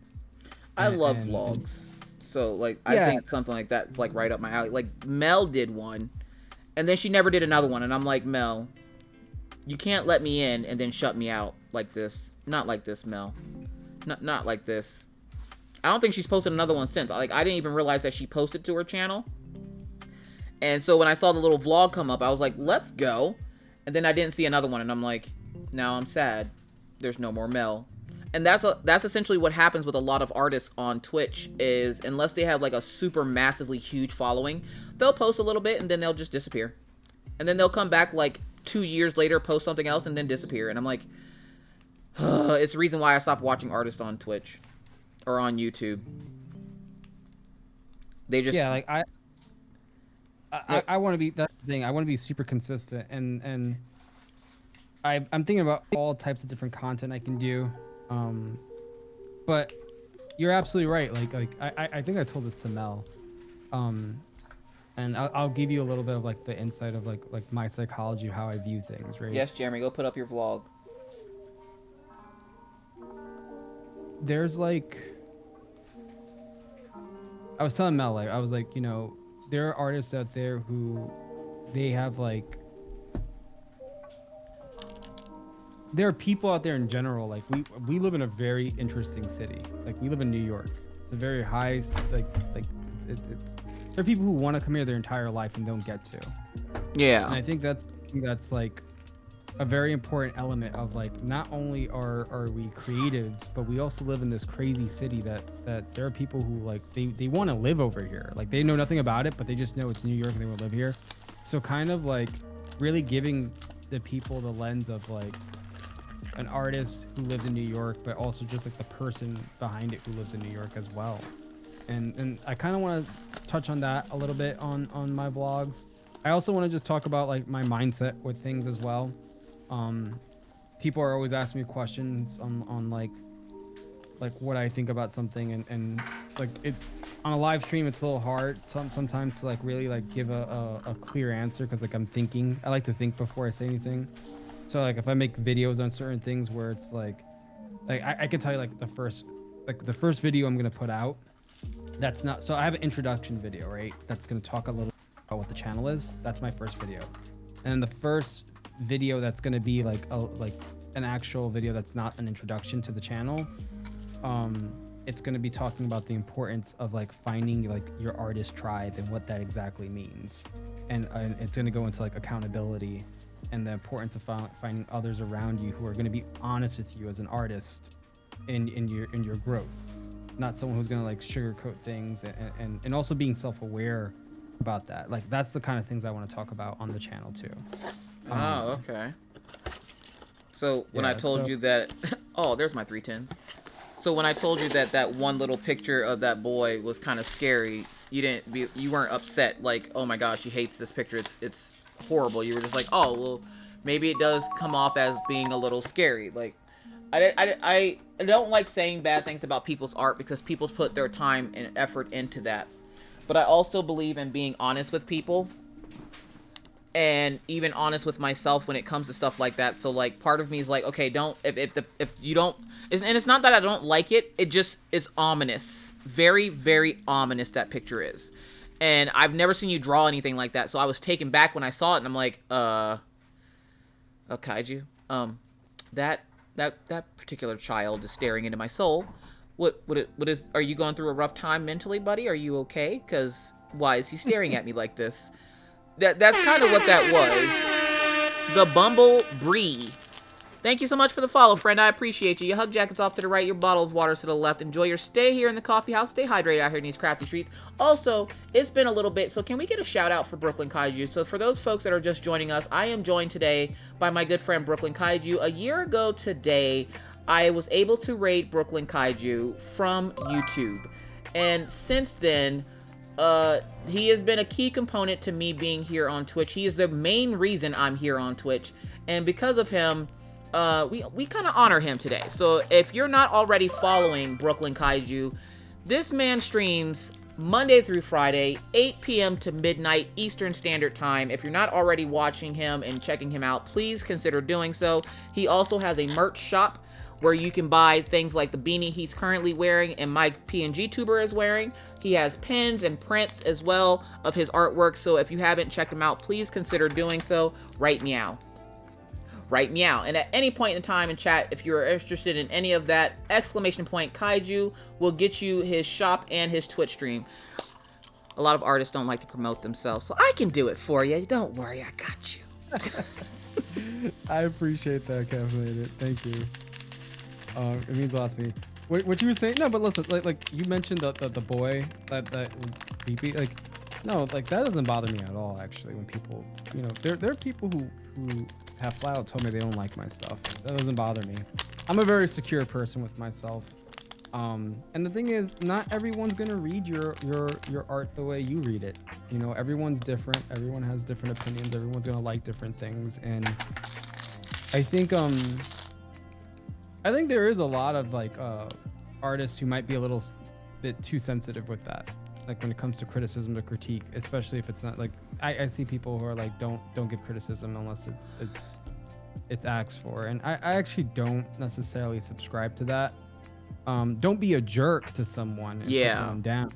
I love vlogs. So like, I think something like that's like right up my alley. Like Mel did one and then she never did another one. And I'm like, Mel, you can't let me in and then shut me out like this. Not like this, Mel. Not like this. I don't think she's posted another one since. Like, I didn't even realize that she posted to her channel. And so when I saw the little vlog come up, I was like, let's go. And then I didn't see another one. And I'm like, now I'm sad. There's no more Mel. And that's essentially what happens with a lot of artists on Twitch is unless they have like a super massively huge following, they'll post a little bit and then they'll just disappear. And then they'll come back like 2 years later, post something else, and then disappear. And I'm like, it's the reason why I stopped watching artists on Twitch or on YouTube. They just like I want to be, that's the thing, I want to be super consistent, and I'm thinking about all types of different content I can do, but you're absolutely right. Like I think I told this to Mel, and I'll give you a little bit of like the insight of like my psychology, how I view things, right? Yes, Jeremy, go put up your vlog. There's like, I was telling Mel, like I was like, you know, there are artists out there who they have like, there are people out there in general, like we live in a very interesting city. Like we live in New York. It's a very high, like it's there are people who want to come here their entire life and don't get to. Yeah. And I think that's like a very important element of like, not only are we creatives, but we also live in this crazy city that there are people who like they want to live over here. Like they know nothing about it, but they just know it's New York and they want to live here. So kind of like really giving the people the lens of like an artist who lives in New York, but also just like the person behind it who lives in New York as well. And I kind of want to touch on that a little bit on my vlogs. I also want to just talk about like my mindset with things as well. People are always asking me questions on like what I think about something, and like it on a live stream it's a little hard sometimes to like really like give a clear answer, because like I'm thinking, I like to think before I say anything. So like if I make videos on certain things where it's like I can tell you like the first video I'm gonna put out, that's not, so I have an introduction video, right, that's gonna talk a little about what the channel is. That's my first video. And the first video that's going to be like an actual video that's not an introduction to the channel, it's going to be talking about the importance of like finding like your artist tribe and what that exactly means, and it's going to go into like accountability and the importance of finding others around you who are going to be honest with you as an artist in your growth, not someone who's going to like sugarcoat things, and also being self-aware about that. Like that's the kind of things I want to talk about on the channel too. Oh, okay. So when I told you that, oh, there's my 310s. So when I told you that one little picture of that boy was kind of scary, you weren't upset like, oh my gosh, she hates this picture, it's horrible. You were just like, oh well, maybe it does come off as being a little scary. Like, I don't like saying bad things about people's art because people put their time and effort into that. But I also believe in being honest with people, and even honest with myself when it comes to stuff like that. So like part of me is like, okay, if you don't, and it's not that I don't like it, it just is ominous. Very, very ominous, that picture is. And I've never seen you draw anything like that, so I was taken back when I saw it, and I'm like, Kaiju. That particular child is staring into my soul. What is? Are you going through a rough time mentally, buddy? Are you okay? Cause why is he staring at me like this? That's kind of what that was. The Bumble Bree. Thank you so much for the follow, friend. I appreciate you. Your hug jacket's off to the right, your bottle of water's to the left. Enjoy your stay here in the coffee house. Stay hydrated out here in these crafty streets. Also, it's been a little bit, so can we get a shout out for Brooklyn Kaiju? So for those folks that are just joining us, I am joined today by my good friend Brooklyn Kaiju. A year ago today, I was able to raid Brooklyn Kaiju from YouTube. And since then, he has been a key component to me being here on Twitch. He is the main reason I'm here on Twitch. And because of him, we kind of honor him today. So if you're not already following Brooklyn Kaiju, this man streams Monday through Friday, 8 p.m. to midnight Eastern Standard Time. If you're not already watching him and checking him out, please consider doing so. He also has a merch shop where you can buy things like the beanie he's currently wearing and my PNG tuber is wearing. He has pins and prints as well of his artwork. So if you haven't checked him out, please consider doing so. Right meow. Right meow. And at any point in time in chat, if you're interested in any of that, exclamation point Kaiju will get you his shop and his Twitch stream. A lot of artists don't like to promote themselves, so I can do it for you. Don't worry, I got you. I appreciate that, Caffeinated. Thank you. It means a lot to me. What you were saying? No, but listen, like you mentioned the boy that was creepy. Like, no, like that doesn't bother me at all. Actually, when people, you know, there are people who have flat out told me they don't like my stuff. That doesn't bother me. I'm a very secure person with myself. And the thing is, not everyone's gonna read your art the way you read it. You know, everyone's different. Everyone has different opinions. Everyone's gonna like different things. And I think there is a lot of like artists who might be a little bit too sensitive with that. Like when it comes to criticism or critique, especially if it's not like I see people who are like don't give criticism unless it's asked for, and I actually don't necessarily subscribe to that. Don't be a jerk to someone and put someone down.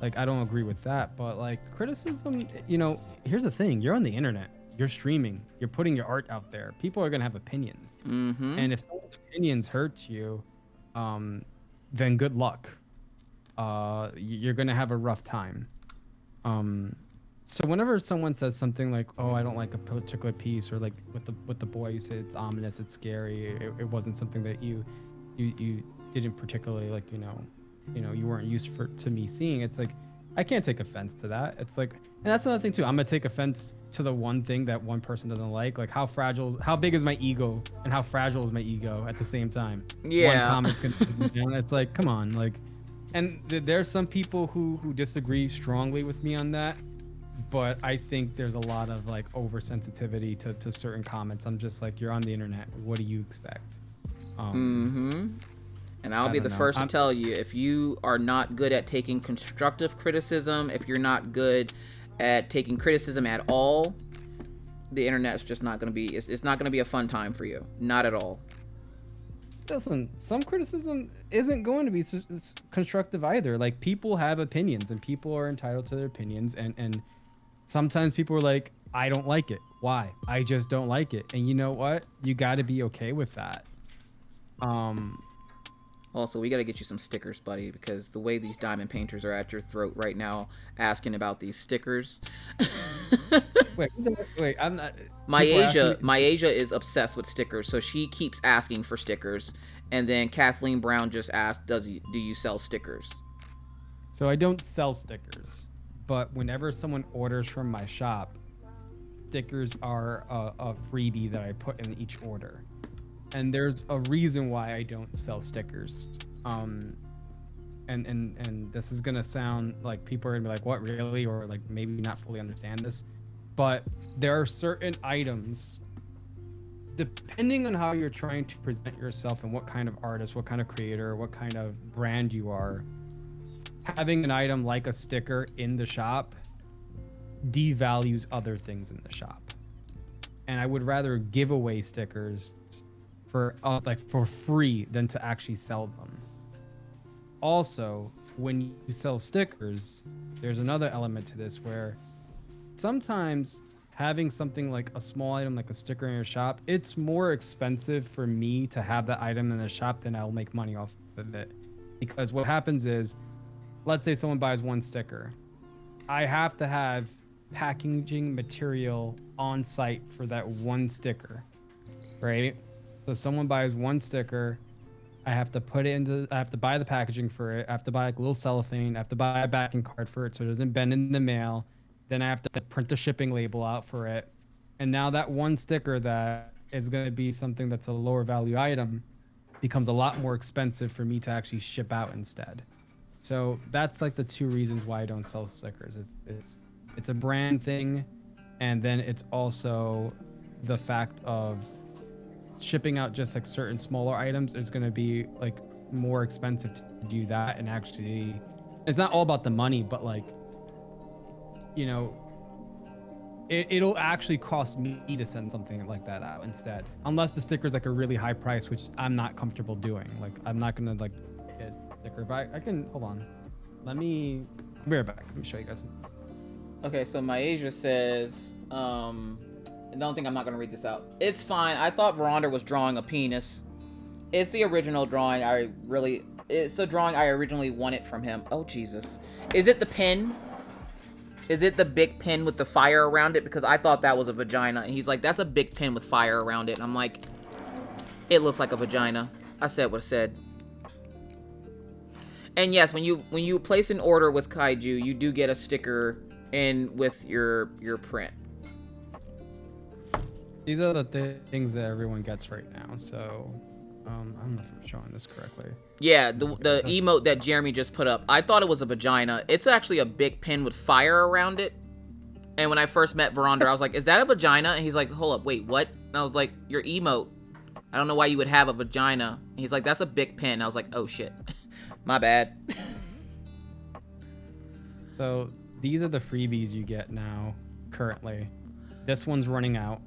Like I don't agree with that, but like criticism, you know, here's the thing: you're on the internet, you're streaming, you're putting your art out there. People are gonna have opinions, and if someone's opinions hurt you, then good luck. You're gonna have a rough time. So whenever someone says something like, "Oh, I don't like a particular piece," or like with the boy, you say it's ominous, it's scary, it wasn't something that you didn't particularly like, you know, you weren't used to me seeing. It's like I can't take offense to that. It's like, and that's another thing too. I'm gonna take offense to the one thing that one person doesn't like. Like how big is my ego, and how fragile is my ego at the same time. Yeah. One comment's gonna put me down. It's like, come on, like. And there's some people who disagree strongly with me on that, but I think there's a lot of like oversensitivity to certain comments. I'm just like, you're on the internet. What do you expect? And I'll be the first to tell you, if you are not good at taking constructive criticism, if you're not good at taking criticism at all, the internet's just not going to be, it's not going to be a fun time for you. Not at all. Listen, some criticism isn't going to be constructive either. Like people have opinions and people are entitled to their opinions. And sometimes people are like, I don't like it. Why? I just don't like it. And you know what? You got to be okay with that. Also, we got to get you some stickers, buddy, because the way these diamond painters are at your throat right now, asking about these stickers. wait, I'm not. My Asia is obsessed with stickers, so she keeps asking for stickers. And then Kathleen Brown just asked, do you sell stickers? So I don't sell stickers, but whenever someone orders from my shop, stickers are a freebie that I put in each order. And there's a reason why I don't sell stickers. And this is gonna sound like people are gonna be like, what, really? Or like maybe not fully understand this. But there are certain items, depending on how you're trying to present yourself and what kind of artist, what kind of creator, what kind of brand you are, having an item like a sticker in the shop devalues other things in the shop. And I would rather give away stickers for free than to actually sell them. Also, when you sell stickers, there's another element to this where sometimes having something like a small item like a sticker in your shop, it's more expensive for me to have that item in the shop than I'll make money off of it. Because what happens is, let's say someone buys one sticker. I have to have packaging material on site for that one sticker, right? So someone buys one sticker, I have to put it into, I have to buy the packaging for it. I have to buy like a little cellophane. I have to buy a backing card for it so it doesn't bend in the mail. Then I have to print the shipping label out for it. And now that one sticker that is going to be something that's a lower value item becomes a lot more expensive for me to actually ship out instead. So that's like the two reasons why I don't sell stickers. It's a brand thing, and then it's also the fact of shipping out just like certain smaller items is going to be like more expensive to do that. And actually, it's not all about the money, but like, you know, it'll actually cost me to send something like that out instead, unless the sticker's like a really high price, which I'm not comfortable doing. Like, I'm not gonna like get a sticker, but I can, hold on, let me, I'll be right back. Let me show you guys. Okay, so Myasia says, I don't think I'm not gonna read this out. It's fine. I thought Veronder was drawing a penis. It's the original drawing. It's the drawing I originally wanted from him. Oh Jesus, is it the pin? Is it the big pin with the fire around it? Because I thought that was a vagina. And he's like, that's a big pin with fire around it. And I'm like, it looks like a vagina. I said what I said. And yes, when you place an order with Kaiju, you do get a sticker in with your print. These are the things that everyone gets right now. So, I don't know if I'm showing this correctly. Yeah, the emote that Jeremy just put up. I thought it was a vagina. It's actually a big pin with fire around it. And when I first met Veronder, I was like, is that a vagina? And he's like, hold up, wait, what? And I was like, your emote. I don't know why you would have a vagina. And he's like, that's a big pin. I was like, oh shit. My bad. So these are the freebies you get now, currently. This one's running out.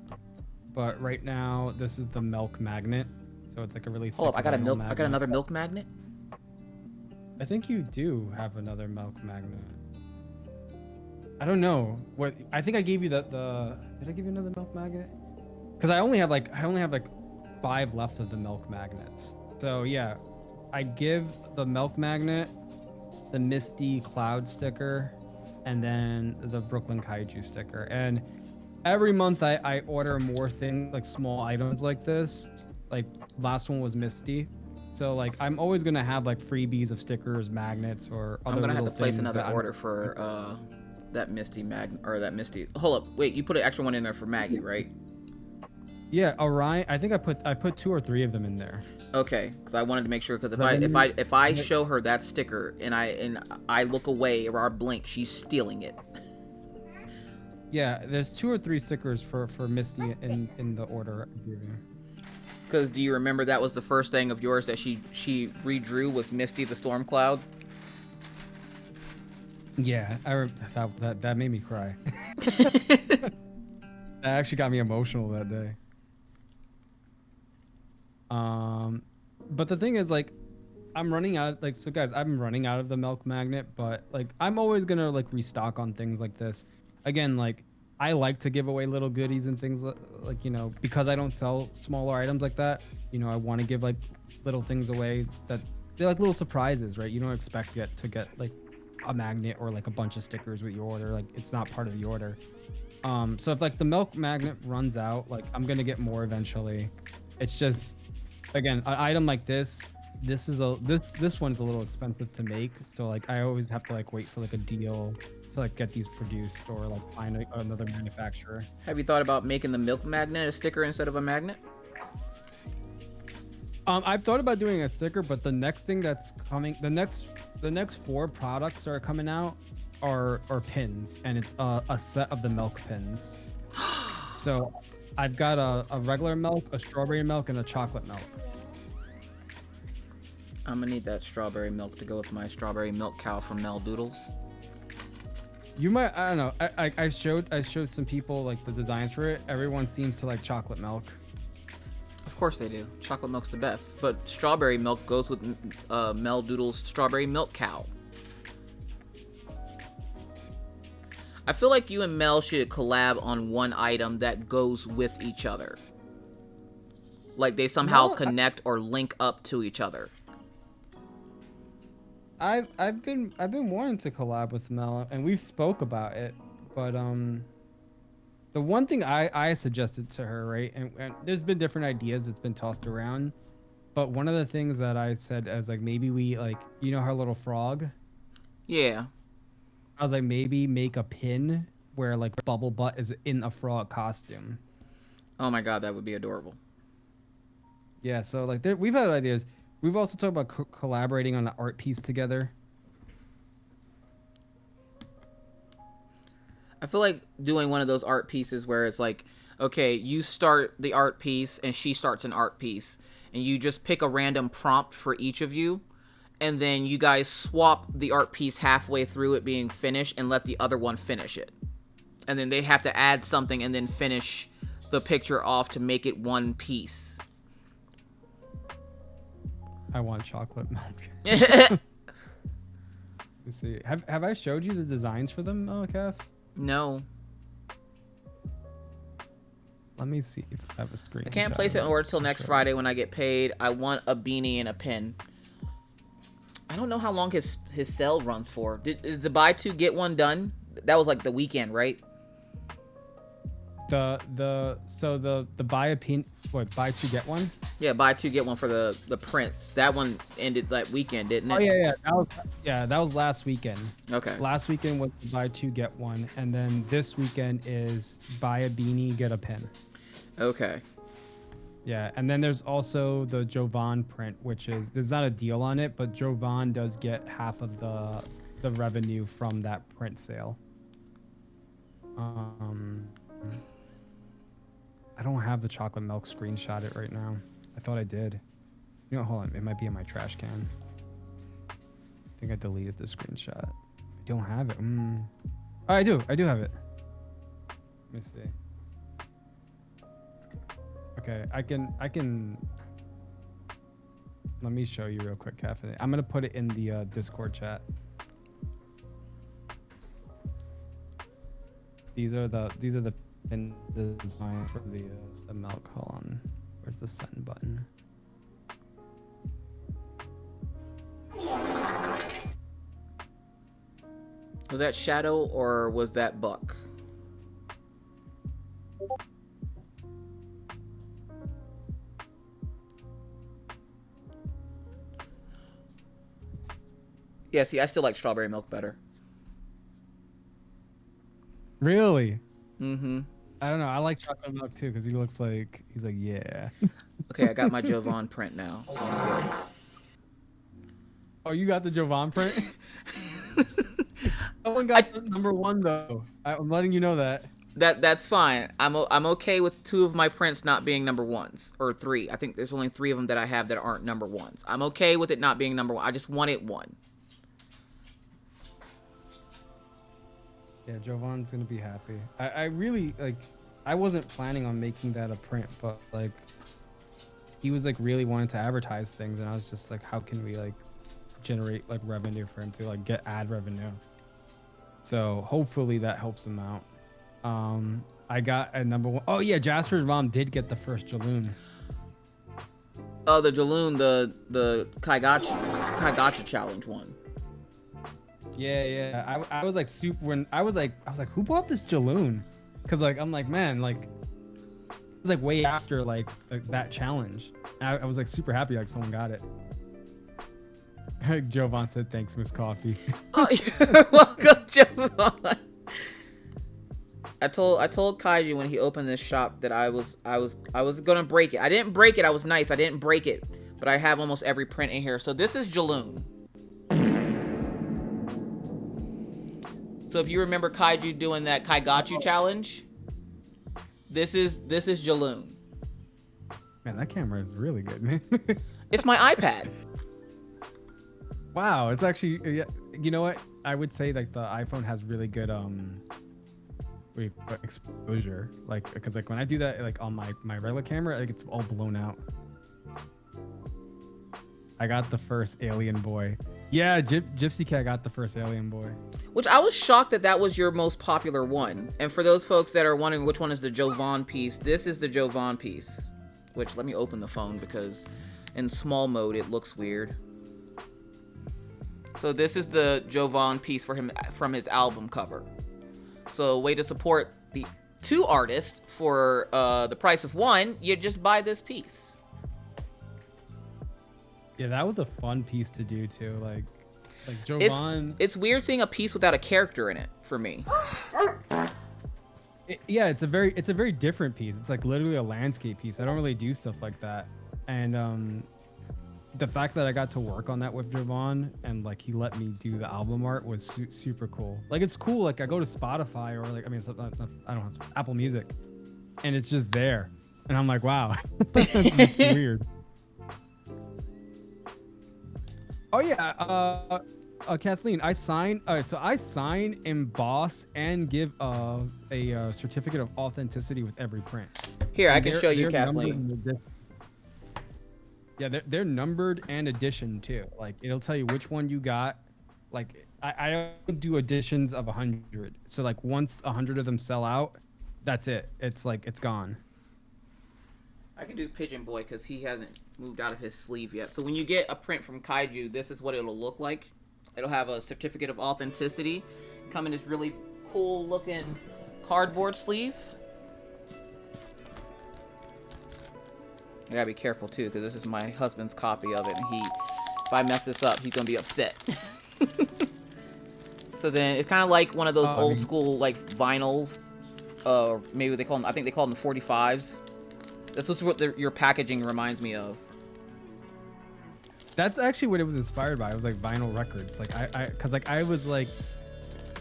But right now, this is the milk magnet. So it's like a really thick Hold up, I got magnet. another milk magnet? I think you do have another milk magnet. I don't know. What I think I gave you did I give you another milk magnet? Because I only have like 5 left of the milk magnets. So yeah, I give the milk magnet, the Misty Cloud sticker, and then the Brooklyn Kaiju sticker. And every month I order more things, like small items like this. Like last one was Misty. So like I'm always gonna have like freebies of stickers, magnets, or other. I'm gonna have to place another that order for that Misty magnet, or that Misty. Hold up, wait, you put an extra one in there for Maggie, right? Yeah, Orion. I think I put 2 or 3 of them in there. Okay, because I wanted to make sure. Because if I show her that sticker and I look away or I blink, she's stealing it. Yeah, there's 2 or 3 stickers for Misty in the order I gave you. Because do you remember that was the first thing of yours that she redrew was Misty the Storm Cloud? Yeah, that made me cry. That actually got me emotional that day. But the thing is, like, I'm running out. Like, so guys, I'm running out of the milk magnet, but like, I'm always gonna like restock on things like this. Again, like, I like to give away little goodies and things like, you know, because I don't sell smaller items like that. You know, I want to give like little things away that they're like little surprises, right? You don't expect to get like a magnet or like a bunch of stickers with your order. Like, it's not part of the order. So if like the milk magnet runs out, like I'm gonna get more eventually. It's just, again, an item like this one's a little expensive to make. So like I always have to like wait for like a deal to like get these produced or like find another manufacturer. Have you thought about making the milk magnet a sticker instead of a magnet? I've thought about doing a sticker, but the next thing that's coming, the next 4 products that are coming out are pins, and it's a set of the milk pins. So I've got a regular milk, a strawberry milk, and a chocolate milk. I'm gonna need that strawberry milk to go with my strawberry milk cow from Mel Doodles. You might, I don't know. I showed some people like the designs for it. Everyone seems to like chocolate milk. Of course they do. Chocolate milk's the best, but strawberry milk goes with Mel Doodles' strawberry milk cow. I feel like you and Mel should collab on one item that goes with each other. Like they somehow connect or link up to each other. I've been wanting to collab with Mel, and we've spoke about it, but the one thing I suggested to her, right, and there's been different ideas that's been tossed around, but one of the things that I said is like maybe we like, you know, her little frog. Yeah. I was like, maybe make a pin where like Bubble Butt is in a frog costume. Oh my god, that would be adorable. Yeah, so like we've had ideas. We've also talked about collaborating on an art piece together. I feel like doing one of those art pieces where it's like, okay, you start the art piece and she starts an art piece, and you just pick a random prompt for each of you, and then you guys swap the art piece halfway through it being finished and let the other one finish it. And then they have to add something and then finish the picture off to make it one piece. I want chocolate milk. Let's see. Have I showed you the designs for them, Kev? No. Let me see if I have a screen. I can't place it in order till next Friday when I get paid. I want a beanie and a pin. I don't know how long his sale runs for. Is the buy two get one done? That was like the weekend, right? The buy two get one? Yeah, buy two get one for the prints. That one ended that weekend, didn't it? Oh that was last weekend. Okay. Last weekend was buy two get one, and then this weekend is buy a beanie get a pin. Okay. Yeah, and then there's also the Jovan print, which is there's not a deal on it, but Jovan does get half of the revenue from that print sale. I don't have the chocolate milk screenshot it right now. I thought I did. You know, hold on. It might be in my trash can. I think I deleted the screenshot. I don't have it. Oh, I do. I do have it. Let me see. Okay, I can. Let me show you real quick, Cafe. I'm gonna put it in the Discord chat. These are the pin design for the milk. Hold on. Where's the send button? Was that Shadow or was that Buck? Yeah, see, I still like strawberry milk better. Really? Mm-hmm. I don't know. I like chocolate milk too because he's like, yeah. Okay, I got my Jovan print now, so I'm good. Oh, you got the Jovan print? Someone got the number one though. I'm letting you know that. That's fine. I'm okay with 2 of my prints not being number ones, or 3. I think there's only 3 of them that I have that aren't number ones. I'm okay with it not being number 1. I just want it 1. Yeah, Jovan's gonna be happy. I really like. I wasn't planning on making that a print, but like, he was like really wanting to advertise things, and I was just like, how can we like generate like revenue for him to like get ad revenue? So hopefully that helps him out. I got a number 1. Oh yeah, Jasper's mom did get the first Jaloon. Oh, the Jaloon, the Kaiju challenge one. Yeah. I was like super when I was like who bought this Jaloon? Cause like I'm like, man, like it was like way after like that challenge. And I was like super happy like someone got it. Jovan said thanks, Miss Coffee. Oh, you're welcome, Jovan. I told Kaiju when he opened this shop that I was gonna break it. I didn't break it. I was nice. I didn't break it, but I have almost every print in here. So this is Jaloon. So if you remember Kaiju doing that Kaiju challenge, this is Jaloon. Man, that camera is really good, man. It's my iPad. Wow, it's actually, you know what? I would say like the iPhone has really good exposure, like because like when I do that like on my regular camera, like it's all blown out. I got the first alien boy. Yeah, Gypsy Cat got the first Alien Boy. Which I was shocked that that was your most popular one. And for those folks that are wondering which one is the Jovan piece, this is the Jovan piece. Which, let me open the phone because in small mode it looks weird. So this is the Jovan piece for him from his album cover. So way to support the two artists for the price of one, you just buy this piece. Yeah, that was a fun piece to do too. Like Jovan. It's weird seeing a piece without a character in it for me. Yeah, it's a very different piece. It's like literally a landscape piece. I don't really do stuff like that, and the fact that I got to work on that with Jovan and like he let me do the album art was super cool. Like it's cool. Like I go to Spotify or like I don't have Apple Music, and it's just there, and I'm like, wow, it's weird. Oh yeah, Kathleen, I sign. So I sign, emboss, and give a certificate of authenticity with every print. Here, I can show you, Kathleen. Yeah, they're numbered and edition too. Like it'll tell you which one you got. Like I do editions of 100. So like once 100 of them sell out, that's it. It's like it's gone. I can do Pigeon Boy because he hasn't moved out of his sleeve yet. So when you get a print from Kaiju, this is what it'll look like. It'll have a certificate of authenticity. Come in this really cool looking cardboard sleeve. I gotta be careful too, because this is my husband's copy of it, and if I mess this up, he's gonna be upset. So then it's kind of like one of those old school like vinyl, maybe they call them. I think they call them the 45s. That's what your packaging reminds me of. That's actually what it was inspired by. It was like vinyl records. Like I was like,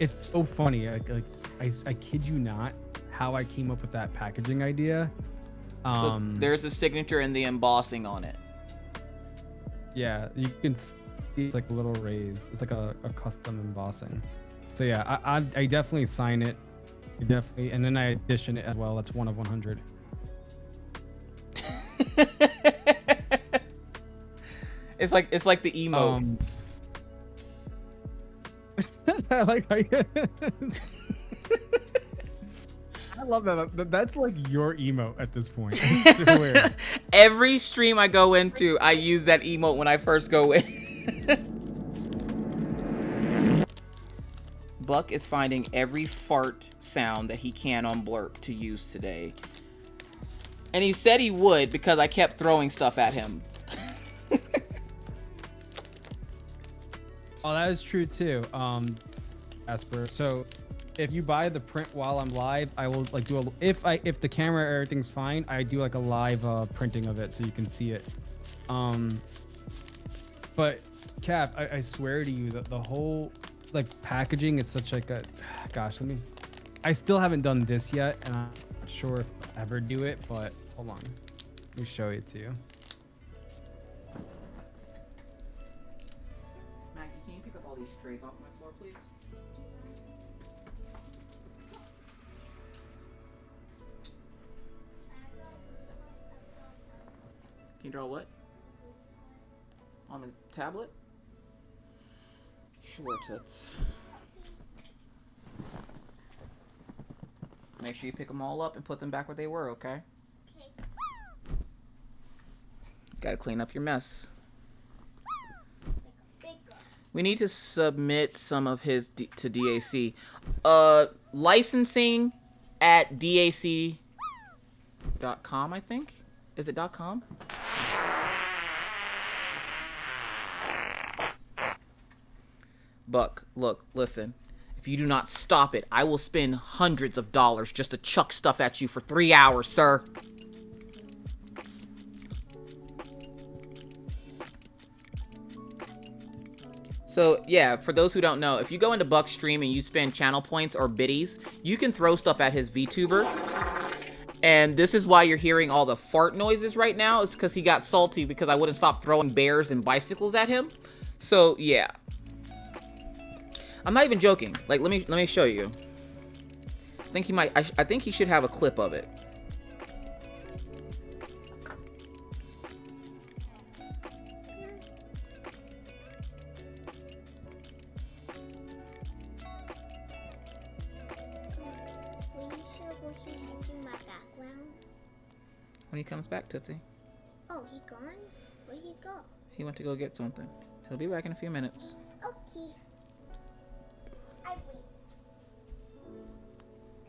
it's so funny. I kid you not, how I came up with that packaging idea. So there's a signature and the embossing on it. Yeah, you can see it's like a little raise. It's like a custom embossing. So yeah, I definitely sign it. Definitely, and then I edition it as well. That's 1 of 100. It's like the emote. I like how I love that. That's like your emote at this point. I swear. Every stream I go into, I use that emote when I first go in. Buck is finding every fart sound that he can on Blurp to use today. And he said he would because I kept throwing stuff at him. Oh, that is true too, Asper. So if you buy the print while I'm live, I will like do if the camera everything's fine, I do like a live printing of it so you can see it. But Cap, I swear to you that the whole like packaging is such like a gosh. I still haven't done this yet, and I'm not sure if I'll ever do it. But hold on, let me show it to you. Maggie, can you pick up all these trays off my floor, please? Can you draw what? On the tablet? Sure, tits. Make sure you pick them all up and put them back where they were, okay? Okay. Gotta clean up your mess. We need to submit some of his to DAC. Licensing at DAC.com, I think? Is it .com? Buck, look, listen. If you do not stop it, I will spend hundreds of dollars just to chuck stuff at you for 3 hours, sir. So, yeah, for those who don't know, if you go into Buck's stream and you spend channel points or biddies, you can throw stuff at his VTuber. And this is why you're hearing all the fart noises right now. It's because he got salty because I wouldn't stop throwing bears and bicycles at him. So, yeah. I'm not even joking. Like, let me show you. I think he might. I think he should have a clip of it. When he comes back, Tootsie. Oh, he gone? Where'd he go? He went to go get something. He'll be back in a few minutes. Okay. I wait.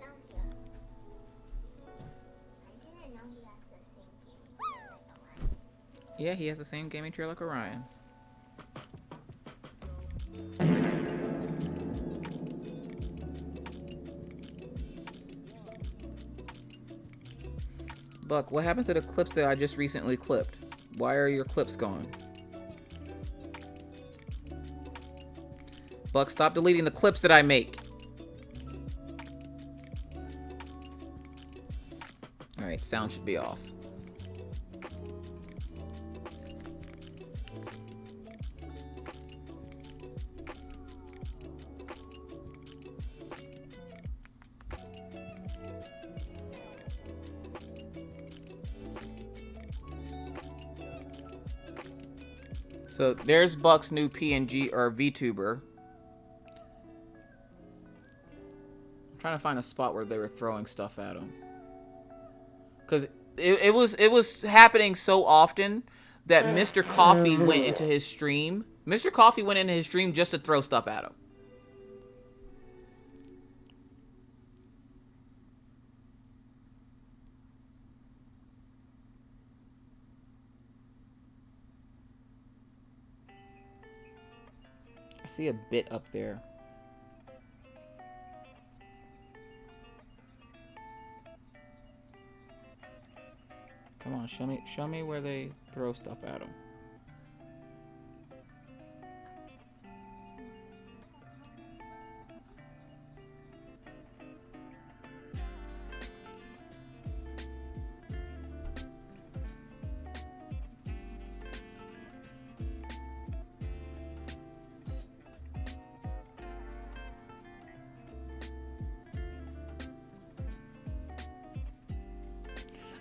Down here. I didn't know he has the same gaming chair like Orion. Yeah, he has the same gaming chair like Orion. Buck, what happened to the clips that I just recently clipped? Why are your clips gone? Buck, stop deleting the clips that I make. Alright, sound should be off. So there's Buck's new PNG or VTuber. I'm trying to find a spot where they were throwing stuff at him. Cause it was happening so often that Mr. Coffee went into his stream. Mr. Coffee went into his stream just to throw stuff at him. I see a bit up there. Come on, show me where they throw stuff at him.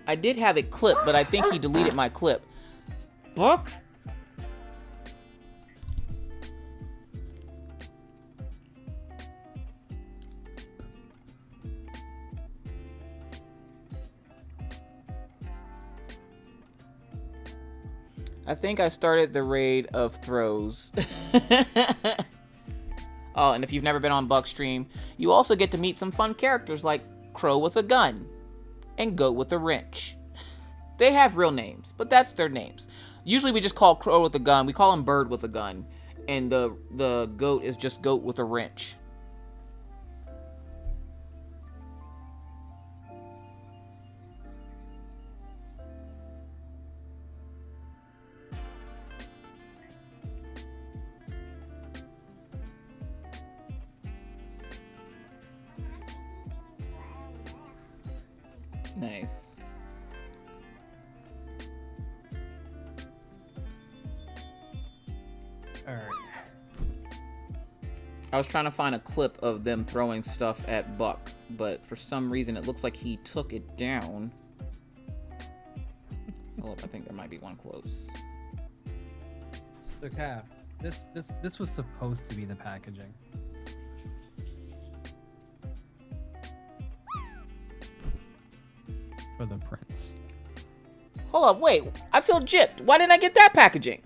I did have it clipped, but I think he deleted my clip. Buck? I think I started the raid of throws. Oh, and if you've never been on Buck's stream, you also get to meet some fun characters like Crow with a gun and Goat with a wrench. They have real names, but that's their names. Usually we just call Crow with a gun. We call him Bird with a gun. And the Goat is just Goat with a wrench. Nice. Alright. I was trying to find a clip of them throwing stuff at Buck, but for some reason it looks like he took it down. Oh, I think there might be one close. So Cap, this was supposed to be the packaging. For the prints. Hold up, wait. I feel gypped. Why didn't I get that packaging?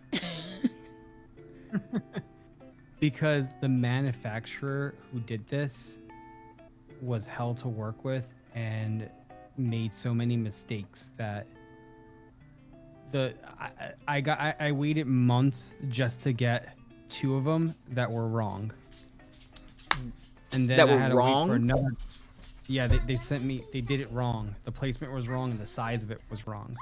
Because the manufacturer who did this was hell to work with and made so many mistakes that I waited months just to get 2 of them that were wrong. And then That I were had to wrong? wait for another. Yeah, they sent me. They did it wrong. The placement was wrong, and the size of it was wrong.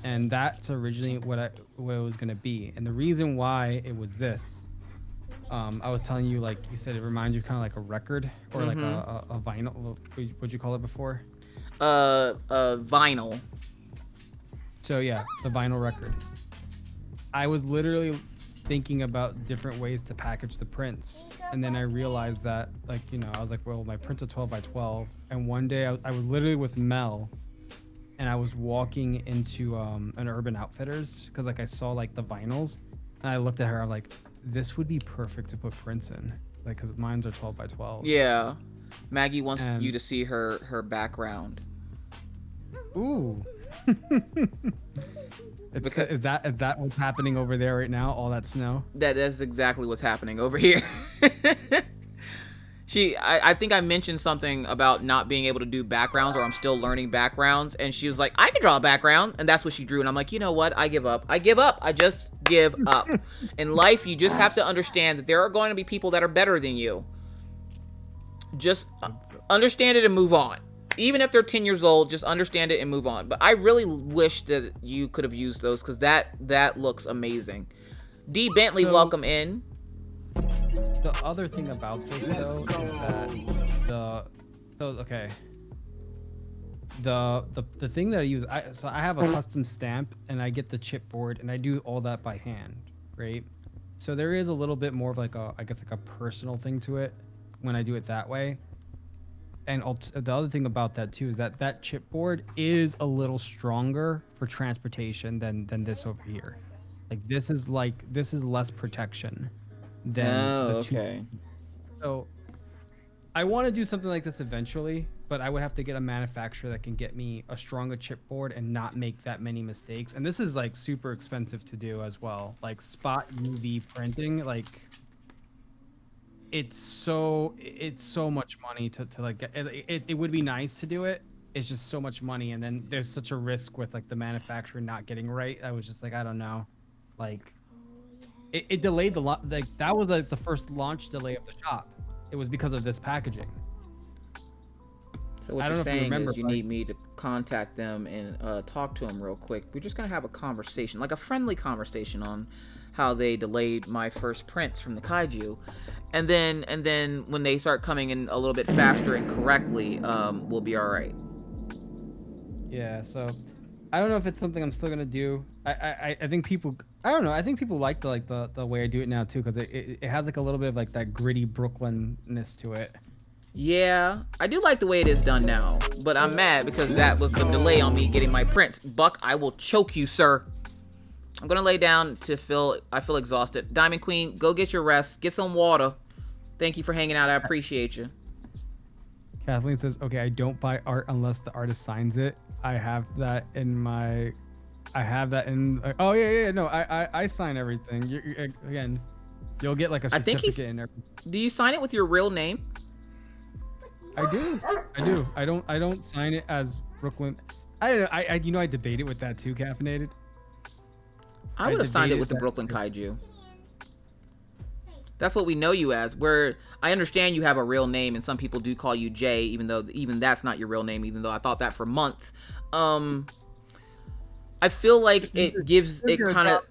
And that's originally what it was gonna be. And the reason why it was this, I was telling you, like you said, it reminds you kind of like a record or like a vinyl. What'd you call it before? Vinyl. So yeah, the vinyl record. I was literally thinking about different ways to package the prints, and then I realized that, like, you know, I was like, well, my prints are 12 by 12, and one day I was literally with Mel, and I was walking into an Urban Outfitters because, like, I saw like the vinyls, and I looked at her. I'm like, this would be perfect to put prints in, like, because mine's are 12 by 12. Yeah, Maggie wants you to see her background. Ooh, Is that what's happening over there right now? All that snow? That's exactly what's happening over here. I think I mentioned something about not being able to do backgrounds, or I'm still learning backgrounds, and she was like, I can draw a background, and that's what she drew, and I'm like, you know what, I give up. I just give up. In life, you just have to understand that there are going to be people that are better than you. Just understand it and move on. Even if they're 10 years old, just understand it and move on. But I really wish that you could have used those, because that looks amazing. D. Bentley, welcome in. The other thing about this though is that the thing that I use, I have a custom stamp, and I get the chipboard, and I do all that by hand, right? So there is a little bit more of like a personal thing to it when I do it that way. And the other thing about that too is that chipboard is a little stronger for transportation than this over here. This is less protection than the two. Okay. So I want to do something like this eventually, but I would have to get a manufacturer that can get me a stronger chipboard and not make that many mistakes. And this is like super expensive to do as well. Like spot UV printing, like it's so much money to like get it would be nice to do it. It's just so much money, and then there's such a risk with like the manufacturer not getting right. I was just like, I don't know, like it delayed the lot. Like that was like the first launch delay of the shop. It was because of this packaging. So what you're saying is you need me to contact them and talk to them real quick. We're just gonna have a conversation, like a friendly conversation, on how they delayed my first prints from the Kaiju, and then when they start coming in a little bit faster and correctly, we'll be all right. Yeah. So I don't know if it's something I'm still gonna do. I think people. I don't know. I think people like the way I do it now too, because it has like a little bit of like that gritty Brooklyn-ness to it. Yeah, I do like the way it is done now, but I'm mad because that was the delay on me getting my prints. Buck, I will choke you, sir. I'm gonna lay down I feel exhausted. Diamond Queen, go get your rest. Get some water. Thank you for hanging out. I appreciate you. Kathleen says, okay, I don't buy art unless the artist signs it. I have that in oh yeah, no, I sign everything. Again, you'll get like a certificate and everything. Do you sign it with your real name? I do. I don't sign it as Brooklyn. I don't know. I debate it with that too, Caffeinated. I would have signed it with the Brooklyn Kaiju. That's what we know you as. Where I understand you have a real name, and some people do call you Jay, even though that's not your real name. Even though I thought that for months. I feel like it gives it kind of.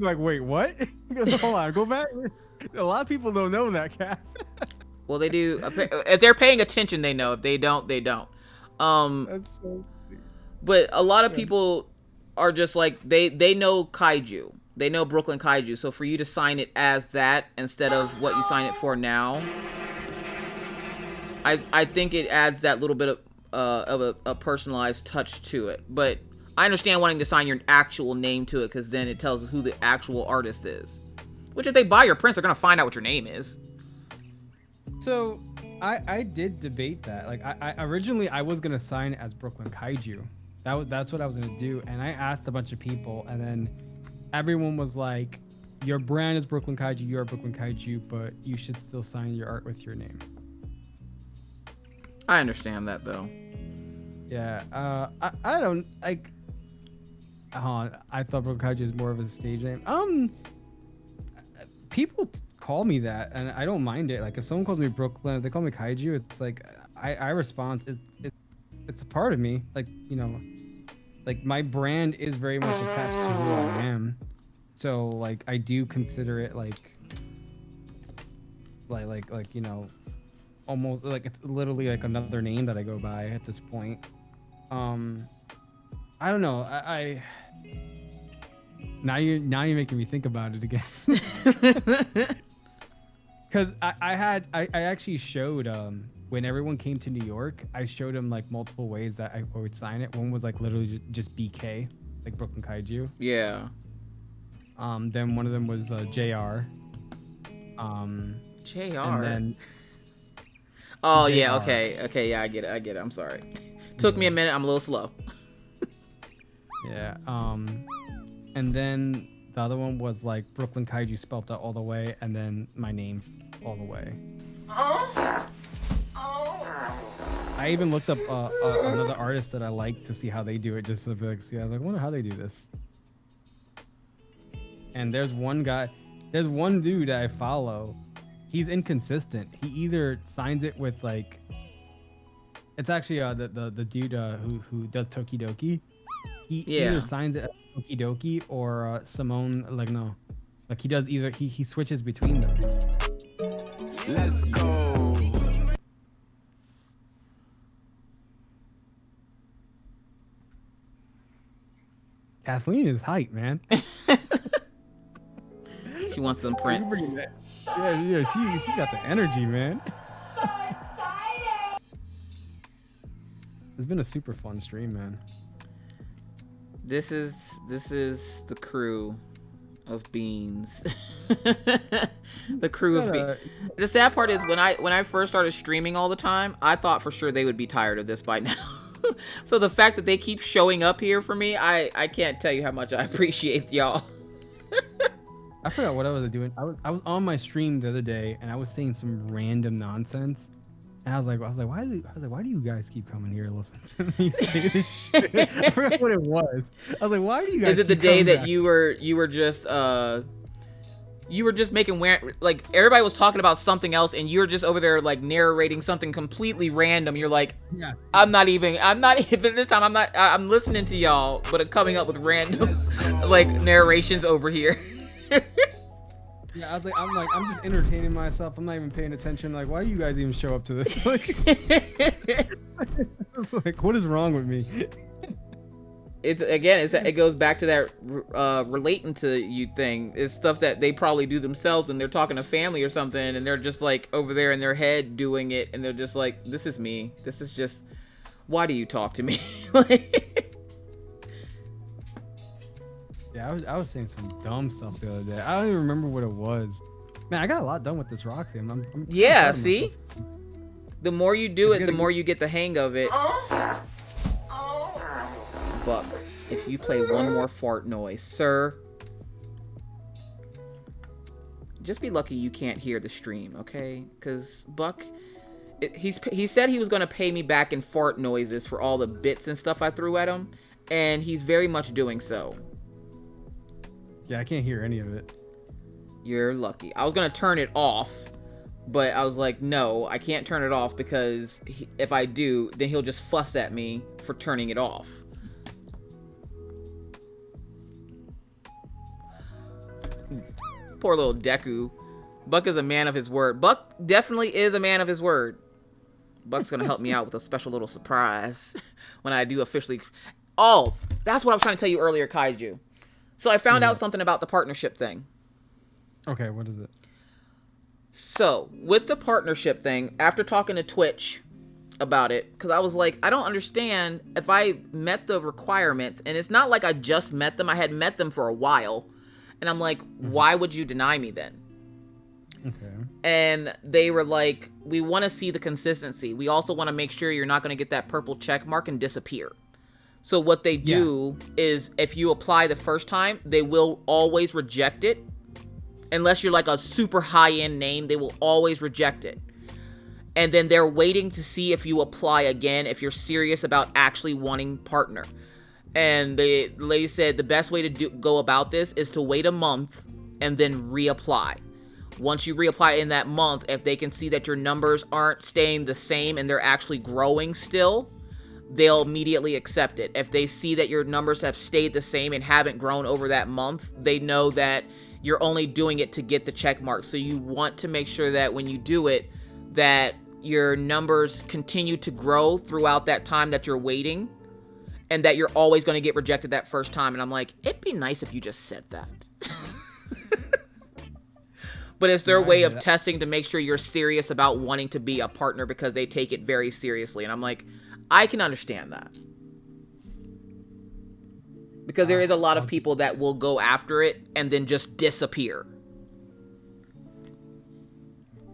Like, wait, what? Hold on, go back. A lot of people don't know that, Caff. Well, they do. If they're paying attention, they know. If they don't, they don't. That's so sweet. But a lot of people are just like they know Kaiju. They know Brooklyn Kaiju. So for you to sign it as that instead of what you sign it for now, I think it adds that little bit of a personalized touch to it. But I understand wanting to sign your actual name to it, because then it tells who the actual artist is. Which if they buy your prints, they're gonna find out what your name is. So I did debate that. Like I originally I was gonna sign it as Brooklyn Kaiju. That's what I was gonna do. And I asked a bunch of people, and then everyone was like, your brand is Brooklyn Kaiju, you're Brooklyn Kaiju, but you should still sign your art with your name. I understand that though. Yeah. I don't like. I thought Brooklyn Kaiju is more of a stage name. People call me that, and I don't mind it. Like if someone calls me Brooklyn, if they call me Kaiju, it's like I respond. It's a part of me. Like, you know, like my brand is very much attached to who I am. So like I do consider it like you know, almost like it's literally like another name that I go by at this point. I don't know. I now you're making me think about it again. Because I actually showed when everyone came to New York, I showed them like multiple ways that I would sign it. One was like literally just BK, like Brooklyn Kaiju. Yeah. Then one of them was JR. JR. And then. Oh JR. yeah. Okay. Yeah. I get it. I'm sorry. Took me a minute. I'm a little slow. Yeah. And then the other one was like Brooklyn Kaiju spelled out all the way, and then my name all the way. I even looked up another artist that I like to see how they do it, just to be like, see. I was like, I wonder how they do this. And there's one dude that I follow. He's inconsistent. He either signs it with like, it's actually the dude who does Tokidoki. He either signs it as Tokidoki or Simone. Like no, like he does either. He switches between them. Let's go. Kathleen is hype, man. She wants some prints. Yeah, she's got the energy, man. It's been a super fun stream, man. This is the crew of beans. The crew of beans. The sad part is when I first started streaming all the time, I thought for sure they would be tired of this by now. So the fact that they keep showing up here for me, I can't tell you how much I appreciate y'all. I forgot what I was doing. I was on my stream the other day and I was saying some random nonsense. And I was like, why do you guys keep coming here and listen to me say this shit? I forgot what it was. I was like, why do you guys? Is it the day that you were just making like everybody was talking about something else and you're just over there like narrating something completely random? You're like, yeah. I'm not even this time. I'm listening to y'all, but it's coming up with random like narrations over here. Yeah, I'm just entertaining myself. I'm not even paying attention. Like, why do you guys even show up to this? Like, it's like, what is wrong with me? It goes back to that relating to you thing. It's stuff that they probably do themselves when they're talking to family or something, and they're just like over there in their head doing it, and they're just like, this is me. This is just, why do you talk to me? Like, yeah, I was saying some dumb stuff the other day. I don't even remember what it was. Man, I got a lot done with this Roxy. I'm yeah, see? The more you do it, the more you get the hang of it. Buck, if you play one more fart noise, sir, just be lucky you can't hear the stream, okay? Because Buck, he said he was going to pay me back in fart noises for all the bits and stuff I threw at him, and he's very much doing so. Yeah, I can't hear any of it. You're lucky. I was going to turn it off, but I was like, no, I can't turn it off because if I do, then he'll just fuss at me for turning it off. Poor little Deku. Buck is a man of his word. Buck definitely is a man of his word. Buck's going to help me out with a special little surprise when I do officially... Oh, that's what I was trying to tell you earlier, Kaiju. So I found out something about the partnership thing. Okay, what is it? So, with the partnership thing, after talking to Twitch about it, because I was like, I don't understand if I met the requirements, and it's not like I just met them. I had met them for a while. And I'm like, why would you deny me then? Okay. And they were like, we want to see the consistency. We also want to make sure you're not going to get that purple check mark and disappear. So what they do is if you apply the first time, they will always reject it. Unless you're like a super high-end name, they will always reject it. And then they're waiting to see if you apply again, if you're serious about actually wanting partner. And the lady said the best way to go about this is to wait a month and then reapply. Once you reapply in that month, if they can see that your numbers aren't staying the same and they're actually growing still, they'll immediately accept it. If they see that your numbers have stayed the same and haven't grown over that month, they know that you're only doing it to get the check mark. So you want to make sure that when you do it, that your numbers continue to grow throughout that time that you're waiting, and that you're always going to get rejected that first time. And I'm like, it'd be nice if you just said that. But it's their way of testing to make sure you're serious about wanting to be a partner because they take it very seriously. And I'm like, I can understand that. Because there is a lot of people that will go after it and then just disappear.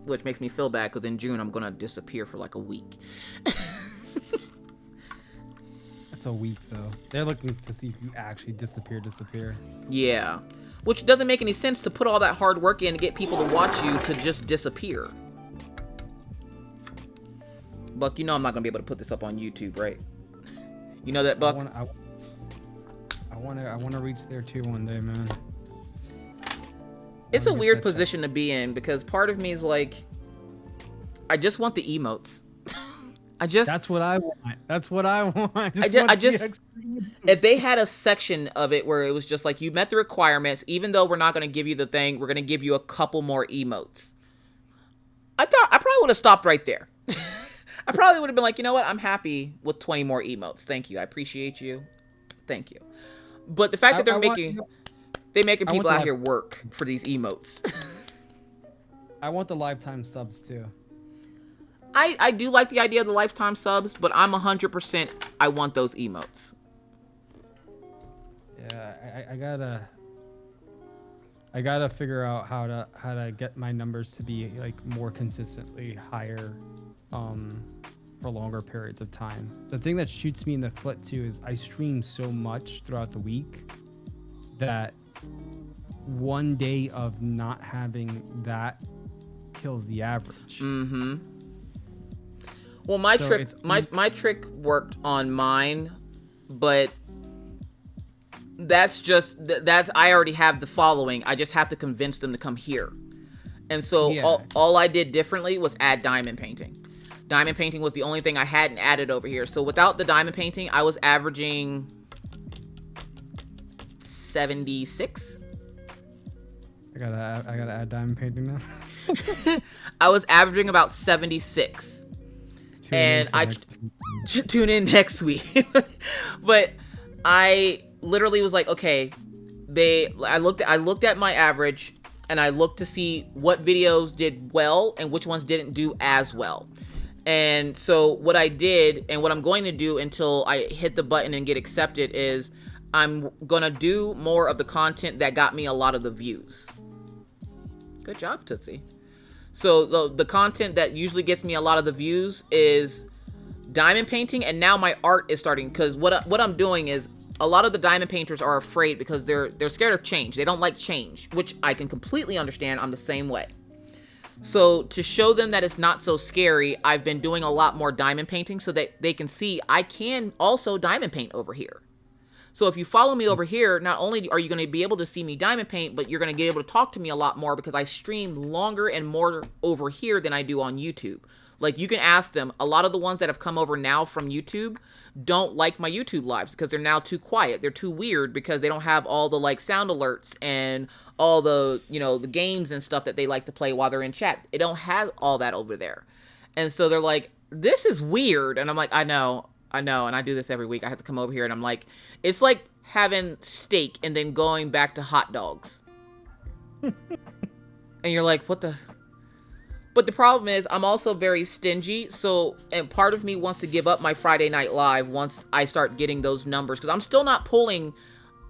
Which makes me feel bad because in June I'm going to disappear for like a week. That's a week though. They're looking to see if you actually disappear. Yeah. Which doesn't make any sense to put all that hard work in to get people to watch you to just disappear. Buck, you know I'm not gonna be able to put this up on YouTube, right? You know that, Buck? I want to reach there too one day, man. It's a weird position to be in because part of me is like, I just want the emotes. That's what I want. That's what I want. I just if they had a section of it where it was just like, you met the requirements, even though we're not going to give you the thing, we're going to give you a couple more emotes. I probably would have stopped right there. I probably would have been like, you know what? I'm happy with 20 more emotes. Thank you. I appreciate you. Thank you. But the fact that they're making people out here work for these emotes. I want the lifetime subs too. I do like the idea of the lifetime subs, but I'm 100% I want those emotes. Yeah, I gotta figure out how to get my numbers to be like more consistently higher for longer periods of time. The thing that shoots me in the foot too is I stream so much throughout the week that one day of not having that kills the average. Mm-hmm. Well, my trick worked on mine, but that's I already have the following. I just have to convince them to come here. And so all I did differently was add diamond painting. Diamond painting was the only thing I hadn't added over here. So without the diamond painting, I was averaging 76. I gotta add diamond painting now. I was averaging about 76. Tune in next week. But I literally was like, okay, I looked at my average and I looked to see what videos did well and which ones didn't do as well. And so what I did and what I'm going to do until I hit the button and get accepted is I'm gonna do more of the content that got me a lot of the views. Good job, Tootsie. So the content that usually gets me a lot of the views is diamond painting, and now my art is starting, because what I'm doing is a lot of the diamond painters are afraid because they're scared of change. They don't like change, which I can completely understand. I'm the same way. So to show them that it's not so scary, I've been doing a lot more diamond painting so that they can see I can also diamond paint over here. So if you follow me over here, not only are you going to be able to see me diamond paint, but you're going to be able to talk to me a lot more because I stream longer and more over here than I do on YouTube. Like, you can ask them. A lot of the ones that have come over now from YouTube don't like my YouTube lives because they're now too quiet. They're too weird because they don't have all the, like, sound alerts and all the, you know, the games and stuff that they like to play while they're in chat. It don't have all that over there. And so they're like, this is weird. And I'm like, I know. And I do this every week. I have to come over here and I'm like, it's like having steak and then going back to hot dogs. And you're like, what the? But the problem is I'm also very stingy. So, and part of me wants to give up my Friday Night Live once I start getting those numbers. Because I'm still not pulling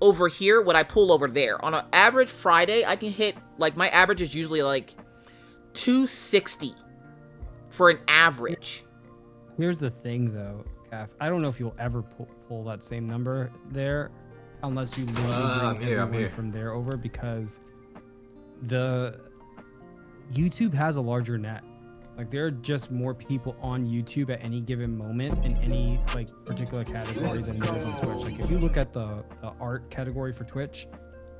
over here what I pull over there. On an average Friday, I can hit, like, my average is usually like 260 for an average. Here's the thing, though. I don't know if you'll ever pull that same number there unless you literally bring everyone from there over, because the YouTube has a larger net. Like, there are just more people on YouTube at any given moment in any like particular category than there is on Twitch. Like, if you look at the art category for Twitch,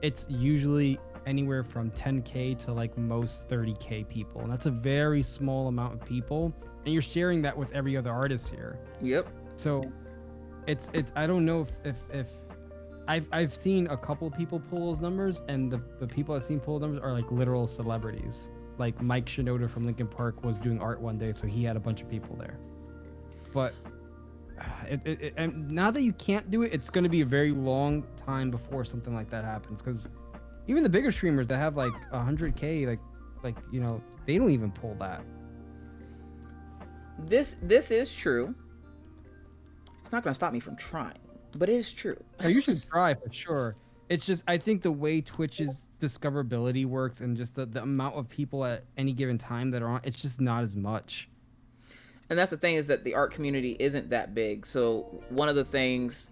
it's usually anywhere from 10K to like most 30K people, and that's a very small amount of people, and you're sharing that with every other artist here. Yep. So it's I don't know if I've seen a couple of people pull those numbers, and the people I've seen pull those numbers are like literal celebrities. Like Mike Shinoda from Linkin Park was doing art one day, so he had a bunch of people there. But and now that you can't do it, it's going to be a very long time before something like that happens, because even the bigger streamers that have like 100K, like you know, they don't even pull that. This is true. It's not going to stop me from trying, but it is true. Now, you should try for sure. It's just, I think the way Twitch's discoverability works and just the amount of people at any given time that are on, it's just not as much. And that's the thing, is that the art community isn't that big. So one of the things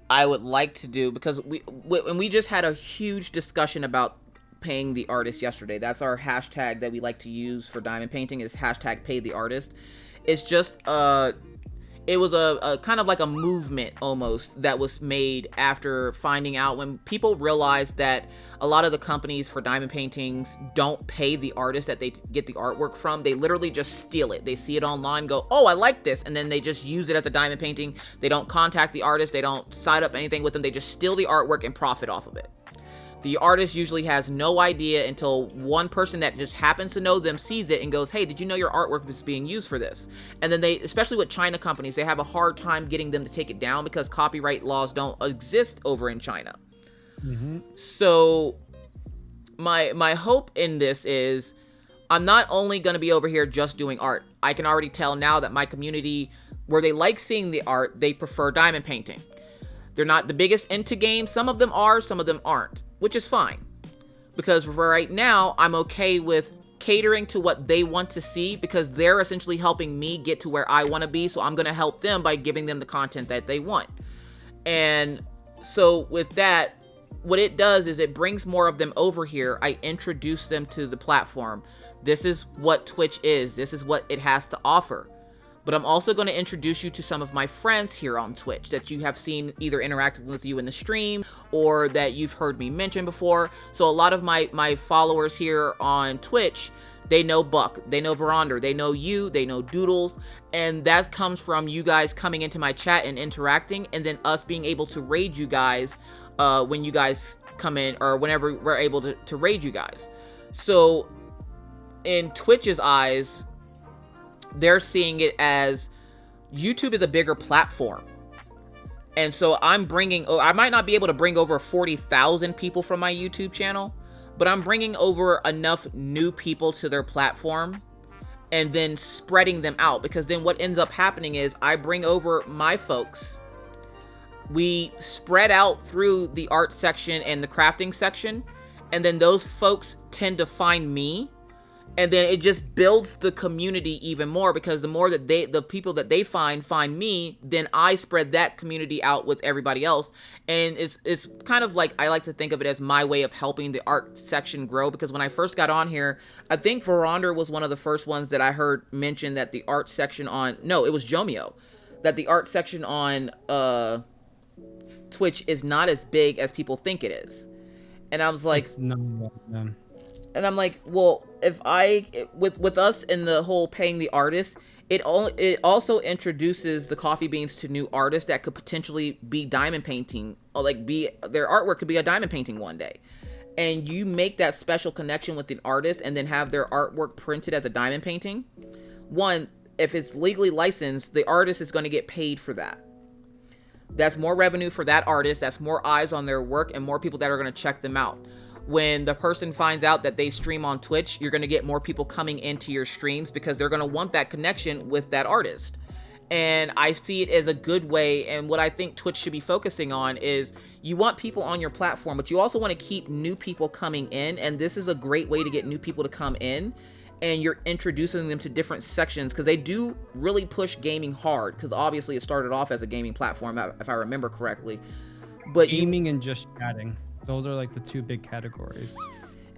I would like to do, because we just had a huge discussion about paying the artist yesterday. That's our hashtag that we like to use for diamond painting, is hashtag pay the artist. It's just it was a kind of like a movement almost that was made after finding out, when people realized that a lot of the companies for diamond paintings don't pay the artist that they get the artwork from. They literally just steal it. They see it online, go, oh, I like this, and then they just use it as a diamond painting. They don't contact the artist. They don't sign up anything with them. They just steal the artwork and profit off of it. The artist usually has no idea until one person that just happens to know them sees it and goes, hey, did you know your artwork is being used for this? And then they, especially with China companies, they have a hard time getting them to take it down because copyright laws don't exist over in China. Mm-hmm. So my hope in this is, I'm not only going to be over here just doing art. I can already tell now that my community, where they like seeing the art, they prefer diamond painting. They're not the biggest into games. Some of them are, some of them aren't, which is fine. Because right now, I'm okay with catering to what they want to see, because they're essentially helping me get to where I want to be. So I'm going to help them by giving them the content that they want. And so with that, what it does is it brings more of them over here. I introduce them to the platform. This is what Twitch is. This is what it has to offer. But I'm also going to introduce you to some of my friends here on Twitch that you have seen either interacting with you in the stream or that you've heard me mention before. So a lot of my followers here on Twitch, they know Buck, they know Veronder, they know you, they know Doodles. And that comes from you guys coming into my chat and interacting, and then us being able to raid you guys when you guys come in, or whenever we're able to raid you guys. So in Twitch's eyes, they're seeing it as YouTube is a bigger platform. And so I might not be able to bring over 40,000 people from my YouTube channel, but I'm bringing over enough new people to their platform and then spreading them out. Because then what ends up happening is I bring over my folks. We spread out through the art section and the crafting section. And then those folks tend to find me. And then it just builds the community even more, because the more that the people that they find me, then I spread that community out with everybody else. And it's kind of like, I like to think of it as my way of helping the art section grow. Because when I first got on here, I think Veronder was one of the first ones that I heard mention that the art section on, no, it was Jomio, that the art section on Twitch is not as big as people think it is. And I was like, It's not, man. And I'm like, well, if with us in the whole paying the artist, it also introduces the coffee beans to new artists that could potentially be diamond painting, or like their artwork could be a diamond painting one day. And you make that special connection with an artist and then have their artwork printed as a diamond painting. One, if it's legally licensed, the artist is going to get paid for that. That's more revenue for that artist. That's more eyes on their work and more people that are going to check them out. When the person finds out that they stream on Twitch, you're going to get more people coming into your streams because they're going to want that connection with that artist. And I see it as a good way. And what I think Twitch should be focusing on is, you want people on your platform, but you also want to keep new people coming in. And this is a great way to get new people to come in. And you're introducing them to different sections, because they do really push gaming hard, because obviously it started off as a gaming platform, if I remember correctly. But gaming and just chatting. Those are like the two big categories.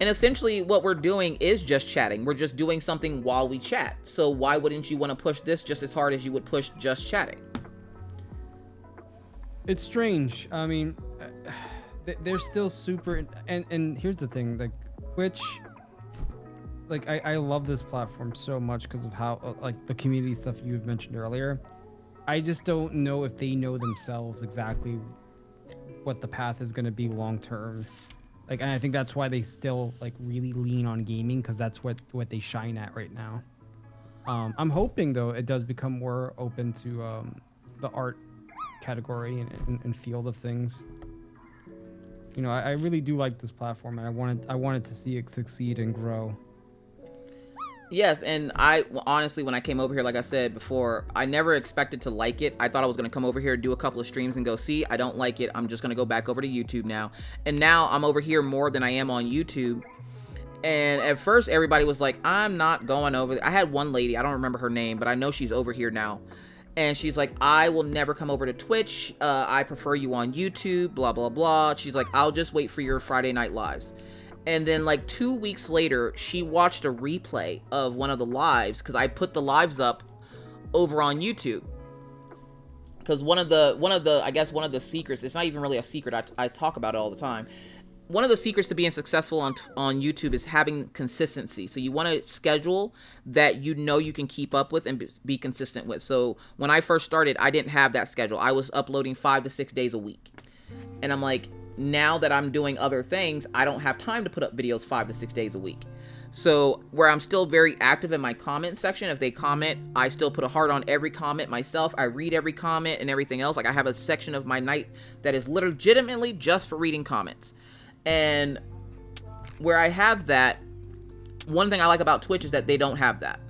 And essentially what we're doing is just chatting. We're just doing something while we chat. So why wouldn't you want to push this just as hard as you would push just chatting? It's strange. I mean, they're still super... And here's the thing. Like, Twitch... Like, I love this platform so much because of how, like, the community stuff you've mentioned earlier. I just don't know if they know themselves exactly what the path is going to be long term. Like, and I think that's why they still like really lean on gaming, because that's what they shine at right now. I'm hoping though it does become more open to the art category and field of things. You know, I really do like this platform, and I wanted to see it succeed and grow. Yes, and I honestly, when I came over here, like I said before, I never expected to like it. I thought I was going to come over here, do a couple of streams, and go, see, I don't like it. I'm just going to go back over to YouTube now. And now I'm over here more than I am on YouTube. And at first, everybody was like, I'm not going over there. I had one lady, I don't remember her name, but I know she's over here now. And she's like, I will never come over to Twitch. I prefer you on YouTube, blah, blah, blah. She's like, I'll just wait for your Friday night lives. And then like 2 weeks later, she watched a replay of one of the lives because I put the lives up over on YouTube. Because one of the secrets, it's not even really a secret, I talk about it all the time. One of the secrets to being successful on YouTube is having consistency. So you want to schedule that you know you can keep up with and be consistent with. So when I first started, I didn't have that schedule. I was uploading 5 to 6 days a week. And I'm like, now that I'm doing other things, I don't have time to put up videos 5 to 6 days a week. So where I'm still very active in my comment section, if they comment, I still put a heart on every comment myself. I read every comment and everything else. Like I have a section of my night that is legitimately just for reading comments. And where I have that, one thing I like about Twitch is that they don't have that.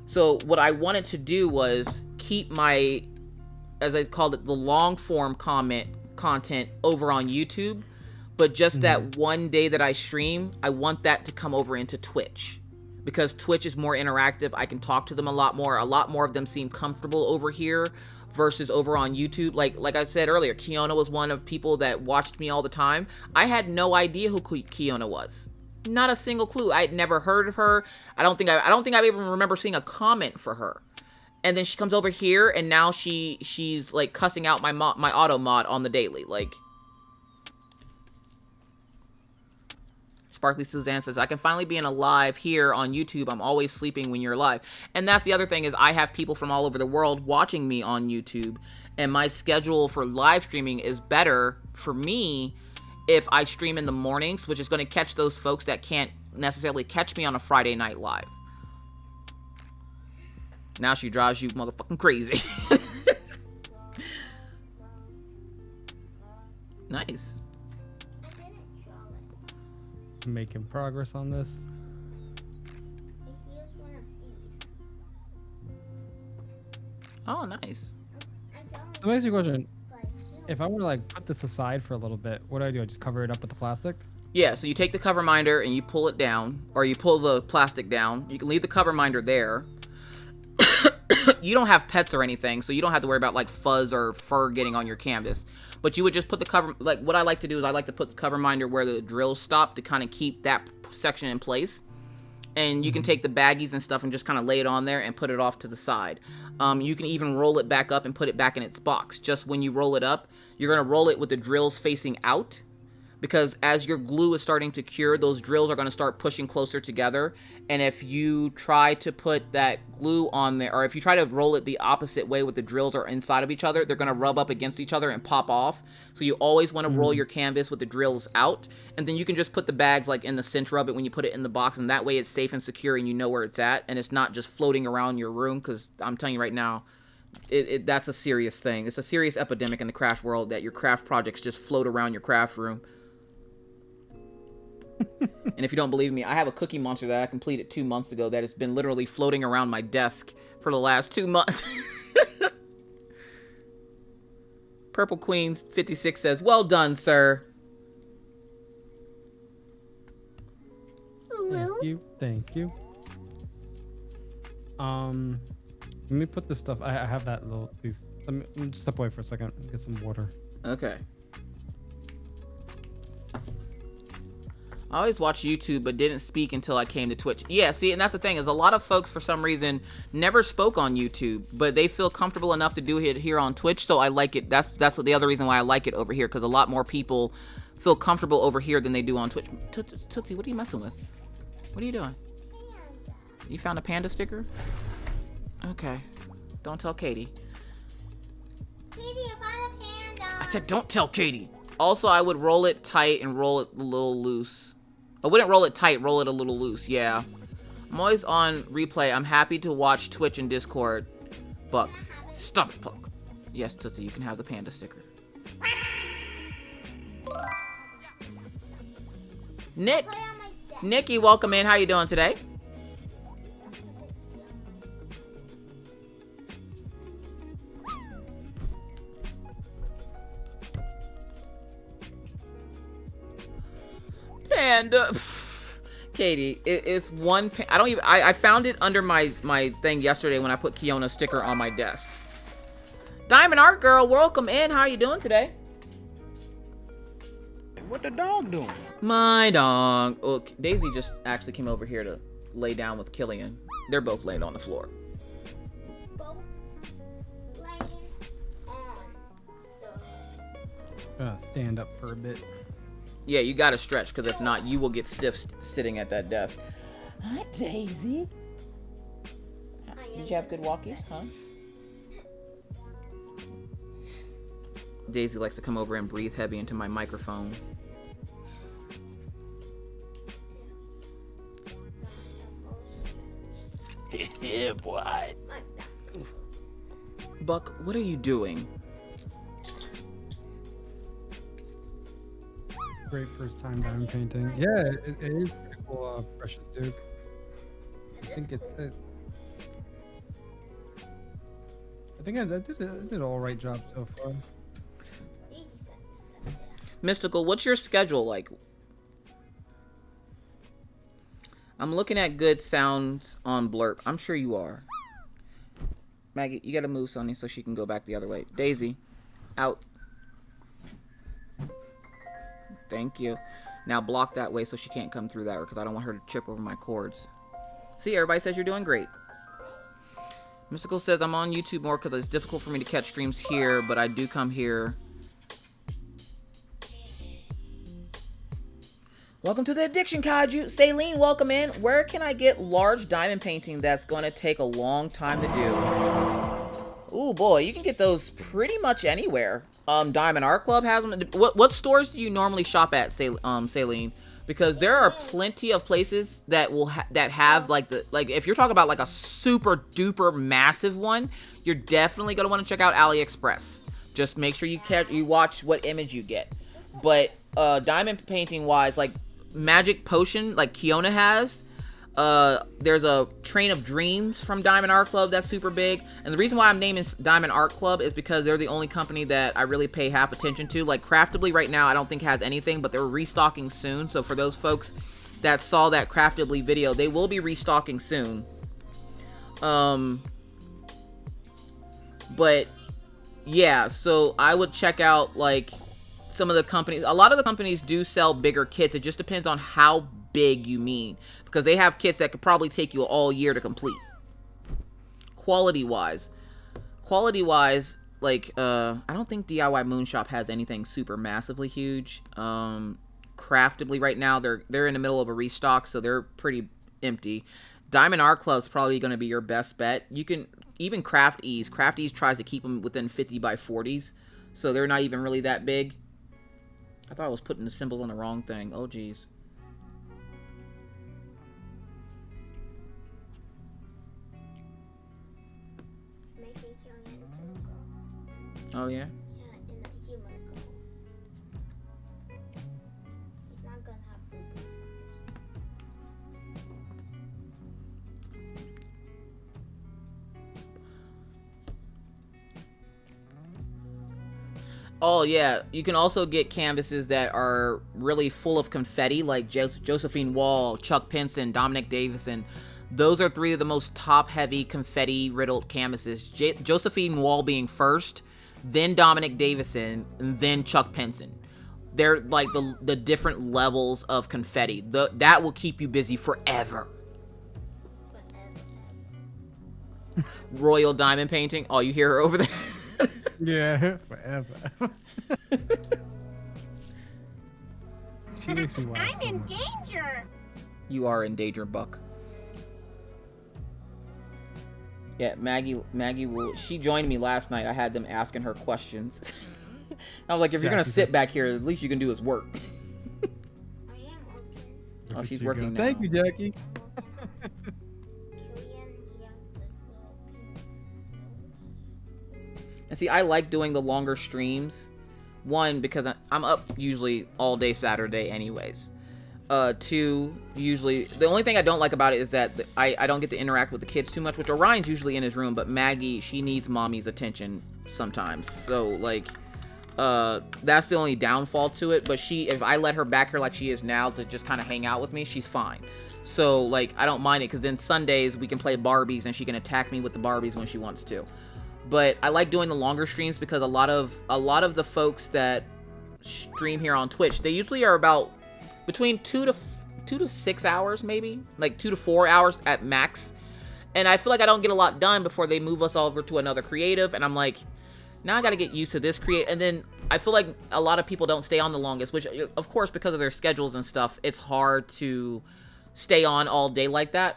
So what I wanted to do was keep my, as I called it, the long form content over on YouTube. But just that one day that I stream, I want that to come over into Twitch. Because Twitch is more interactive. I can talk to them a lot more. A lot more of them seem comfortable over here versus over on YouTube. Like I said earlier, Kiona was one of people that watched me all the time. I had no idea who Kiona was. Not a single clue. I'd never heard of her. I don't think I even remember seeing a comment for her. And then she comes over here and now she's like cussing out my auto mod on the daily. Like, Sparkly Suzanne says, I can finally be in a live here on YouTube. I'm always sleeping when you're live. And that's the other thing is I have people from all over the world watching me on YouTube. And my schedule for live streaming is better for me if I stream in the mornings, which is going to catch those folks that can't necessarily catch me on a Friday night live. Now she drives you motherfucking crazy. Nice. Making progress on this. Oh, nice. So basically, question: if I were to like put this aside for a little bit, what do? I just cover it up with the plastic? Yeah, so you take the cover minder and you pull it down, or you pull the plastic down. You can leave the cover minder there. You don't have pets or anything, so you don't have to worry about like fuzz or fur getting on your canvas. But you would just put the cover, like what I like to do is I like to put the cover minder where the drills stop to kind of keep that section in place. And you can take the baggies and stuff and just kind of lay it on there and put it off to the side. You can even roll it back up and put it back in its box. Just when you roll it up, you're going to roll it with the drills facing out. Because as your glue is starting to cure, those drills are going to start pushing closer together. And if you try to put that glue on there, or if you try to roll it the opposite way with the drills are inside of each other, they're going to rub up against each other and pop off. So you always want to roll your canvas with the drills out. And then you can just put the bags like in the center of it when you put it in the box. And that way it's safe and secure and you know where it's at. And it's not just floating around your room. Because I'm telling you right now, that's a serious thing. It's a serious epidemic in the craft world that your craft projects just float around your craft room. And if you don't believe me, I have a Cookie Monster that I completed 2 months ago that has been literally floating around my desk for the last 2 months. Purple Queen 56 says, well done, sir. Thank you. Let me put this stuff. I have that little. Please, let me step away for a second. Get some water. Okay. I always watched YouTube, but didn't speak until I came to Twitch. Yeah, see, and that's the thing is a lot of folks, for some reason, never spoke on YouTube, but they feel comfortable enough to do it here on Twitch, so I like it. That's the other reason why I like it over here, because a lot more people feel comfortable over here than they do on Twitch. Tootsie, what are you messing with? What are you doing? You found a panda sticker? Okay. Don't tell Katie. Katie, I found a panda. I said don't tell Katie. Also, I would roll it tight and roll it a little loose. I wouldn't roll it tight, roll it a little loose, yeah. I'm always on replay. I'm happy to watch Twitch and Discord. Buck, stop it, Buck. Yes, Tootsie, you can have the panda sticker. Nikki, welcome in. How you doing today? panda. Katie, it's one. I don't even. I found it under my thing yesterday when I put Kiona's sticker on my desk. Diamond Art Girl, welcome in. How you doing today? What the dog doing? My dog. Oh, Daisy just actually came over here to lay down with Killian. They're both laying on the floor. Both laying on the Stand up for a bit. Yeah, you gotta stretch, because if not, you will get stiff sitting at that desk. Hi, Daisy. Did you have good walkies, huh? Daisy likes to come over and breathe heavy into my microphone. Yeah, boy. Buck, what are you doing? Great first time diamond painting. Yeah, it is pretty cool, Precious Duke. I think it's. I think I did an alright job so far. Mystical, what's your schedule like? I'm looking at good sounds on Blurp. I'm sure you are. Maggie, you gotta move Sonny so she can go back the other way. Daisy, out. Thank you. Now block that way so she can't come through that way, because I don't want her to trip over my cords. See, everybody says you're doing great. Mystical says, I'm on YouTube more because it's difficult for me to catch streams here, but I do come here. Welcome to the Addiction Kaiju. Saline, welcome in. Where can I get large diamond painting that's going to take a long time to do? Ooh, boy, you can get those pretty much anywhere. Diamond Art Club has them. What stores do you normally shop at, Saline? Because there are plenty of places that will have like if you're talking about like a super duper massive one, you're definitely gonna want to check out AliExpress. Just make sure you watch what image you get. But diamond painting wise, like Magic Potion, like Kiona has. There's a Train of Dreams from Diamond Art Club that's super big. And the reason why I'm naming Diamond Art Club is because they're the only company that I really pay half attention to. Like Craftably right now, I don't think has anything, but they're restocking soon. So for those folks that saw that Craftably video, they will be restocking soon. But yeah, so I would check out like some of the companies. A lot of the companies do sell bigger kits. It just depends on how big you mean, because they have kits that could probably take you all year to complete. Quality wise, like I don't think DIY Moonshop has anything super massively huge. Craftably right now, they're in the middle of a restock, so they're pretty empty. Diamond Art Club's probably going to be your best bet. You can even Craft Ease tries to keep them within 50 by 40s, so they're not even really that big. I thought I was putting the symbols on the wrong thing. Oh geez. Oh yeah? Yeah, in the human goal. He's not gonna have boo-boos on his face. Oh yeah, you can also get canvases that are really full of confetti, like Josephine Wall, Chuck Pinson, Dominic Davison. Those are three of the most top-heavy confetti-riddled canvases. Josephine Wall being first, then Dominic Davison, and then Chuck Pinson. They're like the different levels of confetti. That will keep you busy forever. Royal diamond painting. Oh, you hear her over there? Yeah, forever. She makes me laugh. I'm in danger. You are in danger, Buck. Yeah, Maggie she joined me last night. I had them asking her questions. I was like, if you're gonna sit back here, at least you can do is work. I am working. Oh, she's working now. Thank you, Jackie. And see, I like doing the longer streams. One, because I'm up usually all day Saturday anyways. Two, usually, the only thing I don't like about it is that I don't get to interact with the kids too much, which Orion's usually in his room, but Maggie, she needs mommy's attention sometimes. So, like, That's the only downfall to it. But if I let her back here like she is now to just kind of hang out with me, she's fine. So, like, I don't mind it, because then Sundays we can play Barbies and she can attack me with the Barbies when she wants to. But I like doing the longer streams because a lot of the folks that stream here on Twitch, they usually are about between 2 to 6 hours, maybe, like 2 to 4 hours at max. And I feel like I don't get a lot done before they move us all over to another creative, and I'm like, now I got to get used to this and then I feel like a lot of people don't stay on the longest, which of course because of their schedules and stuff, it's hard to stay on all day like that.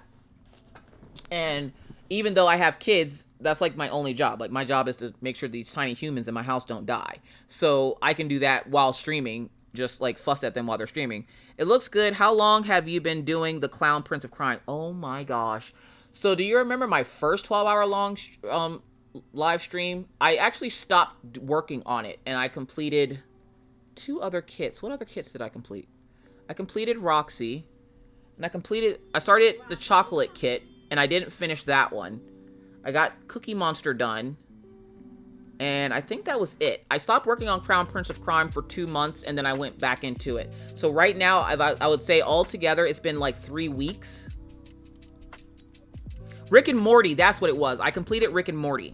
And even though I have kids, that's like my only job. Like, my job is to make sure these tiny humans in my house don't die. So I can do that while streaming, just like fuss at them while they're streaming. It looks good. How long have you been doing the Clown Prince of Crime? Oh my gosh. So do you remember my first 12-hour long live stream? I actually stopped working on it and I completed 2 other kits. What other kits did I complete? I completed Roxy, and I started the chocolate kit, and I didn't finish that one. I got Cookie Monster done, and I think that was it. I stopped working on Crown Prince of Crime for 2 months, and then I went back into it. So right now, I would say altogether, it's been like 3 weeks. Rick and Morty, that's what it was. I completed Rick and Morty.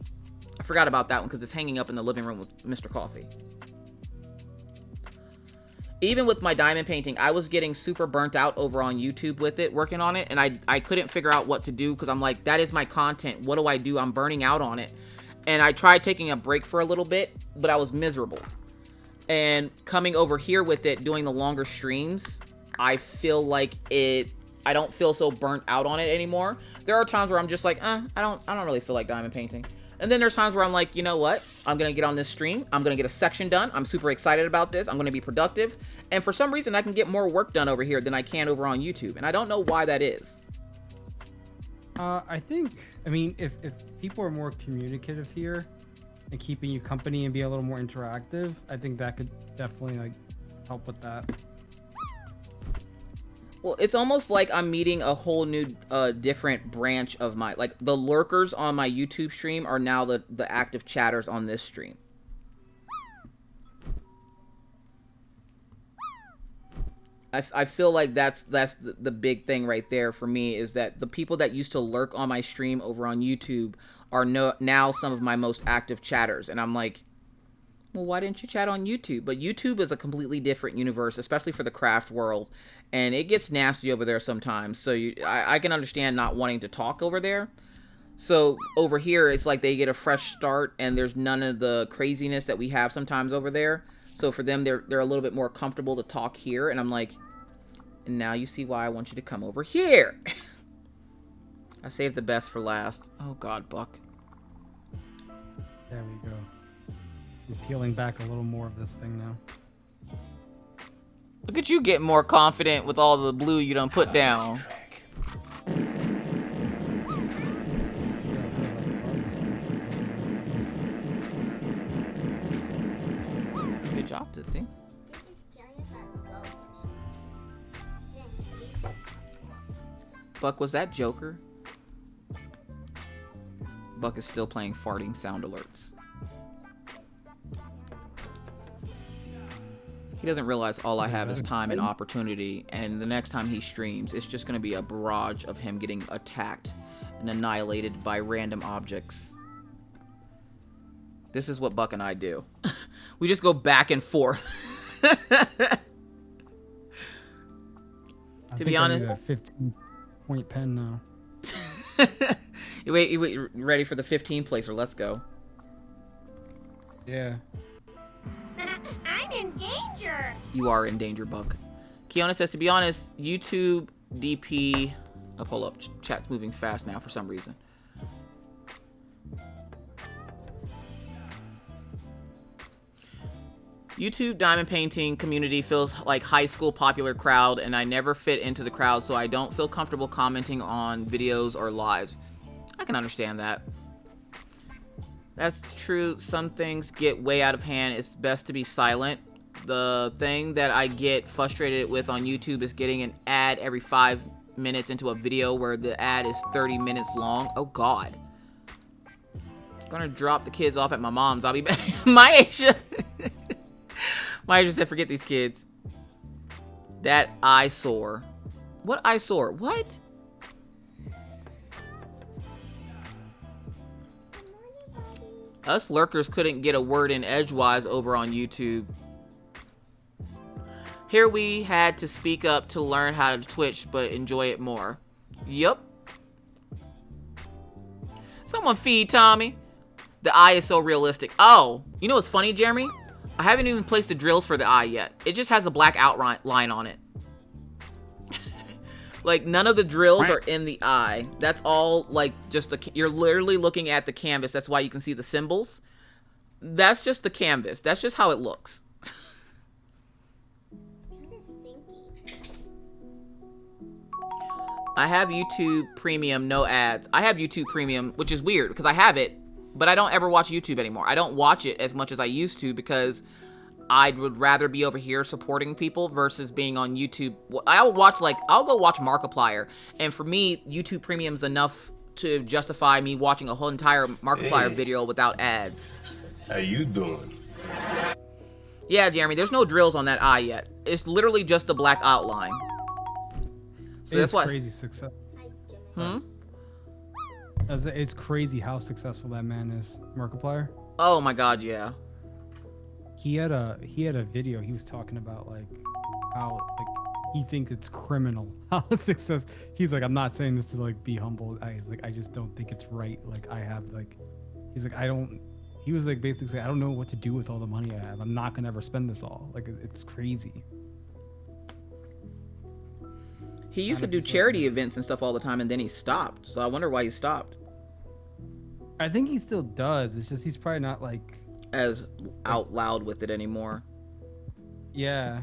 I forgot about that one because it's hanging up in the living room with Mr. Coffee. Even with my diamond painting, I was getting super burnt out over on YouTube with it, working on it, and I couldn't figure out what to do because I'm like, that is my content. What do I do? I'm burning out on it. And I tried taking a break for a little bit, but I was miserable. And coming over here with it, doing the longer streams, I feel like I don't feel so burnt out on it anymore. There are times where I'm just like, I don't really feel like diamond painting. And then there's times where I'm like, you know what? I'm going to get on this stream. I'm going to get a section done. I'm super excited about this. I'm going to be productive. And for some reason, I can get more work done over here than I can over on YouTube. And I don't know why that is. I mean, if people are more communicative here and keeping you company and be a little more interactive, I think that could definitely like help with that. Well, it's almost like I'm meeting a whole new, different branch of like, the lurkers on my YouTube stream are now the active chatters on this stream. I feel like that's the big thing right there for me, is that the people that used to lurk on my stream over on YouTube are now some of my most active chatters. And I'm like, well, why didn't you chat on YouTube? But YouTube is a completely different universe, especially for the craft world. And it gets nasty over there sometimes. So I can understand not wanting to talk over there. So over here, it's like they get a fresh start and there's none of the craziness that we have sometimes over there. So for them, they're a little bit more comfortable to talk here. And I'm like, and now you see why I want you to come over here. I saved the best for last. Oh, God, Buck. There we go. I'm peeling back a little more of this thing now. Look at you getting more confident with all the blue you done put down. Good job, Tootsie. Buck, was that Joker? Buck is still playing farting sound alerts. He doesn't realize all I have is time and opportunity, and the next time he streams, it's just going to be a barrage of him getting attacked and annihilated by random objects. This is what Buck and I do. We just go back and forth. To be honest, I need a 15-point pen now. wait, you ready for the 15 placer? Let's go. Yeah. I'm in danger. You are in danger, Buck. Kiana says, to be honest, YouTube DP. Oh, hold up. Chat's moving fast now for some reason. YouTube diamond painting community feels like high school popular crowd, and I never fit into the crowd, so I don't feel comfortable commenting on videos or lives. I can understand that. That's true. Some things get way out of hand. It's best to be silent. The thing that I get frustrated with on YouTube is getting an ad every 5 minutes into a video where the ad is 30 minutes long. Oh, God. I'm gonna drop the kids off at my mom's. I'll be back. My Asia. Maya just said, forget these kids. That eyesore. What eyesore? What? Us lurkers couldn't get a word in edgewise over on YouTube. Here we had to speak up to learn how to Twitch, but enjoy it more. Yup. Someone feed Tommy. The eye is so realistic. Oh, you know what's funny, Jeremy? I haven't even placed the drills for the eye yet. It just has a black outline on it. Like, none of the drills are in the eye. That's all, like, just the... You're literally looking at the canvas. That's why you can see the symbols. That's just the canvas. That's just how it looks. I have YouTube Premium, no ads. I have YouTube Premium, which is weird, because I have it, but I don't ever watch YouTube anymore. I don't watch it as much as I used to, because I would rather be over here supporting people versus being on YouTube. I would watch, like, I'll go watch Markiplier. And for me, YouTube Premium's enough to justify me watching a whole entire Markiplier video without ads. How you doing? Yeah, Jeremy, there's no drills on that eye yet. It's literally just the black outline. So that's why. Crazy success. Hmm? It's crazy how successful that man is, Markiplier. Oh my god, yeah. He had a video. He was talking about like how like he thinks it's criminal how success. He's like, I'm not saying this to like be humble. He's like, I just don't think it's right. Like I have like, he's like, I don't. He was like basically saying, I don't know what to do with all the money I have. I'm not gonna ever spend this all. Like it's crazy. He used to do charity events and stuff all the time, and then he stopped. So I wonder why he stopped. I think he still does. It's just he's probably not like as out loud with it anymore. Yeah.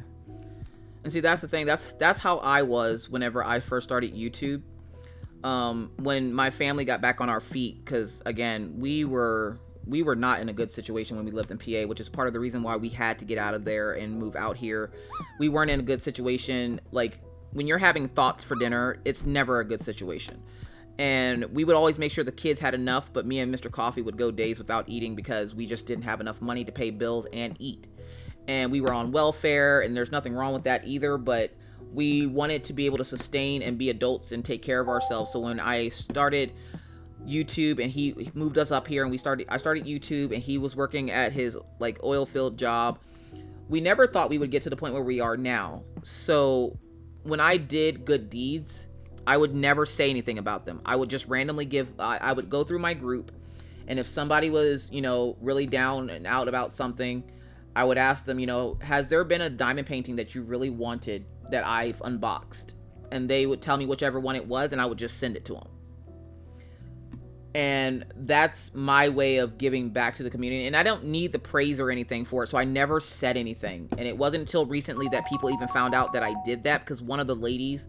And see, that's the thing. That's how I was whenever I first started YouTube. When my family got back on our feet, because again, we were not in a good situation when we lived in PA, which is part of the reason why we had to get out of there and move out here. We weren't in a good situation. Like, when you're having thoughts for dinner, it's never a good situation. And we would always make sure the kids had enough, but me and Mr. Coffee would go days without eating because we just didn't have enough money to pay bills and eat. And we were on welfare, and there's nothing wrong with that either, but we wanted to be able to sustain and be adults and take care of ourselves. So when I started YouTube and he moved us up here and I started YouTube and he was working at his like oil field job, we never thought we would get to the point where we are now. So when I did good deeds, I would never say anything about them. I would just randomly I would go through my group, and if somebody was, really down and out about something, I would ask them, has there been a diamond painting that you really wanted that I've unboxed? And they would tell me whichever one it was, and I would just send it to them. And that's my way of giving back to the community. And I don't need the praise or anything for it, so I never said anything. And it wasn't until recently that people even found out that I did that, because one of the ladies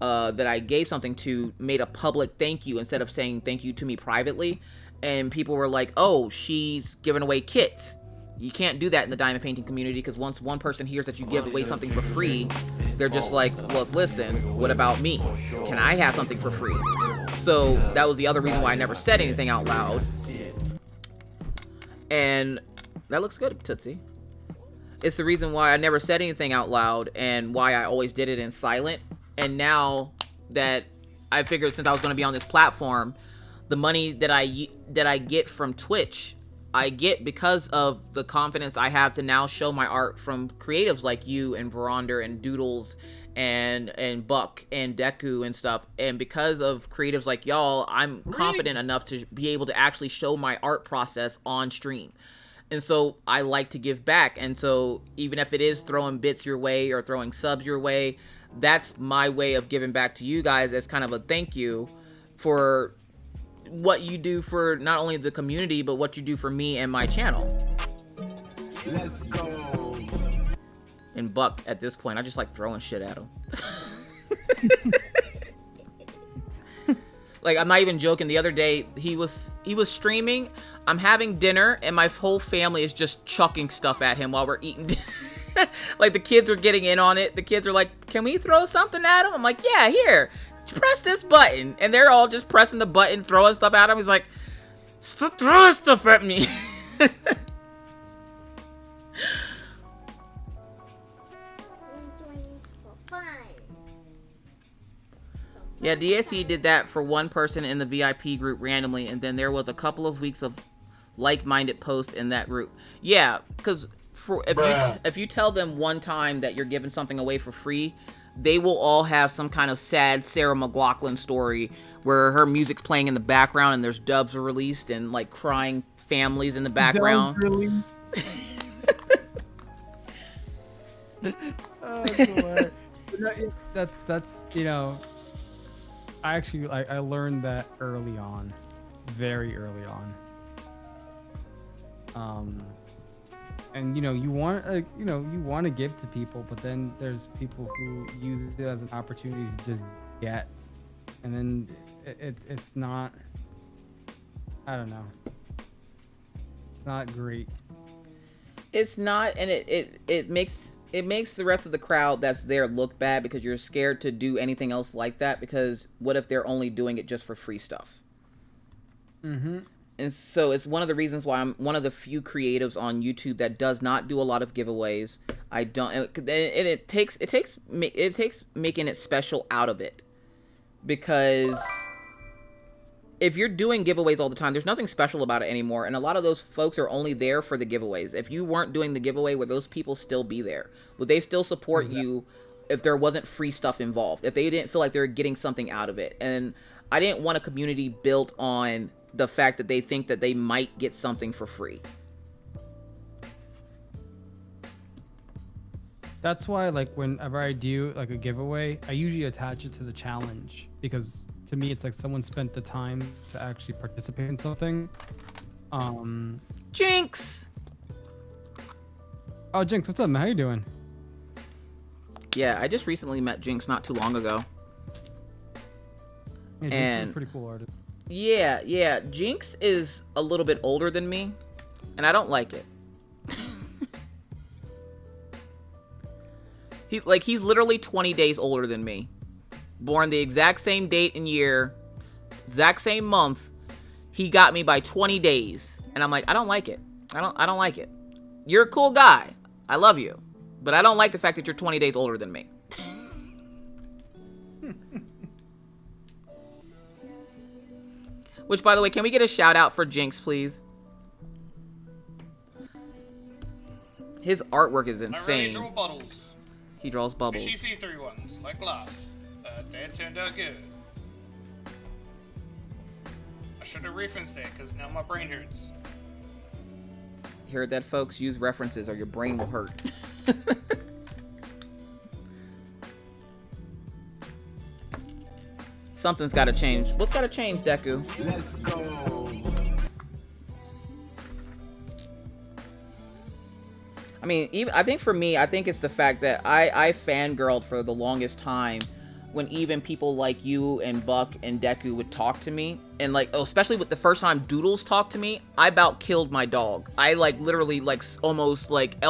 that I gave something to made a public thank you instead of saying thank you to me privately. And people were like, oh, she's giving away kits. You can't do that in the diamond painting community, because once one person hears that you give away something for free, they're just like, look, listen, what about me? Can I have something for free? So that was the other reason why I never said anything out loud. And that looks good, Tootsie. It's the reason why I never said anything out loud and why I always did it in silent. And now that I figured since I was going to be on this platform, the money that I get from Twitch, I get because of the confidence I have to now show my art from creatives like you and Veronder and Doodles and Buck and Deku and stuff. And because of creatives like y'all, I'm confident enough to be able to actually show my art process on stream. And so I like to give back. And so even if it is throwing bits your way or throwing subs your way, that's my way of giving back to you guys as kind of a thank you for what you do for not only the community, but what you do for me and my channel. Let's go. And Buck, at this point, I just like throwing shit at him. Like, I'm not even joking. The other day, he was streaming. I'm having dinner, and my whole family is just chucking stuff at him while we're eating dinner. Like, the kids are getting in on it. The kids are like, can we throw something at him? I'm like, yeah, here. Press this button. And they're all just pressing the button, throwing stuff at him. He's like, stop throwing stuff at me. Yeah, DSE did that for one person in the VIP group randomly, and then there was a couple of weeks of like-minded posts in that group. Yeah, because if you tell them one time that you're giving something away for free, they will all have some kind of sad Sarah McLachlan story where her music's playing in the background and there's dubs are released and like crying families in the background. Oh, God. That's I learned that early on, very early on. And you want to give to people, but then there's people who use it as an opportunity to just get, and then it's not, I don't know, it's not great. It's not, and it makes the rest of the crowd that's there look bad because you're scared to do anything else like that, because what if they're only doing it just for free stuff? Mm-hmm. And so it's one of the reasons why I'm one of the few creatives on YouTube that does not do a lot of giveaways. I don't, and it takes making it special out of it, because if you're doing giveaways all the time, there's nothing special about it anymore. And a lot of those folks are only there for the giveaways. If you weren't doing the giveaway, would those people still be there? Would they still support you if there wasn't free stuff involved? If they didn't feel like they were getting something out of it? And I didn't want a community built on the fact that they think that they might get something for free. That's why, like, whenever I do like a giveaway, I usually attach it to the challenge, because to me it's like someone spent the time to actually participate in something. Jinx! Oh, Jinx, what's up, man? How you doing? Yeah, I just recently met Jinx not too long ago. Yeah, Jinx is a pretty cool artist. Yeah. Jinx is a little bit older than me, and I don't like it. He's literally 20 days older than me. Born the exact same date and year, exact same month. He got me by 20 days, and I'm like, I don't like it. I don't like it. You're a cool guy. I love you, but I don't like the fact that you're 20 days older than me. Which, by the way, can we get a shout out for Jinx, please? His artwork is insane. I really draw bottles. He draws bubbles. Especially see-through ones, like glass. They turned out good. I should have referenced it, because now my brain hurts. You heard that, folks? Use references or your brain will hurt. Something's got to change. What's got to change, Deku? Let's go. I mean, I think for me, I think it's the fact that I fangirled for the longest time when even people like you and Buck and Deku would talk to me. And like, especially with the first time Doodles talked to me, I about killed my dog. I like literally like almost like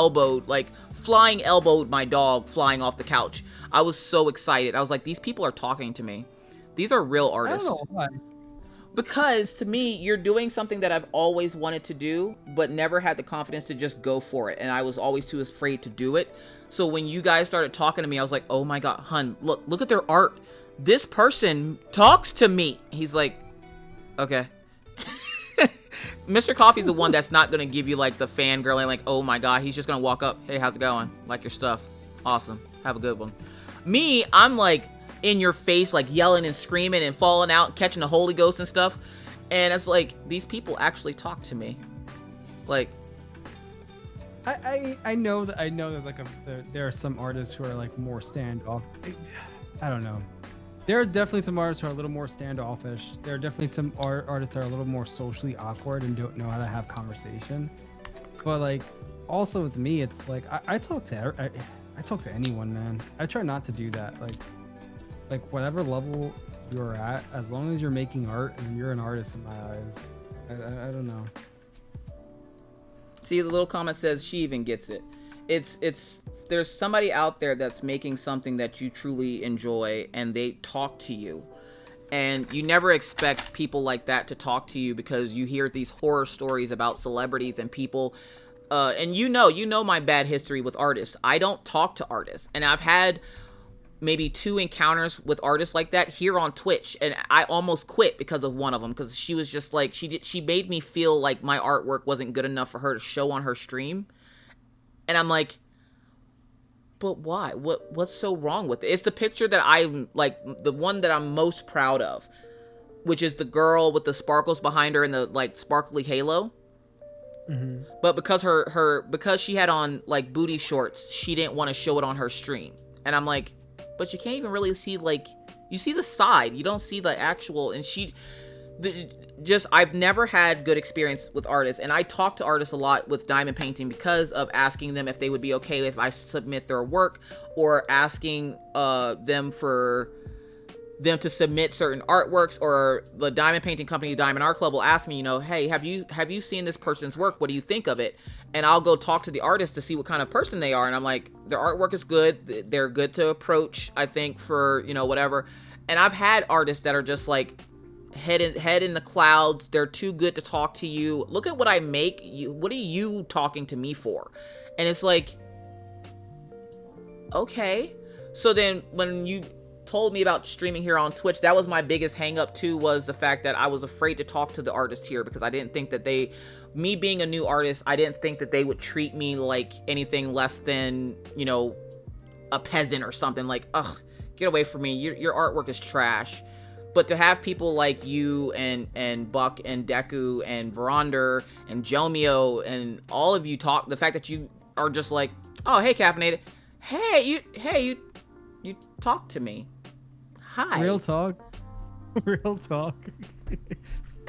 flying elbowed my dog flying off the couch. I was so excited. I was like, these people are talking to me. These are real artists. I don't know why. Because to me, you're doing something that I've always wanted to do, but never had the confidence to just go for it. And I was always too afraid to do it. So when you guys started talking to me, I was like, oh my God, hun, look at their art. This person talks to me. He's like, okay. Mr. Coffee's the one that's not going to give you like the fangirling, like, oh my God. He's just going to walk up. Hey, how's it going? Like your stuff. Awesome. Have a good one. Me, I'm like in your face, like yelling and screaming and falling out, catching the Holy Ghost and stuff. And it's like, these people actually talk to me. Like, I know there's like there are some artists who are like more standoff. I don't know. There are definitely some artists who are a little more standoffish. There are definitely some artists that are a little more socially awkward and don't know how to have conversation. But like, also with me, it's like I talk to anyone, man. I try not to do that. Like whatever level you're at, as long as you're making art and you're an artist in my eyes. I don't know. See, the little comment says she even gets it. It's there's somebody out there that's making something that you truly enjoy and they talk to you. And you never expect people like that to talk to you because you hear these horror stories about celebrities and people. And you know my bad history with artists. I don't talk to artists. And I've had maybe 2 encounters with artists like that here on Twitch, and I almost quit because of one of them, because she was just like, she made me feel like my artwork wasn't good enough for her to show on her stream. And I'm like, but why? What's so wrong with it? It's the picture that I'm like, the one that I'm most proud of, which is the girl with the sparkles behind her and the like sparkly halo. Mm-hmm. But because she had on like booty shorts, she didn't want to show it on her stream. And I'm like, but you can't even really see, like, you see the side, you don't see the actual. And I've never had good experience with artists, and I talk to artists a lot with diamond painting because of asking them if they would be okay if I submit their work, or asking them to submit certain artworks, or the diamond painting company, Diamond Art Club, will ask me, hey, have you seen this person's work? What do you think of it? And I'll go talk to the artist to see what kind of person they are. And I'm like, their artwork is good. They're good to approach, I think, for, whatever. And I've had artists that are just like head in the clouds. They're too good to talk to you. Look at what I make. What are you talking to me for? And it's like, okay. So then when you told me about streaming here on Twitch, that was my biggest hang up too, was the fact that I was afraid to talk to the artists here, because I didn't think that me being a new artist, I didn't think that they would treat me like anything less than, a peasant or something. Like, ugh, get away from me. Your artwork is trash. But to have people like you and Buck and Deku and Veronder and Jomio and all of you talk, the fact that you are just like, oh, hey, Caffeinated. Hey, you talk to me. Hi. Real talk. Real talk.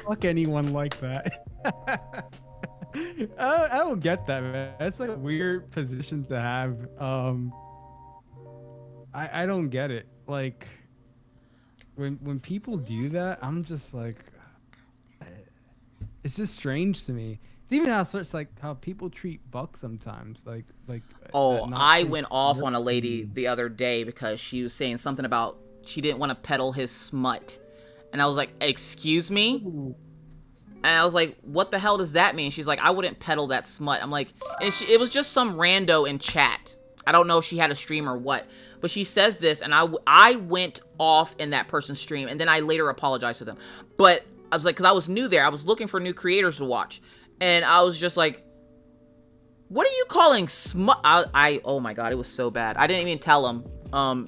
Fuck anyone like that. I don't get that, man. That's like a weird position to have. I don't get it. Like, when people do that, I'm just like, it's just strange to me. Even how it's like how people treat Buck sometimes. Like. Oh, I went off on a lady the other day because she was saying something about she didn't want to peddle his smut, and I was like, excuse me. And I was like, what the hell does that mean? She's like, I wouldn't peddle that smut. I'm like, and it was just some rando in chat. I don't know if she had a stream or what, but she says this, and I went off in that person's stream, and then I later apologized to them. But I was like, because I was new there, I was looking for new creators to watch, and I was just like, what are you calling smut? Oh my god, it was so bad. I didn't even tell him,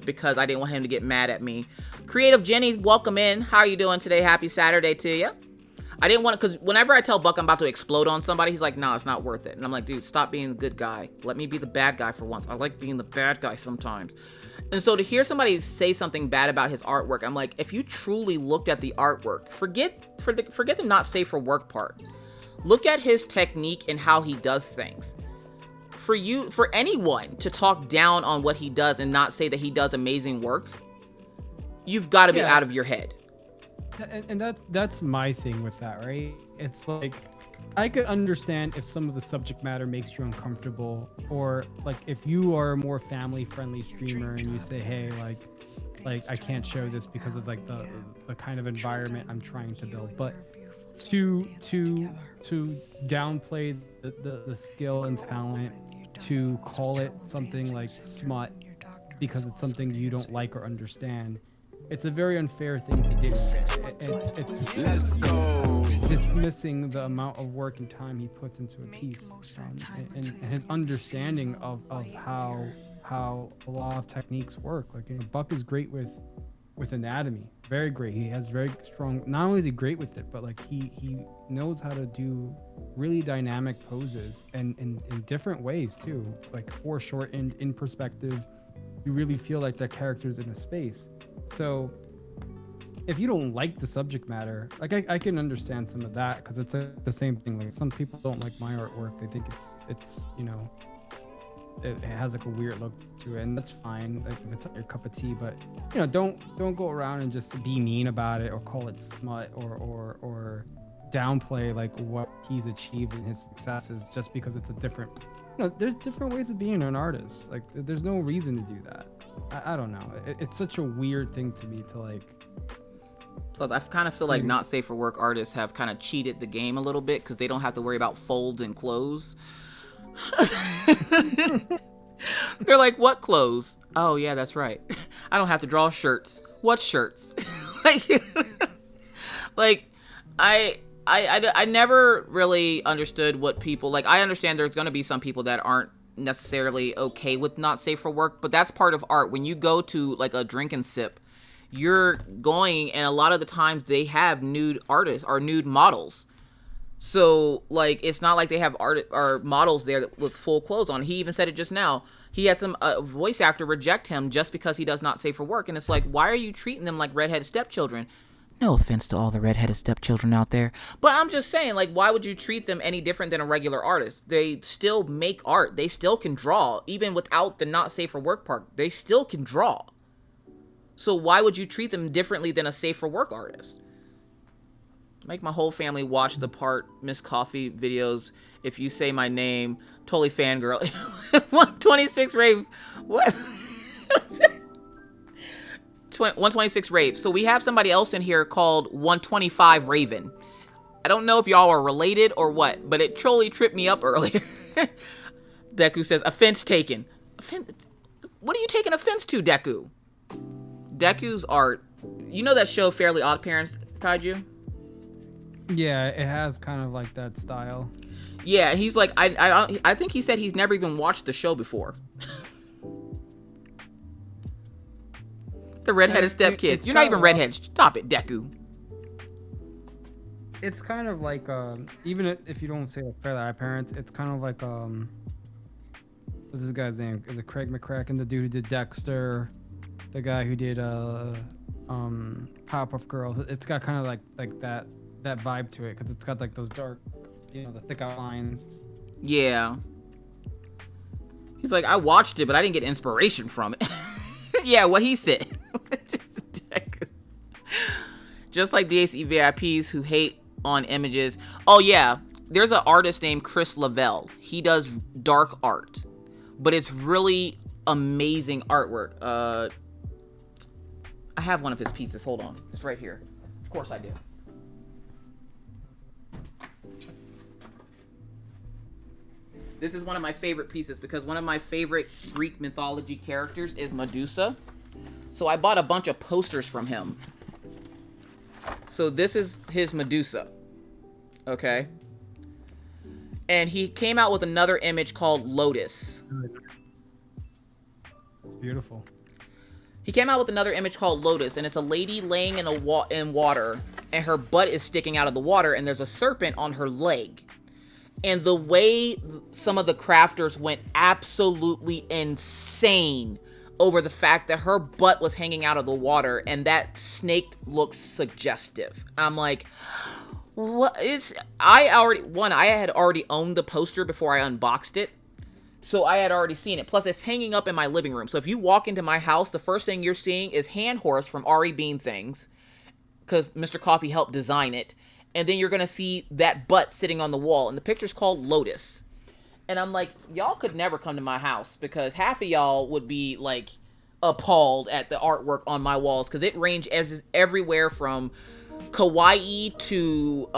because I didn't want him to get mad at me. Creative Jenny, welcome in. How are you doing today? Happy Saturday to you. I didn't want to, because whenever I tell Buck I'm about to explode on somebody, he's like, nah, it's not worth it. And I'm like, dude, stop being the good guy. Let me be the bad guy for once. I like being the bad guy sometimes. And so to hear somebody say something bad about his artwork, I'm like, if you truly looked at the artwork, forget the not safe for work part. Look at his technique and how he does things. For anyone to talk down on what he does and not say that he does amazing work, you've got to be out of your head. And that's my thing with that, right? It's like, I could understand if some of the subject matter makes you uncomfortable, or like if you are a more family-friendly streamer and you say, hey, like I can't show this because of like the kind of environment I'm trying to build. But to downplay the skill and talent, to call it something like smut because it's something you don't like or understand, it's a very unfair thing to do. It's Let's go. dismissing the amount of work and time he puts into a piece, and his understanding of how a lot of techniques work. Like, Buck is great with anatomy, very great. He has very strong. Not only is he great with it, but like he knows how to do really dynamic poses and in different ways too. Like foreshortened, in perspective, you really feel like that character's in a space. So if you don't like the subject matter, like I can understand some of that, because it's the same thing. Like, some people don't like my artwork. They think it's it has like a weird look to it, and that's fine, like if it's not your cup of tea. But don't go around and just be mean about it, or call it smut, or downplay like what he's achieved in his successes just because it's a different. There's different ways of being an artist. Like, there's no reason to do that. I don't know. It's such a weird thing to me to like. Plus, I kind of feel like not safe for work artists have kind of cheated the game a little bit, because they don't have to worry about folds and clothes. They're like, what clothes? Oh yeah, that's right. I don't have to draw shirts. What shirts? like, like, I never really understood what people, like, I understand there's going to be some people that aren't necessarily okay with not safe for work, but that's part of art. When you go to, like, a drink and sip, you're going, and a lot of the times they have nude artists or nude models. So, like, it's not like they have art or models there with full clothes on. He even said it just now. He had some voice actor reject him just because he does not safe for work. And it's like, why are you treating them like redheaded stepchildren? No offense to all the redheaded stepchildren out there. But I'm just saying, like, why would you treat them any different than a regular artist? They still make art. They still can draw. Even without the not safe for work part, they still can draw. So why would you treat them differently than a safe for work artist? Make my whole family watch the part Miss Coffee videos. If you say my name, totally fangirl. 126 rave. What? 126 rave. So we have somebody else in here called 125 Raven. I don't know if y'all are related or what, but it totally tripped me up earlier. Deku says, offense taken. What are you taking offense to, Deku? Deku's art. You know that show Fairly Odd Parents, Kaiju? Yeah, it has kind of like that style. Yeah, he's like, I think he said he's never even watched the show before. The redheaded stepkids. You're not even redhead. Stop it, Deku. It's kind of like, even if you don't say like Fairly Odd Parents, it's kind of like, what's this guy's name? Is it Craig McCracken, the dude who did Dexter, the guy who did Powerpuff Girls? It's got kind of like that vibe to it because it's got like those dark, the thick outlines. Yeah. He's like, I watched it, but I didn't get inspiration from it. Yeah, what he said. Just like DAC VIPs who hate on images. Oh yeah, there's an artist named Chris Lavelle. He does dark art, but it's really amazing artwork. I have one of his pieces. Hold on, it's right here. Of course I do. This is one of my favorite pieces because one of my favorite Greek mythology characters is Medusa. So I bought a bunch of posters from him. So this is his Medusa. Okay. And he came out with another image called Lotus. It's beautiful. He came out with another image called Lotus, and it's a lady laying in water, and her butt is sticking out of the water, and there's a serpent on her leg. And the way some of the crafters went absolutely insane over the fact that her butt was hanging out of the water and that snake looks suggestive. I'm like, what is, I had already owned the poster before I unboxed it. So I had already seen it. Plus it's hanging up in my living room. So if you walk into my house, the first thing you're seeing is Hand Horse from Ari Bean Things, because Mr. Coffee helped design it. And then you're going to see that butt sitting on the wall. And the picture's called Lotus. And I'm like, y'all could never come to my house because half of y'all would be like appalled at the artwork on my walls. Because it ranges everywhere from kawaii to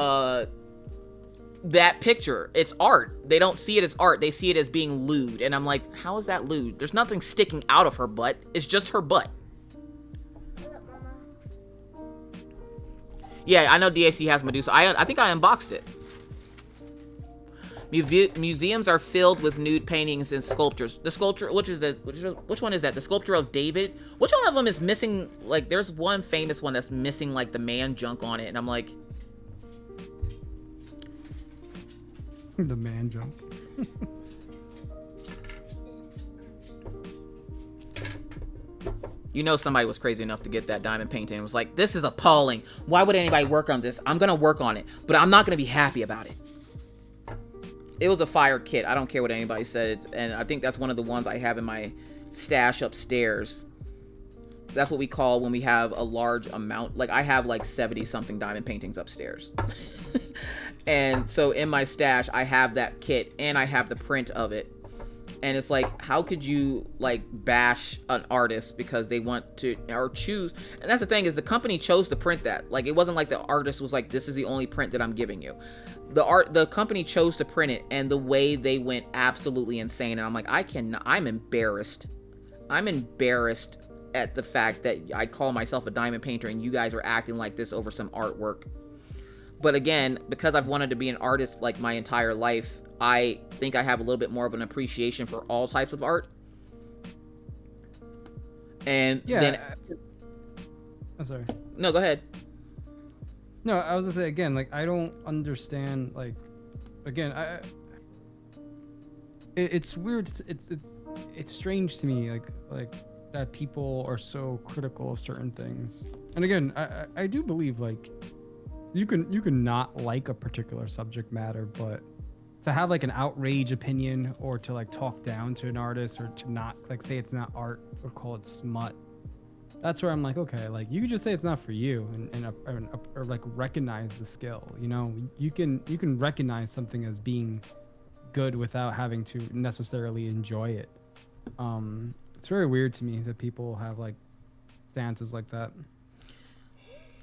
that picture. It's art. They don't see it as art. They see it as being lewd. And I'm like, how is that lewd? There's nothing sticking out of her butt. It's just her butt. Yeah, I know DAC has Medusa. I think I unboxed it. Museums are filled with nude paintings and sculptures. The sculpture, which one is that? The sculpture of David? Which one of them is missing? Like, there's one famous one that's missing like the man junk on it, and I'm like, the man junk. You know somebody was crazy enough to get that diamond painting and was like, this is appalling. Why would anybody work on this? I'm going to work on it, but I'm not going to be happy about it. It was a fire kit. I don't care what anybody said. And I think that's one of the ones I have in my stash upstairs. That's what we call when we have a large amount. Like, I have like 70-something diamond paintings upstairs. And so in my stash, I have that kit and I have the print of it. And it's like, how could you like bash an artist because they want to or choose? And that's the thing, is the company chose to print that. Like, it wasn't like the artist was like, this is the only print that I'm giving you. The company chose to print it, and the way they went absolutely insane. And I'm like, I'm embarrassed. I'm embarrassed at the fact that I call myself a diamond painter and you guys are acting like this over some artwork. But again, because I've wanted to be an artist like my entire life, I think I have a little bit more of an appreciation for all types of art. And then I'm sorry. No, go ahead. No, I was gonna say again, like I don't understand. Like, again, it's weird. It's strange to me, like that people are so critical of certain things. And again, I do believe like you can not like a particular subject matter, but to have like an outrage opinion or to like talk down to an artist or to not like say it's not art or call it smut, that's where I'm like, okay, like you could just say it's not for you or like recognize the skill. You know, you can recognize something as being good without having to necessarily enjoy it. It's very weird to me that people have like stances like that.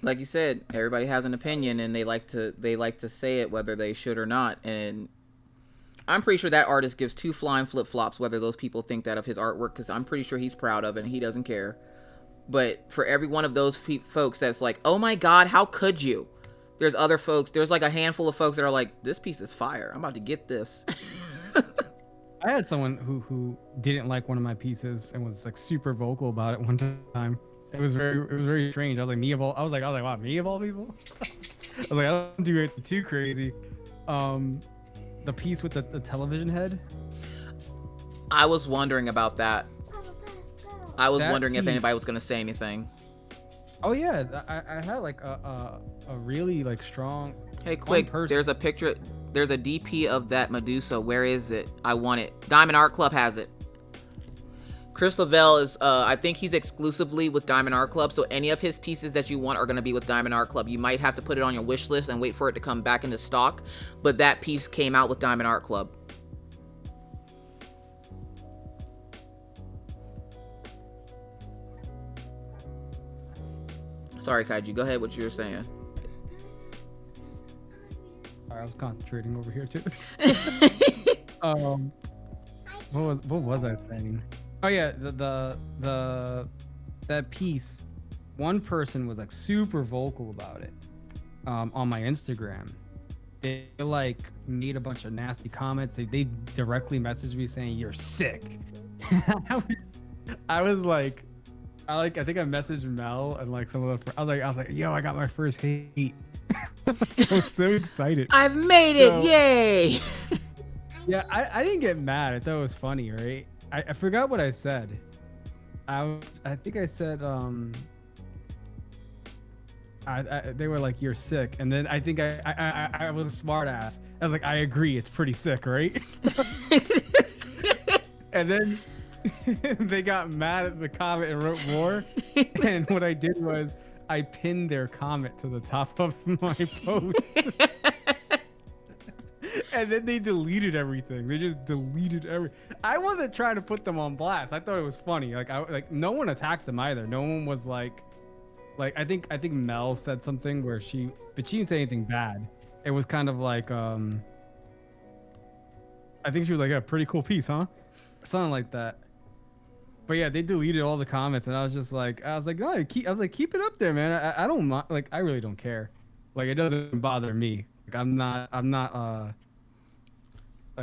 Like you said, everybody has an opinion and they like to say it whether they should or not. And I'm pretty sure that artist gives two flying flip-flops whether those people think that of his artwork, because I'm pretty sure he's proud of it and he doesn't care. But for every one of those folks that's like, oh my god, how could you? There's other folks, there's like a handful of folks that are like, this piece is fire, I'm about to get this. I had someone who didn't like one of my pieces and was like super vocal about it one time. It was very strange. I was like, wow, me of all people? I was like, I don't do it too crazy. The piece with the television head. I was wondering about that. I was wondering if piece, anybody was gonna say anything. Oh yeah, I had like a really like strong. Hey, quick! There's a picture. There's a DP of that Medusa. Where is it? I want it. Diamond Art Club has it. Chris Lavelle is, I think he's exclusively with Diamond Art Club, so any of his pieces that you want are going to be with Diamond Art Club. You might have to put it on your wish list and wait for it to come back into stock, but that piece came out with Diamond Art Club. Sorry, Kaiju, go ahead with what you were saying. I was concentrating over here too. What was I saying? Oh yeah, that piece, one person was like super vocal about it on my Instagram. They like made a bunch of nasty comments. They directly messaged me saying you're sick. I was like, I think I messaged Mel and like some of the I was like, yo, I got my first hate. I was so excited. I've made it, yay! Yeah, I didn't get mad. I thought it was funny, right? I forgot what I said. I think I said they were like, you're sick, and then I think I was a smart ass. I was like, I agree, it's pretty sick, right? And then they got mad at the comment and wrote more. And what I did was I pinned their comment to the top of my post. And then they deleted everything. They just deleted everything. I wasn't trying to put them on blast. I thought it was funny. Like no one attacked them either. No one was like I think Mel said something where she didn't say anything bad. It was kind of like I think she was like, a pretty cool piece, huh? Or something like that. But yeah, they deleted all the comments, and I was like, no, keep it up there, man. I don't like, I really don't care. Like, it doesn't bother me. Like,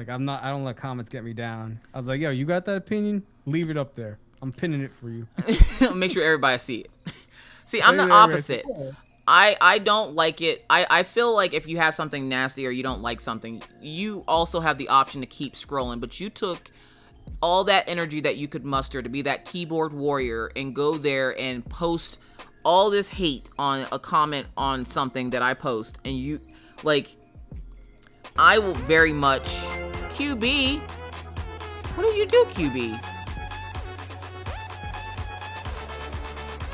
I don't let comments get me down. I was like, yo, you got that opinion? Leave it up there. I'm pinning it for you. Make sure everybody see it. See, I'm the opposite. I don't like it. I feel like if you have something nasty or you don't like something, you also have the option to keep scrolling, but you took all that energy that you could muster to be that keyboard warrior and go there and post all this hate on a comment on something that I post, and you, like, I will very much... QB? What did you do, QB?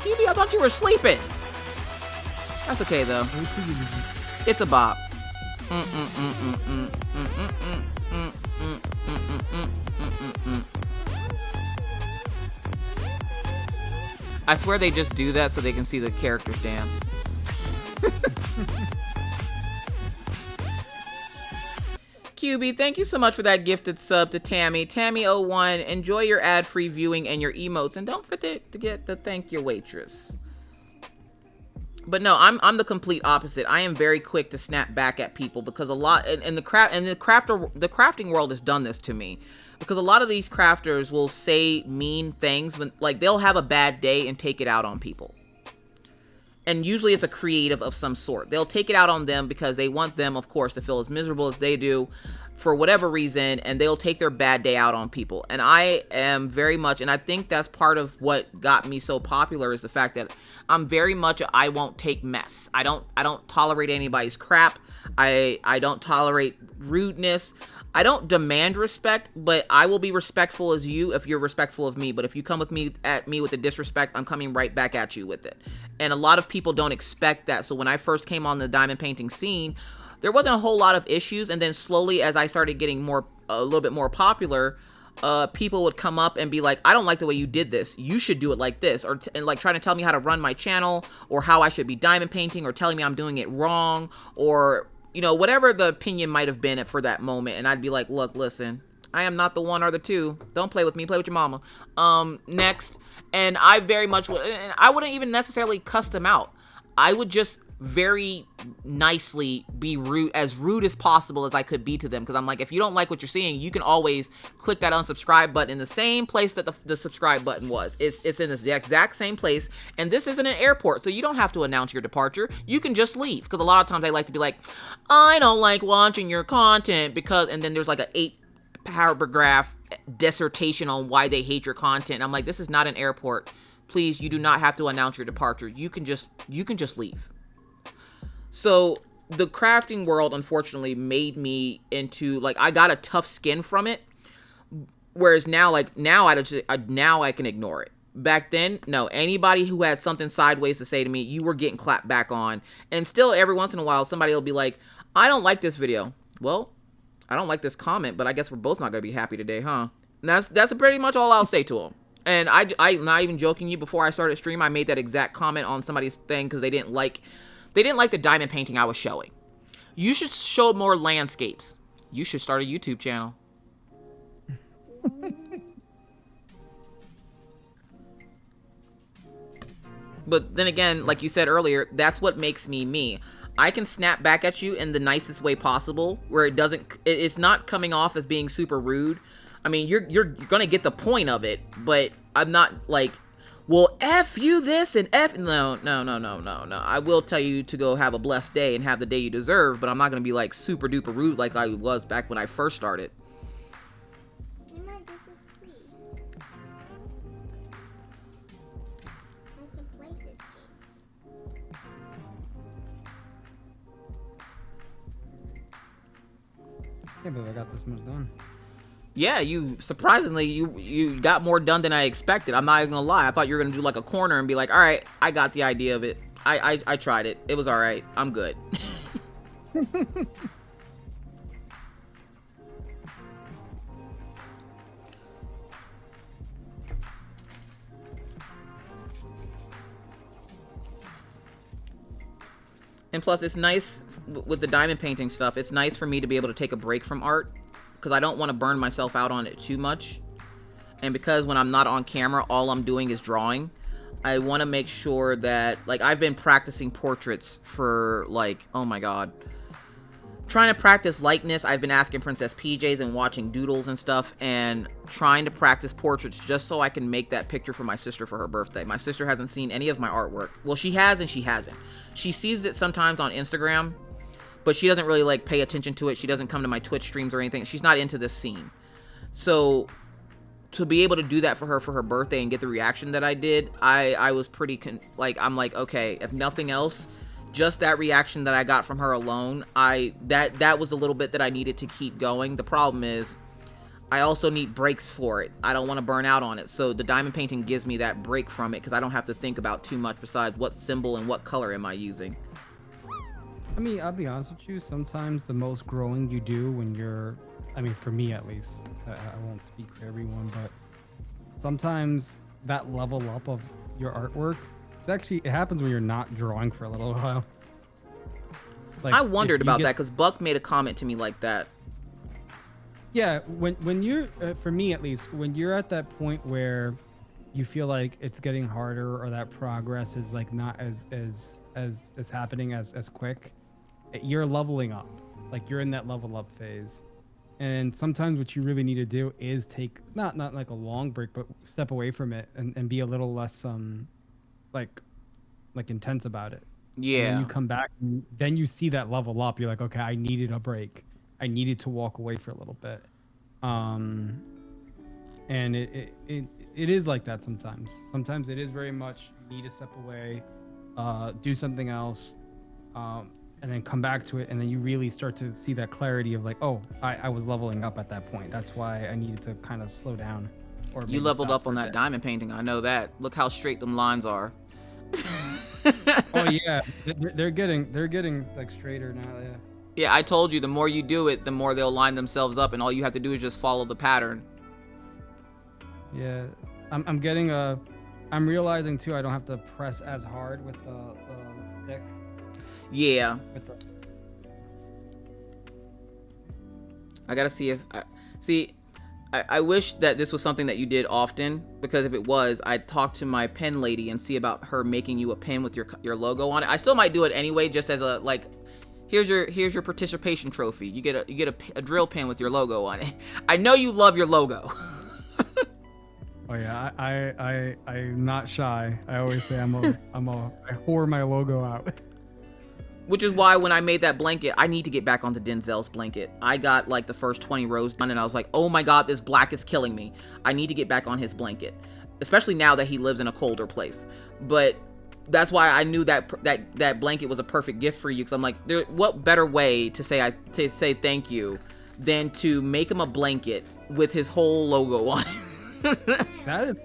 QB, I thought you were sleeping. That's okay, though. It's a bop. I swear they just do that so they can see the characters dance. QB, thank you so much for that gifted sub to Tammy. Tammy01, enjoy your ad-free viewing and your emotes, and don't forget to thank your waitress. But no, I'm the complete opposite. I am very quick to snap back at people because a lot and the crafting world has done this to me. Because a lot of these crafters will say mean things when, like, they'll have a bad day and take it out on people. And usually it's a creative of some sort. They'll take it out on them because they want them, of course, to feel as miserable as they do for whatever reason, and they'll take their bad day out on people. And I am very much, and I think that's part of what got me so popular, is the fact that I'm very much a I won't take mess. I don't tolerate anybody's crap. I don't tolerate rudeness. I don't demand respect, but I will be respectful as you if you're respectful of me. But if you come with me with the disrespect, I'm coming right back at you with it. And a lot of people don't expect that. So when I first came on the diamond painting scene, there wasn't a whole lot of issues. And then slowly, as I started getting a little bit more popular, people would come up and be like, I don't like the way you did this. You should do it like this. And like trying to tell me how to run my channel, or how I should be diamond painting, or telling me I'm doing it wrong, or you know, whatever the opinion might have been for that moment. And I'd be like, look, listen, I am not the one or the two. Don't play with me. Play with your mama. Next. And I very much would, and I wouldn't even necessarily cuss them out. I would just very nicely be as rude as possible as I could be to them. Because I'm like, if you don't like what you're seeing, you can always click that unsubscribe button in the same place that the subscribe button was. It's in the exact same place. And this isn't an airport, so you don't have to announce your departure. You can just leave. Because a lot of times I like to be like, I don't like watching your content because, and then there's like an 8-paragraph dissertation on why they hate your content. And I'm like, this is not an airport. Please, you do not have to announce your departure. You can just leave. So the crafting world, unfortunately, made me into, like, I got a tough skin from it. Whereas now, like, now I can ignore it. Back then, no, anybody who had something sideways to say to me, you were getting clapped back on. And still, every once in a while, somebody will be like, I don't like this video. Well, I don't like this comment, but I guess we're both not going to be happy today, huh? And that's pretty much all I'll say to them. And I'm not even joking you, before I started stream, I made that exact comment on somebody's thing because they didn't like the diamond painting I was showing. You should show more landscapes. You should start a YouTube channel. But then again, like you said earlier, that's what makes me me. I can snap back at you in the nicest way possible, where it's not coming off as being super rude. I mean, you're gonna get the point of it, but I'm not like, well, F you this and F... No. I will tell you to go have a blessed day and have the day you deserve, but I'm not going to be, like, super duper rude like I was back when I first started. You might disagree. I can play this game. Yeah, but I got this much done. Yeah, surprisingly, you got more done than I expected. I'm not even gonna lie. I thought you were gonna do like a corner and be like, all right, I got the idea of it. I tried it. It was all right. I'm good. And plus, it's nice with the diamond painting stuff. It's nice for me to be able to take a break from art, because I don't want to burn myself out on it too much. And because when I'm not on camera, all I'm doing is drawing, I want to make sure that, like, I've been practicing portraits for, like, oh my god. Trying to practice likeness. I've been asking Princess PJs and watching doodles and stuff, and trying to practice portraits just so I can make that picture for my sister for her birthday. My sister hasn't seen any of my artwork. Well, she has and she hasn't. She sees it sometimes on Instagram, but she doesn't really, like, pay attention to it. She doesn't come to my Twitch streams or anything. She's not into this scene. So, to be able to do that for her birthday and get the reaction that I did, I was pretty, I'm like, okay, if nothing else, just that reaction that I got from her alone, that was a little bit that I needed to keep going. The problem is, I also need breaks for it. I don't want to burn out on it. So, the diamond painting gives me that break from it, because I don't have to think about too much besides what symbol and what color am I using. I mean, I'll be honest with you, sometimes the most growing you do when you're, I mean, for me at least, I won't speak for everyone, but sometimes that level up of your artwork, it happens when you're not drawing for a little while. Like, I wondered about that, because Buck made a comment to me like that. Yeah, when you're for me at least, when you're at that point where you feel like it's getting harder or that progress is like not as happening as quick, you're leveling up. Like you're in that level up phase. And sometimes what you really need to do is take not like a long break, but step away from it and be a little less like intense about it. Yeah. And then you come back and then you see that level up. You're like, okay, I needed a break. I needed to walk away for a little bit. And it is like that sometimes. Sometimes it is very much you need to step away, do something else, and then come back to it, and then you really start to see that clarity of like, oh, I was leveling up at that point. That's why I needed to kind of slow down. Or You leveled up on that diamond painting. I know that. Look how straight them lines are. Oh yeah, they're getting like straighter now. Yeah. Yeah, I told you, the more you do it, the more they'll line themselves up, and all you have to do is just follow the pattern. Yeah, I'm realizing too, I don't have to press as hard with the stick. Yeah. With the... I gotta see if I wish that this was something that you did often, because if it was, I'd talk to my pen lady and see about her making you a pen with your logo on it. I still might do it anyway, just as a like, here's your participation trophy. You get a drill pen with your logo on it. I know you love your logo. Oh yeah, I'm not shy. I always say I whore my logo out. Which is why when I made that blanket, I need to get back onto Denzel's blanket. I got like the first 20 rows done and I was like, oh my god, this black is killing me. I need to get back on his blanket. Especially now that he lives in a colder place. But that's why I knew that blanket was a perfect gift for you, because I'm like, what better way to say thank you than to make him a blanket with his whole logo on it.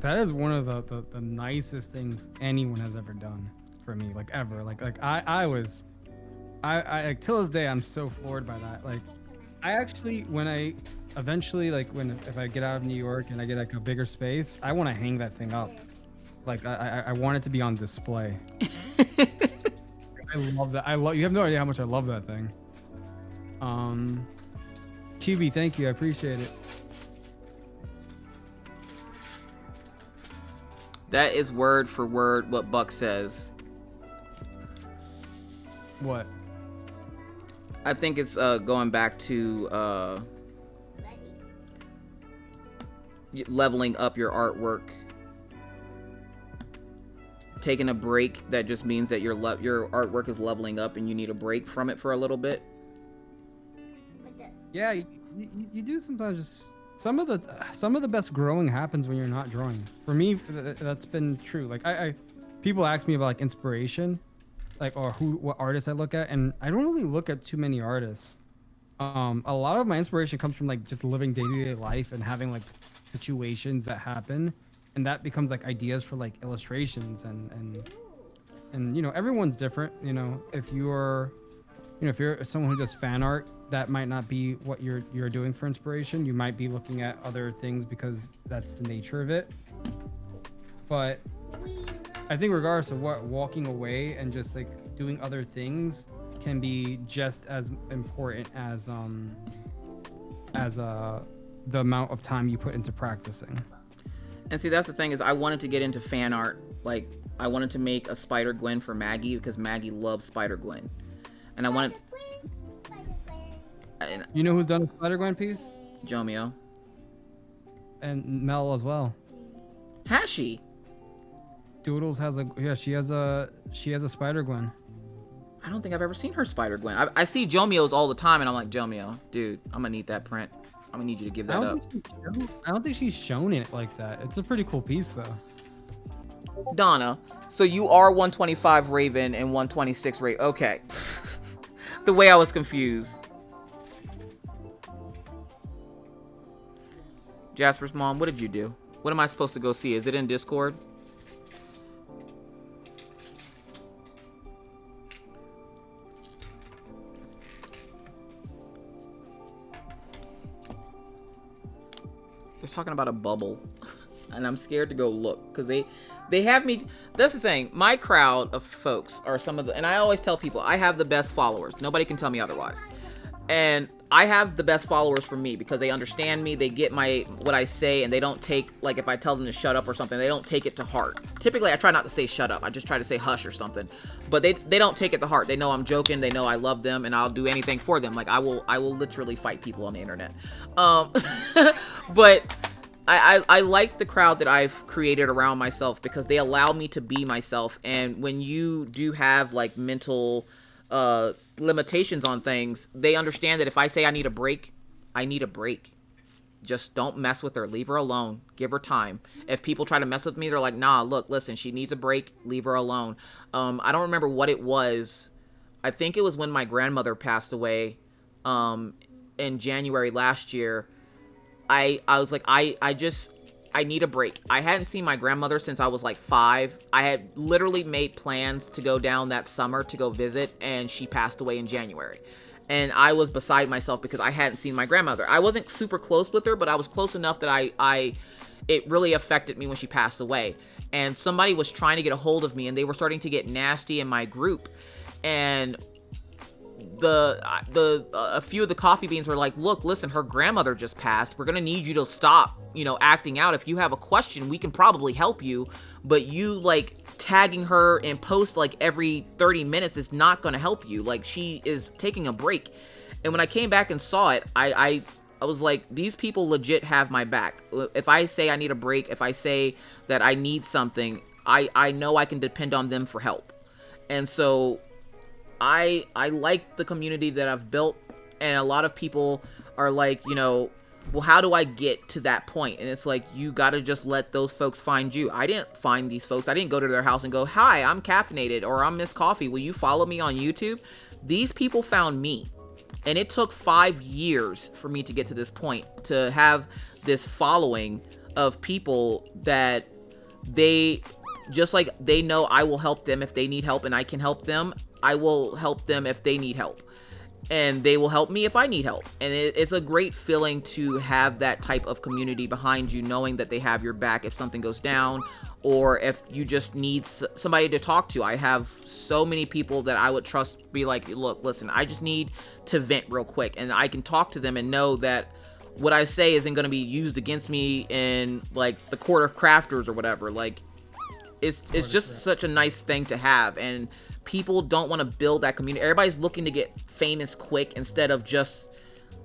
that is one of the nicest things anyone has ever done for me, like ever. Like I like till this day I'm so floored by that. Like I actually, when I eventually if I get out of New York and I get like a bigger space, I want to hang that thing up. Like I want it to be on display. I love that. You have no idea how much I love that thing. QB, thank you. I appreciate it. That is word for word what Buck says. What? I think it's going back to leveling up your artwork. Taking a break, that just means that your artwork is leveling up and you need a break from it for a little bit. Yeah, you do sometimes. Just some of the best growing happens when you're not drawing. For me, that's been true. Like people ask me about like inspiration, like or what artists I look at, and I don't really look at too many artists. A lot of my inspiration comes from like just living day-to-day life and having like situations that happen, and that becomes like ideas for like illustrations and you know, everyone's different. You know, if you're someone who does fan art, that might not be what you're doing for inspiration. You might be looking at other things because that's the nature of it. But I think regardless of what, walking away and just like doing other things can be just as important as the amount of time you put into practicing. And see, that's the thing, is I wanted to get into fan art. Like I wanted to make a Spider-Gwen for Maggie because Maggie loves Spider-Gwen. And I wanted... You know who's done a Spider-Gwen piece? Jomio. And Mel as well. Has she? Doodles has she has a Spider-Gwen. I don't think I've ever seen her Spider-Gwen. I see Jomio's all the time and I'm like, Jomio, dude, I'm gonna need that print. I'm gonna need you to give that up. I don't think she's shown it like that. It's a pretty cool piece though. Donna, so you are 125 Raven and 126 Raven. Okay. The way I was confused. Jasper's mom, what did you do? What am I supposed to go see? Is it in Discord? They're talking about a bubble. And I'm scared to go look because they have me. That's the thing. My crowd of folks are some of the, and I always tell people I have the best followers. Nobody can tell me otherwise. And I have the best followers for me because they understand me, they get what I say, and they don't take, like, if I tell them to shut up or something, they don't take it to heart. Typically, I try not to say shut up. I just try to say hush or something. But they don't take it to heart. They know I'm joking. They know I love them, and I'll do anything for them. Like, I will literally fight people on the internet. But I like the crowd that I've created around myself because they allow me to be myself. And when you do have, like, mental limitations on things, they understand that if I say I need a break, I need a break. Just don't mess with her. Leave her alone. Give her time. If people try to mess with me, they're like, nah, look, listen, she needs a break. Leave her alone. I don't remember what it was. I think it was when my grandmother passed away in January last year. I was like, I need a break. I hadn't seen my grandmother since I was like 5. I had literally made plans to go down that summer to go visit, and she passed away in January. And I was beside myself because I hadn't seen my grandmother. I wasn't super close with her, but I was close enough that it really affected me when she passed away. And somebody was trying to get a hold of me, and they were starting to get nasty in my group. And a few of the coffee beans were like, look, listen, her grandmother just passed. We're gonna need you to stop, acting out. If you have a question, we can probably help you, but you, like, tagging her in posts like every 30 minutes is not gonna help you. Like, she is taking a break. And when I came back and saw it, I was like, these people legit have my back. If I say I need a break, if I say that I need something, I know I can depend on them for help. And so I like the community that I've built, and a lot of people are like, well, how do I get to that point? And it's like, you gotta just let those folks find you. I didn't find these folks. I didn't go to their house and go, hi, I'm Caffeinated, or I'm Miss Coffee. Will you follow me on YouTube? These people found me. And it took 5 years for me to get to this point, to have this following of people that they know I will help them if they need help, and I can help them. I will help them if they need help, and they will help me if I need help. And it's a great feeling to have that type of community behind you, knowing that they have your back if something goes down, or if you just need somebody to talk to. I have so many people that I would trust, be like, look, listen, I just need to vent real quick, and I can talk to them and know that what I say isn't going to be used against me in, like, the court of crafters or whatever. Like, it's just such a nice thing to have. And people don't want to build that community. Everybody's looking to get famous quick instead of just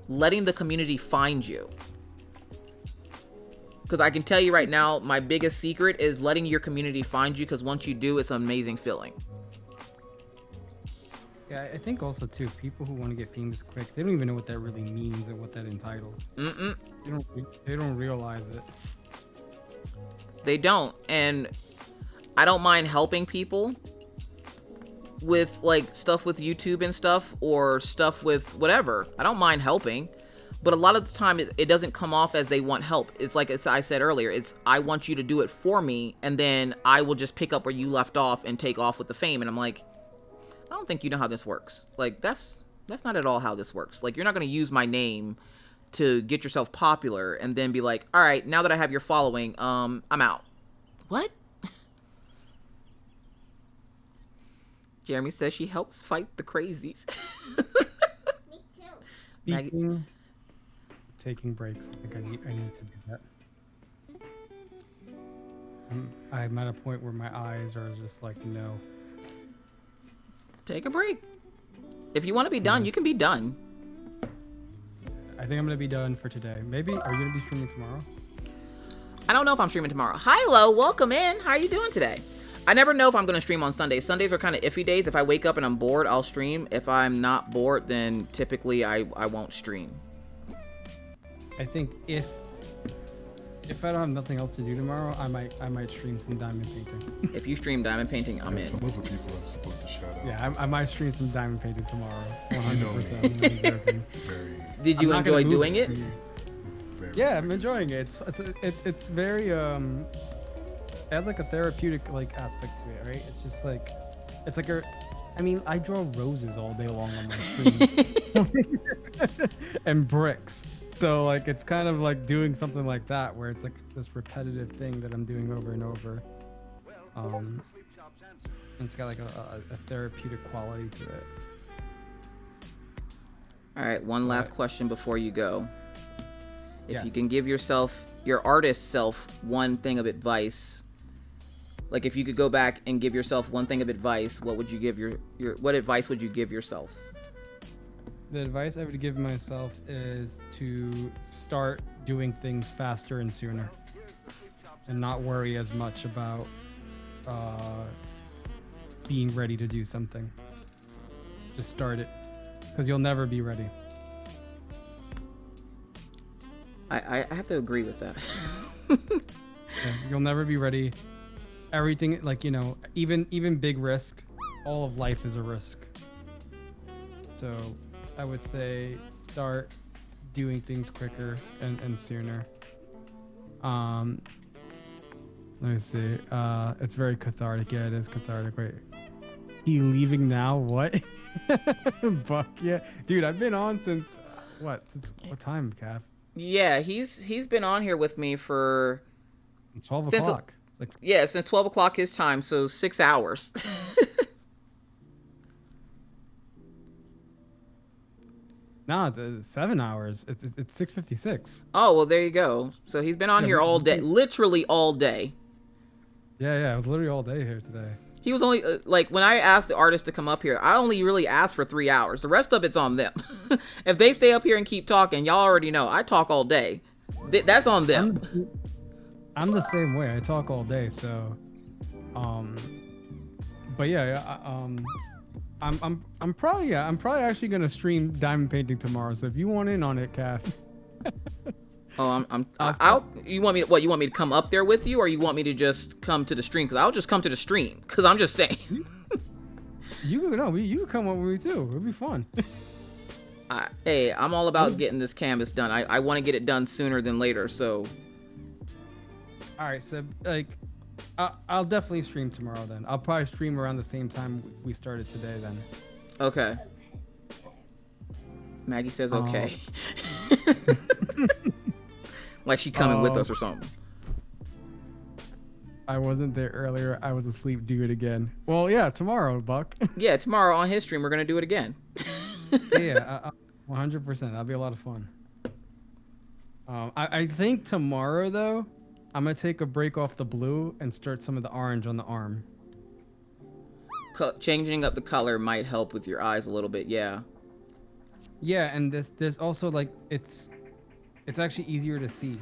letting the community find you. Because I can tell you right now, my biggest secret is letting your community find you, because once you do, it's an amazing feeling. Yeah, I think also, too, people who want to get famous quick, they don't even know what that really means and what that entitles. They don't realize it. They don't. And I don't mind helping people with, like, stuff with YouTube and stuff, or stuff with whatever. I don't mind helping, but a lot of the time it doesn't come off as they want help. It's like I said earlier, it's, I want you to do it for me, and then I will just pick up where you left off and take off with the fame. And I'm like, I don't think you know how this works. Like, that's not at all how this works. Like, you're not going to use my name to get yourself popular and then be like, all right, now that I have your following, I'm out. What? Jeremy says she helps fight the crazies. Me too. Speaking, taking breaks. I think I need to do that. I'm at a point where my eyes are just like, no. Take a break. If you want to be done, you can be done. I think I'm gonna be done for today. Maybe, are you gonna be streaming tomorrow? I don't know if I'm streaming tomorrow. Hi, Lo, welcome in. How are you doing today? I never know if I'm gonna stream on Sundays. Sundays are kind of iffy days. If I wake up and I'm bored, I'll stream. If I'm not bored, then typically I won't stream. I think if I don't have nothing else to do tomorrow, I might stream some diamond painting. If you stream diamond painting, I'm in. Some other people are supposed to shout out. Yeah, I might stream some diamond painting tomorrow. 100%. Did you enjoy doing it? Yeah, I'm enjoying it. It's very it has like a therapeutic like aspect to it, right? It's just like I draw roses all day long on my screen and bricks. So like it's kind of like doing something like that where it's like this repetitive thing that I'm doing over and over. And it's got like a therapeutic quality to it. All right, one last question before you go. If you Yes. can give yourself, your artist self, one thing of advice, like if you could go back and give yourself one thing of advice, what would you give what advice would you give yourself? The advice I would give myself is to start doing things faster and sooner, and not worry as much about being ready to do something. Just start it, because you'll never be ready. I have to agree with that. Yeah, you'll never be ready. Everything, like, you know, even big risk, all of life is a risk. So I would say start doing things quicker and sooner. Let me see. It's very cathartic. Yeah, it is cathartic. Wait, he leaving now? What? Buck, yeah, dude, I've been on since since what time, Cav? Yeah, he's been on here with me for 12 o'clock. Like, yeah, since 12 o'clock his time, so 6 hours. nah, 7 hours. It's 6:56. Oh, well, there you go. So he's been on here all day, literally all day. Yeah, I was literally all day here today. He was only like, when I asked the artist to come up here, I only really asked for 3 hours. The rest of it's on them. If they stay up here and keep talking, y'all already know I talk all day. That's on them. I'm the same way. I talk all day, so but yeah, I'm probably actually gonna stream diamond painting tomorrow. So if you want in on it, Kath. Oh, you want me to, what, you want me to come up there with you, or you want me to just come to the stream? Because I'll just come to the stream, because I'm just saying. You can come up with me too. It'll be fun. Hey, I'm all about getting this canvas done. I want to get it done sooner than later, so. All right, so like, I'll definitely stream tomorrow then. I'll probably stream around the same time we started today then. Okay. Maggie says okay. Like she coming with us or something. I wasn't there earlier. I was asleep. Do it again. Well, yeah, tomorrow, Buck. Yeah, tomorrow on his stream, we're going to do it again. Yeah, 100%. That'll be a lot of fun. I think tomorrow, though, I'm going to take a break off the blue and start some of the orange on the arm. Changing up the color might help with your eyes a little bit, yeah. Yeah, and there's also, like, it's actually easier to see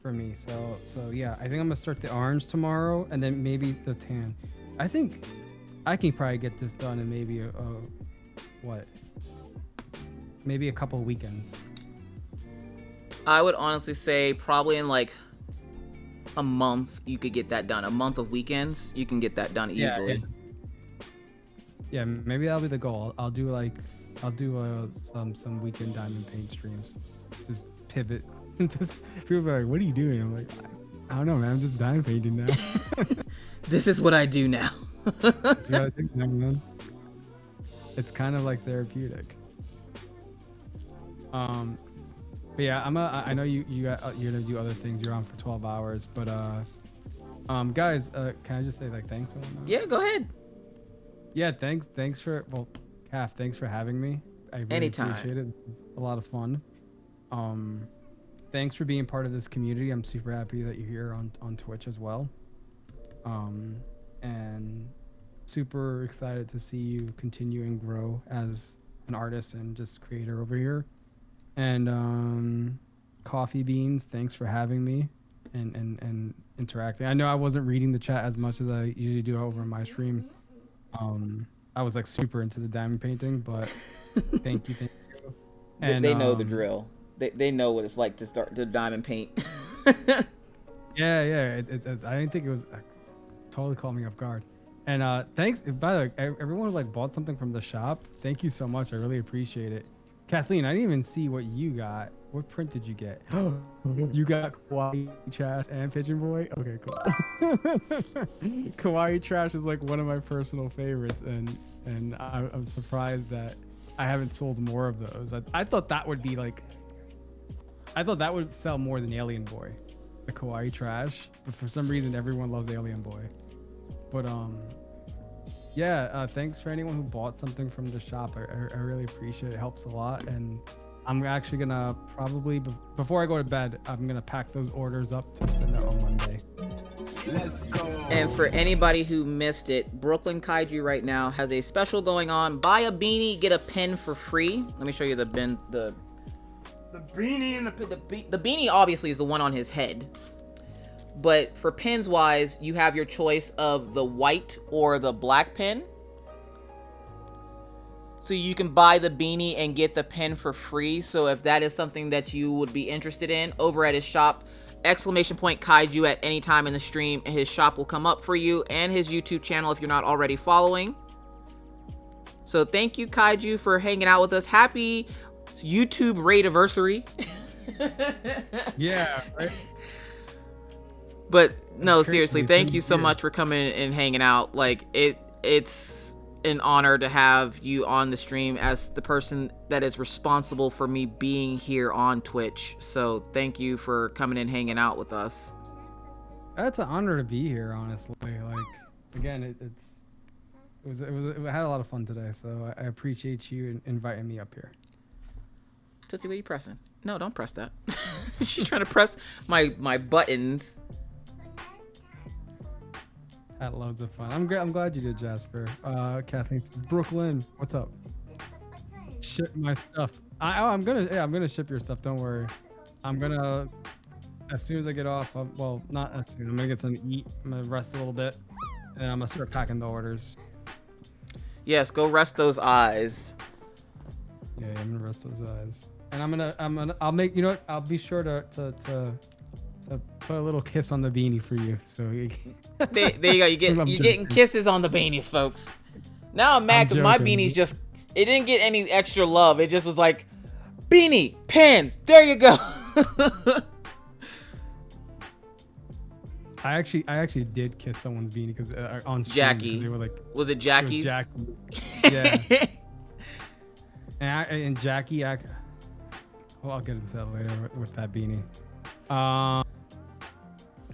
for me. So yeah, I think I'm gonna start the orange tomorrow, and then maybe the tan. I think I can probably get this done in maybe maybe a couple of weekends. I would honestly say probably in like a month you could get that done. A month of weekends, you can get that done easily. Yeah, maybe that'll be the goal. I'll do some weekend diamond paint streams. Just pivot. Just people are like, "What are you doing?" I'm like, "I don't know, man. I'm just diamond painting now." This is what I do now. See what I think now, man? It's kind of like therapeutic. But yeah, I know you're gonna do other things. You're on for 12 hours, but guys, can I just say like thanks? Yeah, go ahead. Yeah, thanks for Kath, thanks for having me. I really Anytime. appreciate it. It's a lot of fun. Thanks for being part of this community. I'm super happy that you're here on Twitch as well. And super excited to see you continue and grow as an artist and just creator over here. And Coffee Beans, thanks for having me and interacting. I know I wasn't reading the chat as much as I usually do over on my stream. I was like super into the diamond painting, but thank you. And they know the drill. They know what it's like to start to diamond paint. Yeah. I didn't think it was. Totally caught me off guard. And thanks. By the way, everyone who like bought something from the shop, thank you so much. I really appreciate it. Kathleen, I didn't even see what you got. What print did you get? You got Kawaii Trash and Pigeon Boy? Okay, cool. Kawaii Trash is like one of my personal favorites, and I'm surprised that I haven't sold more of those. I thought that would be like, I thought that would sell more than Alien Boy, the Kawaii Trash, but for some reason everyone loves Alien Boy. But Yeah, thanks for anyone who bought something from the shop. I really appreciate it. It helps a lot. And I'm actually gonna probably before I go to bed, I'm gonna pack those orders up to send out on Monday. Let's go. And for anybody who missed it, Brooklyn Kaiju right now has a special going on. Buy a beanie, get a pin for free. Let me show you the beanie and the beanie obviously is the one on his head. But for pins wise, you have your choice of the white or the black pin. So you can buy the beanie and get the pin for free. So if that is something that you would be interested in, over at his shop, !Kaiju at any time in the stream, his shop will come up for you, and his YouTube channel if you're not already following. So thank you, Kaiju, for hanging out with us. Happy YouTube Raidiversary. Yeah, right? But no, seriously, thank you so much for coming and hanging out. Like it's an honor to have you on the stream as the person that is responsible for me being here on Twitch. So thank you for coming and hanging out with us. It's an honor to be here, honestly. Like, again, it had a lot of fun today, so I appreciate you inviting me up here. Tootsie, what are you pressing? No, don't press that. She's trying to press my buttons. Had loads of fun. I'm glad you did, Jasper. Kathleen says, Brooklyn, what's up? Ship my stuff. I'm gonna ship your stuff. Don't worry. I'm gonna, as soon as I get off. Well, not as soon. I'm gonna get something to eat. I'm gonna rest a little bit, and I'm gonna start packing the orders. Yes, go rest those eyes. Yeah, I'm gonna rest those eyes, and I'll make, you know what? I'll be sure to put a little kiss on the beanie for you. So there you go. You're getting kisses on the beanies, folks. Now I'm mad because my beanies just, it didn't get any extra love. It just was like, beanie, pins, there you go. I actually did kiss someone's beanie because on stream, Jackie. they were like, was it Jackie's? It was Jackie. Yeah. and Jackie, well, I'll get into that later with that beanie.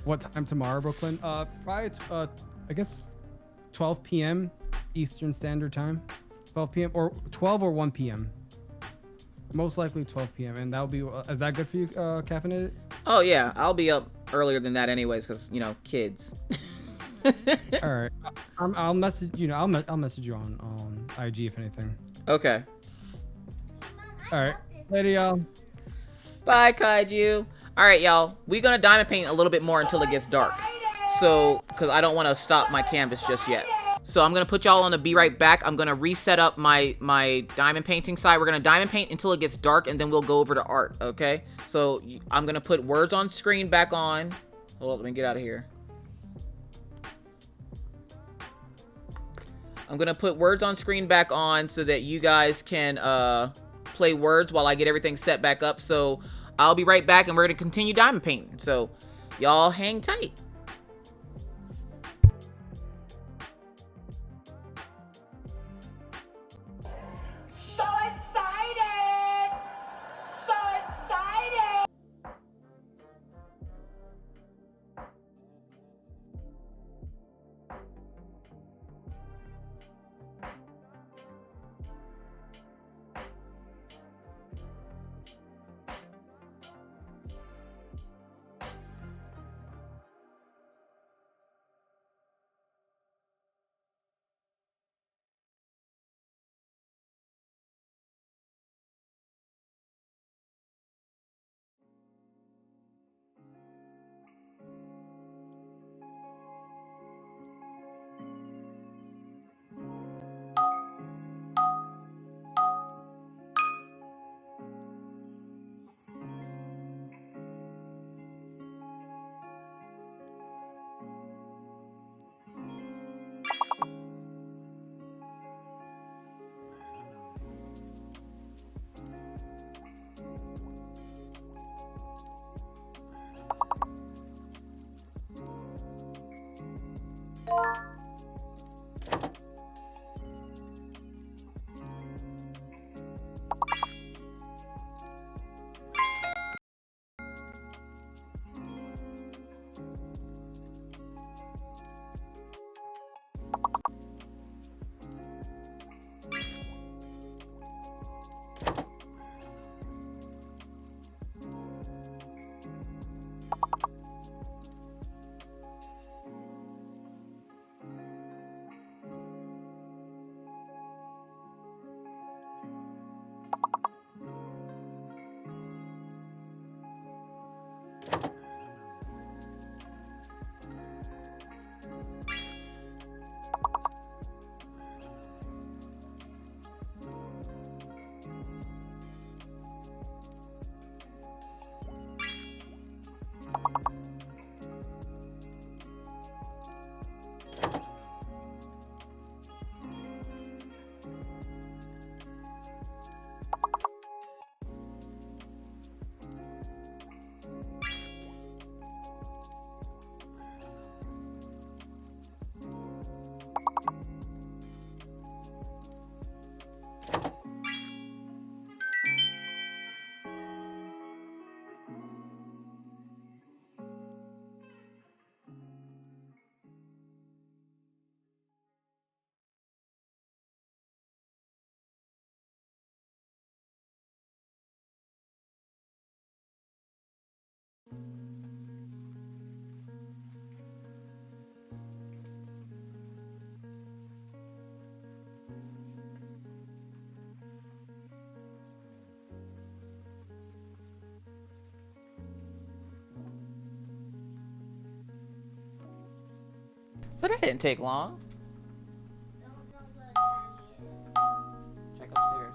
What time tomorrow, Brooklyn? Probably I guess 12 p.m. Eastern Standard Time. 12 p.m. or 12 or 1 p.m. Most likely 12 p.m. And that'll be, is that good for you, Caffeinated? Oh yeah, I'll be up earlier than that anyways, because kids. All right, I'll message I'll message you on IG if anything. Okay. All right, later, y'all. Bye, Kaiju. All right, y'all. We're gonna diamond paint a little bit more until it gets dark. So, because I don't want to stop my canvas just yet. So I'm gonna put y'all on a be right back. I'm gonna reset up my diamond painting side. We're gonna diamond paint until it gets dark, and then we'll go over to art. Okay. So I'm gonna put words on screen back on. Hold on, let me get out of here. I'm gonna put words on screen back on so that you guys can play words while I get everything set back up. So I'll be right back, and we're gonna continue diamond painting. So y'all hang tight. So excited! So excited! So that didn't take long. Check upstairs.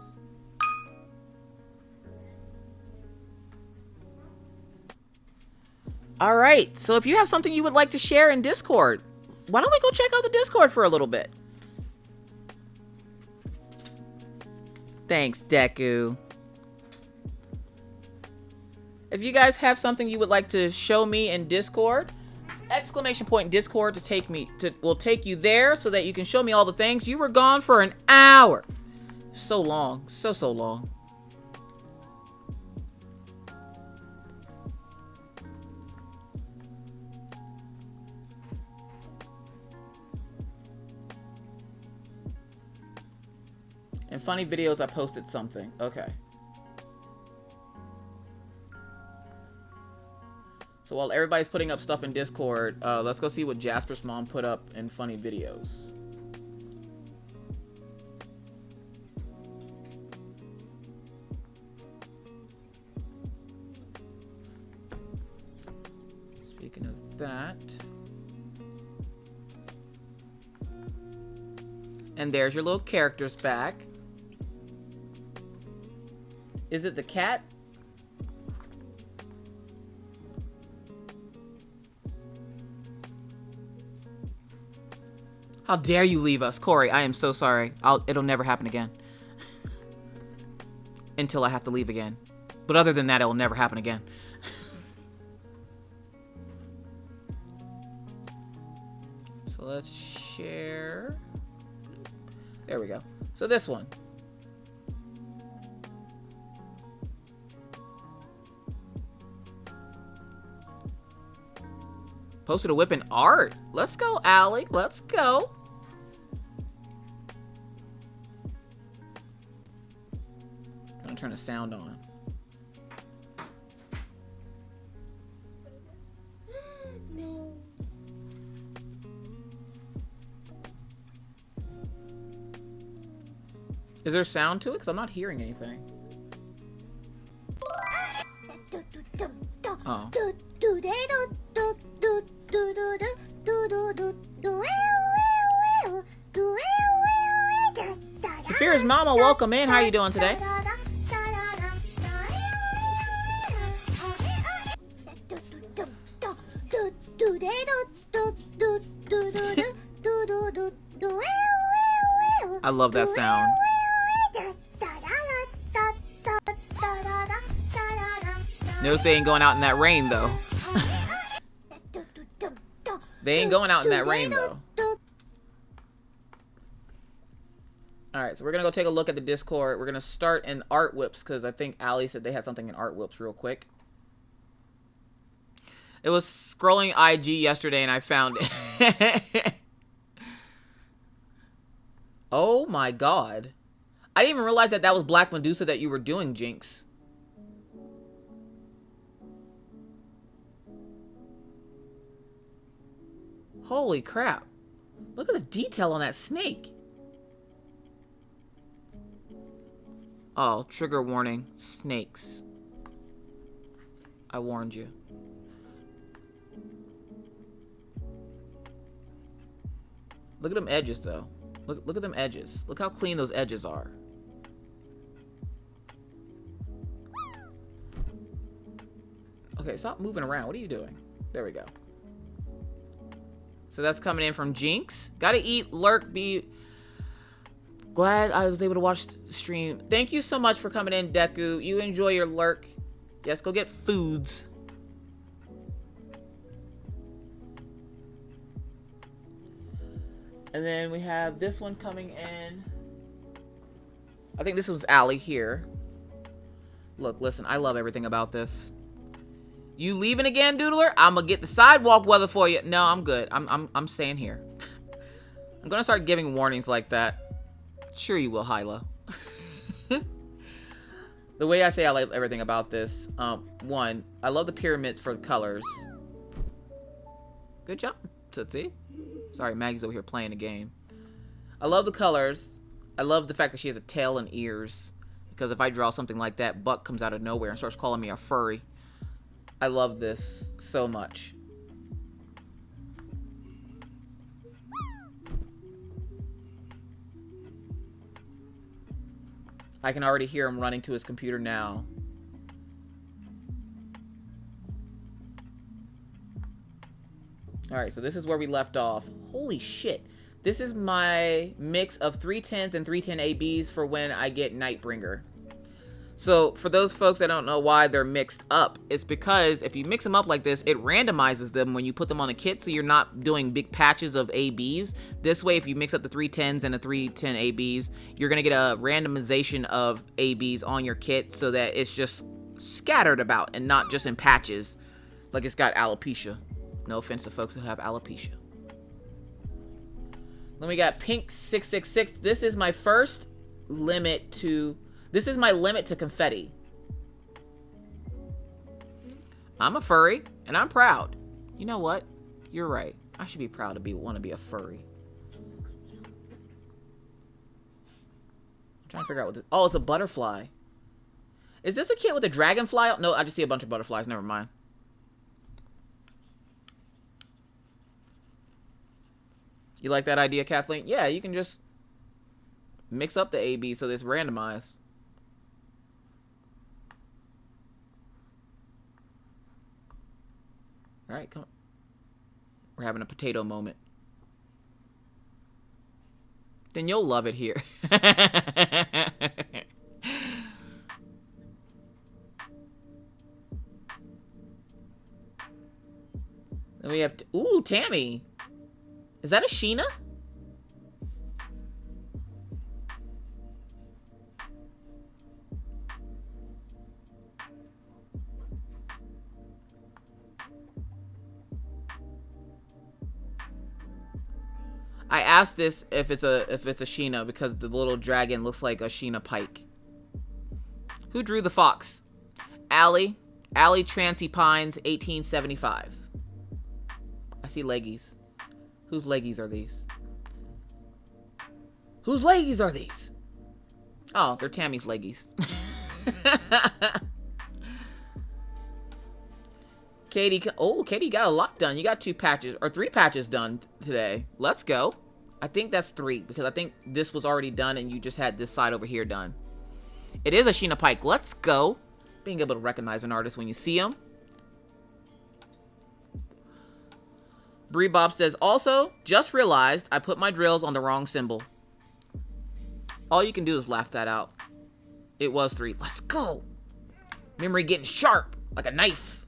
All right. So if you have something you would like to share in Discord, why don't we go check out the Discord for a little bit? Thanks, Deku. If you guys have something you would like to show me in Discord, !Discord will take you there so that you can show me all the things. You were gone for an hour. So long. So long. In funny videos, I posted something. Okay. So while everybody's putting up stuff in Discord, let's go see what Jasper's mom put up in funny videos. Speaking of that. And there's your little characters back. Is it the cat? How dare you leave us, Corey? I am so sorry. It'll never happen again. Until I have to leave again. But other than that, it'll never happen again. So let's share. There we go. So this one. Posted a whip in art. Let's go, Allie. Let's go. Trying to turn the sound on. No. Is there sound to it? Because I'm not hearing anything. Oh. Saphira's mama, welcome in. How are you doing today? I love that sound. Notice they ain't going out in that rain though. They ain't going out in that rain though. Alright, so we're gonna go take a look at the Discord. We're gonna start in Art Whips because I think Allie said they had something in Art Whips real quick. It was scrolling IG yesterday and I found it. Oh my god. I didn't even realize that was Black Medusa that you were doing, Jinx. Holy crap. Look at the detail on that snake. Oh, trigger warning. Snakes. I warned you. Look at them edges, though. Look at them edges. Look how clean those edges are. Okay, stop moving around. What are you doing? There we go. So that's coming in from Jinx. Gotta eat, lurk, be... Glad I was able to watch the stream. Thank you so much for coming in, Deku. You enjoy your lurk. Yes, go get foods. And then we have this one coming in. I think this was Allie here. Look, listen, I love everything about this. You leaving again, Doodler? I'm gonna get the sidewalk weather for you. No, I'm good. I'm staying here. I'm gonna start giving warnings like that. Sure you will, Hyla. The way I say I like everything about this. One, I love the pyramid for the colors. Good job, Tootsie. Sorry, Maggie's over here playing the game. I love the colors. I love the fact that she has a tail and ears. Because if I draw something like that, Buck comes out of nowhere and starts calling me a furry. I love this so much. I can already hear him running to his computer now. Alright, so this is where we left off. Holy shit. This is my mix of 310s and 310 ABs for when I get Nightbringer. So, for those folks that don't know why they're mixed up, it's because if you mix them up like this, it randomizes them when you put them on a kit, so you're not doing big patches of ABs. This way, if you mix up the 310s and the 310 ABs, you're going to get a randomization of ABs on your kit so that it's just scattered about and not just in patches, like it's got alopecia. No offense to folks who have alopecia. Then we got Pink 666. This is my first limit to... This is my limit to confetti. I'm a furry, and I'm proud. You know what? You're right. I should be proud to want to be a furry. I'm trying to figure out what this... Oh, it's a butterfly. Is this a kid with a dragonfly? No, I just see a bunch of butterflies. Never mind. You like that idea, Kathleen? Yeah, you can just mix up the AB so that it's randomized. All right, come on. We're having a potato moment. Then you'll love it here. Then we have... Ooh, Tammy. Is that a Sheena? I asked this if it's a Sheena because the little dragon looks like a Sheena Pike. Who drew the fox? Allie Trancy Pines, 1875. I see leggies. Whose leggies are these? Whose leggies are these? Oh, they're Tammy's leggies. Katie, oh, Katie got a lot done. You got 2 patches, or 3 patches done today. Let's go. I think that's 3, because I think this was already done and you just had this side over here done. It is a Sheena Pike. Let's go. Being able to recognize an artist when you see him. Bree Bob says, also, just realized I put my drills on the wrong symbol. All you can do is laugh that out. It was 3. Let's go. Memory getting sharp, like a knife.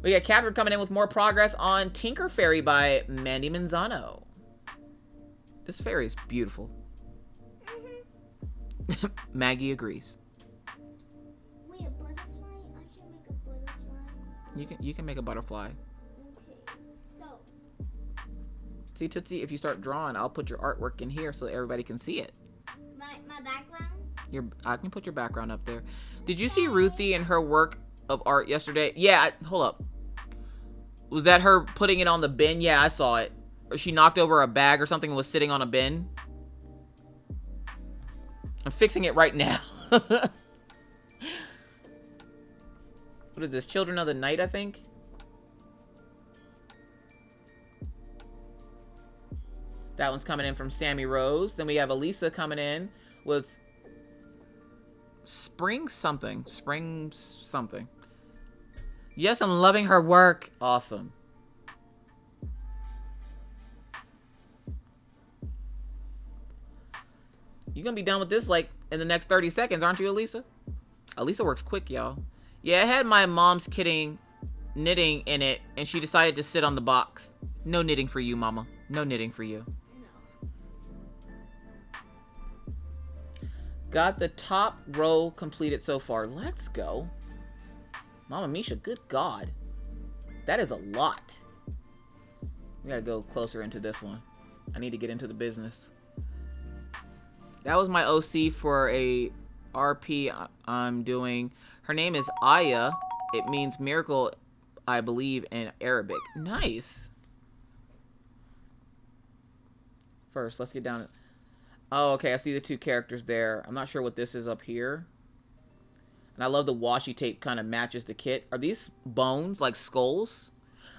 We got Catherine coming in with more progress on Tinker Fairy by Mandy Manzano. This fairy is beautiful. Maggie agrees. Wait, a butterfly? I should make a butterfly. You can make a butterfly. Okay, so. See, Tootsie, if you start drawing, I'll put your artwork in here so everybody can see it. My background? I can put your background up there. Did you see Ruthie and her work of art yesterday? Yeah, hold up. Was that her putting it on the bin? Yeah, I saw it. Or she knocked over a bag or something and was sitting on a bin. I'm fixing it right now. What is this? Children of the Night, I think? That one's coming in from Sammy Rose. Then we have Elisa coming in with Spring something. Spring something. Yes, I'm loving her work. Awesome. You're gonna be done with this like in the next 30 seconds, aren't you, Elisa? Elisa works quick, y'all. Yeah, I had my mom's knitting in it, and she decided to sit on the box. No knitting for you, mama. No knitting for you. Got the top row completed so far. Let's go. Mama Misha, good God. That is a lot. We gotta go closer into this one. I need to get into the business. That was my OC for a RP I'm doing. Her name is Aya. It means miracle, I believe, in Arabic. Nice. First, let's get down. Oh, okay, I see the 2 characters there. I'm not sure what this is up here. And I love the washi tape kind of matches the kit. Are these bones, like skulls?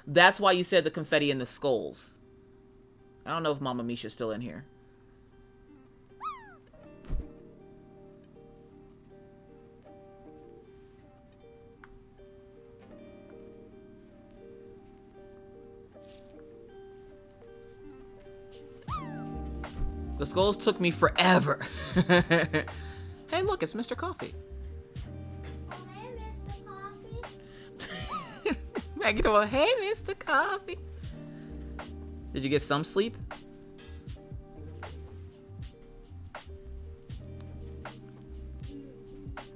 That's why you said the confetti in the skulls. I don't know if Mama Misha's still in here. The skulls took me forever. Hey, look, it's Mr. Coffee. Oh, hey, Mr. Coffee. Maggie told, hey, Mr. Coffee. Did you get some sleep?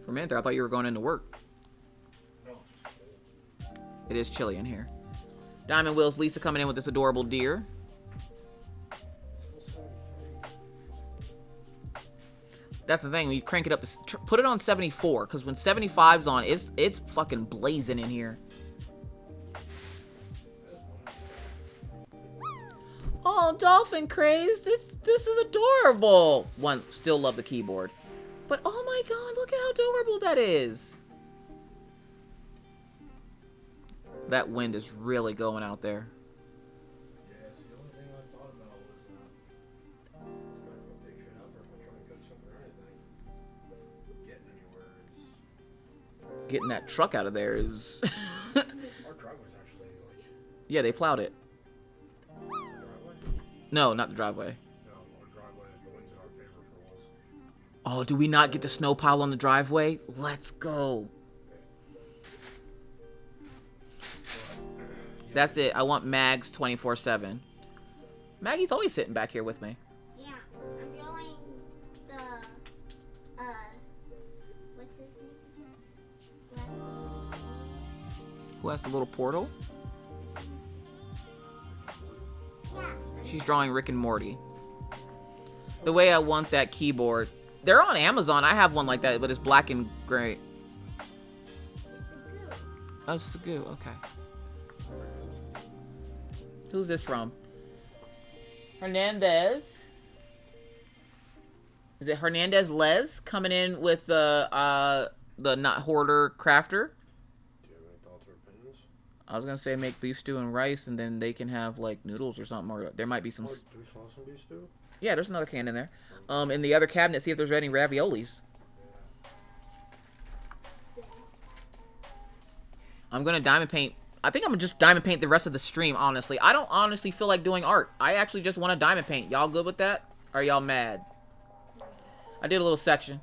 For a minute there, I thought you were going into work. It is chilly in here. Diamond Will's Lisa coming in with this adorable deer. That's the thing, when you crank it up to put it on 74, because when 75's on, it's fucking blazing in here. Oh, Dolphin Craze, this is adorable. One, still love the keyboard. But oh my god, look at how adorable that is. That wind is really going out there. Yeah, it's the only thing I thought about was if I pick shit up or if I try and cook something or anything. Getting anywhere is... Getting that truck out of there is... Our driveway's actually like... Yeah, they plowed it. The driveway? No, not the driveway. No, our driveway goes in our favor for once. Oh, do we not get the snow pile on the driveway? Let's go. That's it. I want Mags 24/7. Maggie's always sitting back here with me. Yeah, I'm drawing the, what's his name? Last name. Who has the little portal? Yeah. She's drawing Rick and Morty. The way I want that keyboard. They're on Amazon. I have one like that, but it's black and gray. It's the goo. Oh, it's the goo. Okay. Who's this from? Hernandez. Is it Hernandez Les coming in with the not hoarder crafter? Do you have any thoughts or opinions? I was gonna say make beef stew and rice, and then they can have like noodles or something. Or there might be some. Do we still have some beef stew? Yeah, there's another can in there. In the other cabinet, see if there's any raviolis. I'm gonna diamond paint. I think I'm gonna just diamond paint the rest of the stream, honestly. I don't honestly feel like doing art. I actually just want to diamond paint. Y'all good with that? Or are y'all mad? I did a little section.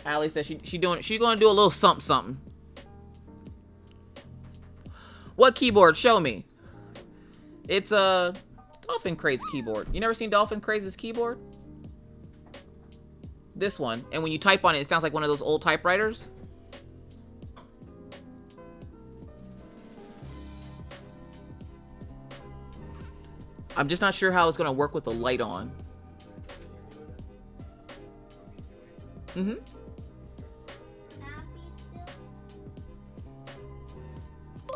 Allie says she's gonna do a little something something. What keyboard? Show me. It's a Dolphin Craze keyboard. You never seen Dolphin Craze's keyboard? This one. And when you type on it, it sounds like one of those old typewriters. I'm just not sure how it's gonna work with the light on. Mm-hmm.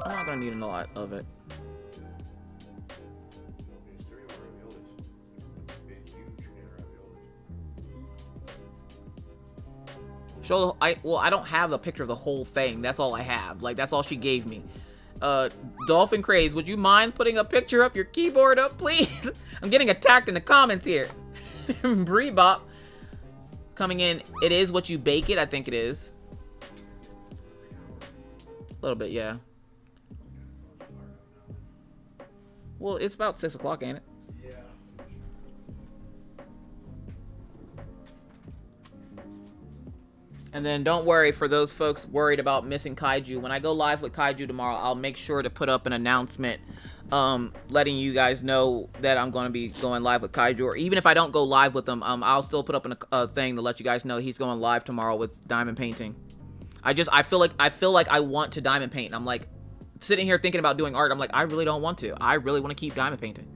I'm not gonna need a lot of it. Show well, I don't have a picture of the whole thing. That's all I have. Like, that's all she gave me. Dolphin Craze, would you mind putting a picture of your keyboard up, please? I'm getting attacked in the comments here. Breebop coming in. It is what you bake it. I think it is. A little bit, yeah. Well, it's about 6 o'clock, ain't it? Yeah. And then don't worry for those folks worried about missing Kaiju. When I go live with Kaiju tomorrow, I'll make sure to put up an announcement letting you guys know that I'm going to be going live with Kaiju. Or even if I don't go live with him, I'll still put up a thing to let you guys know he's going live tomorrow with diamond painting. I feel like I want to diamond paint. And I'm like sitting here thinking about doing art. I'm like, I really don't want to. I really want to keep diamond painting.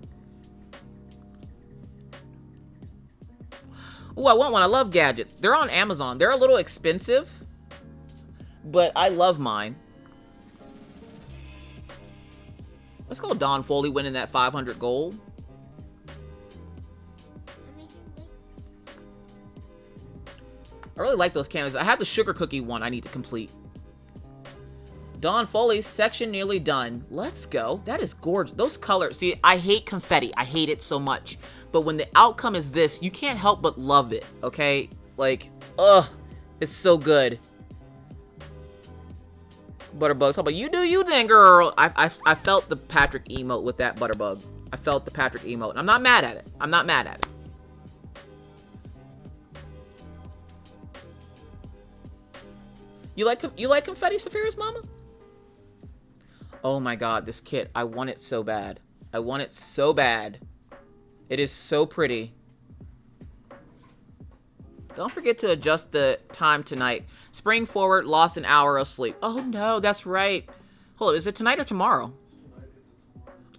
Ooh, I want one. I love gadgets. They're on Amazon. They're a little expensive, but I love mine. Let's go Don Foley winning that 500 gold. I really like those canvases. I have the sugar cookie one I need to complete. Don Foley's section nearly done. Let's go. That is gorgeous. Those colors. See, I hate confetti. I hate it so much. But when the outcome is this, you can't help but love it, okay? Like, ugh, it's so good. Butterbug, talk about you do you then, girl. I felt the Patrick emote with that Butterbug. I felt the Patrick emote. And I'm not mad at it. I'm not mad at it. You like confetti, Saphira's mama? Oh my god, this kit. I want it so bad. I want it so bad. It is so pretty. Don't forget to adjust the time tonight. Spring forward, lost an hour of sleep. Oh no, that's right. Hold up, is it tonight or tomorrow?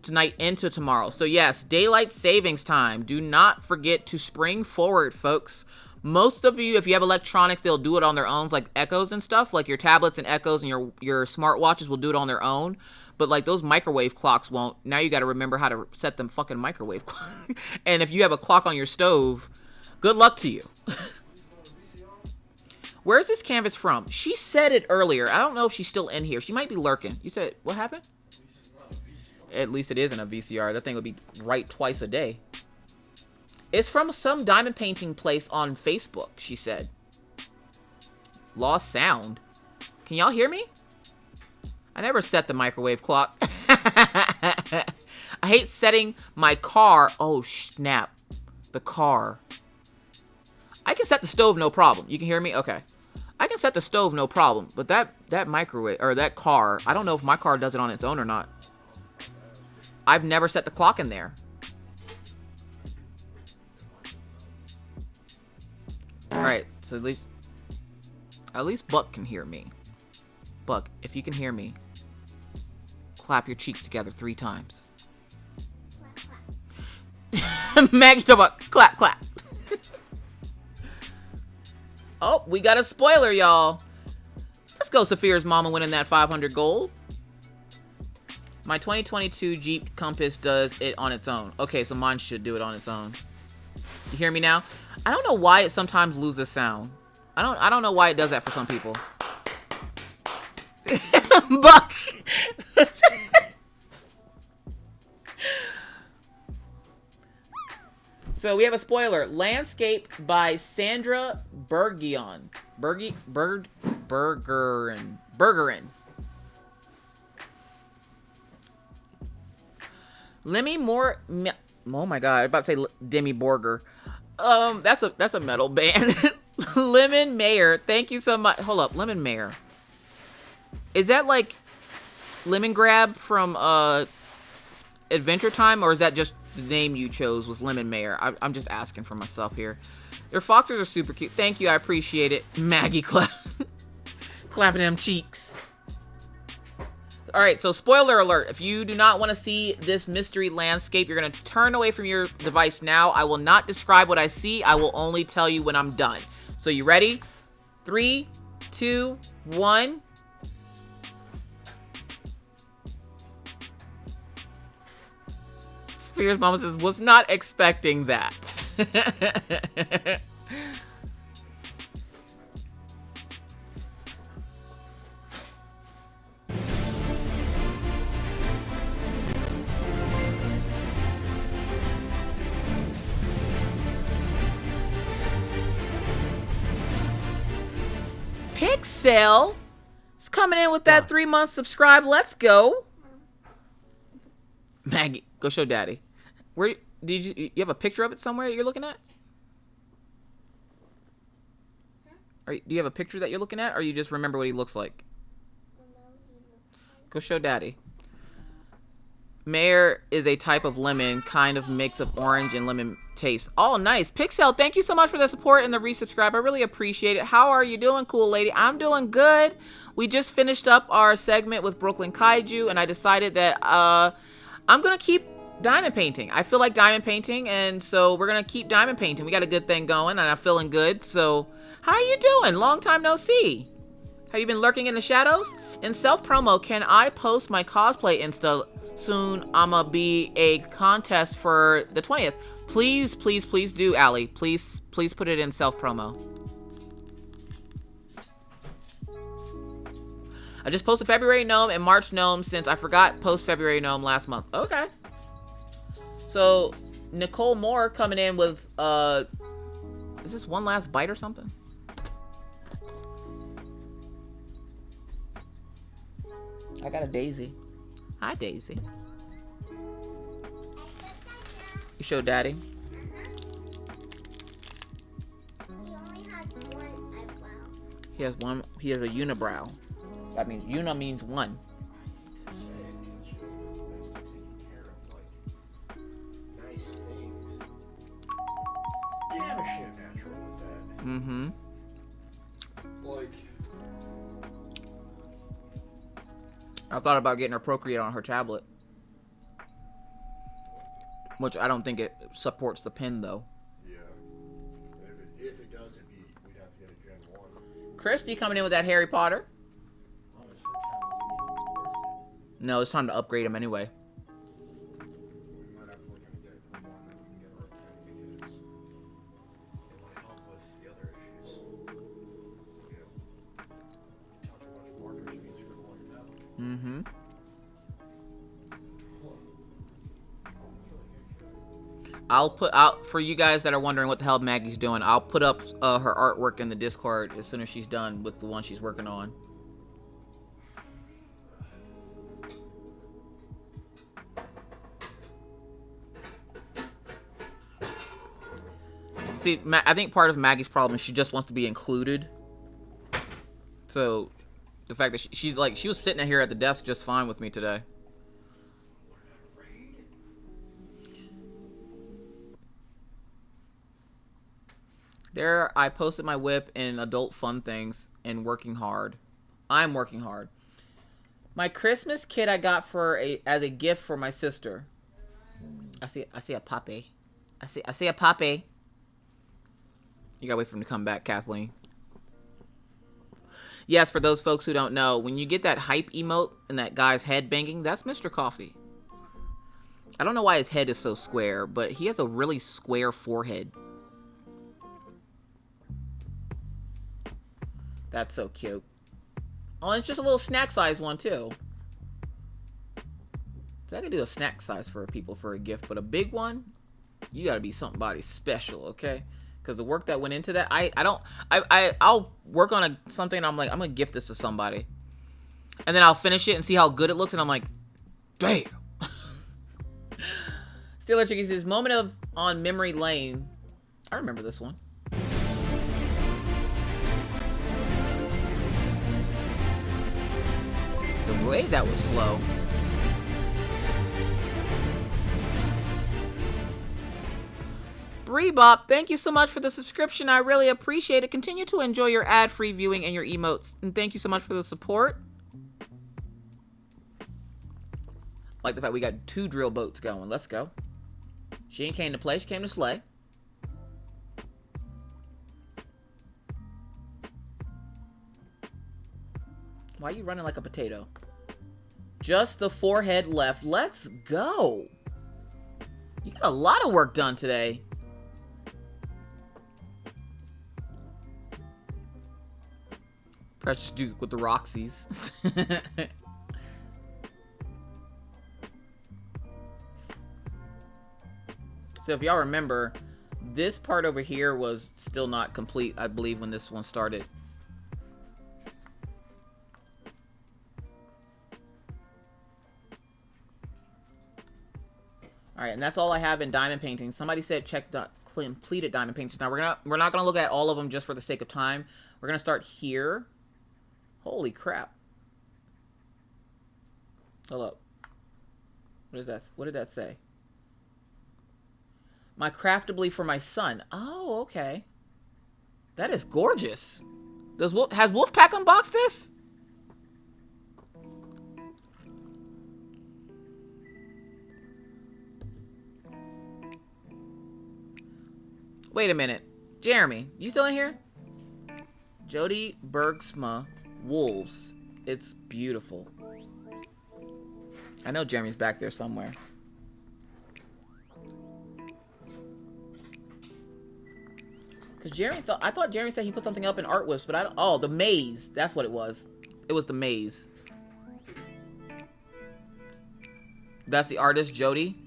Tonight into tomorrow. So yes, daylight savings time. Do not forget to spring forward, folks. Most of you, if you have electronics, they'll do it on their own, like Echoes and stuff. Like your tablets and Echoes and your smartwatches will do it on their own. But like those microwave clocks won't. Now you got to remember how to set them fucking microwave clock. And if you have a clock on your stove, good luck to you. Where's this canvas from? She said it earlier. I don't know if she's still in here. She might be lurking. You said, what happened? At least it isn't a VCR. That thing would be right twice a day. It's from some diamond painting place on Facebook, she said. Lost sound. Can y'all hear me? I never set the microwave clock. I hate setting my car. Oh, snap. The car. I can set the stove, no problem. You can hear me? Okay. I can set the stove, no problem. But that microwave, or that car, I don't know if my car does it on its own or not. I've never set the clock in there. Alright, so at least Buck can hear me. Buck, if you can hear me, clap your cheeks together 3 times. Maggie, talk about clap, clap. Oh, we got a spoiler, y'all. Let's go, Saphira's mama winning that 500 gold. My 2022 Jeep Compass does it on its own. Okay, so mine should do it on its own. You hear me now? I don't know why it sometimes loses sound. I don't know why it does that for some people. Buck. So we have a spoiler. Landscape by Sandra Bergion. Bergerin. Lemmy Moore. Oh my god, I'm about to say Demi Borger. That's a metal band. Lemon Mayer, thank you so much. Hold up, Lemon Mayer. Is that like Lemon Grab from Adventure Time, or is that just the name you chose was Lemon Mayer? I'm just asking for myself here. Their foxers are super cute. Thank you, I appreciate it. Maggie clapping them cheeks. All right, so spoiler alert. If you do not want to see this mystery landscape, you're going to turn away from your device now. I will not describe what I see. I will only tell you when I'm done. So you ready? 3, 2, 1. Sphere's mama says, was not expecting that. Pixel is coming in with that 3-month subscribe. Let's go. Maggie, go show daddy. Where did you have a picture of it somewhere that you're looking at? Do you have a picture that you're looking at, or you just remember what he looks like? Go show daddy. Mayor is a type of lemon, kind of mix of orange and lemon taste. Oh, nice. Pixel, thank you so much for the support and the resubscribe. I really appreciate it. How are you doing, cool lady? I'm doing good. We just finished up our segment with Brooklyn Kaiju, and I decided that I'm going to keep diamond painting. I feel like diamond painting, and so we're going to keep diamond painting. We got a good thing going, and I'm feeling good. So, how are you doing? Long time no see. Have you been lurking in the shadows? In self-promo, can I post my cosplay Insta soon? I'ma be a contest for the 20th. Please, please, please do, Allie. Please, please put it in self-promo. I just posted February Gnome and March Gnome since I forgot post February Gnome last month. Okay. So, Nicole Moore coming in with, is this One Last Bite or something? I got a Daisy. Hi, Daisy. I You show Daddy. He only has one eyebrow. He has one. He has a unibrow. That means uni means one. Nice things. Damn a shit natural with that. Mm-hmm. Like, I thought about getting her Procreate on her tablet. Which I don't think it supports the pen, though. yeah. If it does, we'd have to get a Gen 1. Christy coming in with that Harry Potter. Oh, it's her tablet. No, it's time to upgrade him anyway. We might have to look into getting her one, then we can get her a pen because it might help with the other issues. You know, touch a bunch of markers, you can scribble on your tablet. Mm-hmm. I'll put out for you guys that are wondering what the hell Maggie's doing. I'll put up her artwork in the Discord as soon as she's done with the one she's working on. See, I think part of Maggie's problem is she just wants to be included. So, the fact that she was sitting here at the desk just fine with me today. There, I posted my whip in adult fun things and working hard. I'm working hard. My Christmas kit I got as a gift for my sister. I see a puppy. I see a puppy. You gotta wait for him to come back, Kathleen. Yes, for those folks who don't know, when you get that hype emote and that guy's head banging, that's Mr. Coffee. I don't know why his head is so square, but he has a really square forehead. That's so cute. Oh, and it's just a little snack size one, too. So I can do a snack size for people for a gift, but a big one, you gotta be somebody special, okay? Because the work that went into that, I'll work on something and I'm like, I'm gonna gift this to somebody. And then I'll finish it and see how good it looks, and I'm like, damn. Still Chicky says, moment on memory lane. I remember this one. The way that was slow. Breebop, thank you so much for the subscription. I really appreciate it. Continue to enjoy your ad-free viewing and your emotes. And thank you so much for the support. Like the fact we got 2 drill boats going. Let's go. She ain't came to play. She came to slay. Why are you running like a potato? Just the forehead left. Let's go. You got a lot of work done today. Precious Duke with the Roxy's. So if y'all remember, this part over here was still not complete, I believe, when this one started. Alright, and that's all I have in diamond painting. Somebody said check the completed diamond paintings. Now we're not gonna look at all of them just for the sake of time. We're gonna start here. Holy crap. Hold up. What is that? What did that say? My craftably for my son. Oh, okay. That is gorgeous. Has Wolfpack unboxed this? Wait a minute. Jeremy, you still in here? Jody Bergsma Wolves. It's beautiful. I know Jeremy's back there somewhere. Because I thought Jeremy said he put something up in Art Whips, but I don't. Oh, the maze. That's what it was. It was the maze. That's the artist, Jody.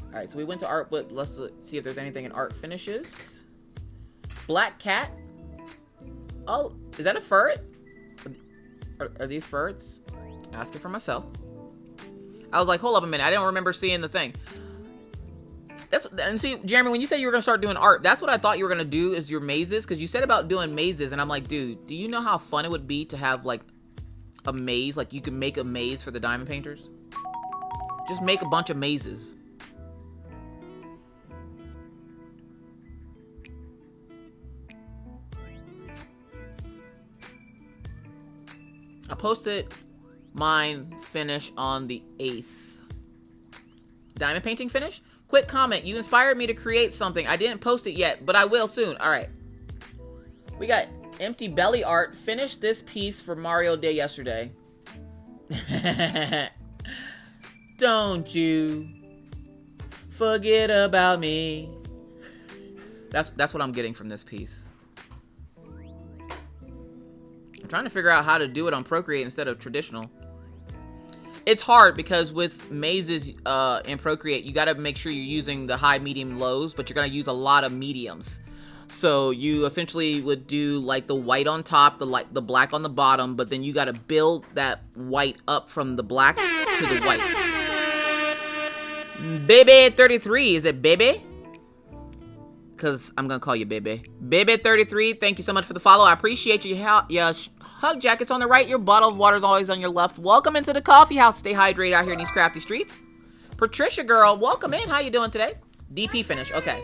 Alright, so we went to Art Whip. Let's see if there's anything in Art Finishes. Black Cat. Oh, is that a ferret? Are these ferrets? Asking for myself. I was like, hold up a minute. I didn't remember seeing the thing. And see, Jeremy, when you say you were gonna start doing art, that's what I thought you were gonna do is your mazes, because you said about doing mazes, and I'm like, dude, do you know how fun it would be to have like a maze? Like you could make a maze for the diamond painters. Just make a bunch of mazes. I posted mine finish on the 8th. Diamond painting finish? Quick comment. You inspired me to create something. I didn't post it yet, but I will soon. All right. We got empty belly art. Finished this piece for Mario Day yesterday. Don't you forget about me. That's what I'm getting from this piece. I'm trying to figure out how to do it on Procreate instead of traditional. It's hard because with mazes in Procreate, you got to make sure you're using the high, medium, lows, but you're going to use a lot of mediums. So you essentially would do like the white on top, the black on the bottom, but then you got to build that white up from the black to the white. Baby 33, is it baby? Because I'm going to call you baby. Baby 33, thank you so much for the follow. I appreciate you. Hug jackets on the right. Your bottle of water is always on your left. Welcome into the coffee house. Stay hydrated out here in these crafty streets. Patricia girl, welcome in. How you doing today? DP finish. Okay.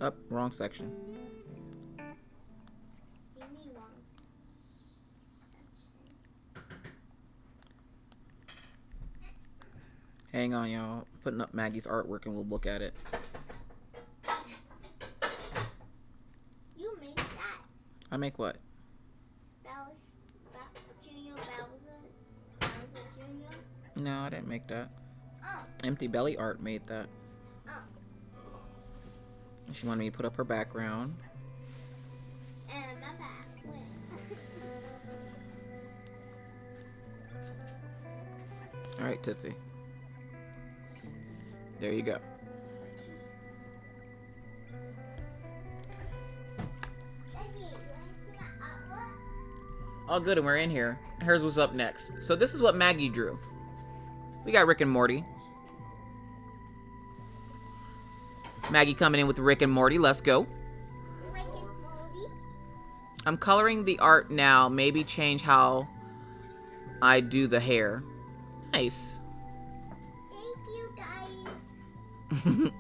Up, wrong section. Hang on, y'all. Putting up Maggie's artwork and we'll look at it. You make that. I make what? Junior Bowser Junior? No, I didn't make that. Oh. Empty Belly Art made that. Oh. She wanted me to put up her background. And my back. Alright, Tootsie. There you go. All good, and we're in here. Hers was up next. So this is what Maggie drew. We got Rick and Morty. Maggie coming in with Rick and Morty. Let's go. Rick and Morty. I'm coloring the art now. Maybe change how I do the hair. Nice. Thank you, guys.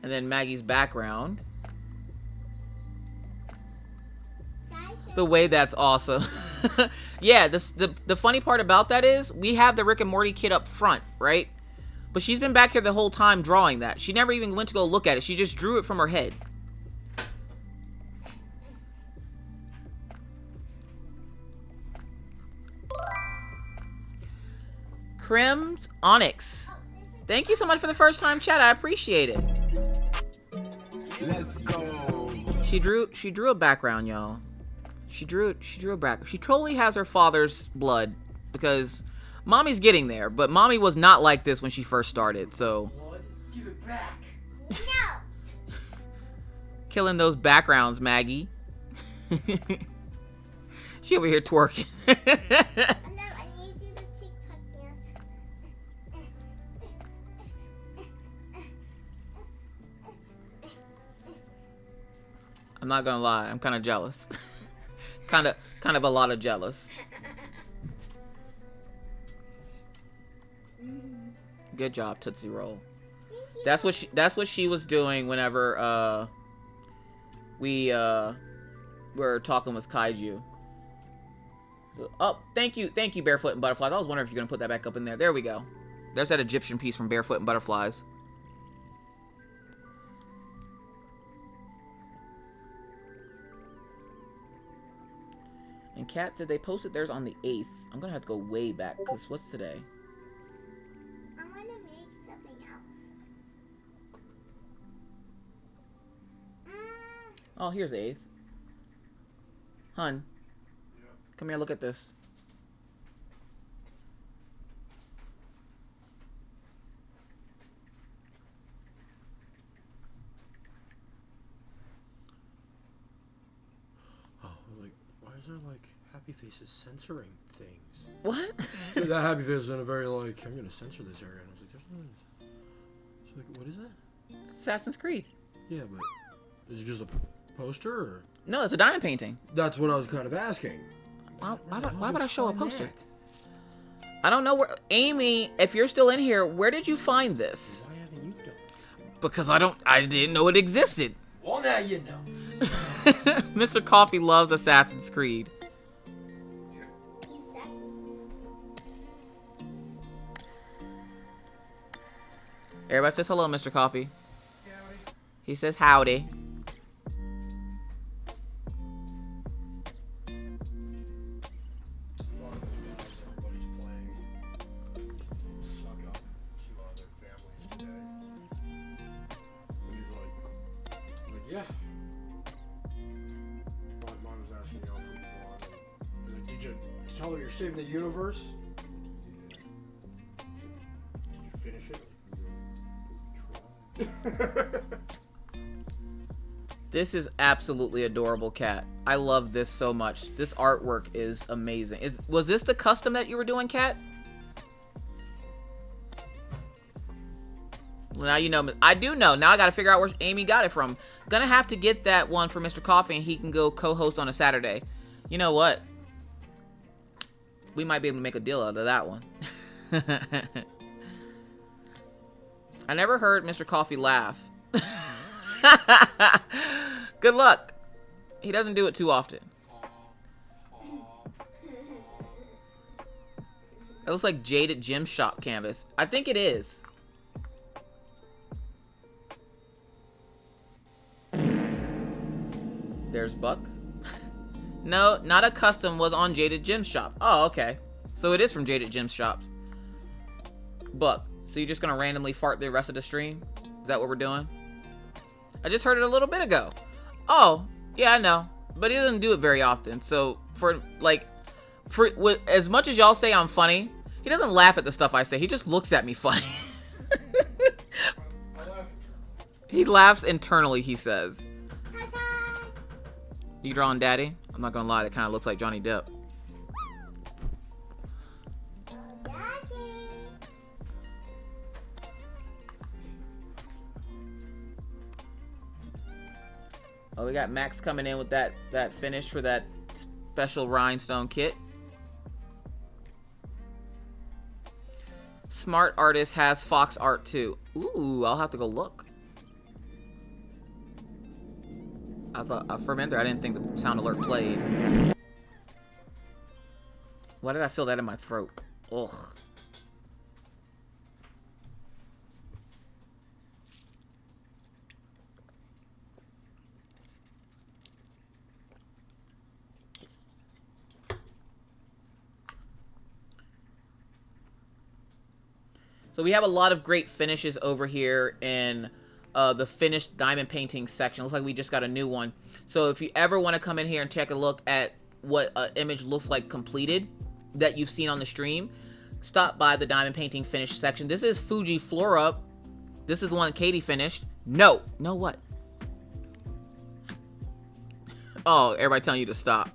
And then Maggie's background. The way that's awesome. Yeah, the funny part about that is we have the Rick and Morty kit up front, right? But she's been back here the whole time drawing that. She never even went to go look at it. She just drew it from her head. Crimmed Onyx. Thank you so much for the first time chat. I appreciate it. Let's go. She drew a background, y'all. She drew a background. She totally has her father's blood because Mommy's getting there, but Mommy was not like this when she first started, so. Give it back. No. Killing those backgrounds, Maggie. She over here twerking. I need you to TikTok dance. I'm not gonna lie, I'm kind of jealous. kind of a lot of jealous. Good job, Tootsie Roll. That's what she was doing whenever we were talking with Kaiju. Oh, thank you, Barefoot and Butterflies. I was wondering if you're gonna put that back up in there. There we go. There's that Egyptian piece from Barefoot and Butterflies. And Kat said they posted theirs on the 8th. I'm gonna have to go way back because what's today? I want to make something else. Oh, here's the 8th. Hun. Come here, look at this. Oh, like, why is there, like, Happy Faces censoring things? What? That Happy Face is in a very, like, I'm gonna censor this area. And I was like, there's no... So, like, what is that? Assassin's Creed. Yeah, but is it just a poster, or? No, it's a diamond painting. That's what I was kind of asking. Why would I show a poster? I don't know where... Amy, if you're still in here, where did you find this? Why haven't you done it? Because I didn't know it existed. Well, now you know. Mr. Coffee loves Assassin's Creed. Everybody says hello, Mr. Coffee. Howdy. He says howdy. Everybody's playing suck up to their families today. And he's like, yeah. My mom was asking me if we won. He's like, did you tell her you're saving the universe? Yeah. Did you finish it? This is absolutely adorable, Cat. I love this so much. This artwork is amazing. Was this the custom that you were doing, Cat? Well, now you know. I do know. Now I gotta figure out where Amy got it from. Gonna have to get that one for Mr. Coffee and he can go co-host on a Saturday. You know what? We might be able to make a deal out of that one. I never heard Mr. Coffee laugh. Good luck. He doesn't do it too often. It looks like Jaded Gym Shop canvas. I think it is. There's Buck. No, not a custom was on Jaded Gym Shop. Oh, okay. So it is from Jaded Gym Shop. Buck. So you're just gonna randomly fart the rest of the stream? Is that what we're doing? I just heard it a little bit ago. Oh, yeah, I know. But he doesn't do it very often. So as much as y'all say I'm funny, he doesn't laugh at the stuff I say. He just looks at me funny. He laughs internally, he says. You drawing Daddy? I'm not gonna lie, that kind of looks like Johnny Depp. Oh, we got Max coming in with that finish for that special rhinestone kit. Smart Artist has Fox art too. Ooh, I'll have to go look. For a minute there, I didn't think the sound alert played. Why did I feel that in my throat? Ugh. So we have a lot of great finishes over here in the finished diamond painting section. Looks like we just got a new one. So if you ever want to come in here and take a look at what an image looks like completed that you've seen on the stream, stop by the diamond painting finish section. This is Fuji Flora. This is the one Katie finished. No what? Oh, everybody telling you to stop.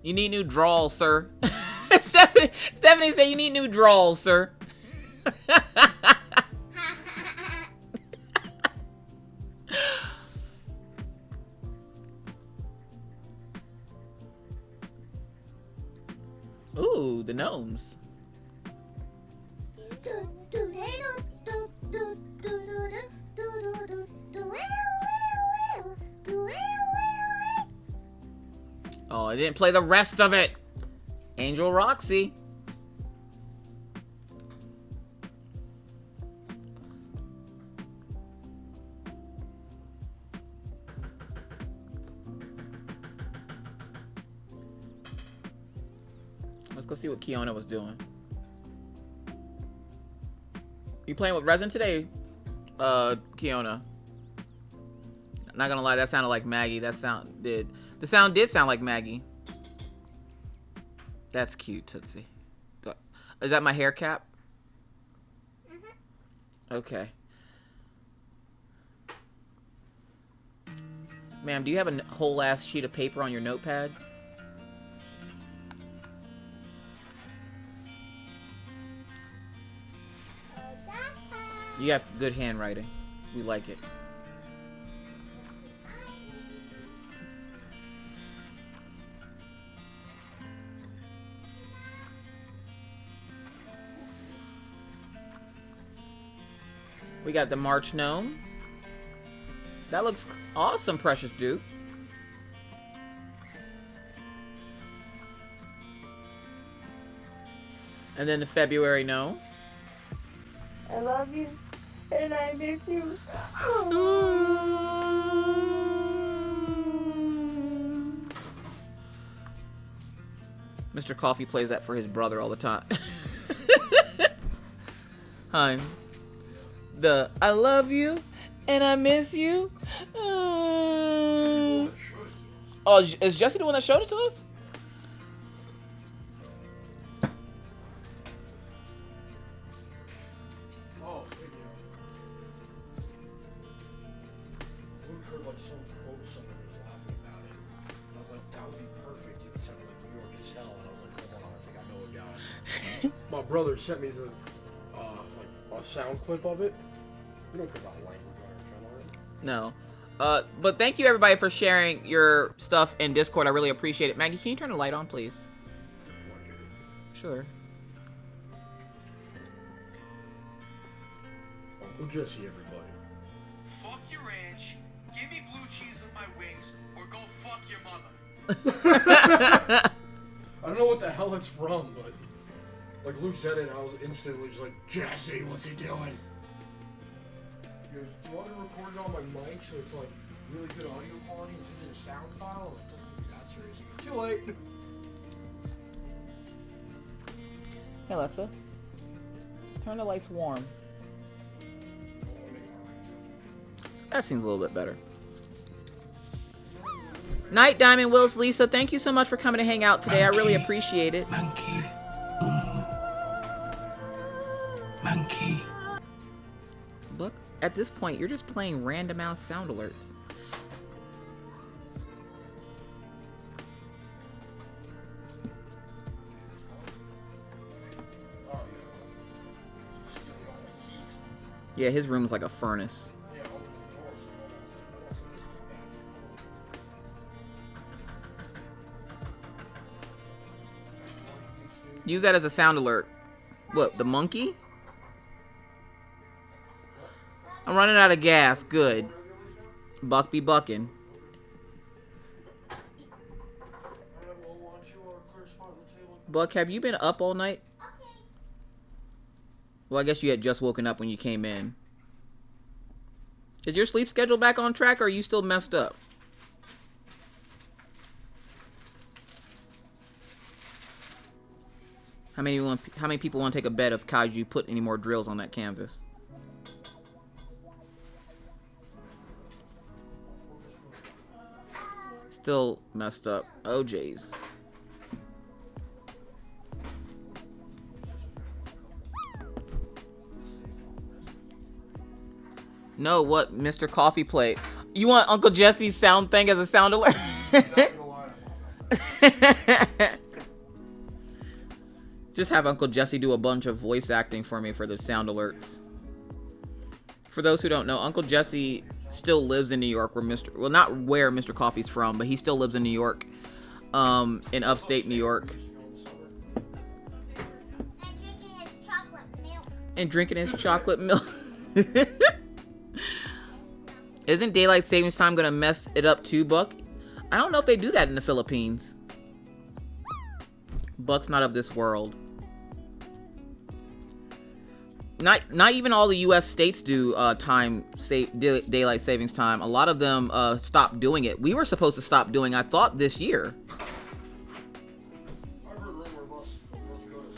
You need new drawers, sir. Stephanie said you need new drawers, sir. Ooh, the gnomes. Oh, I didn't play the rest of it. Angel Roxy. Let's go see what Kiona was doing. You playing with resin today, Kiona? Not gonna lie, that sounded like Maggie. The sound did sound like Maggie. That's cute, Tootsie. Is that my hair cap? Okay. Ma'am, do you have a whole ass sheet of paper on your notepad? You have good handwriting. We like it. We got the March Gnome. That looks awesome, Precious Duke. And then the February Gnome. I love you, and I miss you. Mr. Coffee plays that for his brother all the time. Hun. The I love you and I miss you. Oh, is Jesse the one that showed it to us? Oh, Luke heard like some quote someone was laughing about it. And I was like, that would be perfect if it sounded like New York is hell. And I was like, hold on, I think I know a guy. My brother sent me the like a sound clip of it. We don't care about language on our channel, right? No. But thank you everybody for sharing your stuff in Discord. I really appreciate it. Maggie, can you turn the light on, please? Sure. Uncle Jesse, everybody. Fuck your ranch, give me blue cheese with my wings, or go fuck your mother. I don't know what the hell it's from, but like Luke said it, and I was instantly just like, Jesse, what's he doing? He goes, do you want to record it on my mic so it's like really good audio quality? It's in a sound file. It doesn't be that serious. Too late. Hey Alexa, turn the lights warm. That seems a little bit better. Night Diamond Wills Lisa, thank you so much for coming to hang out today. I really appreciate it. Monkey. Look, at this point, you're just playing random ass sound alerts. Yeah, his room is like a furnace. Use that as a sound alert. What, the monkey? I'm running out of gas. Good. Buck be bucking. Buck, have you been up all night? Well, I guess you had just woken up when you came in. Is your sleep schedule back on track, or are you still messed up? How many people want to take a bet if Kaiju put any more drills on that canvas? Still messed up. OJ's. No, what Mr. Coffee Plate? You want Uncle Jesse's sound thing as a sound alert? Just have Uncle Jesse do a bunch of voice acting for me for the sound alerts. For those who don't know, Uncle Jesse still lives in New York, where not where Mr. Coffee's from, but he still lives in New York, in upstate New York. And drinking his chocolate milk. Isn't daylight savings time gonna mess it up too, Buck? I don't know if they do that in the Philippines. Buck's not of this world. Not even all the U.S. states do daylight savings time. A lot of them stopped doing it. We were supposed to stop doing, I thought, this year. I've heard rumor of us North Dakota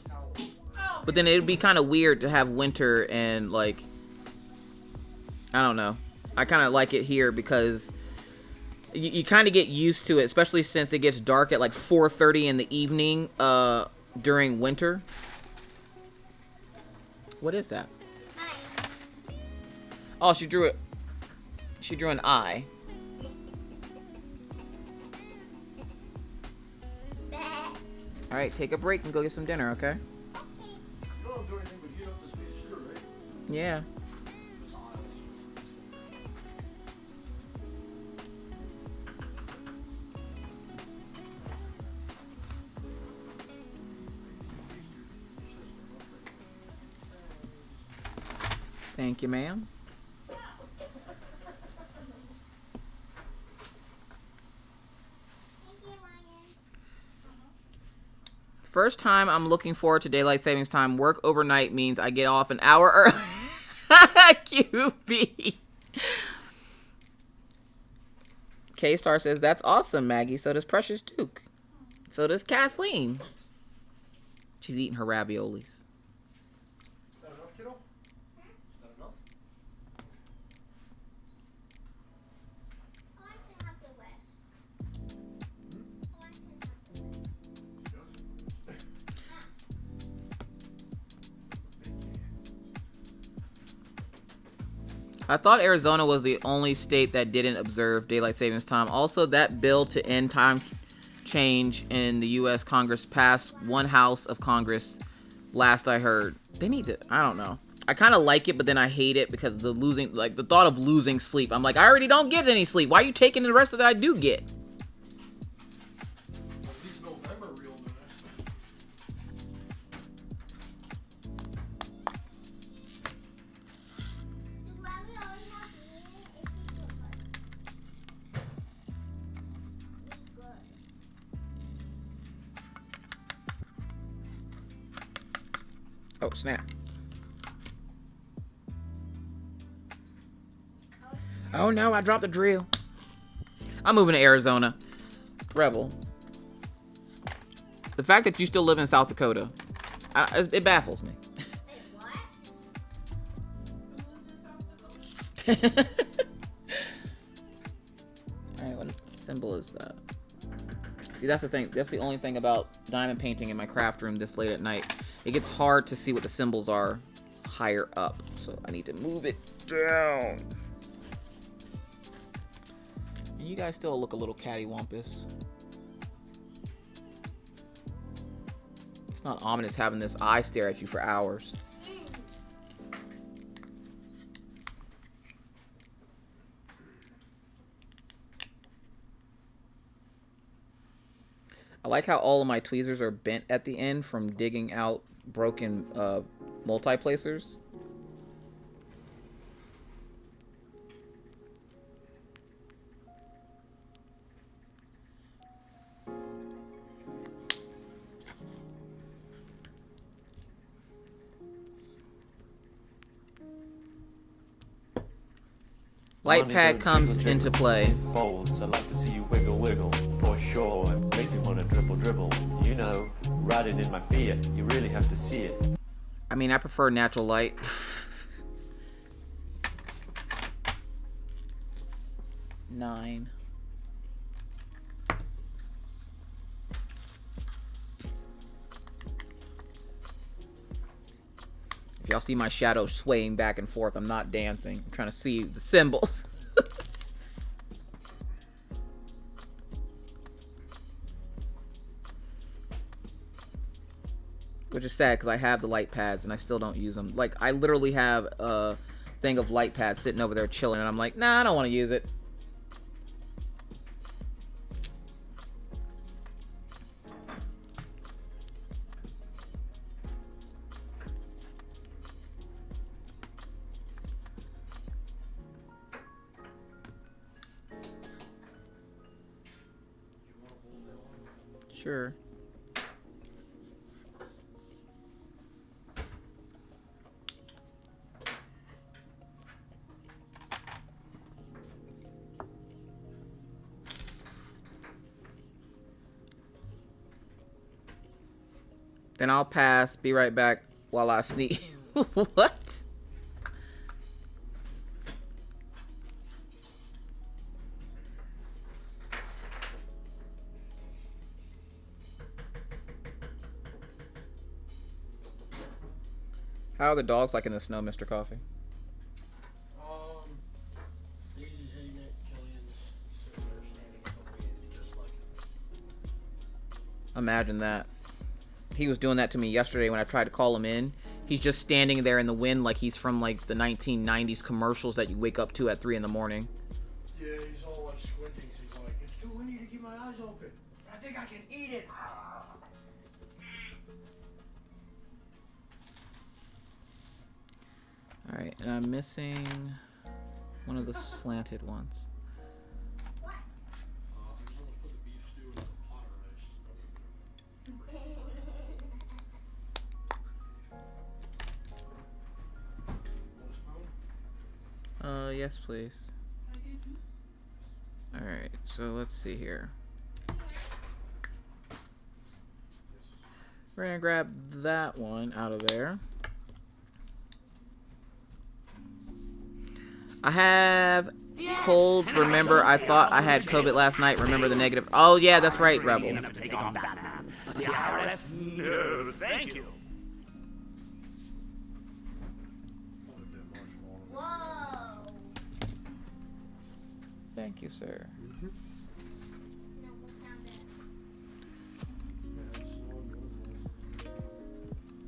stopping. But then it'd be kind of weird to have winter and, like, I don't know. I kind of like it here because you kind of get used to it, especially since it gets dark at like 4:30 in the evening during winter. What is that? Oh, she drew it. She drew an eye. All right, take a break and go get some dinner, okay? You don't do anything but heat up this piece here, right? Yeah. Thank you, ma'am. First time I'm looking forward to daylight savings time. Work overnight means I get off an hour early. QB. K-Star says, that's awesome, Maggie. So does Precious Duke. So does Kathleen. She's eating her raviolis. Is that enough, kiddo? Is that enough? I thought Arizona was the only state that didn't observe daylight savings time. Also, that bill to end time change in the U.S. Congress passed one house of Congress last I heard. They need to, I don't know. I kind of like it, but then I hate it because the thought of losing sleep. I'm like, I already don't get any sleep. Why are you taking the rest of that I do get? These November real minutes. Oh, snap. Oh no, I dropped the drill. I'm moving to Arizona. Rebel. The fact that you still live in South Dakota, it baffles me. Alright, what symbol is that? See, that's the thing. That's the only thing about diamond painting in my craft room this late at night. It gets hard to see what the symbols are higher up. So I need to move it down. And you guys still look a little cattywampus. It's not ominous having this eye stare at you for hours. I like how all of my tweezers are bent at the end from digging out broken multiplacers. Light pad comes into play. Folds, I'd like to see you wiggle, wiggle, for sure. Make me wanna dribble, dribble. You know, riding in my fear, you really have to see it. I mean, I prefer natural light. Nine. If y'all see my shadow swaying back and forth, I'm not dancing. I'm trying to see the symbols. Which is sad because I have the light pads and I still don't use them. Like, I literally have a thing of light pads sitting over there chilling and I'm like, nah, I don't want to use it. Sure. Then I'll pass, be right back while I sneak. What? How are the dogs like in the snow, Mr. Coffee? Daisy's hating it. Killian's sitting there standing in the wind, just like. Imagine that. He was doing that to me yesterday when I tried to call him in. He's just standing there in the wind like he's from like the 1990s commercials that you wake up to at 3 in the morning. Yeah, he's all like squinting. So he's like, it's too windy to keep my eyes open. I think I can eat it. Alright, and I'm missing one of the slanted ones. Yes, please. Alright, so let's see here. We're gonna grab that one out of there. I have cold. Remember, I thought I had COVID last night. Remember the negative. Oh, yeah, that's right, Rebel. The IRS? No, thank you. Whoa. Thank you, sir.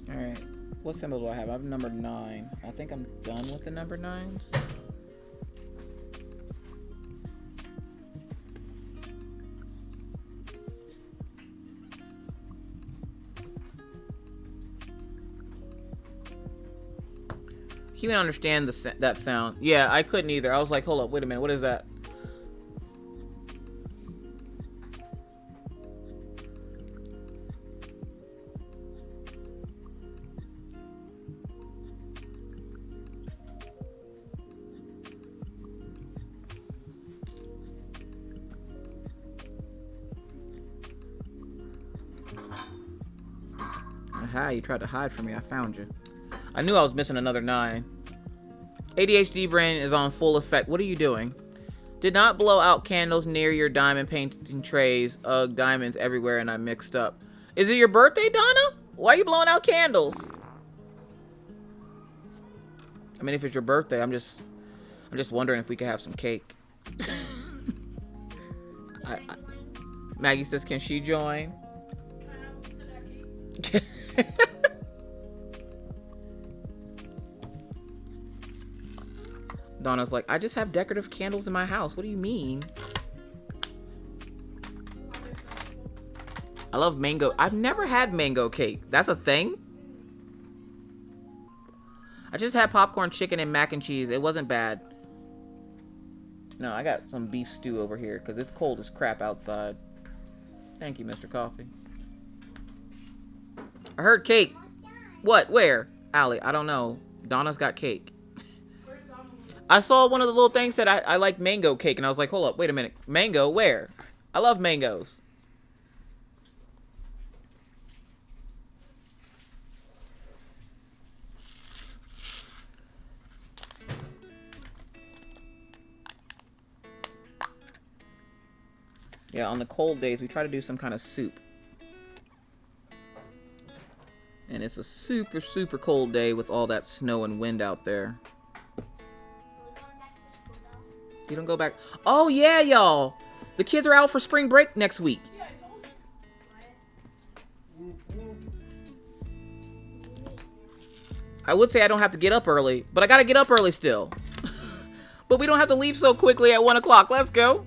Alright. What symbol do I have? I have number 9. I think I'm done with the number 9s. You can understand that sound. Yeah, I couldn't either. I was like, hold up, wait a minute, what is that? Aha, you tried to hide from me. I found you. I knew I was missing another 9. ADHD brain is on full effect. What are you doing? Did not blow out candles near your diamond painting trays. Ugh, diamonds everywhere and I mixed up. Is it your birthday, Donna? Why are you blowing out candles? I mean, if it's your birthday, I'm just wondering if we could have some cake. Maggie says, can she join? Donna's like, I just have decorative candles in my house. What do you mean? I love mango. I've never had mango cake. That's a thing? I just had popcorn, chicken, and mac and cheese. It wasn't bad. No, I got some beef stew over here because it's cold as crap outside. Thank you, Mr. Coffee. I heard cake. What? Where? Allie, I don't know. Donna's got cake. I saw one of the little things that I like mango cake, and I was like, hold up, wait a minute. Mango? Where? I love mangoes. Yeah, on the cold days, we try to do some kind of soup. And it's a super, super cold day with all that snow and wind out there. You don't go back. Oh, yeah, y'all. The kids are out for spring break next week. Yeah, I told you. I would say I don't have to get up early, but I got to get up early still. But we don't have to leave so quickly at 1 o'clock. Let's go.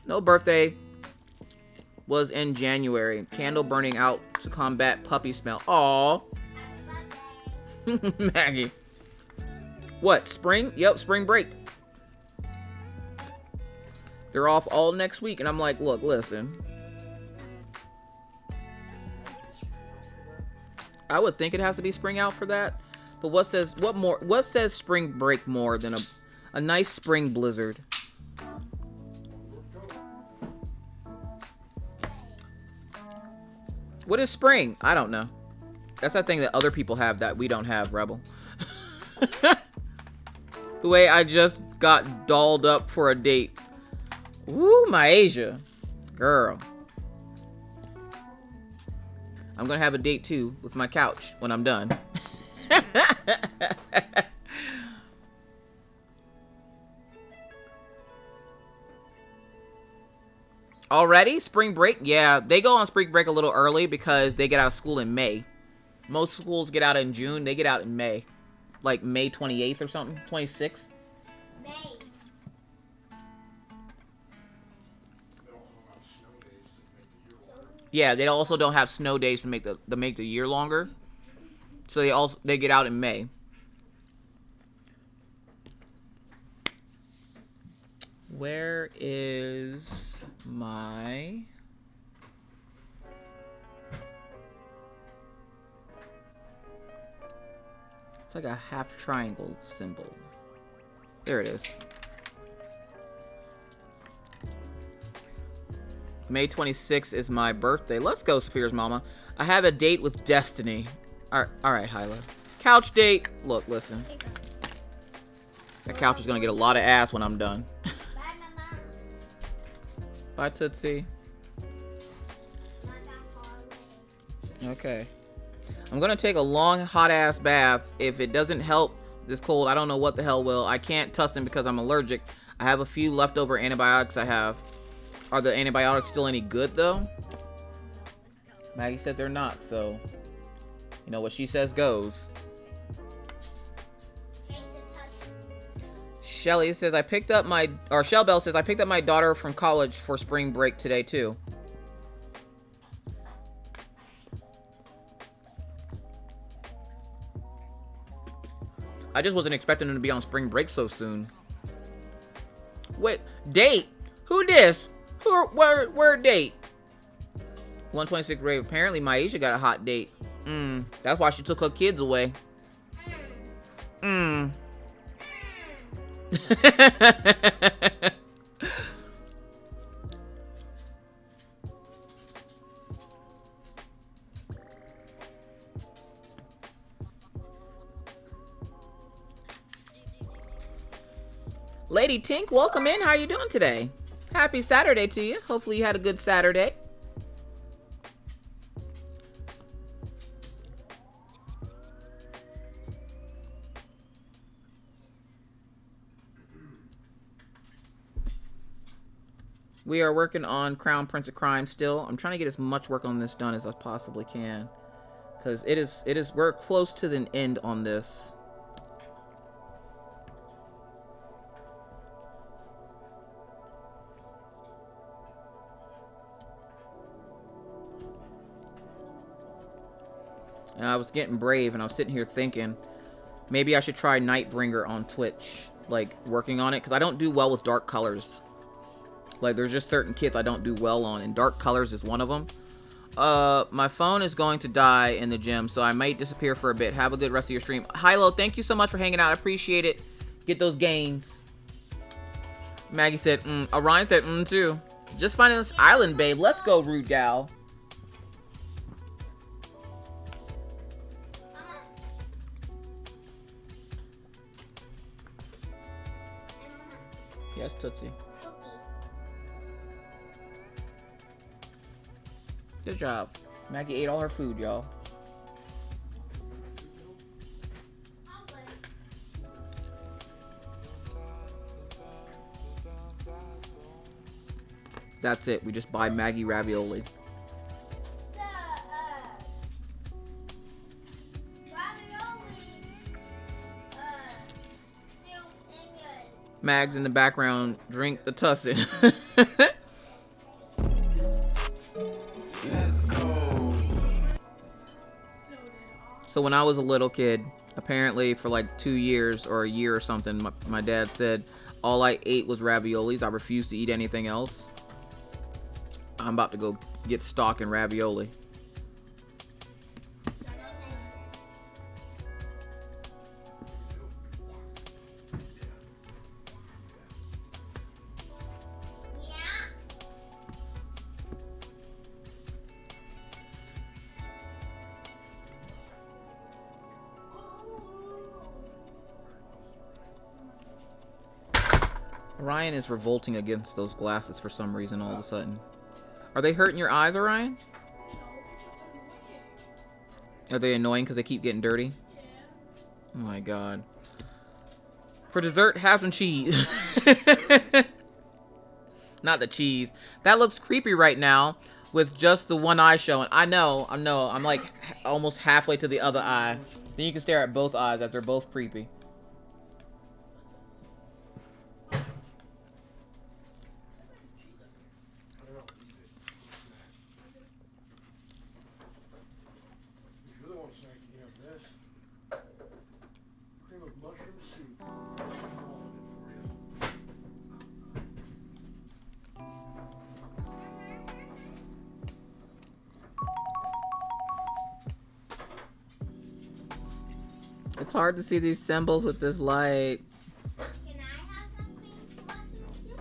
No birthday was in January. Candle burning out to combat puppy smell. Aww. Maggie. What, spring? Yep, spring break. They're off all next week, and I'm like, look, listen. I would think it has to be spring out for that. But what says spring break more than a nice spring blizzard? What is spring? I don't know. That's that thing that other people have that we don't have, Rebel. The way I just got dolled up for a date. Woo, my Asia. Girl. I'm gonna have a date too with my couch when I'm done. Already? Spring break? Yeah, they go on spring break a little early because they get out of school in May. Most schools get out in June. They get out in May. Like May 28th or something? 26th? May. Yeah, they also don't have snow days to make the year longer. So they get out in May. Where is my... It's like a half triangle symbol. There it is. May 26th is my birthday. Let's go, Saphira's mama. I have a date with Destiny. All right, Hyla. Couch date. Look, listen. That couch is going to get a lot of ass when I'm done. Bye, Tootsie. Okay. I'm going to take a long, hot-ass bath. If it doesn't help this cold, I don't know what the hell will. I can't tussle because I'm allergic. I have a few leftover antibiotics I have. Are the antibiotics still any good, though? Maggie said they're not, so... You know, what she says goes. Shelly says, Shell Bell says, I picked up my daughter from college for spring break today, too. I just wasn't expecting them to be on spring break so soon. Wait, date? Who this? Where date? 126 Ray. Apparently, Maisha got a hot date. That's why she took her kids away. Lady Tink, welcome in. How are you doing today? Happy Saturday to you. Hopefully you had a good Saturday. We are working on Crown Prince of Crime still. I'm trying to get as much work on this done as I possibly can. Because we're close to the end on this. And I was getting brave and I was sitting here thinking, maybe I should try Nightbringer on Twitch. Like, working on it. Because I don't do well with dark colors. Like, there's just certain kits I don't do well on, and dark colors is one of them. My phone is going to die in the gym, so I might disappear for a bit. Have a good rest of your stream. Hilo, thank you so much for hanging out. I appreciate it. Get those gains. Maggie said, Orion said, too. Just finding this island, babe. Let's go, rude gal. Yes, Tootsie. Good job. Maggie ate all her food, y'all. That's it. We just buy Maggie ravioli. Mags in the background, drink the tussin. Let's go. So when I was a little kid, Apparently, for like 2 years or a year or something, my dad said all I ate was raviolis. I refused to eat anything else. I'm about to go get stock in ravioli. Orion is revolting against those glasses for some reason all of a sudden. Are they hurting your eyes, Orion? Are they annoying because they keep getting dirty? Oh my god. For dessert, have some cheese. Not the cheese. That looks creepy right now with just the one eye showing. I know. I'm like almost halfway to the other eye. Then you can stare at both eyes as they're both creepy. It's hard to see these symbols with this light. Can I have some cream mushroom soup?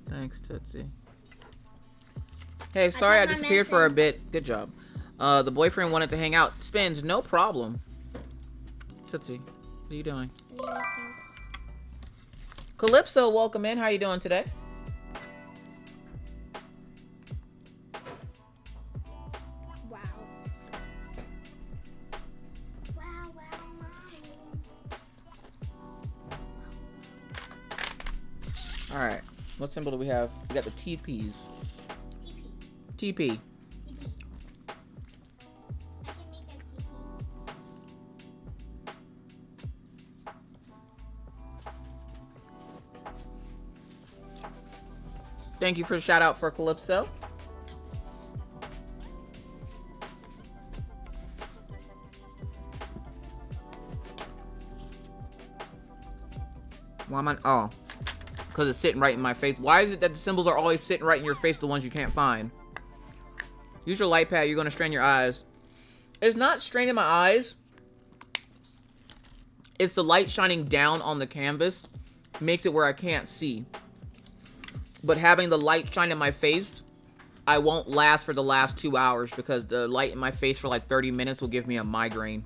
Thanks, Tootsie. Hey, sorry I disappeared for a bit. Good job. The boyfriend wanted to hang out. Spins, no problem. Tootsie, what are you doing? Calypso, welcome in. How you doing today? Wow. Wow, mommy. Alright. What symbol do we have? We got the TPs. TP. Thank you for the shout out for Calypso. Why am I? Oh. Because it's sitting right in my face. Why is it that the symbols are always sitting right in your face, the ones you can't find? Use your light pad. You're going to strain your eyes. It's not straining my eyes. It's the light shining down on the canvas. Makes it where I can't see. But having the light shine in my face, I won't last for the last 2 hours because the light in my face for like 30 minutes will give me a migraine.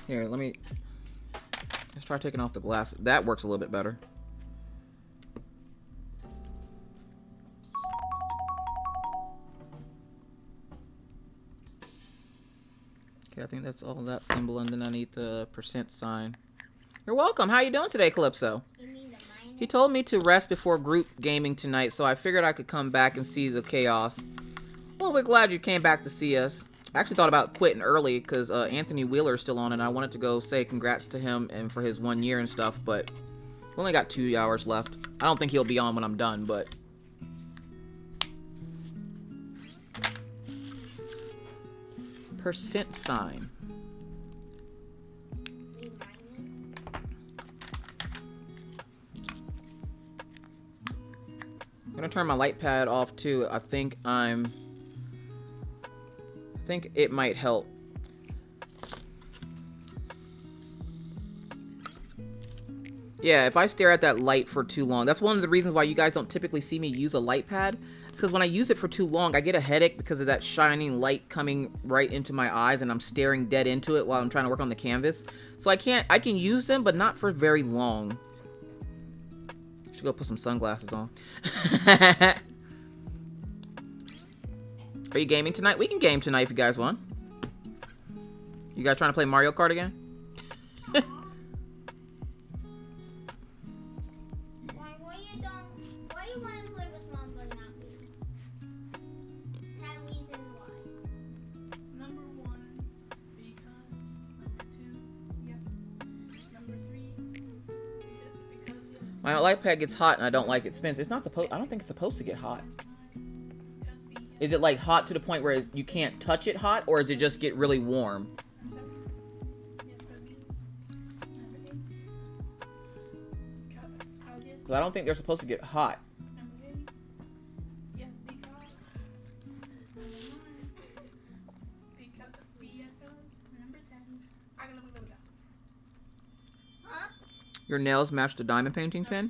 Here, let's try taking off the glass. That works a little bit better. Okay, I think that's all that symbol, and then I need the % sign. You're welcome. How you doing today, Calypso? He told me to rest before group gaming tonight, so I figured I could come back and see the chaos. Well, we're glad you came back to see us. I actually thought about quitting early because Anthony Wheeler is still on, and I wanted to go say congrats to him and for his 1 year and stuff, but we only got 2 hours left. I don't think he'll be on when I'm done, but... % sign. I'm gonna turn my light pad off too. I think it might help. Yeah, if I stare at that light for too long, that's one of the reasons why you guys don't typically see me use a light pad. It's because when I use it for too long, I get a headache because of that shining light coming right into my eyes, and I'm staring dead into it while I'm trying to work on the canvas. So I can use them, but not for very long. Should go put some sunglasses on. Are you gaming tonight? We can game tonight if you guys want. You guys trying to play Mario Kart again? Why you want to play with Mom but not me? Tell reason why. Number one, My iPad gets hot and I don't like it spins. It's not supposed. I don't think it's supposed to get hot. Is it like hot to the point where you can't touch it hot, or is it just get really warm? Because I don't think they're supposed to get hot. Your nails match the diamond painting pen?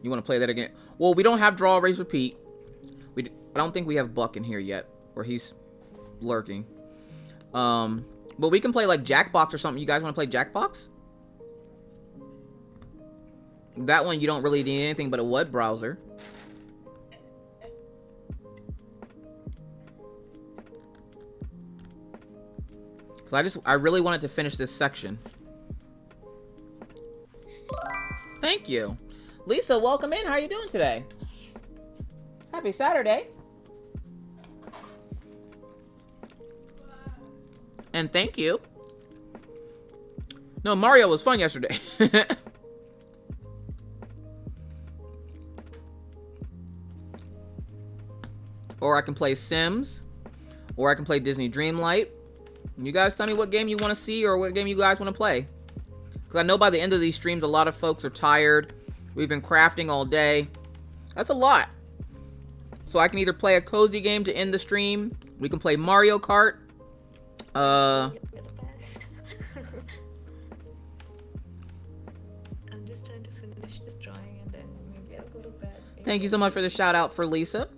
You want to play that again? Well, we don't have draw, erase, repeat. I don't think we have Buck in here yet, or he's lurking. But we can play like Jackbox or something. You guys want to play Jackbox? That one you don't really need anything but a web browser. Cause I really wanted to finish this section. Thank you. Lisa, welcome in. How are you doing today? Happy Saturday. And thank you. No, Mario was fun yesterday. Or I can play Sims. Or I can play Disney Dreamlight. You guys tell me what game you want to see or what game you guys want to play. Because I know by the end of these streams, a lot of folks are tired. We've been crafting all day. That's a lot. So I can either play a cozy game to end the stream. We can play Mario Kart. I'm just trying to finish this drawing and then maybe I'll go to bed. Thank you so much for the shout out for Lisa.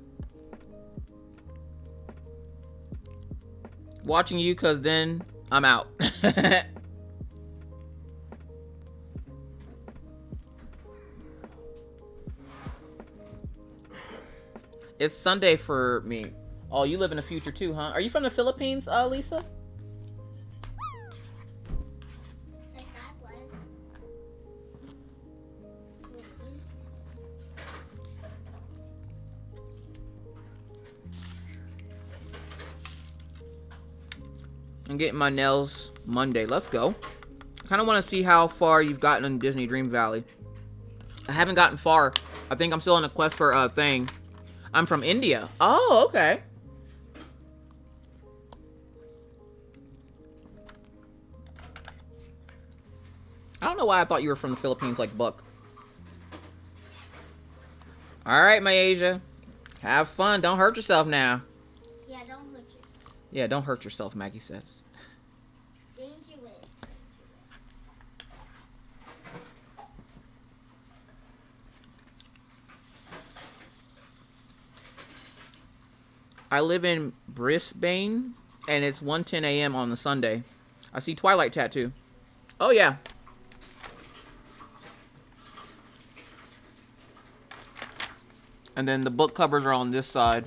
Watching you because then I'm out. It's Sunday for me. Oh, you live in the future too, huh? Are you from the Philippines, Lisa? I'm getting my nails Monday. Let's go. I kind of want to see how far you've gotten in Disney Dream Valley. I haven't gotten far. I think I'm still on a quest for a thing. I'm from India. Oh, okay. I don't know why I thought you were from the Philippines like Buck. All right, my Asia. Have fun. Don't hurt yourself now. Yeah, don't hurt yourself. Yeah, don't hurt yourself, Maggie says. Dangerous. I live in Brisbane, and it's 1:10 a.m. on the Sunday. I see Twilight Tattoo. Oh, yeah. And then the book covers are on this side.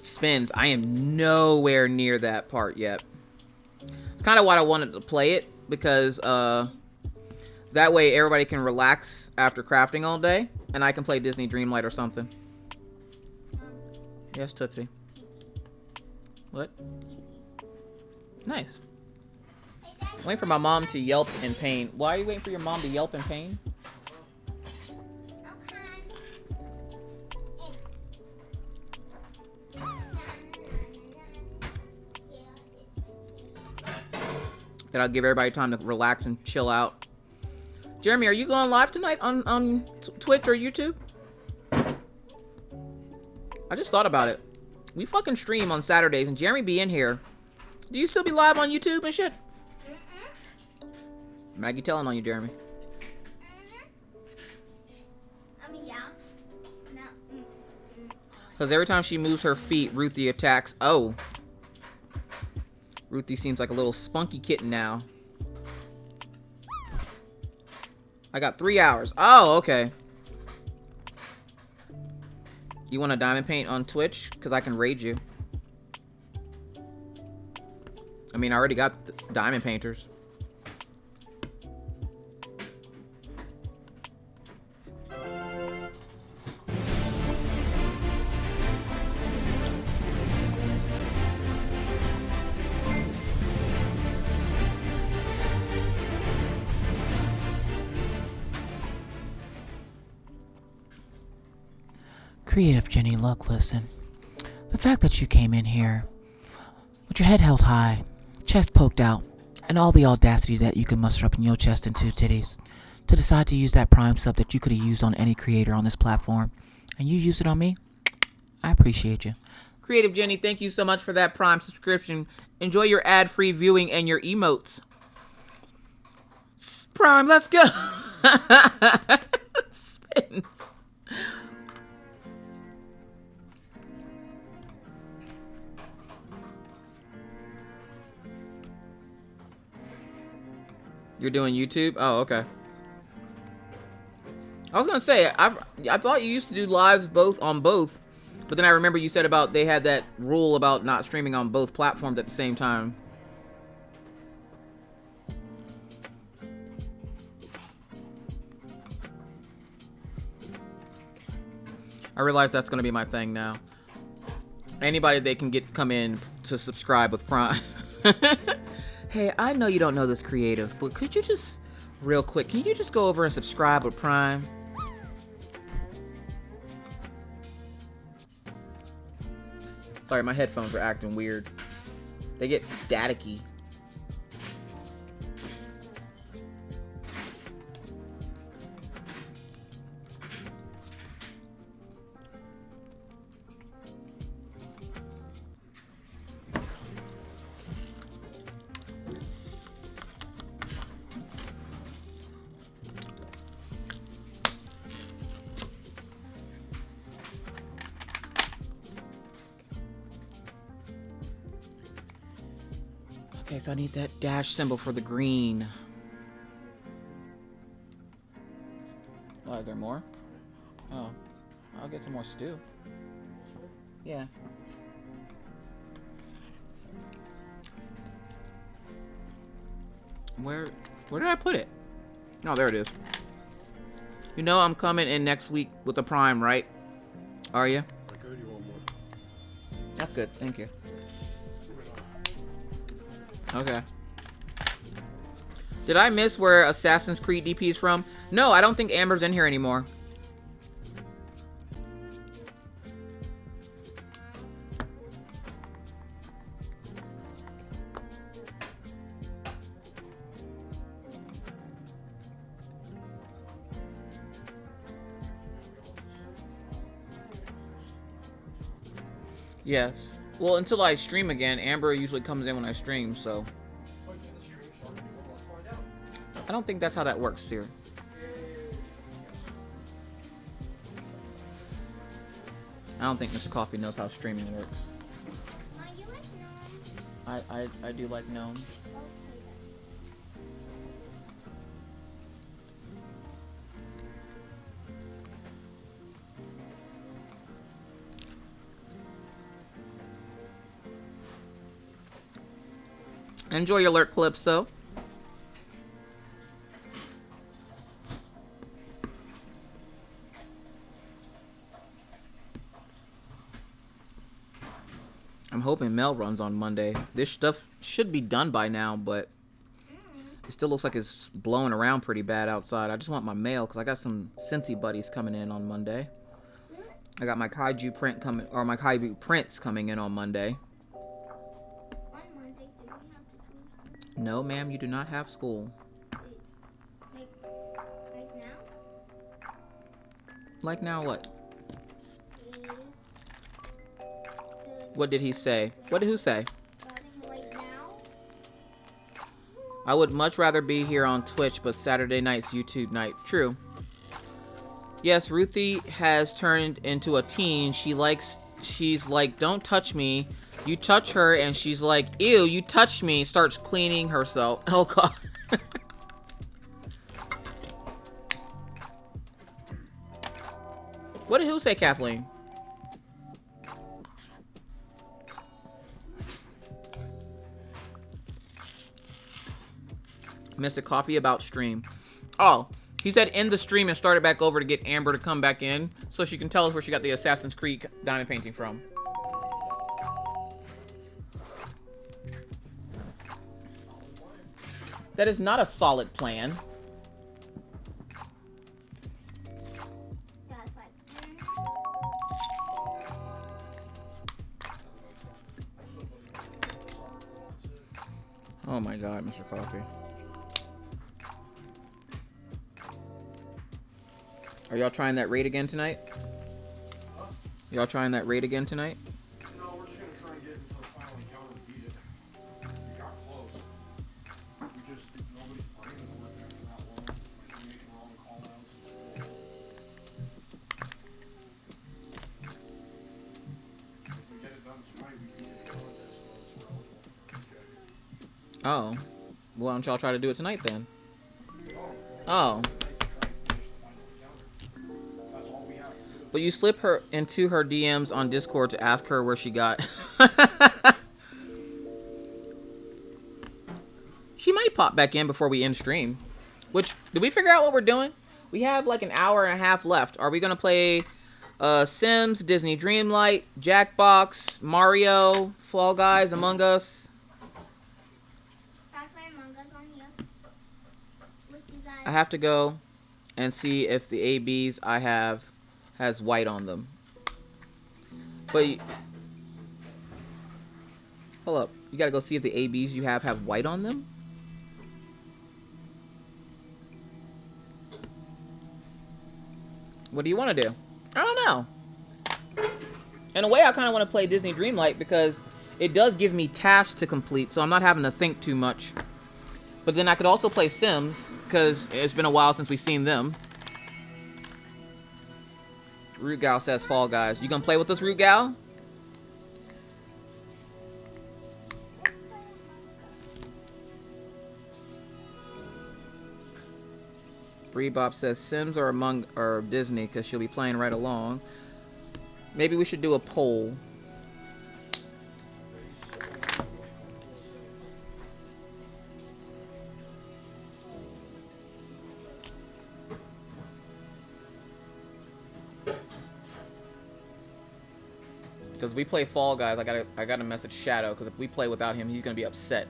Spins. I am nowhere near that part yet. It's kind of why I wanted to play it, because that way everybody can relax after crafting all day, and I can play Disney Dreamlight or something. Yes, Tootsie. What? Nice. I'm waiting for my mom to yelp in pain. Why are you waiting for your mom to yelp in pain? Then I'll give everybody time to relax and chill out. Jeremy, are you going live tonight on Twitch or YouTube? I just thought about it. We fucking stream on Saturdays and Jeremy be in here. Do you still be live on YouTube and shit? Maggie telling on you, Jeremy. Yeah. No. Because every time she moves her feet, Ruthie attacks. Oh. Ruthie seems like a little spunky kitten now. I got 3 hours. Oh, okay. You want a diamond paint on Twitch? Because I can raid you. I mean, I already got diamond painters. Creative Jenny, look, listen. The fact that you came in here with your head held high, chest poked out, and all the audacity that you can muster up in your chest and two titties to decide to use that Prime sub that you could have used on any creator on this platform, and you used it on me, I appreciate you. Creative Jenny, thank you so much for that Prime subscription. Enjoy your ad-free viewing and your emotes. Prime, let's go. Spins. You're doing YouTube? Oh, okay. I was gonna say, I thought you used to do lives both on both, but then I remember you said about they had that rule about not streaming on both platforms at the same time. I realize that's gonna be my thing now. Anybody they can come in to subscribe with Prime. Hey, I know you don't know this creative, but could you just, real quick, can you just go over and subscribe with Prime? Sorry, my headphones are acting weird. They get staticky. Okay, so I need that dash symbol for the green. Oh, is there more? Oh, I'll get some more stew. Yeah. Where did I put it? Oh, there it is. You know I'm coming in next week with a Prime, right? Are you? That's good, thank you. Okay. Did I miss where Assassin's Creed DP is from? No, I don't think Amber's in here anymore. Yes. Well, until I stream again, Amber usually comes in when I stream, so. I don't think that's how that works here. I don't think Mr. Coffee knows how streaming works. You like gnomes? I do like gnomes. Enjoy your alert clips, though. I'm hoping mail runs on Monday. This stuff should be done by now, but it still looks like it's blowing around pretty bad outside. I just want my mail because I got some Cincy buddies coming in on Monday. I got my Kaiju print coming, or my Kaiju prints coming in on Monday. No, ma'am, you do not have school. Like now? Like now what? What did he say? What did who say? Like now? I would much rather be here on Twitch, but Saturday night's YouTube night. True. Yes, Ruthie has turned into a teen. She's like, don't touch me. You touch her, and she's like, ew, you touched me. Starts cleaning herself. Oh, God. What did who say, Kathleen? Mr. Coffee about stream. Oh, he said end the stream and start it back over to get Amber to come back in so she can tell us where she got the Assassin's Creed diamond painting from. That is not a solid plan. Oh my god, Mr. Coffee. Are y'all trying that raid again tonight? Y'all trying that raid again tonight? No, we're just gonna try and get into the final encounter and beat it. We got close. We just, nobody's brain is working after that long. Like, we're making wrong call-outs. If we get it done tonight, we can get a contest votes for eligible for objective. Oh. Why don't y'all try to do it tonight then? Oh. Oh. But you slip her into her DMs on Discord to ask her where she got. She might pop back in before we end stream. Which, did we figure out what we're doing? We have like an hour and a half left. Are we going to play Sims, Disney Dreamlight, Jackbox, Mario, Fall Guys, Among Us? Can I play Among Us on here? With you guys? I have to go and see if the ABs I have has white on them. But hold up, you gotta go see if the ABs you have white on them. What do you want to do? I don't know. In a way, I kind of want to play Disney Dreamlight because it does give me tasks to complete, so I'm not having to think too much. But then I could also play Sims because it's been a while since we've seen them. Root Gal says Fall Guys. You gonna play with us, Root Gal? Bree Bop says Sims or Disney because she'll be playing right along. Maybe we should do a poll. Because if we play Fall Guys, I gotta message Shadow, because if we play without him, he's gonna be upset.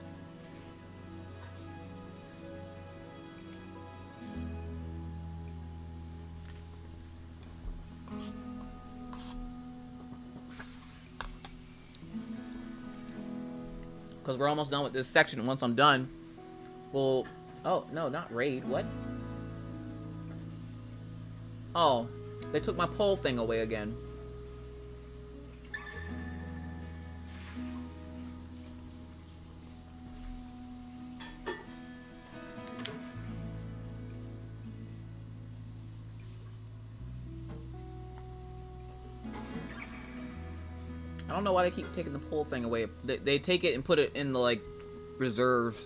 Because we're almost done with this section. Once I'm done, we'll... Oh, no, not raid. What? Oh, they took my poll thing away again. I don't know why they keep taking the poll thing away. They take it and put it in the, like, reserves.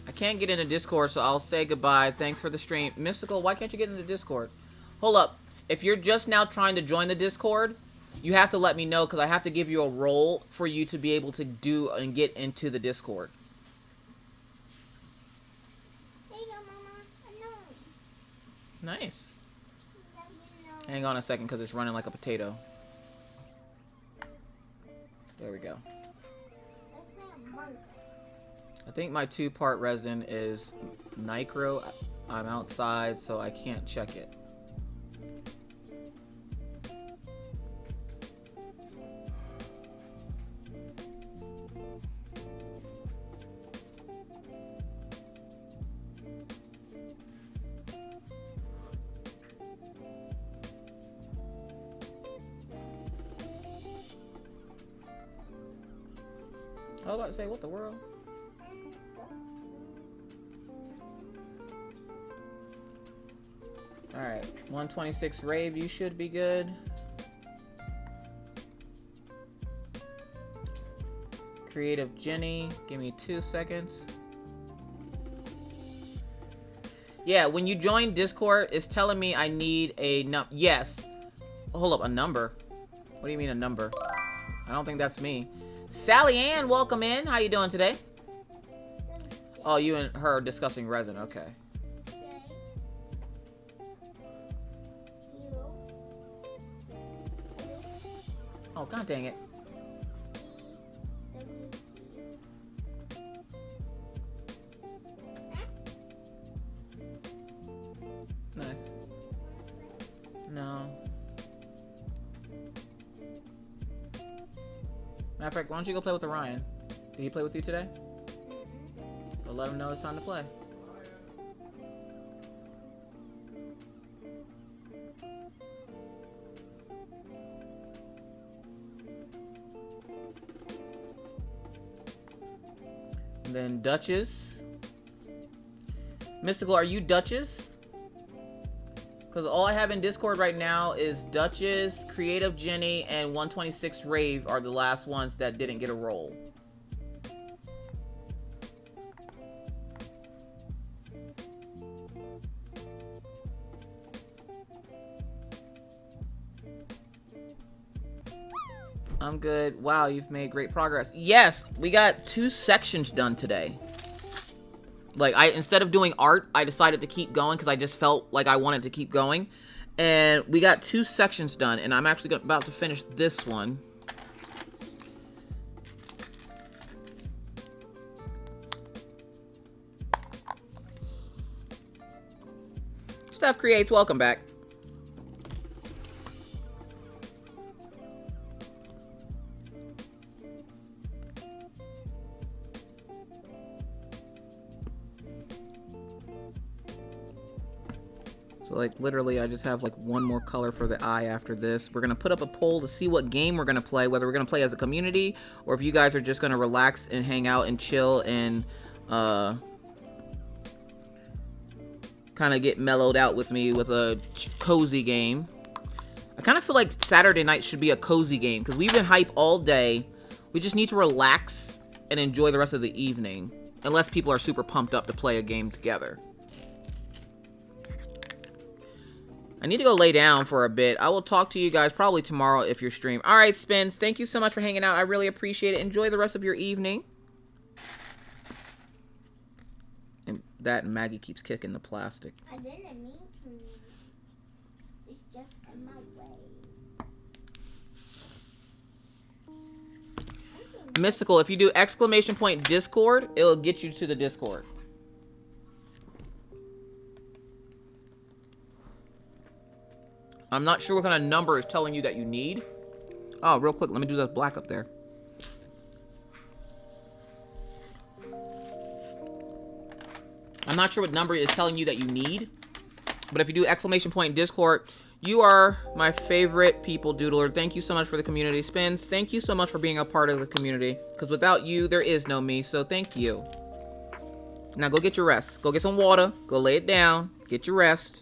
I can't get into Discord, so I'll say goodbye. Thanks for the stream. Mystical, why can't you get into Discord? Hold up. If you're just now trying to join the Discord, you have to let me know, because I have to give you a role for you to be able to do and get into the Discord. There you go, Mama. I know. Nice. Hang on a second, because it's running like a potato. There we go. I think my 2-part resin is Micro. I'm outside, so I can't check it. I was about to say, what the world? Alright, 126 rave, you should be good. Creative Jenny, give me 2 seconds. Yeah, when you join Discord, it's telling me I need a yes. Hold up, a number? What do you mean a number? I don't think that's me. Sally Ann, welcome in. How you doing today? Oh, you and her are discussing resin. Okay. Oh, god dang it. Nice. No. Matter of fact, why don't you go play with Orion? Did he play with you today? Well, let him know it's time to play. And then Duchess. Mystical, are you Duchess? Because all I have in Discord right now is Duchess, Creative Jenny, and 126 Rave are the last ones that didn't get a roll. I'm good. Wow, you've made great progress. Yes, we got 2 sections done today. Like, instead of doing art, I decided to keep going because I just felt like I wanted to keep going. And we got 2 sections done, and I'm actually about to finish this one. Steph Creates, welcome back. So like literally I just have like one more color for the eye after this. We're gonna put up a poll to see what game we're gonna play, whether we're gonna play as a community or if you guys are just gonna relax and hang out and chill and kind of get mellowed out with me with a cozy game. I kind of feel like Saturday night should be a cozy game because we've been hype all day. We just need to relax and enjoy the rest of the evening, unless people are super pumped up to play a game together. I need to go lay down for a bit. I will talk to you guys probably tomorrow if you're streaming. All right, Spins, thank you so much for hanging out. I really appreciate it. Enjoy the rest of your evening. And that Maggie keeps kicking the plastic. I didn't mean to. It's just in my way. Mystical, if you do ! Discord, it'll get you to the Discord. I'm not sure what kind of number is telling you that you need. Oh, real quick, let me do that black up there. I'm not sure what number is telling you that you need. But if you do ! Discord, you are my favorite people, Doodler. Thank you so much for the community. Spins, thank you so much for being a part of the community. Because without you, there is no me. So thank you. Now go get your rest. Go get some water. Go lay it down. Get your rest.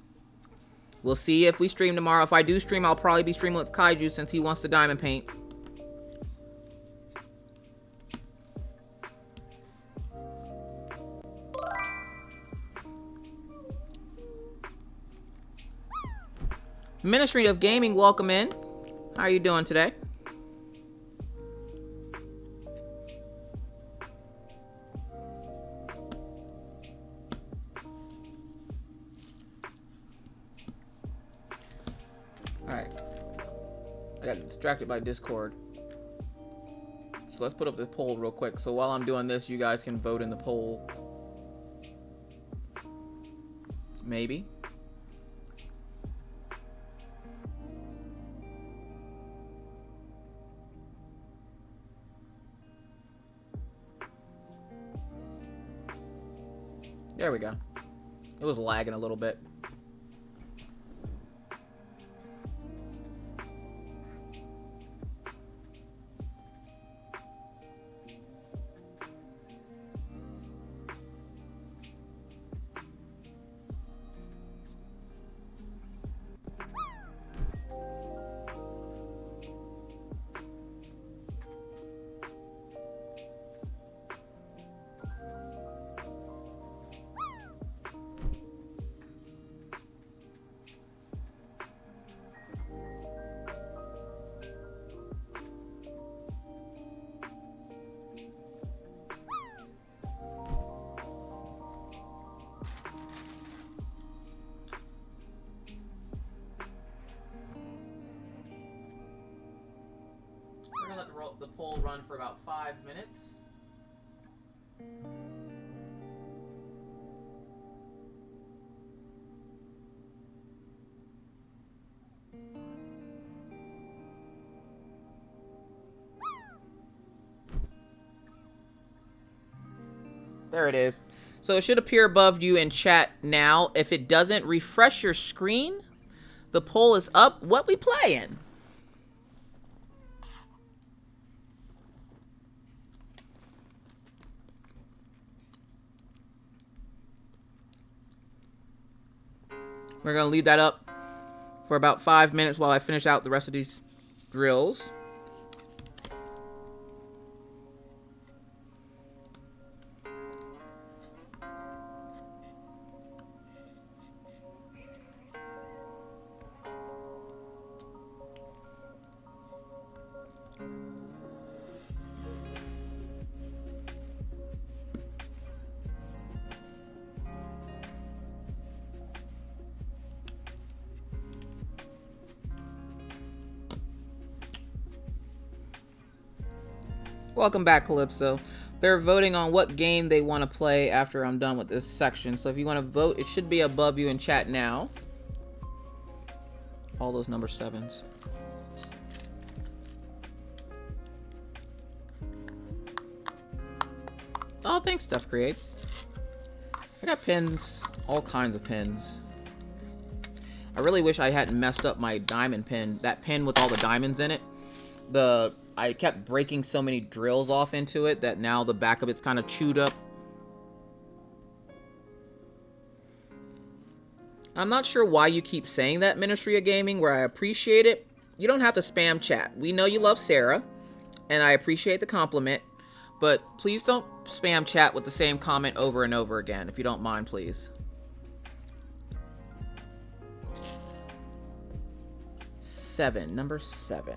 We'll see if we stream tomorrow. If I do stream, I'll probably be streaming with Kaiju since he wants to diamond paint. Ministry of Gaming, welcome in. How are you doing today? Alright. I got distracted by Discord. So let's put up the poll real quick. So while I'm doing this, you guys can vote in the poll. Maybe. There we go. It was lagging a little bit. The poll run for about 5 minutes. There it is. So it should appear above you in chat now. If it doesn't, refresh your screen. The poll is up. What we playing? We're going to leave that up for about 5 minutes while I finish out the rest of these drills. Welcome back, Calypso. They're voting on what game they want to play after I'm done with this section. So if you want to vote, it should be above you in chat now. All those number 7s. Oh, thanks, Stuff Creates. I got pins, all kinds of pins. I really wish I hadn't messed up my diamond pin. That pin with all the diamonds in it. I kept breaking so many drills off into it that now the back of it's kind of chewed up. I'm not sure why you keep saying that, Ministry of Gaming, where I appreciate it. You don't have to spam chat. We know you love Sarah, and I appreciate the compliment, but please don't spam chat with the same comment over and over again, if you don't mind, please. 7, number 7.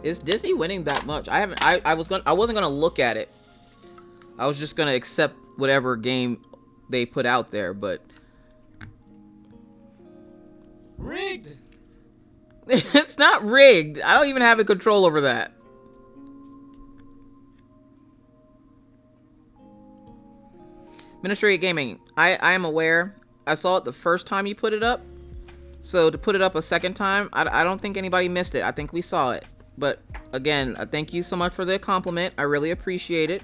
Is Disney winning that much? I wasn't gonna look at it. I was just gonna accept whatever game they put out there, but Rigged. It's not rigged. I don't even have a control over that. Ministry of Gaming, I am aware. I saw it the first time you put it up. So to put it up a second time, I don't think anybody missed it. I think we saw it. But again, thank you so much for the compliment. I really appreciate it.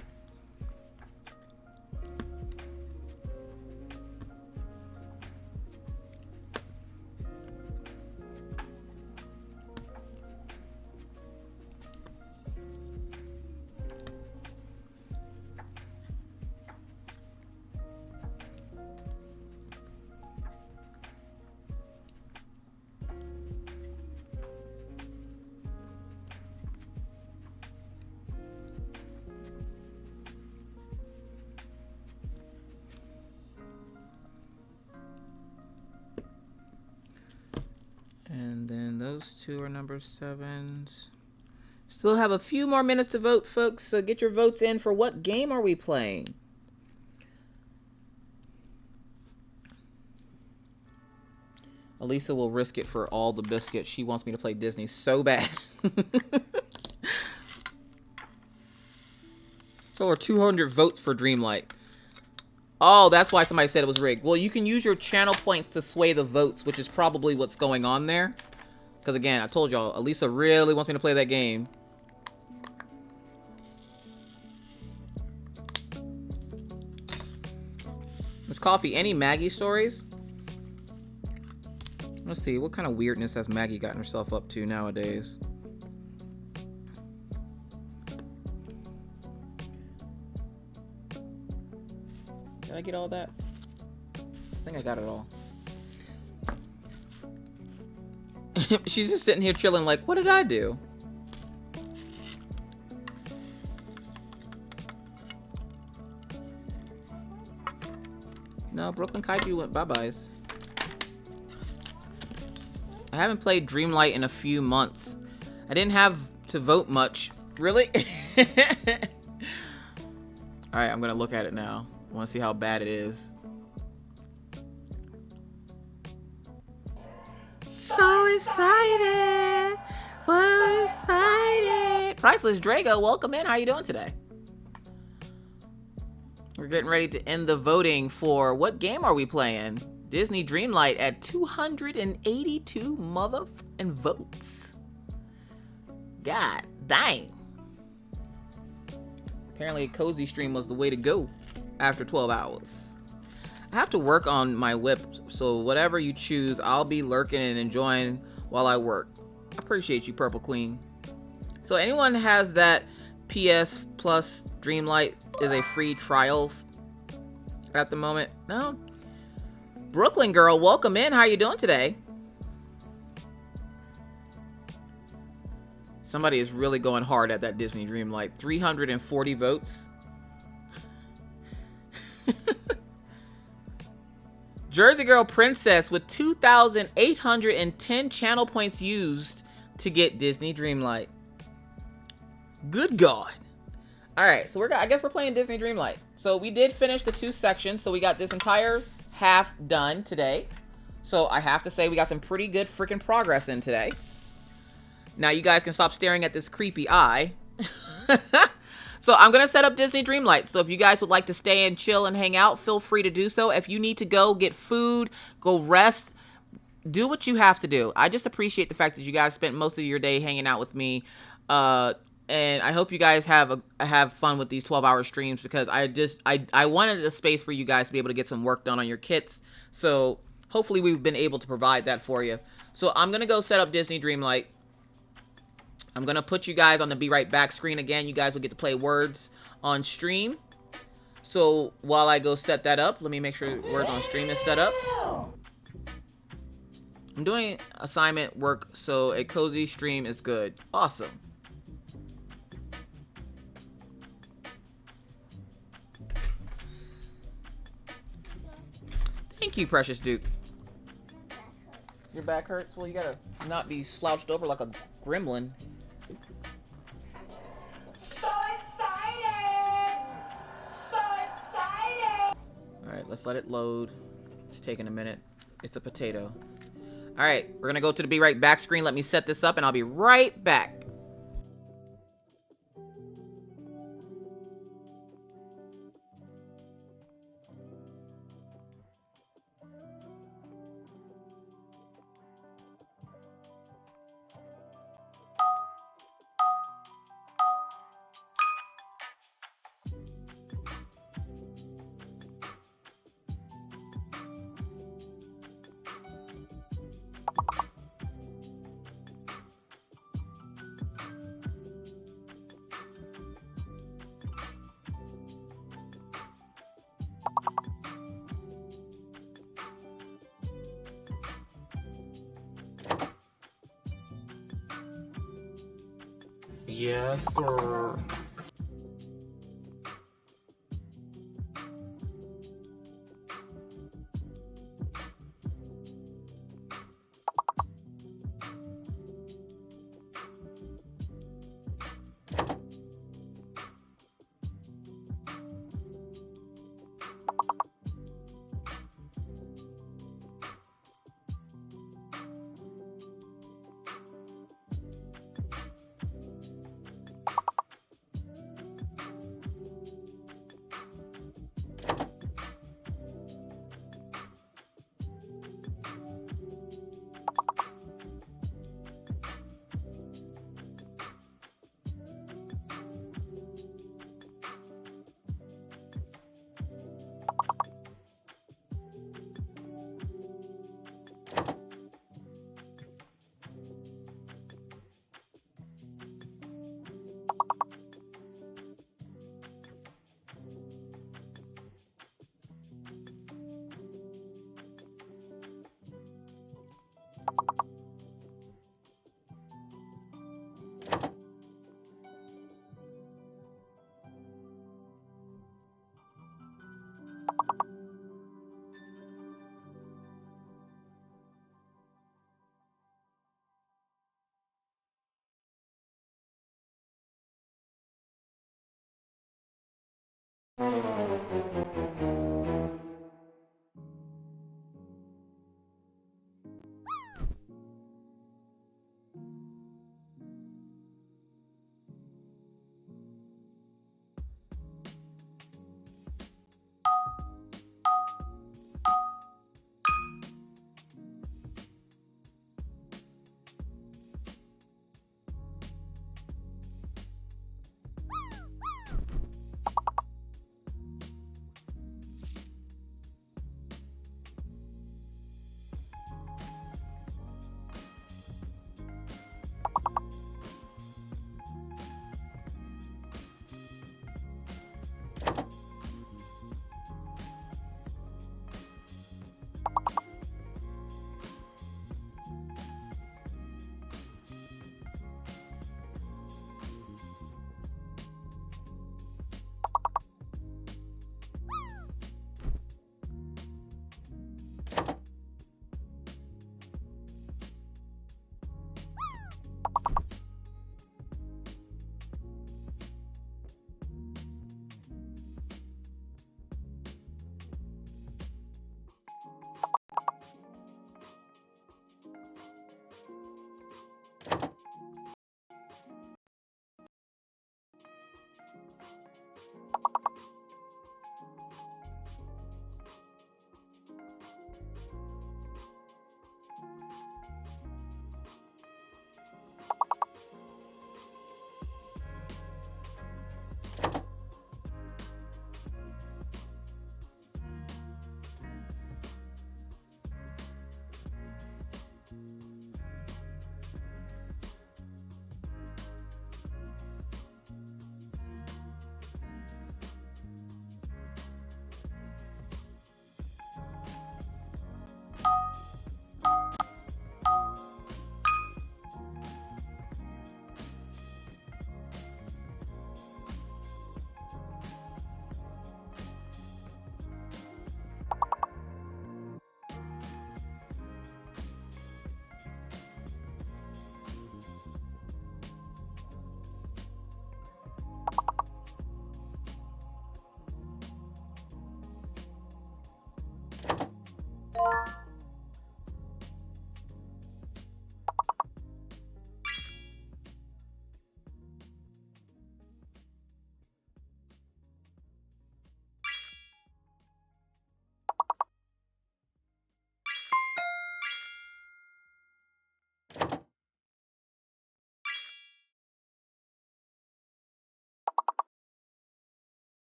And then those two are number 7s. Still have a few more minutes to vote, folks, so get your votes in for what game are we playing? Elisa will risk it for all the biscuits. She wants me to play Disney so bad. So are 200 votes for Dreamlight. Oh, that's why somebody said it was rigged. Well, you can use your channel points to sway the votes, which is probably what's going on there. Because again, I told y'all, Elisa really wants me to play that game. Miss Coffee, any Maggie stories? Let's see, what kind of weirdness has Maggie gotten herself up to nowadays? Did I get all that? I think I got it all. She's just sitting here chilling like, what did I do? No, Brooklyn Kaiju went bye-byes. I haven't played Dreamlight in a few months. I didn't have to vote much. Really? Alright, I'm gonna look at it now. I want to see how bad it is. So excited! So excited! Priceless Drago, welcome in. How you doing today? We're getting ready to end the voting for what game are we playing? Disney Dreamlight at 282 motherfucking votes. God dang. Apparently a cozy stream was the way to go after 12 hours. I have to work on my whip, so whatever you choose, I'll be lurking and enjoying while I work. I appreciate you, Purple Queen. So anyone has that PS Plus Dreamlight is a free trial at the moment? No? Brooklyn girl, welcome in. How you doing today? Somebody is really going hard at that Disney Dreamlight. 340 votes. Jersey Girl Princess with 2,810 channel points used to get Disney Dreamlight. Good God. All right, so I guess we're playing Disney Dreamlight. So we did finish the 2 sections, so we got this entire half done today. So I have to say we got some pretty good freaking progress in today. Now you guys can stop staring at this creepy eye. So I'm going to set up Disney Dreamlight. So if you guys would like to stay and chill and hang out, feel free to do so. If you need to go get food, go rest, do what you have to do. I just appreciate the fact that you guys spent most of your day hanging out with me. And I hope you guys have fun with these 12-hour streams, because I wanted a space for you guys to be able to get some work done on your kits. So hopefully we've been able to provide that for you. So I'm going to go set up Disney Dreamlight. I'm going to put you guys on the Be Right Back screen again. You guys will get to play words on stream. So while I go set that up, let me make sure words on stream is set up. I'm doing assignment work, so a cozy stream is good. Awesome. Thank you, Precious Duke. Your back hurts? Well, you gotta not be slouched over like a gremlin. So excited! So excited! Alright, let's let it load. It's taking a minute. It's a potato. Alright, we're gonna go to the Be Right Back screen. Let me set this up and I'll be right back. Yes, girl.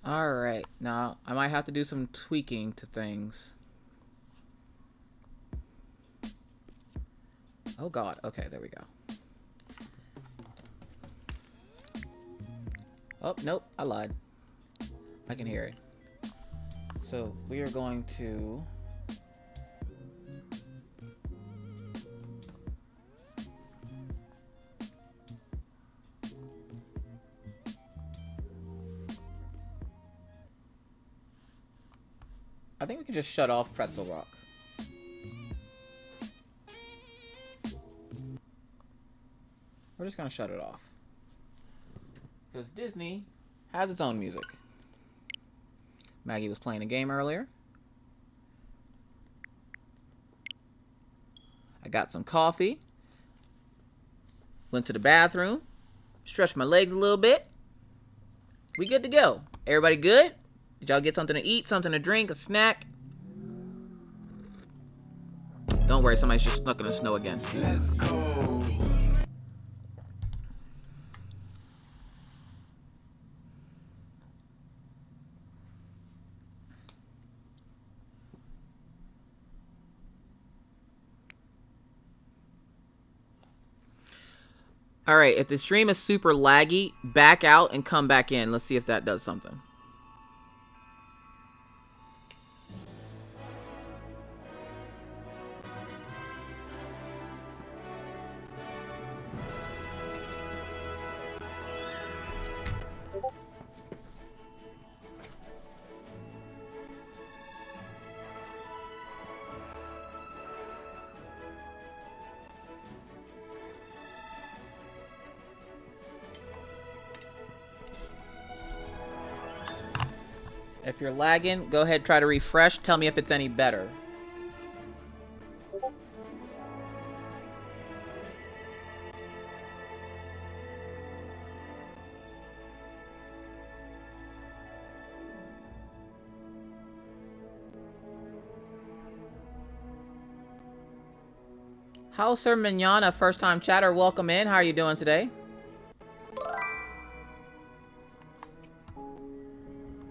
Alright, now I might have to do some tweaking to things. Oh god, okay, there we go. Oh, nope, I lied. I can hear it. So, we are going to... I think we can just shut off Pretzel Rock. We're just gonna shut it off. Because Disney has its own music. Maggie was playing a game earlier. I got some coffee. Went to the bathroom. Stretched my legs a little bit. We good to go. Everybody good? Did y'all get something to eat, something to drink, a snack? Don't worry, somebody's just stuck in the snow again. Let's go. All right, if the stream is super laggy, back out and come back in. Let's see if that does something. If you're lagging, go ahead, try to refresh. Tell me if it's any better. How's Sir Mignana, first time chatter? Welcome in. How are you doing today?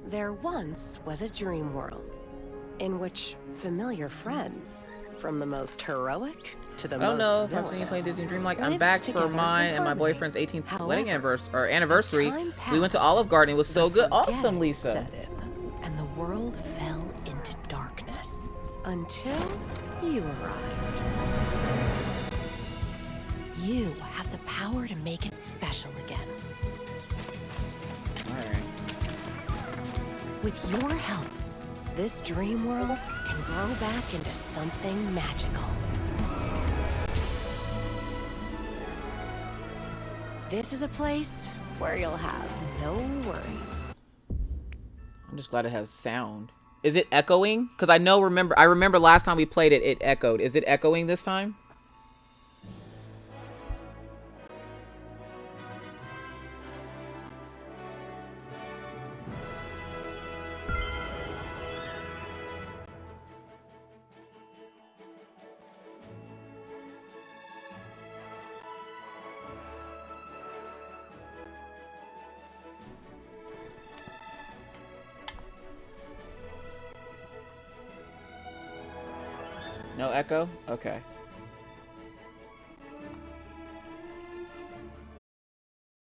There once was a dream world in which familiar friends, from the most heroic to the most I don't know if villainous, I've seen you play Disney Dream. Like, I'm lived back for together mine in and my harmony. boyfriend's 18th However, wedding anniversary. time We went to passed, Olive Garden. It was so good. the Awesome, forgetting Lisa. set in, and the world fell into darkness until you arrived. You have the power to make it special again. With your help, this dream world can grow back into something magical. This is a place where you'll have no worries. I'm just glad it has sound. Is it echoing? Because I remember last time we played it, it echoed. Is it echoing this time? No echo? Okay.